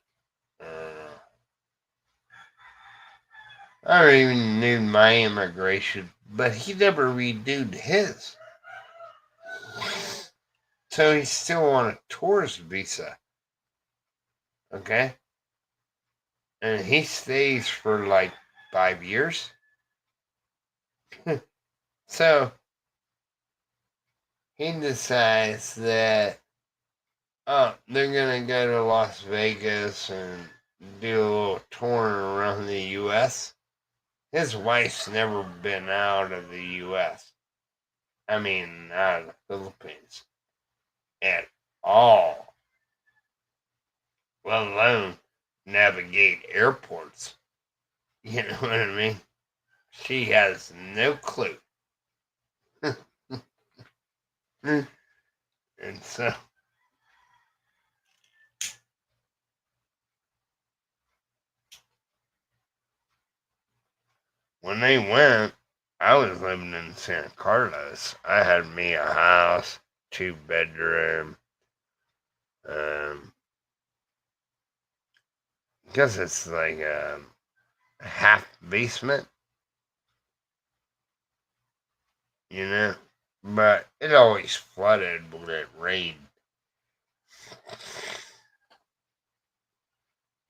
I don't even knew my immigration, but he never renewed his. So he's still on a tourist visa. Okay? And he stays for like 5 years. So he decides that, they're going to go to Las Vegas and do a little touring around the U.S. His wife's never been out of the U.S. I mean, out of the Philippines at all, let alone navigate airports. You know what I mean? She has no clue. And so, when they went, I was living in San Carlos. I had me a house, 2-bedroom, because it's like a half basement, you know. But it always flooded when it rained.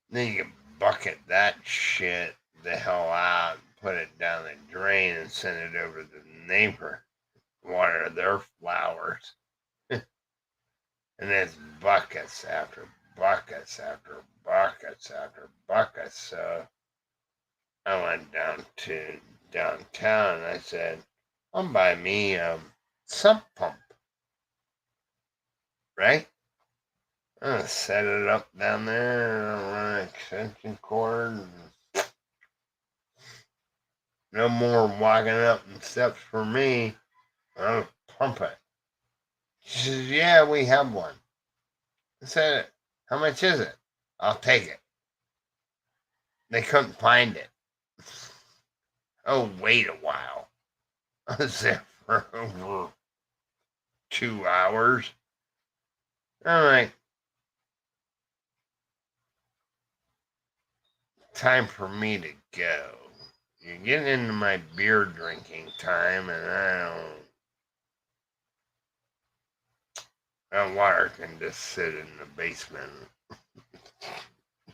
Then you bucket that shit the hell out, put it down the drain, and send it over to the neighbor, water their flowers. And it's buckets after buckets after buckets after buckets. So I went down to downtown and I said, I'll buy me a sump pump, right? I'm gonna set it up down there, run an extension cord. No more walking up the steps for me. I'll pump it. She says, yeah, we have one. I said, how much is it? I'll take it. They couldn't find it. Oh, wait a while. I was there for over 2 hours. I'm like, time for me to go. You're getting into my beer drinking time, and that water can just sit in the basement.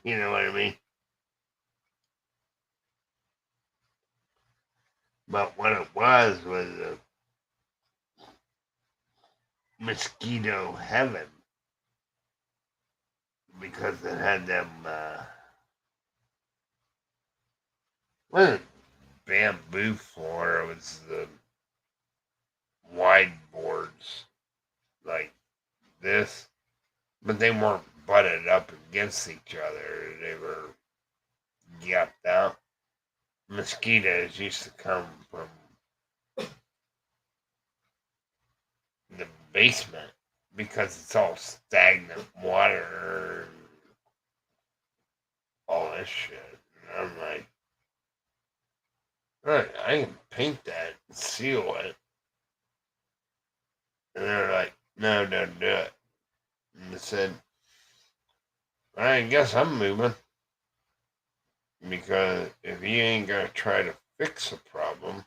You know what I mean? But what it was a mosquito heaven because it had them, wasn't bamboo floor, it was the wide boards like this, but they weren't butted up against each other. They were gapped out. Mosquitoes used to come from the basement because it's all stagnant water and all this shit. And I'm like, look, I can paint that and seal it. And they're like, no, don't do it. And I said, I guess I'm moving. Because if you ain't gonna try to fix the problem,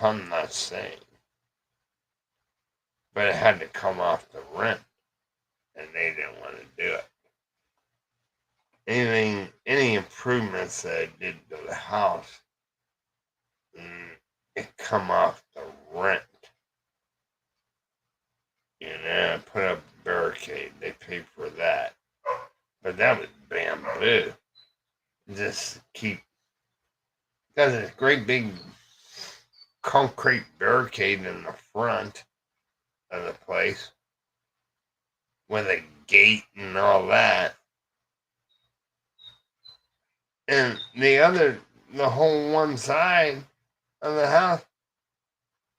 I'm not saying. But it had to come off the rent, and they didn't want to do it. Any improvements that I did to the house, it come off the rent. You know, I put up a barricade, they paid for that. But that was bamboo. Just keep, got this great big concrete barricade in the front of the place with a gate and all that. And the whole one side of the house,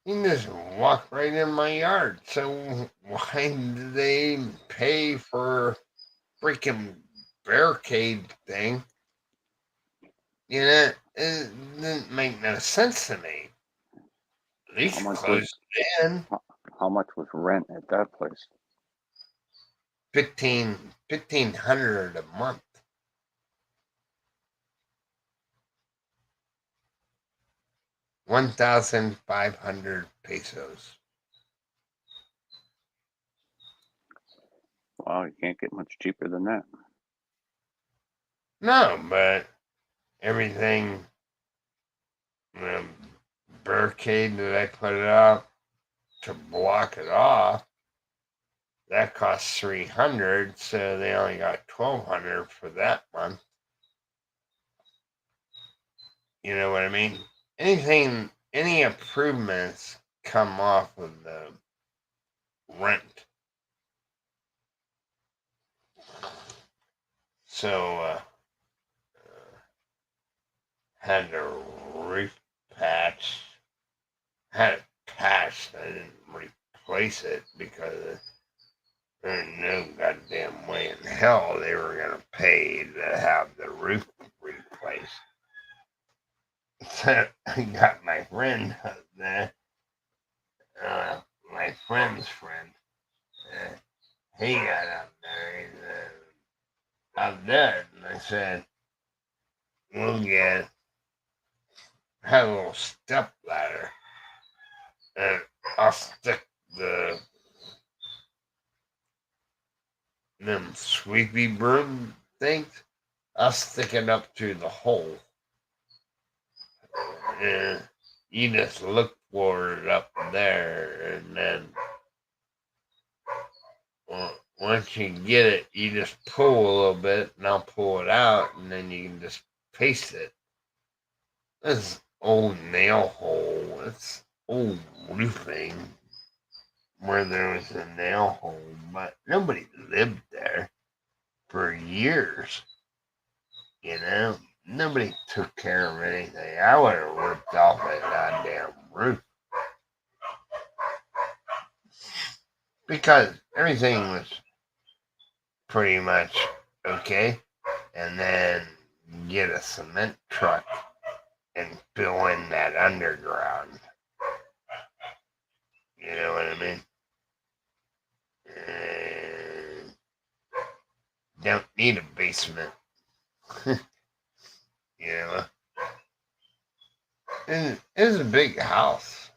you can just walk right in my yard. So why do they pay for a freaking barricade thing? You know, it didn't make no sense to me. At least close it in. How much was rent at that place? 1,500 a month. 1,500 pesos. Wow, you can't get much cheaper than that. No, but everything, the barricade that I put it up to block it off, that cost 300, so they only got 1,200 for that month. You know what I mean? Any improvements come off of the rent. So, had the roof patched. Had it patched. I didn't replace it because there's no goddamn way in hell they were gonna pay to have the roof replaced. So I got my friend there, my friend's friend. He got up there. out there, and I said, we'll have a little step ladder, and I'll stick them sweepy broom things. I'll stick it up through the hole, and you just look for it up there, and then once you get it, you just pull a little bit, and I'll pull it out, and then you can just paste it. This old nail hole. It's old roofing where there was a nail hole, but nobody lived there for years. You know, nobody took care of anything. I would have ripped off that goddamn roof because everything was pretty much okay, and then get a cement truck and fill in that underground. You know what I mean? And don't need a basement. You know, and it was a big house.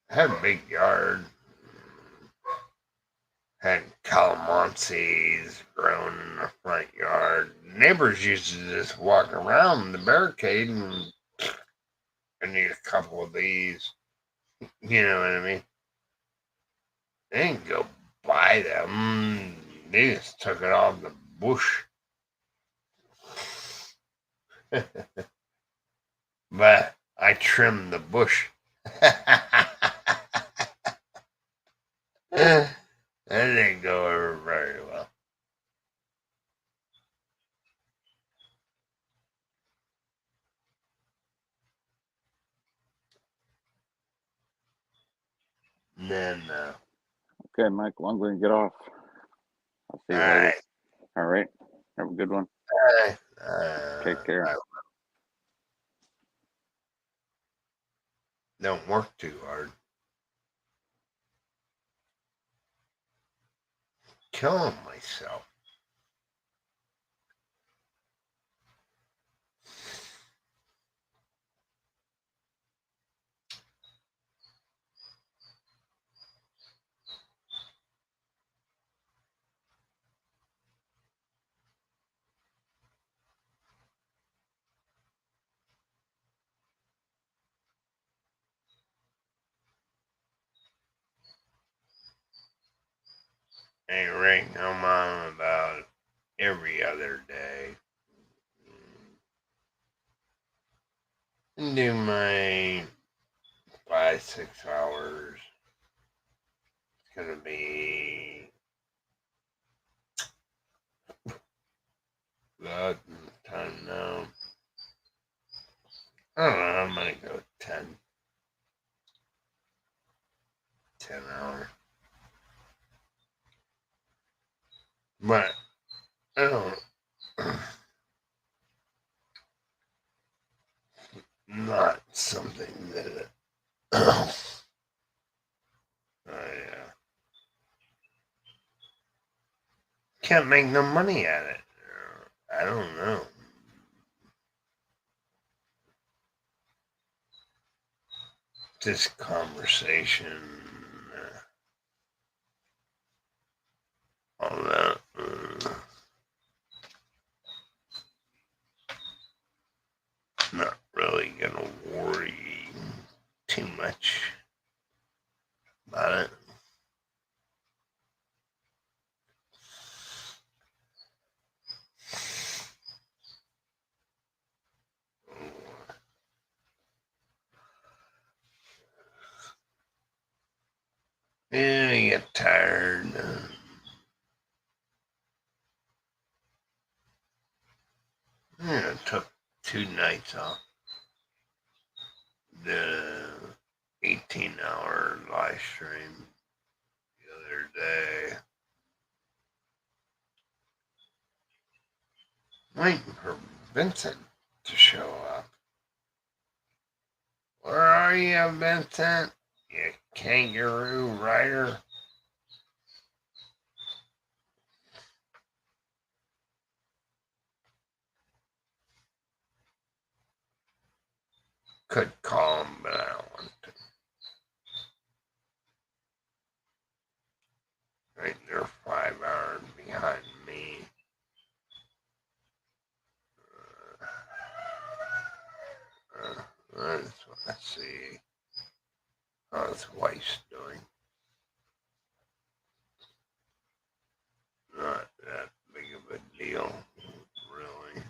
Had a big yard. Had calamansies growing in the front yard. Neighbors used to just walk around the barricade and I need a couple of these. You know what I mean? They didn't go buy them. They just took it off the bush. But I trimmed the bush. That didn't go over very well. And then, Okay, Michael, I'm going to get off. I'll see you all later. right. All right. Have a good one. Take care. Don't work too hard. Killing myself. Hey, Rick, I'm on about every other day. And do my 5, 6 hours. It's gonna be that time now. I don't know, I'm gonna go 10 hours. But I don't not something that I can't make no money at it. I don't know. This conversation, all that. Not really gonna worry too much about it. Yeah, I get tired. Yeah, I took 2 nights off. The 18-hour live stream the other day. Waiting for Vincent to show up. Where are you, Vincent? You kangaroo rider. Could call him, but I don't want to. Right, they're 5 hours behind me. Let's see how his wife's doing. Not that big of a deal, really.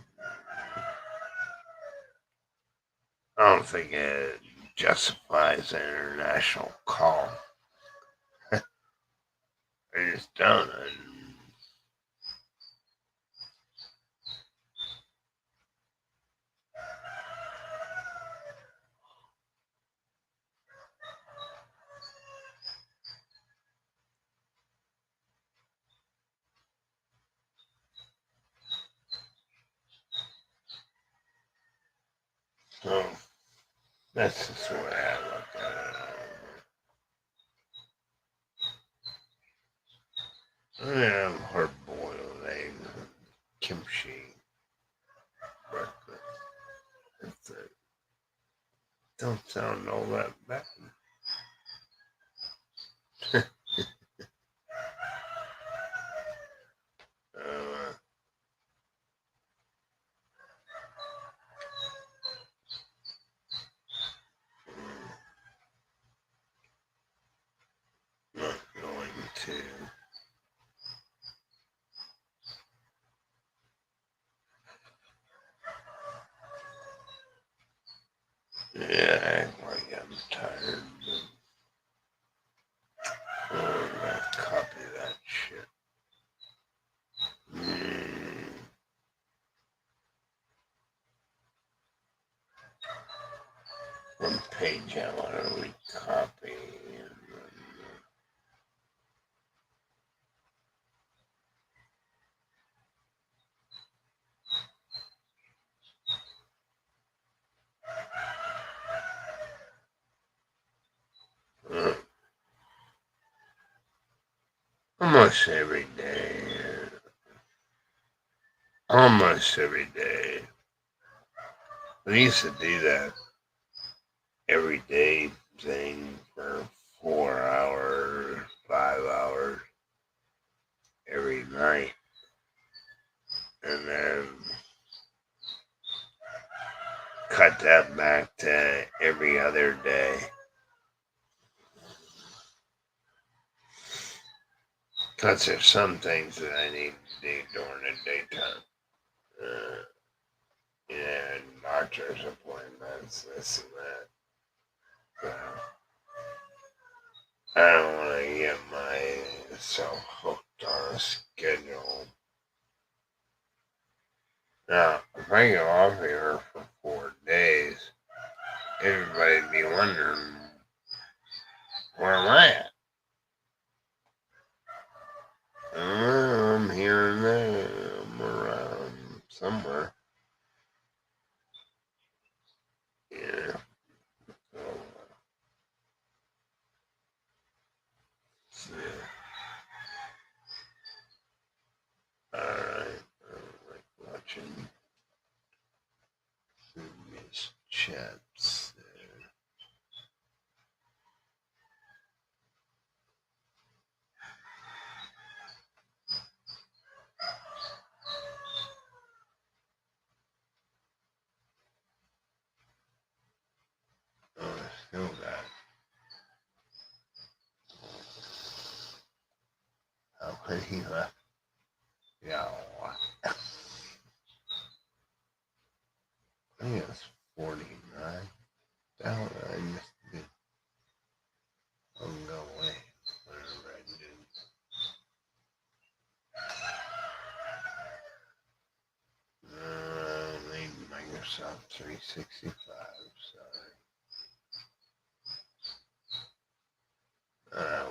I don't think it justifies an international call. I just don't. So that's just the way I look at it. I have hard-boiled eggs and kimchi breakfast. That's it. Don't sound all that bad. uh, not going to. Yeah, I act like I'm tired. But I'm gonna copy that shit. One page I want to recopy. Almost every day. Almost every day. We used to do that every day thing for 4 hours, 5 hours every night. And then cut that back to every other day. Because there's some things that I need to do during the daytime. Yeah, doctor's appointments, this and that. So, I don't want to get myself hooked on a schedule. Now, if I go off here for 4 days, everybody'd be wondering, where am I at? I'm here and there. I'm around somewhere. Yeah. So, alright. I like watching previous chats there. Oh, I still got how many left? Yeah, I think it's 49. Down, I used to do. I'll go away whenever I do. Need Microsoft 365. Sorry.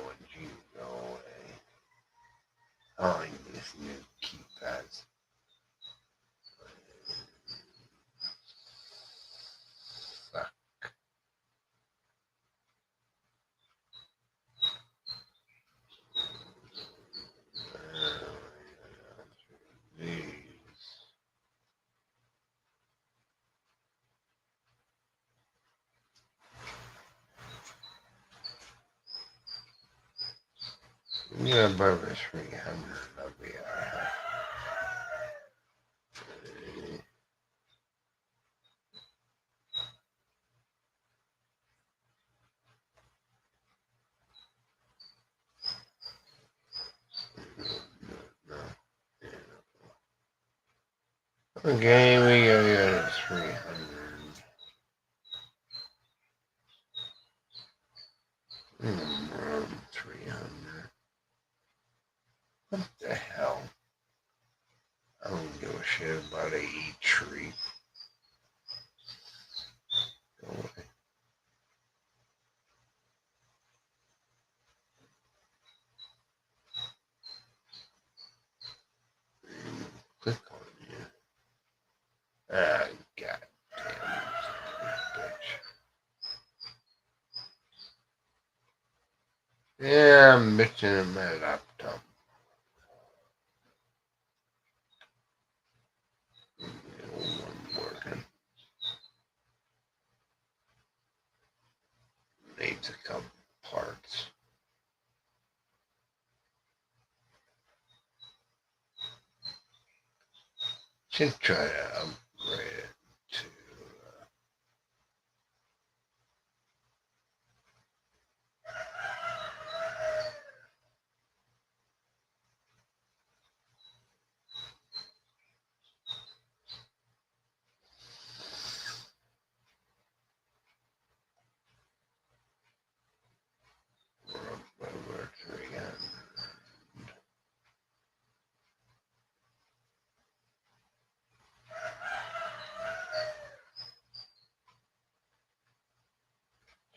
Would you go away? I like these new keypads. Suck. These. Yeah, above 300, I'll be alright. No. Okay, we gotta go to 300. 300. What the hell? I don't give a shit about a eat tree. Go away. Click on you. Ah, god damn bitch. Yeah, I'm bitching at my laptop. One working. Needs a couple parts. Should try to upgrade it to. Over 300.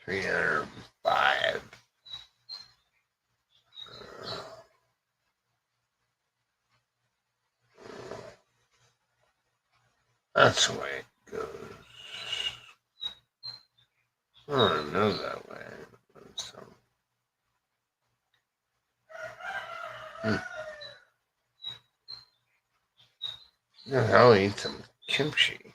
305. That's the way it goes. Oh, I know that way. So, I'll eat some kimchi.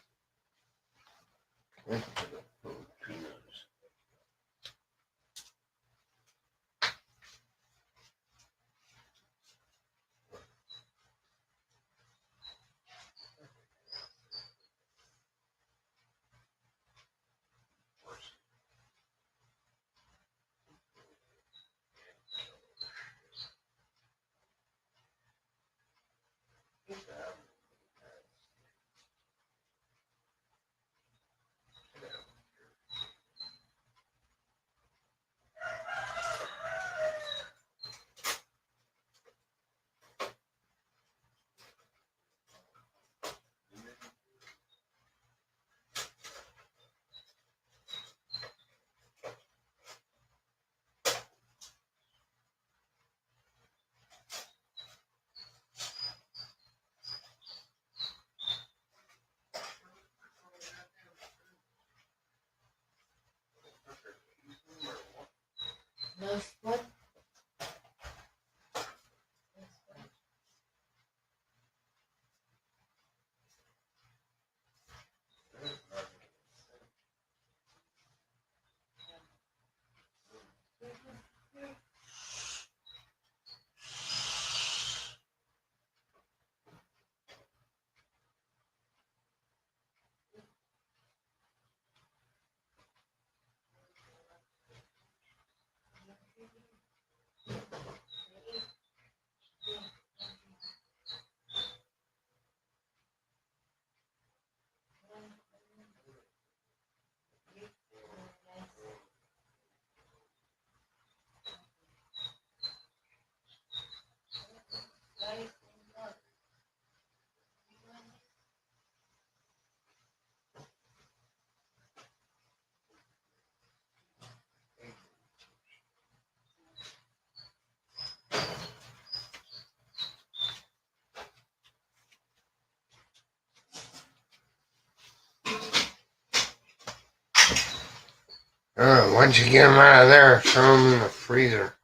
Once you get them out of there, throw them in the freezer.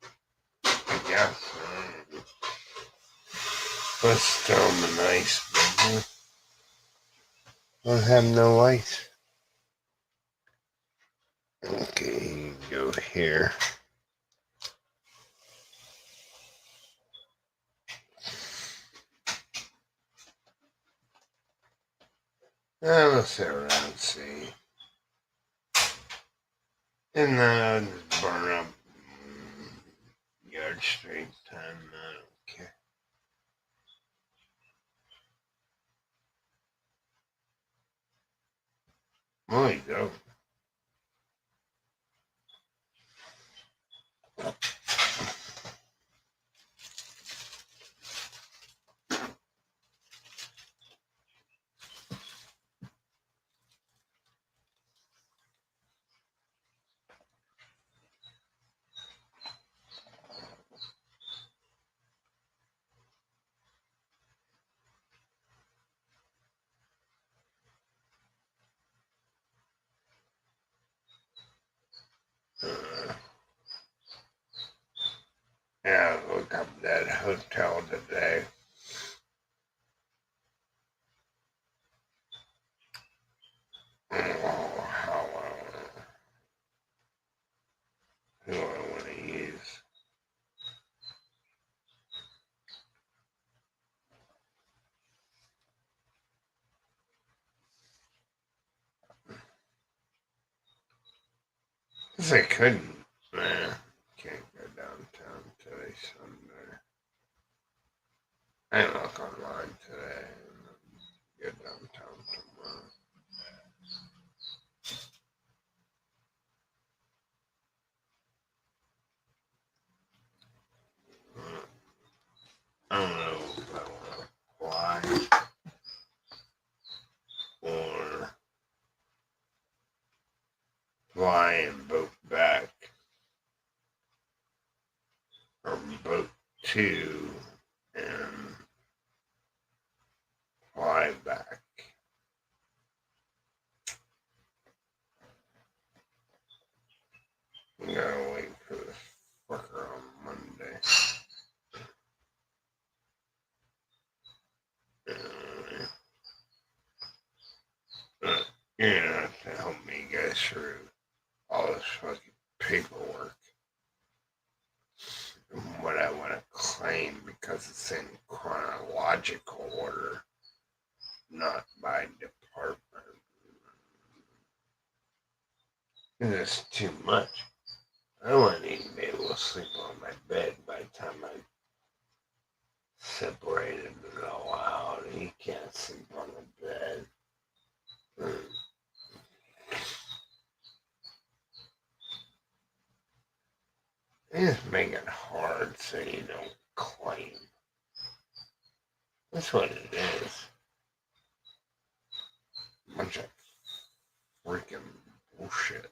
I guess. Let's throw them in ice. Don't have no ice. Okay, go here. We'll sit around and see. And then I'll just burn up yard straight time. I don't care. Well, you go. Yeah, look up that hotel today. Oh, who I want to use. Because I couldn't. Can't go downtown today, Sunday. I look online today and go downtown tomorrow. I don't know if I want to fly or fly and boat back or boat to and fly back. I'm gonna wait for this fucker on Monday. But you're gonna have to help me go through all this fucking paperwork and what I want to claim because it's in chronological order, not by department. It's too much. I wouldn't even be able to sleep on my bed by the time I separated it all out. You can't sleep on the bed. They just make it hard so you don't claim. That's what it is. A bunch of freaking bullshit.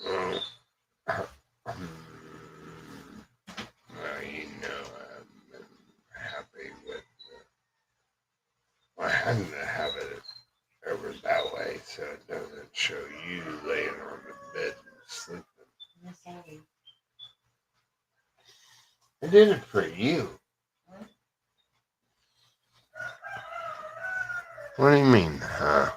Well, you know, I've been happy with. I had to have it over that way so it doesn't show you laying on the bed and sleeping. I did it for you. What do you mean, huh?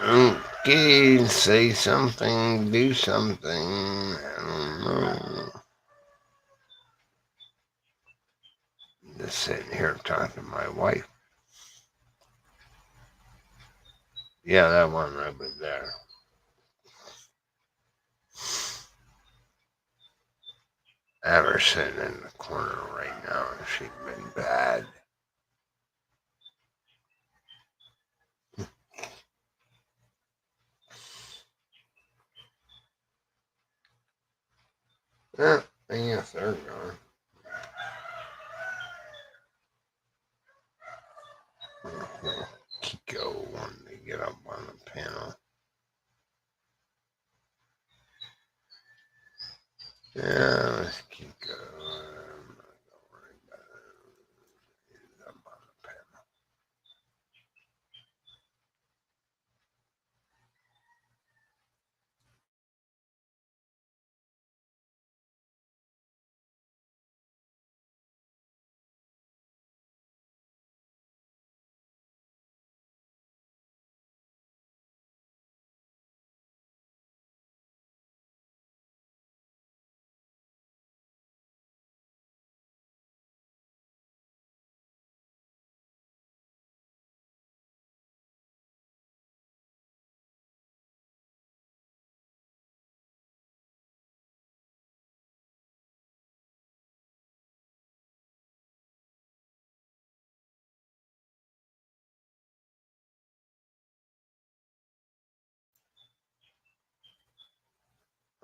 Okay, say something, do something. I don't know. Just sitting here talking to my wife. Yeah, that one over there. I have her sitting in the corner right now. She's been bad. I guess they're gone. Kiko wanted to get up on the panel. Yeah, let's keep going. I'm not gonna worry about it. He's up on the panel.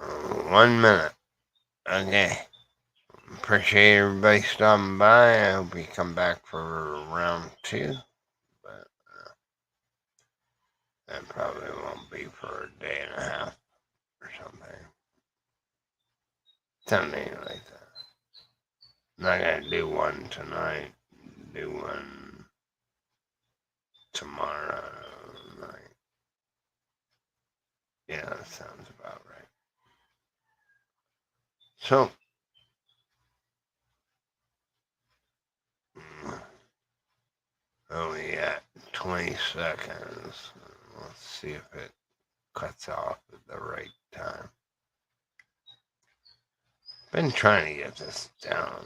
Oh, 1 minute. Okay. Appreciate everybody stopping by. I hope you come back for round 2. But that probably won't be for a day and a half or something. Something like that. I'm not gonna do one tonight. Do one tomorrow night. Yeah, that sounds about right. So, only at 20 seconds. Let's see if it cuts off at the right time. Been trying to get this down.